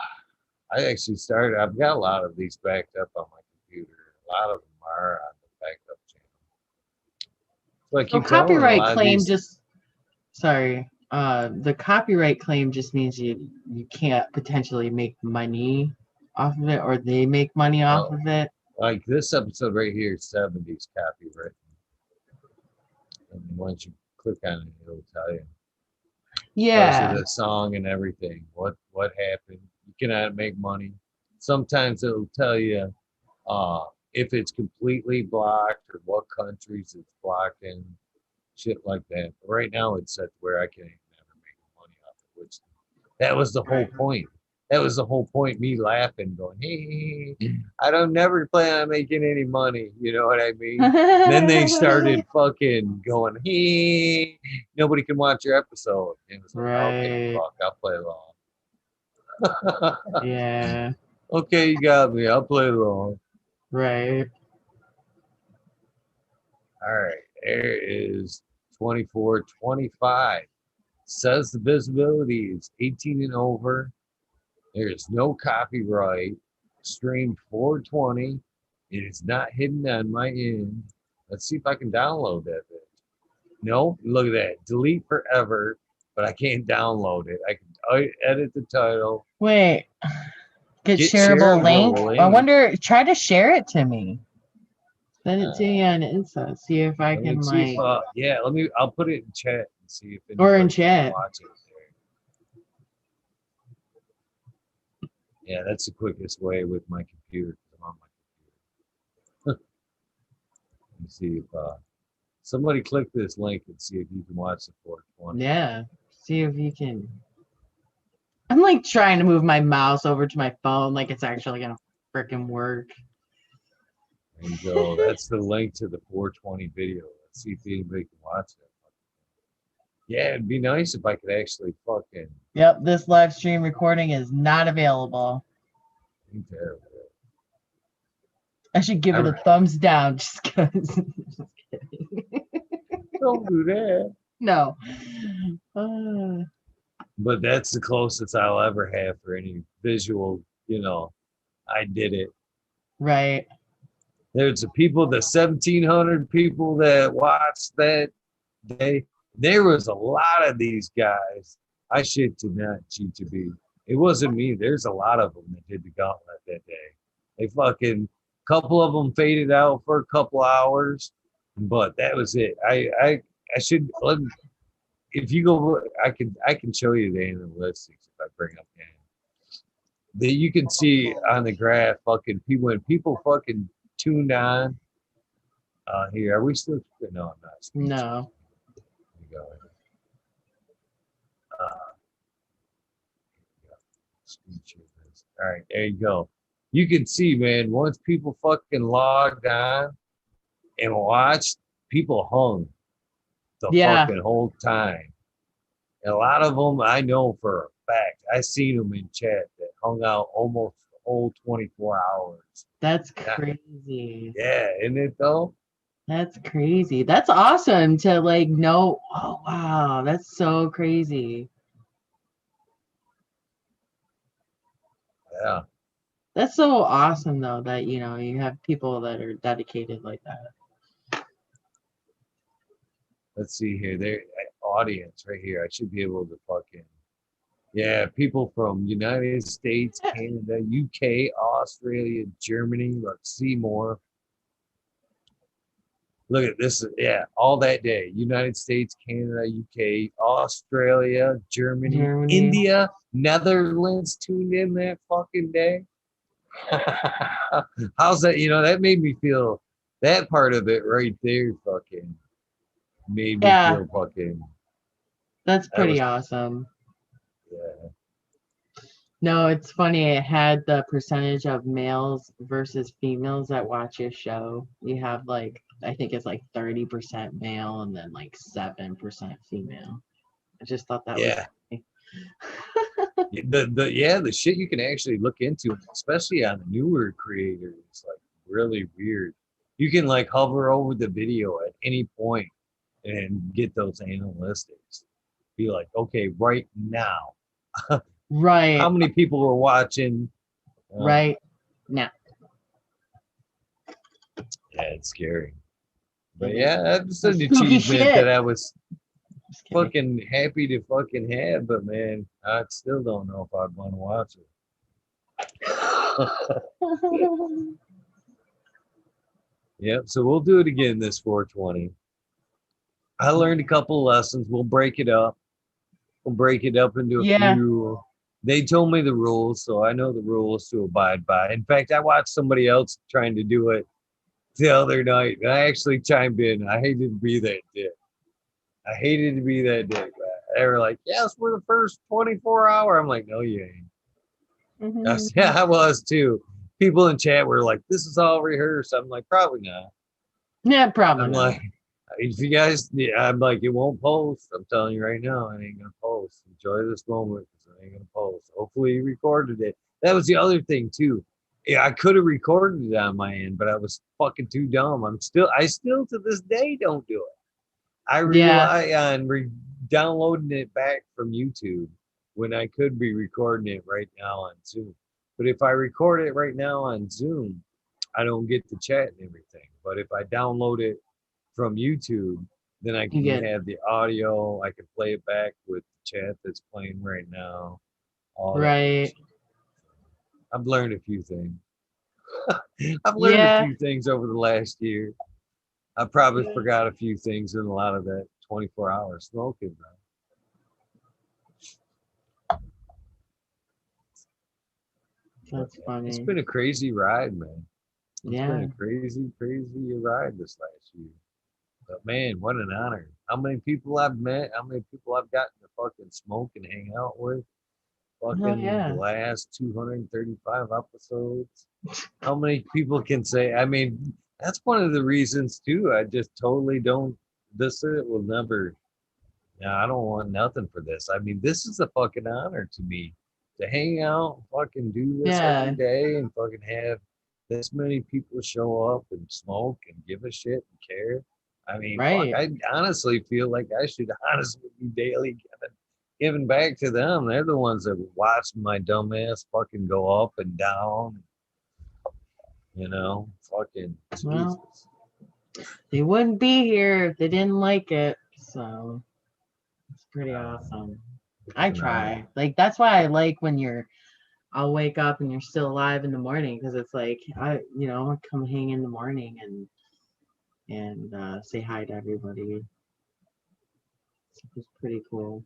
I actually started. I've got a lot of these backed up on my computer. A lot of them are on the backup channel. So I So keep telling a copyright lot of claim these- just sorry. The copyright claim just means you can't potentially make money off of it, or they make money off Oh. of it. like this episode right here, 70s copyright. And once you click on it, it'll tell you. Yeah. Tells you the song and everything. What happened? You cannot make money. Sometimes it'll tell you if it's completely blocked or what countries it's blocking, shit like that. But right now it's set where I can't never make money off it, which that was the whole point. That was the whole point. Me laughing, going, "Hey, I don't never plan on making any money." You know what I mean? Then they started fucking going, "Hey, nobody can watch your episode." And it was like, okay, Right. fuck, I'll play along. Yeah. Okay, you got me. I'll play along. Right. All right, there is 2425. Says the visibility is 18 and over. There's no copyright. Streamed 420. It is not hidden on my end. Let's see if I can download that bit. No, look at that. Delete forever, but I can't download it. I can edit the title. Wait. Get Get shareable link. shareable I link. wonder. Try to share it to me. Send it to you on Insta. See if I Let me can see if, like. yeah, I'll put it in chat and see if Or in anybody can chat. watch it there. Yeah, that's the quickest way with my computer. 'Cause I'm on my computer. Let me see if somebody click this link and see if you can watch the 420. Yeah. See if you can. I'm like trying to move my mouse over to my phone, like it's actually gonna freaking work. There you go. That's the link to the 420 video. Let's see if anybody can watch it. Yeah, it'd be nice if I could actually fucking. Yep, this live stream recording is not available. Terrible. I should give it a thumbs down just because. Just kidding. Don't do that. No. But that's the closest I'll ever have for any visual, I did it. Right. There's the 1,700 people that watched that day. There was a lot of these guys. I shit to not GTB. It wasn't me. There's a lot of them that did the gauntlet that day. They fucking, couple of them faded out for a couple hours, but that was it. I should let me, if you go, I can show you the analytics if I bring up that you can see on the graph fucking people when people fucking tuned on. Here, are we still? No, I'm not. No. Here we go. All right, there you go. You can see, man, once people fucking logged on and watched, people hung the fucking whole time. And a lot of them I know for a fact. I seen them in chat that hung out almost the whole 24 hours. That's crazy. Yeah, isn't it though? That's crazy. That's awesome to like know. Oh wow, that's so crazy. Yeah. That's so awesome though that you have people that are dedicated like that. Let's see here. There, audience right here. I should be able to fucking. Yeah, people from United States, Canada, UK, Australia, Germany. Let's see more. Look at this. Yeah, all that day. United States, Canada, UK, Australia, Germany, India, Netherlands tuned in that fucking day. How's that? That made me feel, that part of it right there fucking made me feel fucking. That's pretty awesome. Yeah. No, it's funny. It had the percentage of males versus females that watch your show. You have I think it's 30% male and then 7% female. I just thought that was funny. the shit you can actually look into, especially on the newer creators, really weird. You can hover over the video at any point and get those analytics. Be like, okay, right now. Right. How many people were watching? Right now. Yeah, it's scary. But yeah, that's an Spooky achievement shit. that I was fucking happy to fucking have, but man, I still don't know if I'd want to watch it. Yep, so we'll do it again this 420. I learned a couple lessons. We'll break it up. We'll break it up into a few. They told me the rules, so I know the rules to abide by. In fact, I watched somebody else trying to do it the other night, and I actually chimed in. I hated to be that dick. I They were like, yes, we're the first 24-hour. I'm like, no, you ain't. Mhm. Yeah, I was too. People in chat were like, this is all rehearsed. I'm like, probably not. Yeah, probably I'm not. like, if you guys, yeah, I'm like, it won't post. I'm telling you right now, it ain't gonna post. Enjoy this moment because it ain't gonna post. Hopefully, you recorded it. That was the other thing too. Yeah, I could have recorded it on my end, but I was fucking too dumb. I still to this day don't do it. I Yeah. rely on downloading it back from YouTube when I could be recording it right now on Zoom. But if I record it right now on Zoom, I don't get the chat and everything. But if I download it from YouTube, then I You can get have the audio. I can play it back with the chat that's playing right now. All that. right. I've learned a few things. I've learned a Yeah. few things over the last year. I probably forgot a few things in a lot of that 24-hour smoking, bro. That's It's funny. been a crazy ride, man. It's been Yeah. a crazy, crazy ride this last year. But man, what an honor. How many people I've met, how many people I've gotten to fucking smoke and hang out with. Oh Fucking the yeah. last 235 episodes. How many people can say, I mean, that's one of the reasons too. I just totally don't, this it will never, yeah, I don't want nothing for this. I mean, this is a fucking honor to me to hang out, fucking do this every Yeah. day and fucking have this many people show up and smoke and give a shit and care. I mean, fuck, Right. I honestly feel like I should honestly be daily giving back to them. They're the ones that watch my dumb ass fucking go up and down, fucking Jesus. Well, they wouldn't be here if they didn't like it. So it's pretty awesome. I It's an honor. try. Like that's why I like when I'll wake up and you're still alive in the morning because it's like I come hang in the morning and say hi to everybody. It's pretty cool.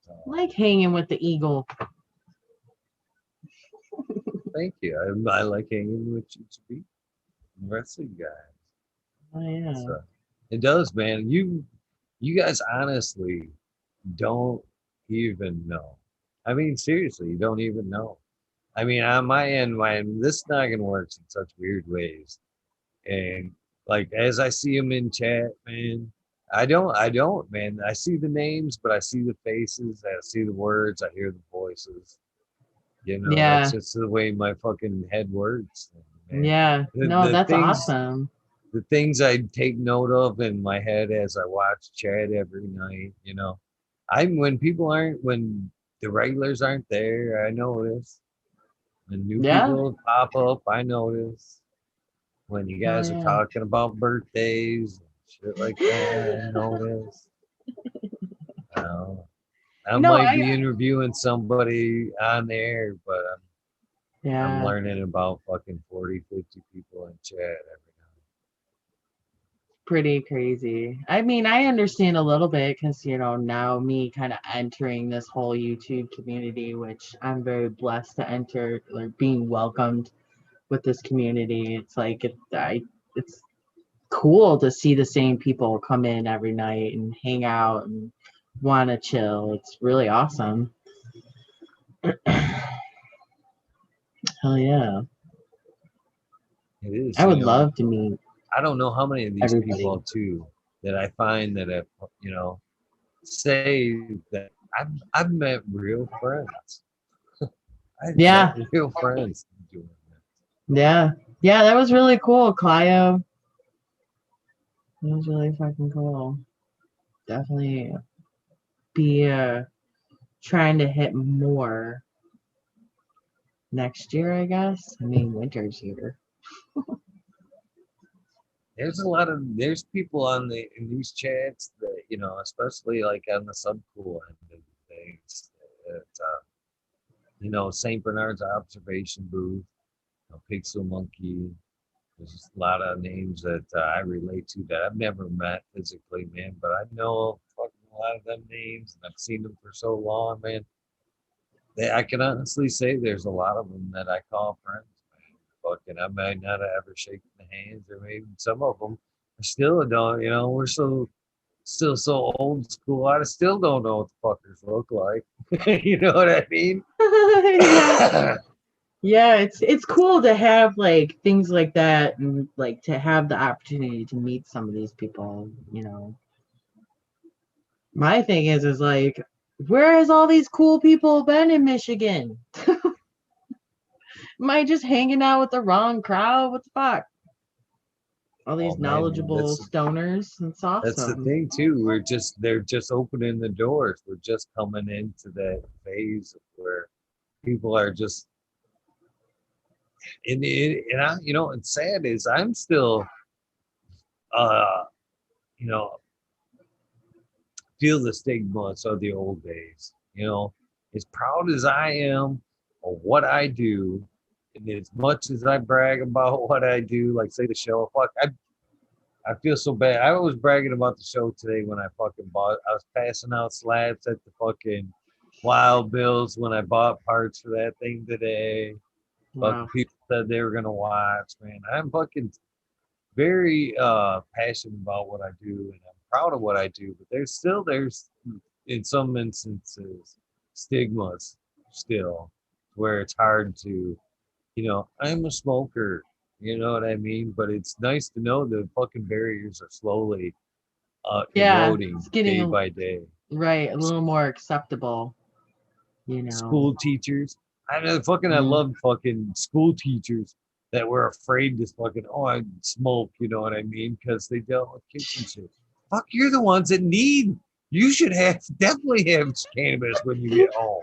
I like hanging with the eagle. Thank you. I like hanging with you to be the rest of you guys. Oh yeah. So, it does, man. You guys honestly don't even know. I mean, seriously, you don't even know. I mean, on my end, this noggin works in such weird ways. And like as I see them in chat, man, I don't, man. I see the names, but I see the faces, I see the words, I hear the voices. That's Yeah. just the way my fucking head works, man. Yeah. The, No, the that's things awesome. the things I take note of in my head as I watch chat every night, when the regulars aren't there, I notice. When new Yeah. people pop up, I notice. When you Oh guys are yeah. talking about birthdays and shit like that, I notice. Uh, I No, might I be interviewing somebody on there, but I'm yeah. learning about fucking 40, 50 people in chat every night. Pretty crazy. I mean, I understand a little bit because, now me kind of entering this whole YouTube community, which I'm very blessed to enter, like being welcomed with this community. It's like it's cool to see the same people come in every night and hang out and want to chill. It's really awesome. Hell yeah. It is, I would love to meet I don't know how many of these everybody. people too that I find that have, say that I've met real friends. I've Yeah. met real friends doing that. Yeah. Yeah, that was really cool, Clio. It was really fucking cool. Definitely be trying to hit more next year, I guess. I mean, winter's here. There's people in these chats that, especially like on the subcool end of things that, St. Bernard's observation booth, Pixel Monkey. There's just a lot of names that I relate to that I've never met physically, man, but I know fucking a lot of them names and I've seen them for so long, man. I can honestly say there's a lot of them that I call friends, man. Fucking, I might not have ever shaken the hands, or maybe some of them are still don't. We're so still so old school. I still don't know what the fuckers look like. You know what I mean? Yeah. Yeah, it's cool to have like things like that and like to have the opportunity to meet some of these people, you know. My thing is like, where has all these cool people been in Michigan? Am I just hanging out with the wrong crowd? What the fuck? All these Oh man, knowledgeable stoners. It's that's the awesome. thing too. They're just opening the doors. We're just coming into that phase of where people are just and I, you know, it's sad is I'm still uh you know feel the stigmas of the old days. You know, as proud as I am of what I do, and as much as I brag about what I do, like say the show, fuck, I feel so bad. I was bragging about the show today when I fucking bought. I was passing out slabs at the fucking Wild Bills when I bought parts for that thing today. Fucking Wow. people said they were gonna watch. Man, I'm fucking very passionate about what I do, and I'm proud of what I do. But there's in some instances stigmas still where it's hard to, you know, I'm a smoker, you know what I mean? But it's nice to know the fucking barriers are slowly Yeah, eroding it's getting day by day. right, a little more acceptable, you know. School teachers, I Mm. love fucking school teachers that were afraid to fucking, oh, I smoke, you know what I mean? Because they dealt with kids and shit. Fuck, you're the ones that need, you should have definitely have cannabis when you get home.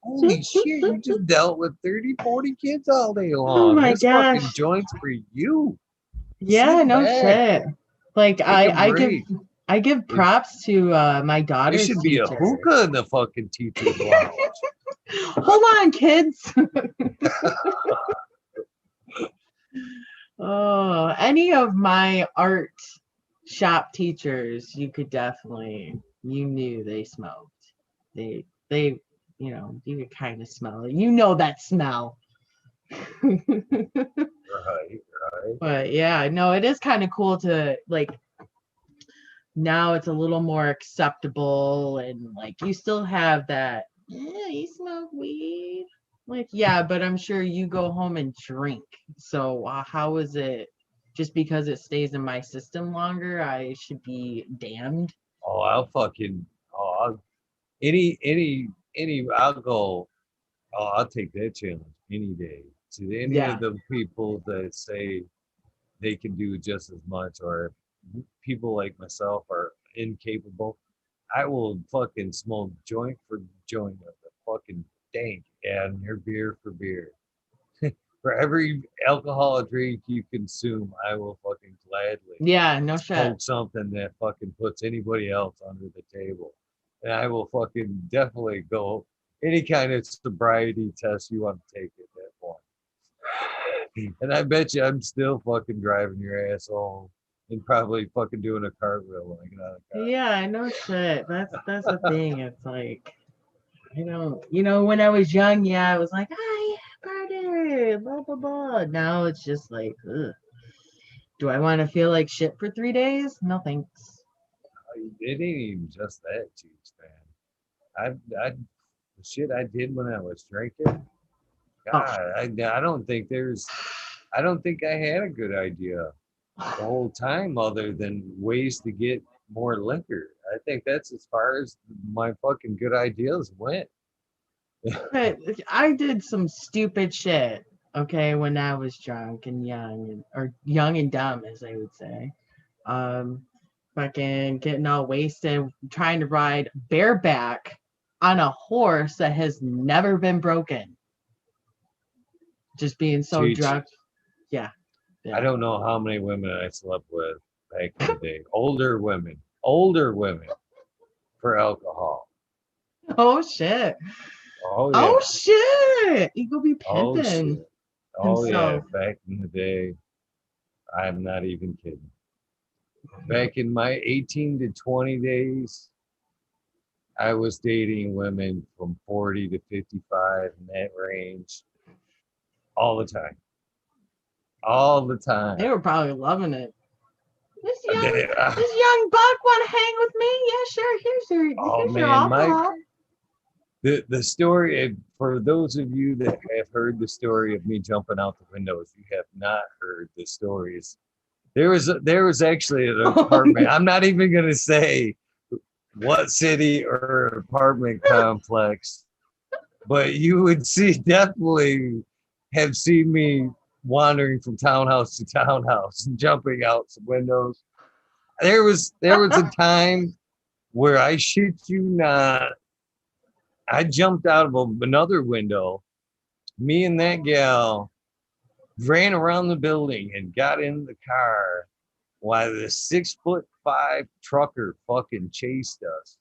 Holy shit, you just dealt with 30, 40 kids all day Oh long. my This fucking gosh. joint's for you. Yeah, Sit no back, shit. Like take a I give break. I give props to my There daughter's should be a teacher. hookah in the fucking teacher's lounge. Hold on, kids. Oh, any of my art shop teachers, you could definitely, you knew they smoked. They, you know, you could kind of smell it. You know that smell. Right, right. But yeah, no, it is kind of cool to like now it's a little more acceptable and like you still have that, yeah, you smoke weed. Like, yeah, but I'm sure you go home and drink. So how is it just because it stays in my system longer, I should be damned? Oh, I'll fucking, oh, I'll go, oh, I'll take that challenge any day. To any Yeah. of the people that say they can do just as much, or people like myself are incapable, I will fucking smoke joint for joint of the fucking dank and your beer for beer. For every alcoholic drink you consume, I will fucking gladly Yeah, no shit. smoke something that fucking puts anybody else under the table. And I will fucking definitely go any kind of sobriety test you want to take at that point. And I bet you I'm still fucking driving your ass home and probably fucking doing a cartwheel when I get out of the car. Yeah, no shit. That's the thing. It's like I don't, you know, when I was young, yeah, I was like, ah, yeah, party, blah blah blah. Now it's just like, ugh. Do I want to feel like shit for 3 days? No thanks. It ain't even just that, jeez, man. The shit I did when I was drinking, God, I don't think I don't think I had a good idea the whole time other than ways to get more liquor. I think that's as far as my fucking good ideas went. But I did some stupid shit, okay, when I was drunk and young, or young and dumb, as they would say. Um, Fucking getting all wasted, trying to ride bareback on a horse that has never been broken. Just being so Teach. drunk. Yeah. I don't know how many women I slept with back in the day. Older women for alcohol. Oh shit. Oh yeah. Oh shit. You go be Oh pimping shit. Oh yeah. himself. Back in the day, I'm not even kidding. Back in my 18 to 20 days, I was dating women from 40 to 55 in that range all the time. All the time. They were probably loving it. This young buck want to hang with me? Yeah, sure. Here's your man, alcohol. the story, for those of you that have heard the story of me jumping out the window, if you have not heard the stories, there was actually an apartment. I'm not even gonna say what city or apartment complex, but you would definitely have seen me wandering from townhouse to townhouse and jumping out some windows. There was a time where, I shit you not, I jumped out of another window. Me and that gal ran around the building and got in the car while the 6'5" trucker fucking chased us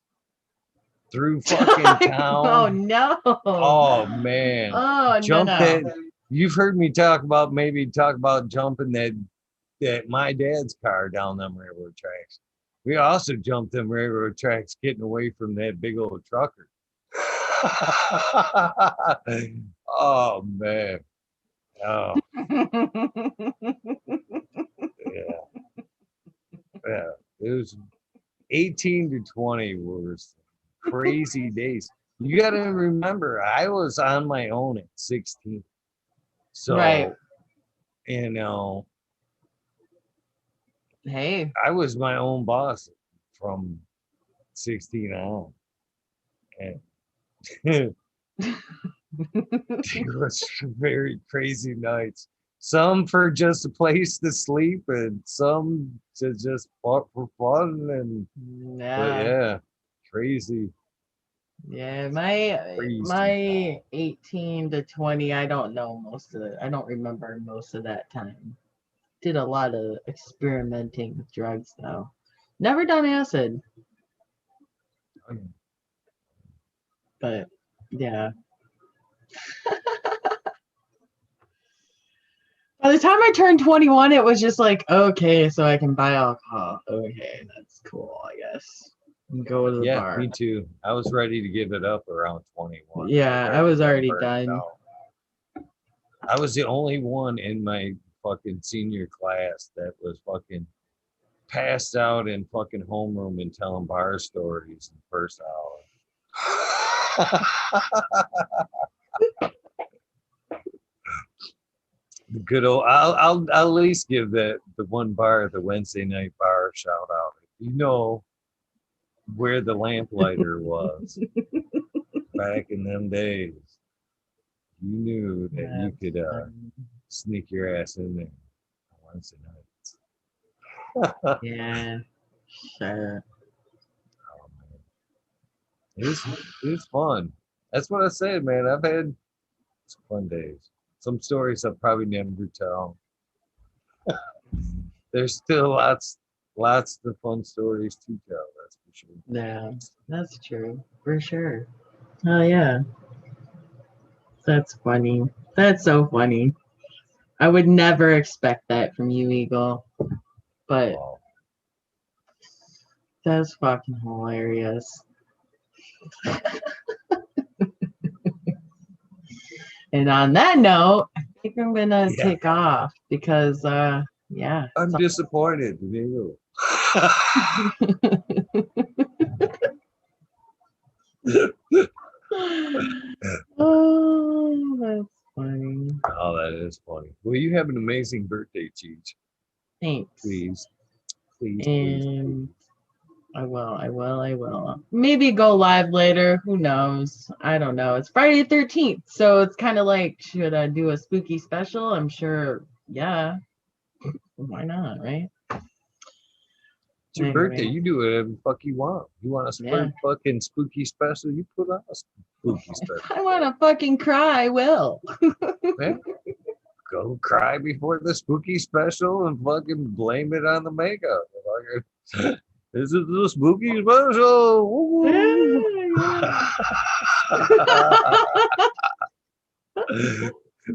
through fucking town. Oh no. Oh man. Oh Jump no. that. You've heard me talk about jumping that my dad's car down them railroad tracks. We also jumped them railroad tracks getting away from that big old trucker. Oh man. Oh yeah. Yeah. It was 18 to 20 was crazy days. You got to remember, I was on my own at 16. So, Right. you know, Hey. I was my own boss from 16 on. And it was very crazy nights. Some for just a place to sleep, and some to just for fun. And but yeah, crazy. Yeah, Crazy. my 18 to 20, I don't know I don't remember most of that time. Did a lot of experimenting with drugs though. Never done acid. But yeah. By the time I turned 21, it was just like, okay, so I can buy alcohol. Okay, that's cool, I guess. And go to the Yeah, bar. me too. I was ready to give it up around 21. Yeah, I was already Burned done. out. I was the only one in my fucking senior class that was fucking passed out in fucking homeroom and telling bar stories in the first hour. The good old, I'll at least give the one bar, the Wednesday night bar, a shout out. You know where the lamplighter was back in them days. You knew that you could sneak your ass in there on Wednesday nights. Yeah, sure. Oh man, it was fun. That's what I said, man. I've had some fun days. Some stories I'll probably never tell. There's still lots of fun stories to tell. That's for sure. Yeah, that's true for sure. Oh yeah, that's funny. That's so funny. I would never expect that from you, Eagle. But Wow. that's fucking hilarious. And on that note, I think I'm gonna take off because yeah. I'm disappointed in you. Oh, that's funny. Oh, that is funny. Well, you have an amazing birthday, Cheech. Thanks. Please. And I will. Maybe go live later. Who knows? I don't know. It's Friday the 13th, so it's kind of like, should I do a spooky special? I'm sure. Yeah. Why not, right? It's your birthday. You do whatever the fuck you want. You want a fucking spooky special? You put on a spooky special. I want to fucking cry. I will. Man, go cry before the spooky special and fucking blame it on the makeup. This is the spooky special.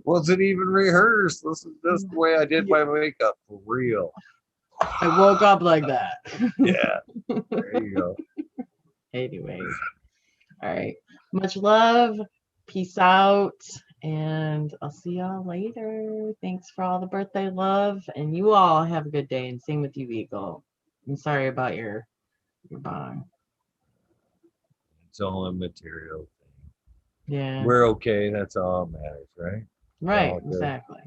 Wasn't even rehearsed. This is just the way I did my makeup for real. I woke up like that. Yeah. There you go. Anyways. All right. Much love. Peace out. And I'll see y'all later. Thanks for all the birthday love. And you all have a good day. And same with you, Eagle. I'm sorry about your bong. It's all a material thing. Yeah. We're okay. That's all that matters, right? Right. all good. Exactly.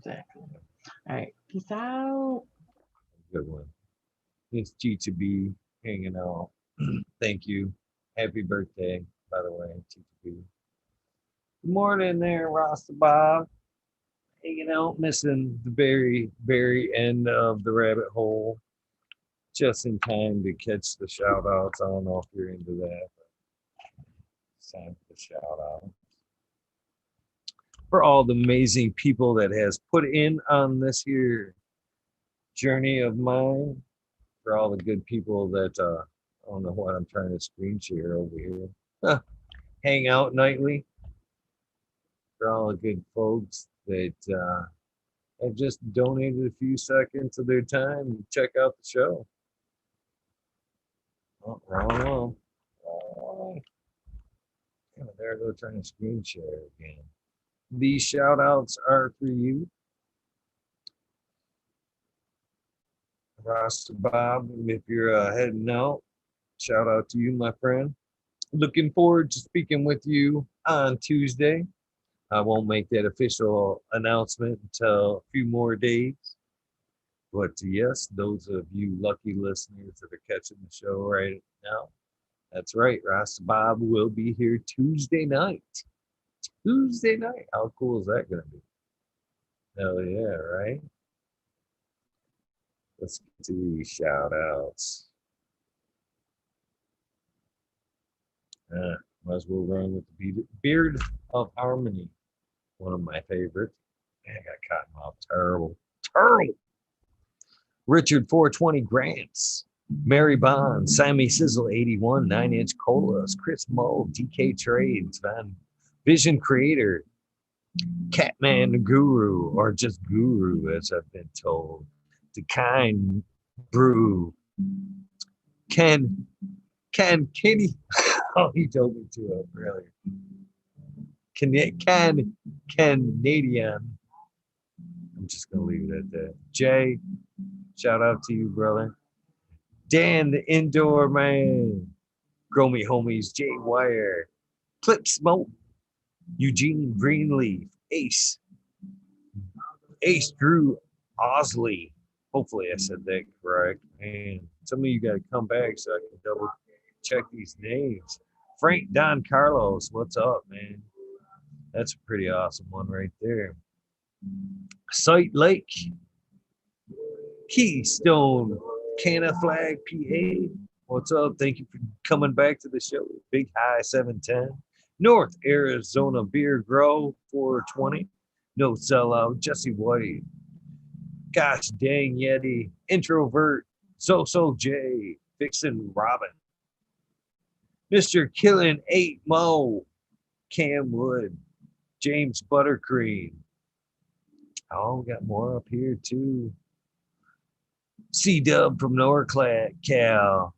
All right. Peace out. Good one. It's G2B hanging out. Thank you. Happy birthday, by the way, G2B. Good morning there, Rasta Bob. Hanging out, missing the very end of the rabbit hole. Just in time to catch the shout outs. I don't know if you're into that, but it's time for the shout out. For all the amazing people that has put in on this here journey of mine, for all the good people that I don't know what I'm trying to screen share over here. Hang out nightly. For all the good folks that have just donated a few seconds of their time to check out the show. Oh, wrong one. There I go trying to screen share again. These shout outs are for you. Rasta Bob, if you're heading out, shout out to you, my friend. Looking forward to speaking with you on Tuesday. I won't make that official announcement until a few more days. But yes, those of you lucky listeners that are catching the show right now, that's right. Rasta Bob will be here Tuesday night. Tuesday night. How cool is that going to be? Hell yeah, right? Let's get to these shout outs. Might as well run with the Beard of Harmony. One of my favorites. Man, I got cotton mouth. Terrible. Richard 420 Grants. Mary Bond. Sammy Sizzle 81. 9-inch Colas. Chris Moe. DK Trades. Van Vision Creator. Catman Guru. Or just Guru, as I've been told. The Kind Brew. Kenny. Oh, he told me to earlier. Canadian. I'm just gonna leave it at that. Jay, shout out to you, brother. Dan, the indoor man. Grow Me Homies, Jay Wire. Clip Smoke. Eugene Greenleaf. Ace Drew Osley. Hopefully I said that correct. And some of you got to come back so I can double check these names. Frank Don Carlos, what's up, man? That's a pretty awesome one right there. Sight Lake, Keystone, Canna Flag, PA. What's up? Thank you for coming back to the show. Big High 710. North Arizona Beer Grow 420. No Sellout, Jesse White. Gosh dang Yeti, Introvert, So J, Vixen Robin. Mr. Killin 8 Mo, Cam Wood, James Buttercream. Oh, we got more up here too. C-Dub from NorCal.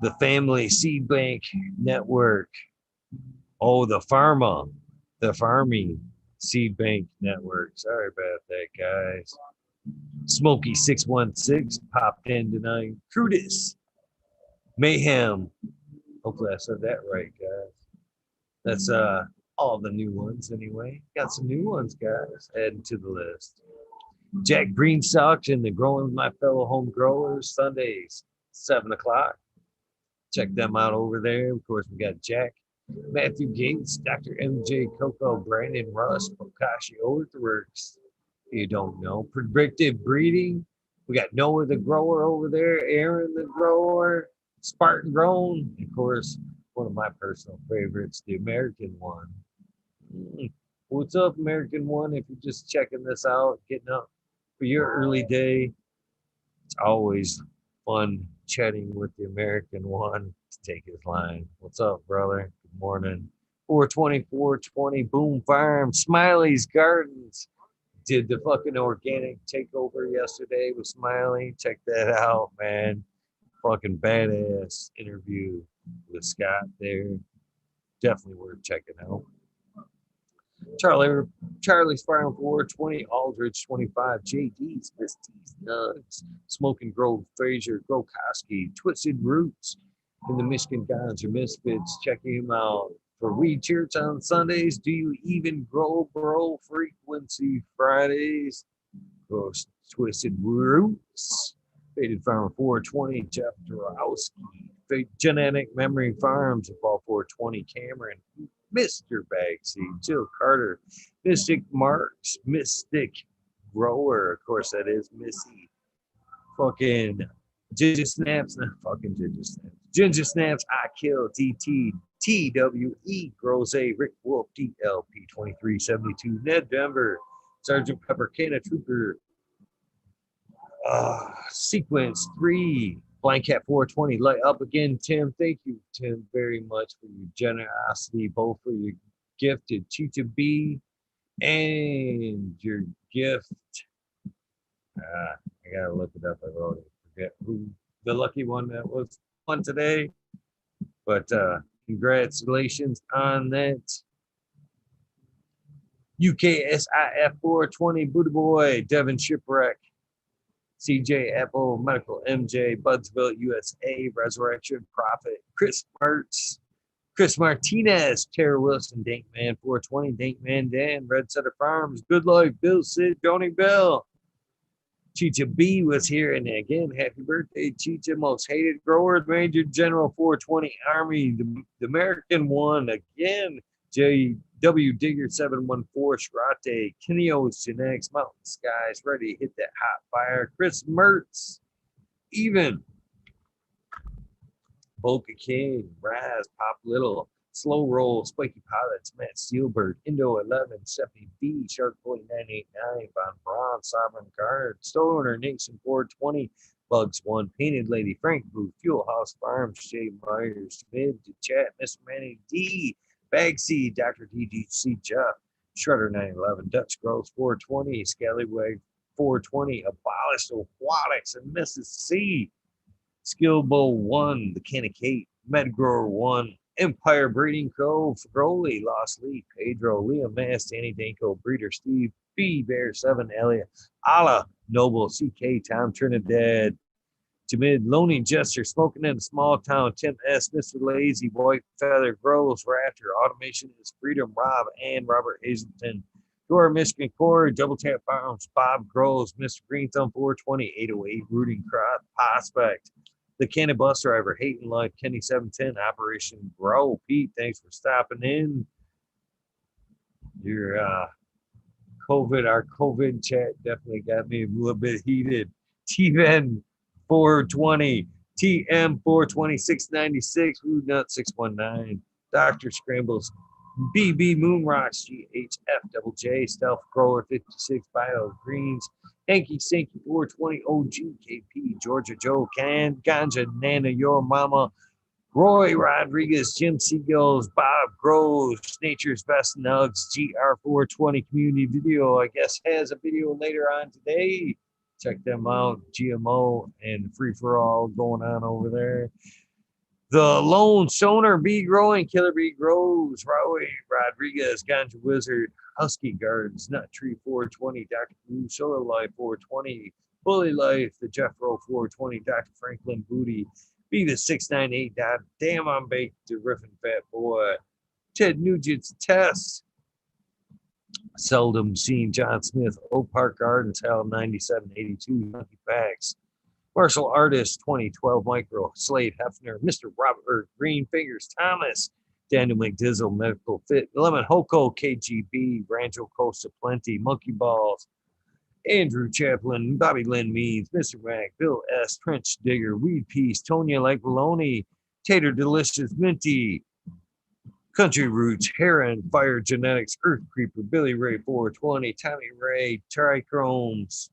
The Family Seed Bank Network. Oh, the Farming Seed Bank Network. Sorry about that, guys. Smokey 616 popped in tonight. Crudis. Mayhem. Hopefully I said that right, guys. That's all the new ones anyway. Got some new ones, guys. Adding to the list. Jack Greensock and the Growing with My Fellow Home Growers, Sundays, 7 o'clock. Check them out over there. Of course, we got Jack, Matthew Gates, Dr. MJ Coco, Brandon Russ, Bokashi Earthworks. If you don't know, Predictive Breeding. We got Noah the Grower over there, Aaron the Grower, Spartan Grown. Of course, one of my personal favorites, the American One. What's up, American One? If you're just checking this out, getting up for your early day, it's always fun chatting with the American One to take his line. What's up, brother? Good morning. 420 Boom Farm, Smiley's Gardens. Did the fucking organic takeover yesterday with Smiley. Check that out, man. Fucking badass interview with Scott there. definitely worth checking out. Charlie's Farm 420, Aldridge 25, JD's, Miss T's Nugs, Smoking Grove, Fraser, Grokoski, Twisted Roots, and the Michigan Gods or Misfits. Check him out. For Weed Church on Sundays, Do You Even Grow Bro Frequency Fridays? Goes Twisted Roots. Faded Farm 420, Jeff Dorowski. Genetic Memory Farms, Ball 420, Cameron. Mr. Bagsy, Jill Carter, Mystic Marks, Mystic Grower, of course that is Missy. Fucking Ginger Snaps, not fucking Ginger Snaps. Ginger Snaps, I Kill, DT, TWE, Groze, Rick Wolf, DLP 2372, Ned Denver, Sergeant Pepper, Canna Trooper, Sequence 3, Blank Cat 420, light up again, Tim. Thank you, Tim, very much for your generosity, both for your gift to Chicha B and your gift. I gotta look it up. I wrote it. Forget who the lucky one that was on today. But congratulations on that. UKSIF 420, Buddha Boy, Devin Shipwreck, CJ Apple, Medical MJ, Budsville, USA, Resurrection Prophet, Chris Martz, Chris Martinez, Tara Wilson, Dankman 420, Dankman Dan, Red Setter Farms, Good Life, Bill Sid, Tony Bell. Chicha B was here, and again, happy birthday, Chicha, most hated grower, Major General 420 Army, the American one, again, JW Digger 714, Shrate, Kineos Genetics, Mountain Skies, ready to hit that hot fire, Chris Mertz, even, Boca King, Raz, Pop Little, Slow Roll, Spiky Pilots, Matt Steelberg, Indo 11, Stephanie B, Shark Boy 989, Von Braun, Sovereign Card, Stoner Nation 420, Bugs 1, Painted Lady, Frank Booth, Fuel House Farms, Jay Myers, Mid to Chat, Mr. Manny D, Bagsy, Dr. DGC Jeff, Shredder 911, Dutch Gross 420, Scallywag 420, Abolished Aquatics, and Mrs. C, Skillbo 1, The Can of Kate, Medgrower 1, Empire Breeding Co., Froli, Lost Lee, Pedro, Liam Mass, Danny Danko, Breeder Steve, B Bear 7, Elliot, Allah, Noble, CK, Tom Trinidad, Jamid, Lonely Jester, Smoking in a Small Town, Tim S, Mr. Lazy, White Feather, Groves, Raptor, Automation is Freedom, Rob, and Robert Hazelton, Dora, Michigan Core, Double Tap Farms, Bob Groves, Mr. Green Thumb 420, 808, Rooting Crop, Prospect, The Cannon Bus Driver, Hating Life, Kenny 710, Operation Grow. Pete, thanks for stopping in. Your our COVID chat definitely got me a little bit heated. TVN 420, TM 420, 696, Rude Nut 619, Dr. Scrambles, BB Moonrocks, GHF Double J, Stealth Grower 56, Bio Greens, Hanky Stinky 420, OGKP, Georgia Joe Can, Ganja Nana, Your Mama, Roy Rodriguez, Jim Seagulls, Bob Groves, Nature's Best Nugs, GR420 Community Video, I guess has a video later on today. Check them out, GMO and Free For All going on over there. The Lone Stoner Bee Growing, Killer Bee Grows, Roy Rodriguez, Ganja Wizard, Husky Gardens, Nut Tree 420, Dr. Blue, Solar Life 420, Bully Life, the Jeff Rowe 420, Dr. Franklin Booty, Beavis 698, Damn I'm Baked, the Riffin' Fat Boy, Ted Nugent's Test, Seldom Seen, John Smith, Oak Park Gardens, Hell 9782, Monkey Packs, Martial Artist 2012, Micro, Slade Hefner, Mr. Robert Green Fingers, Thomas, Daniel McDizzle, Medical Fit, Lemon Hoko, KGB, Rancho Costa Plenty, Monkey Balls, Andrew Chaplin, Bobby Lynn Means, Mr. Mac, Bill S., Trench Digger, Weed Piece, Tonya Like Baloney, Tater Delicious, Minty, Country Roots, Heron, Fire Genetics, Earth Creeper, Billy Ray 420, Tommy Ray, Trichromes,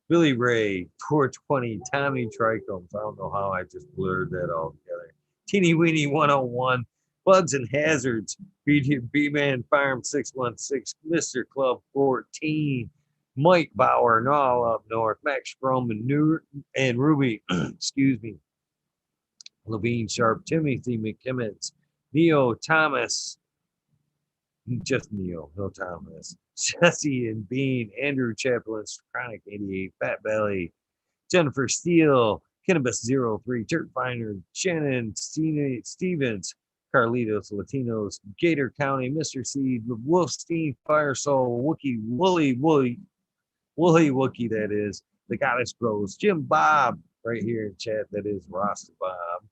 Billy Ray 420, Tommy Trichomes. I don't know how I just blurred that all together. Teeny Weeny 101, Buds and Hazards, B-Man Farm 616, Mr. Club 14, Mike Bauer, and all up north, Max Strom and Ruby, excuse me, Levine Sharp, Timothy McKimmons, Neo Thomas, just Neo, no Thomas. Jesse and Bean, Andrew Chaplin, Chronic 88, Fat Belly, Jennifer Steele, Cannabis 03, Dirt Finder, Shannon Stevens, Carlitos Latinos, Gator County, Mr. Seed, Wolfstein, Fire Soul, Wookie, Woolly Wookie, that is, The Goddess Grows, Jim Bob, right here in chat, that is Rasta Bob.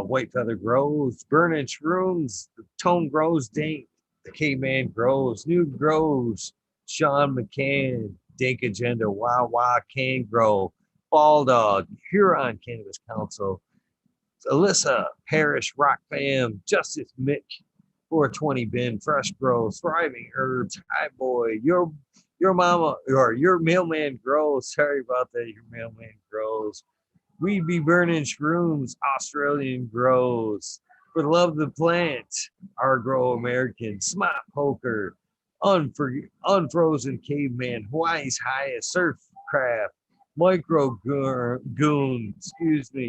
White Feather Grows, Burning Shrooms, the Tone Grows, Dank, the Caveman Grows, Noob Grows, Sean McCann, Dank Agenda, Wah Can Grow, Ball Dog, Huron Cannabis Council, Alyssa, Parrish, Rock Fam, Justice Mick, 420 Bin, Fresh Grow, Thriving Herbs, Hi Boy, your mama, or your mailman grows. Sorry about that, your mailman grows. We Be Burning Shrooms, Australian Grows. For the Love of the Plant, Our Grow American, Smart Poker, Unfrozen Caveman, Hawaii's Highest, Surfcraft, Micro Goon,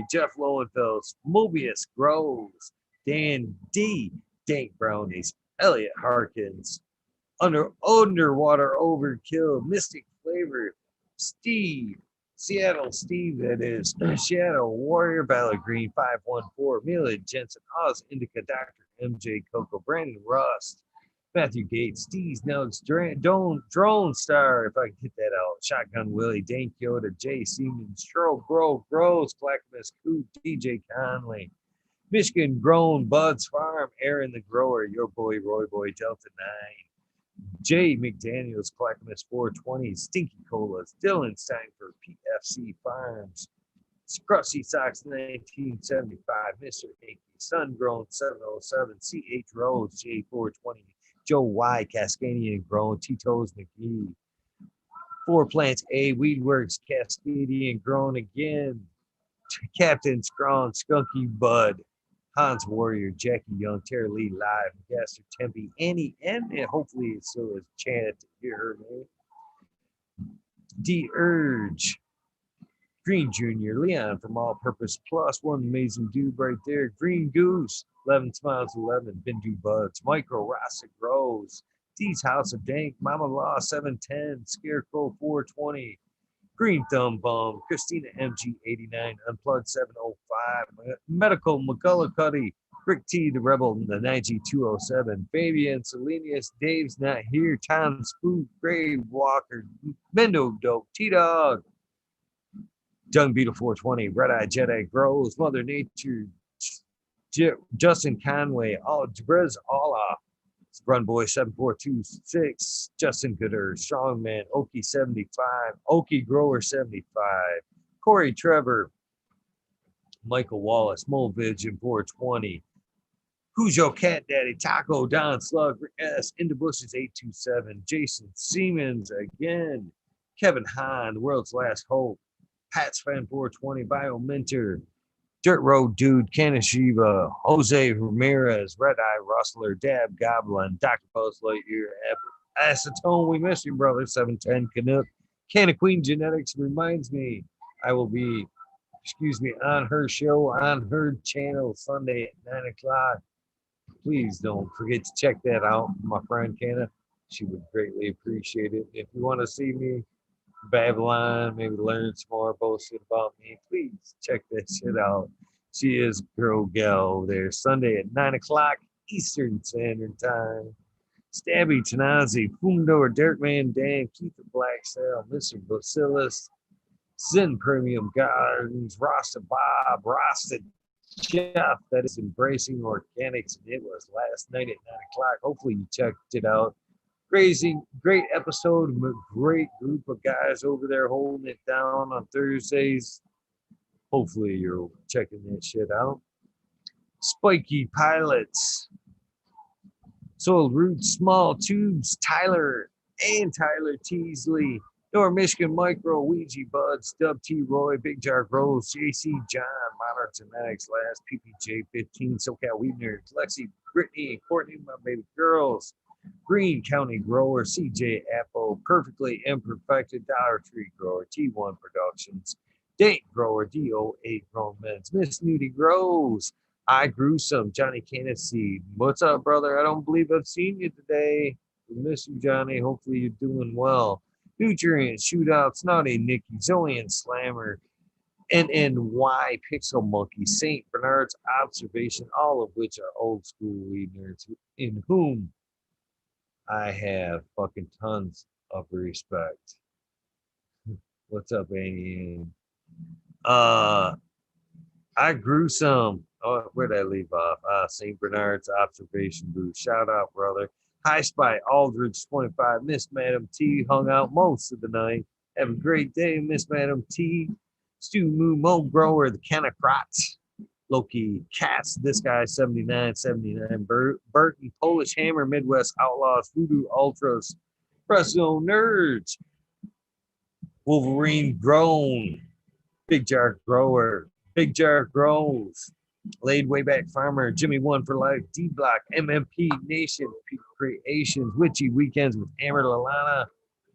Jeff Lowenfels, Mobius Grows, Dan D, Dank Brownies, Elliot Harkins, Underwater Overkill, Mystic Flavor, Steve, Seattle Steve, that is, Shadow Warrior, Ballard Green, 514, Mila Jensen, Oz Indica, Dr. MJ Coco, Brandon Rust, Matthew Gates, Steve's Nugs, Drone Star, if I can get that out, Shotgun Willie, Dane Kyoto, Jay Siemens, Cheryl Grows, Clackamas Coot, DJ Conley, Michigan Grown, Bud's Farm, Aaron the Grower, your boy, Roy Boy, Delta 9, Jay McDaniels, Clackamas 420, Stinky Colas, Dylan Steinford, PFC Farms, Scrussy Sox 1975, Mr. Hanky, Sungrown 707, CH Rose, J420, Joe Y, Cascadian Grown, Tito's McGee, Four Plants A, Weedworks, Cascadian Grown again, Captain Scrawn, Skunky Bud, Hans Warrior, Jackie Young, Tara Lee Live, Gaster Tempe, Annie, and hopefully it still is chance to hear her name. D Urge, Green Jr., Leon from All Purpose Plus, one amazing dude right there. Green Goose, 11 Smiles 11, Bindu Buds, Micro Rasta Grows, D's House of Dank, Mama Law 710, Scarecrow 420, Green Thumb Bum, Christina MG89, Unplugged 705, Medical McCullough, Rick T, the Rebel, the 9207, Fabian Selenius, Dave's Not Here, Tom Spook, Grave Walker, Mendo Dope, T-Dog, Dung Beetle 420, Red Eye Jedi Grows, Mother Nature, Justin Conway, Jabrez Allah, Run Boy 7426, Justin Gooder, Strongman, Okie 75, Okie Grower 75, Corey Trevor, Michael Wallace, Movision 420, Who's Your Cat Daddy, Taco, Don Slug, S, Into Bushes 827, Jason Siemens again, Kevin Hahn, The World's Last Hope, Pat's Fan 420, Bio Mentor, Dirt Road Dude, Kanashiva, Jose Ramirez, Red Eye Rustler, Dab Goblin, Dr. Post Lightyear, Acetone, we miss you, brother, 710 Canuck, Canna Queen Genetics reminds me I will be, on her show, on her channel Sunday at 9 o'clock. Please don't forget to check that out, my friend Canna. She would greatly appreciate it. If you want to see me, Babylon, maybe learn some more bullshit about me, please check that shit out. She is Girl Gal there, Sunday at 9 o'clock Eastern Standard Time. Stabby Tanazi, Fumdor, Derek Man Dan, Keith the Black Cell, Mr. Bacillus, Zen Premium Gardens, Rasta Bob, Rasta Jeff, that is Embracing Organics, and it was last night at 9 o'clock. Hopefully you checked it out. Crazy, great episode, a great group of guys over there holding it down on Thursdays. Hopefully you're checking that shit out. Spiky Pilots, Soil Roots, Small Tubes, Tyler Teasley, North Michigan Micro, Ouija Buds, Dub T Roy, Big Jar Grows, JC John, Modern Genetics, Last PPJ 15, SoCal Weed Nerds, Lexi, Brittany, and Courtney, my baby girls, Green County Grower, CJ Apple, Perfectly Imperfected, Dollar Tree Grower, T1 Productions, Date Grower, DO8 Grown Men's, Miss Nudie Grows, I grew some Johnny Cannesseed. What's up, brother? I don't believe I've seen you today. We miss you, Johnny. Hopefully you're doing well. Nutrient, Shootout, Snotty, Nikki, Zoe, and Slammer, NNY, Pixel Monkey, St. Bernard's Observation, all of which are old school weed nerds in whom I have fucking tons of respect. What's up, Annie? I grew some. Oh, where'd I leave off? St. Bernard's Observation Booth. Shout out, brother. High Spy, Aldridge 25. Miss Madam T hung out most of the night. Have a great day, Miss Madam T. Stu Moo Mo Grower, the Kennicrots. Loki Cats, this guy 7979. Burton, Polish Hammer, Midwest Outlaws, Voodoo Ultras, Presto Nerds, Wolverine Grown, Big Jar Grower, Big Jar Grows, Laid Wayback Farmer, Jimmy One for Life, D Block, MMP Nation, Peak Creations, Witchy Weekends with Hammer Lalana.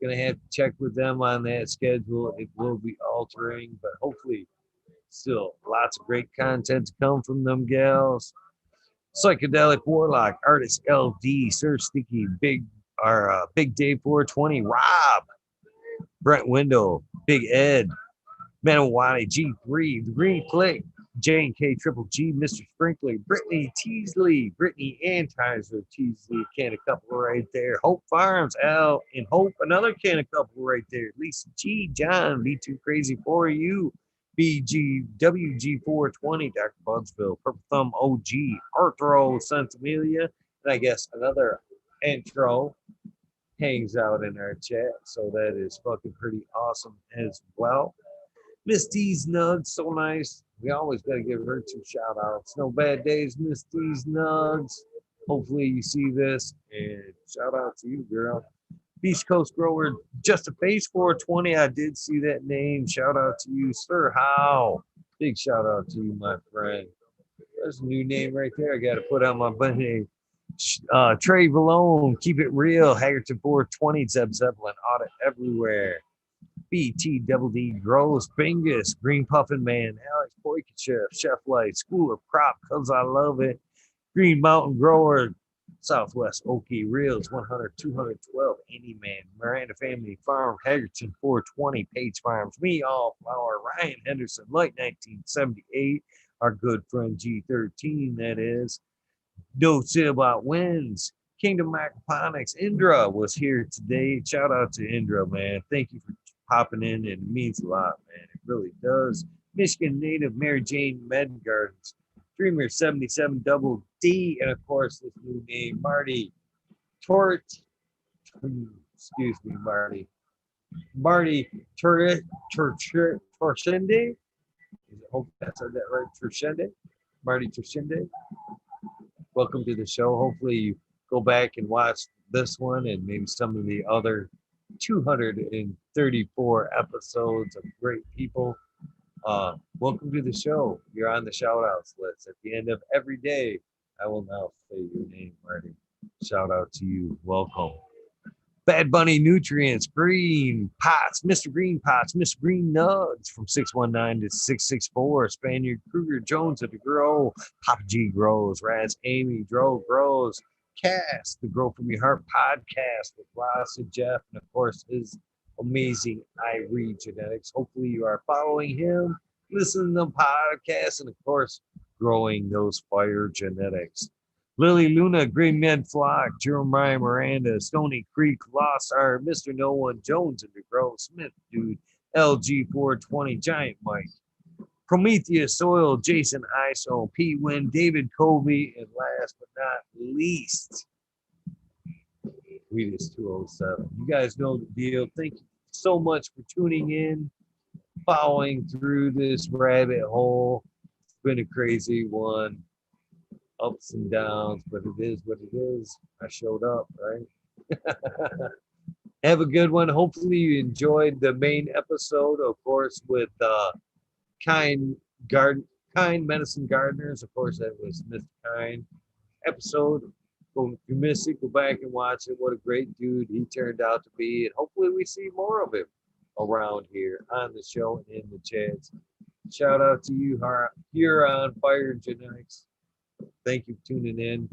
Gonna have to check with them on that schedule. It will be altering, but hopefully still lots of great content to come from them gals. Psychedelic Warlock, Artist LD, Sir Sticky, Big Dave 420, Rob, Brent Wendell, Big Ed, Manawati, G3, The Green Click, J&K Triple G, Mr. Sprinkler, Brittany Teasley, Brittany Antizer, Teasley, can a couple right there. Hope Farms, L, and Hope, another can a couple right there. Lisa G, John, Be Too Crazy for You, BG, WG420, Dr. Bugsville, Purple Thumb OG, Arthro, Santamilia, and I guess another intro hangs out in our chat, so that is fucking pretty awesome as well. Miss D's Nugs, so nice. We always got to give her 2 shout outs. No bad days, Miss D's Nugs. Hopefully you see this, and shout out to you, girl. Beast Coast Grower, Just a Face 420. I did see that name. Shout out to you, Sir How. Big shout out to you, my friend. There's a new name right there. I got to put on my bunny. Trey Valone, Keep It Real, Haggerton 420, Zeb Zeppelin, Audit Everywhere. BT Double D Grows, Bingus, Green Puffin Man, Alex Boykachev, Chef Light, School of Crop, Cause I Love It, Green Mountain Grower, Southwest Okie Reels, 100, 212, Any Man, Miranda Family Farm, Haggerton 420, Page Farms, Me All Flower, Ryan Henderson, Light 1978, our good friend G13, that is. No About Wins, Kingdom Aquaponics, Indra was here today. Shout out to Indra, man. Thank you for popping in. It means a lot, man. It really does. Michigan native Mary Jane Med Gardens, Dreamer 77 Double D, and of course this new name, Marty Tort. Excuse me, Marty. Marty Torshende. I hope I said that right. Torshende. Marty Torshende. Welcome to the show. Hopefully you go back and watch this one and maybe some of the other 234 episodes of great people. Welcome to the show. You're on the shout outs list. At the end of every day, I will now say your name, Marty. Shout out to you. Welcome. Bad Bunny Nutrients, Green Pots, Mr. Green Pots, Mr. Green Nugs from 619 to 664, Spaniard Kruger Jones at the Grow, Papa G Grows, Raz Amy Dro Grows, Cast, the Grow From Your Heart podcast with Ross and Jeff, and of course his amazing Irie Genetics. Hopefully you are following him, listening to the podcast, and of course growing those fire genetics. Lily Luna, Green Men Flock, Jeremiah Miranda, Stony Creek, Lost Art, Mr. No One, Jones and the Grove, Smith Dude, LG 420, Giant Mike, Prometheus Soil, Jason Iso, P. Win, David Colby, and last but not least, Wheatus 207. You guys know the deal. Thank you so much for tuning in, following through this rabbit hole. It's been a crazy one. Ups and downs, but it is what it is. I showed up, right? Have a good one. Hopefully you enjoyed the main episode, of course, with Kind Medicine Gardeners. Of course, that was Mr. Kind episode. If you missed it, go back and watch it. What a great dude he turned out to be. And hopefully we see more of him around here on the show and in the chats. Shout out to you here on Fire Genetics. Thank you for tuning in.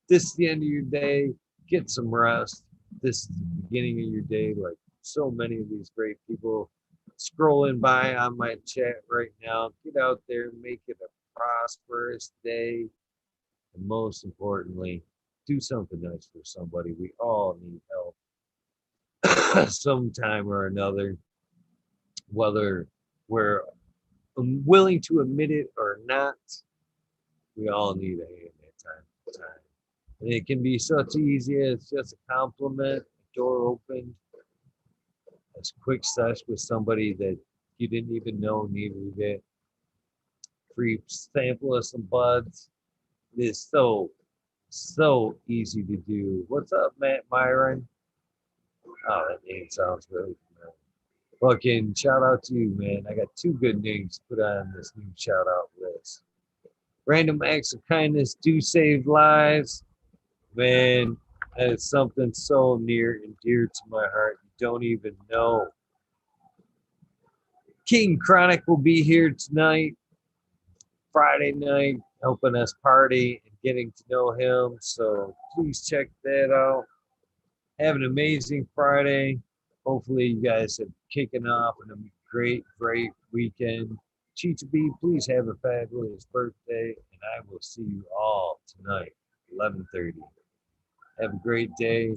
This is the end of your day. Get some rest. This is the beginning of your day, like so many of these great people scrolling by on my chat right now. Get out there, make it a prosperous day. And most importantly, do something nice for somebody. We all need help sometime or another, whether we're willing to admit it or not. We all need a hand at time to time. And it can be such easy as just a compliment, a door opened, a quick sesh with somebody that you didn't even know needed it. Free sample of some buds. It is so easy to do. What's up, Matt Myron? Oh, that name sounds really familiar. Fucking shout out to you, man. I got 2 good names to put on this new shout out list. Random acts of kindness do save lives. Man, that is something so near and dear to my heart. You don't even know. King Chronic will be here tonight, Friday night, helping us party and getting to know him. So please check that out. Have an amazing Friday. Hopefully you guys have kicking off on a great weekend. Cheetah B, please have a fabulous birthday, and I will see you all tonight, 11:30. Have a great day.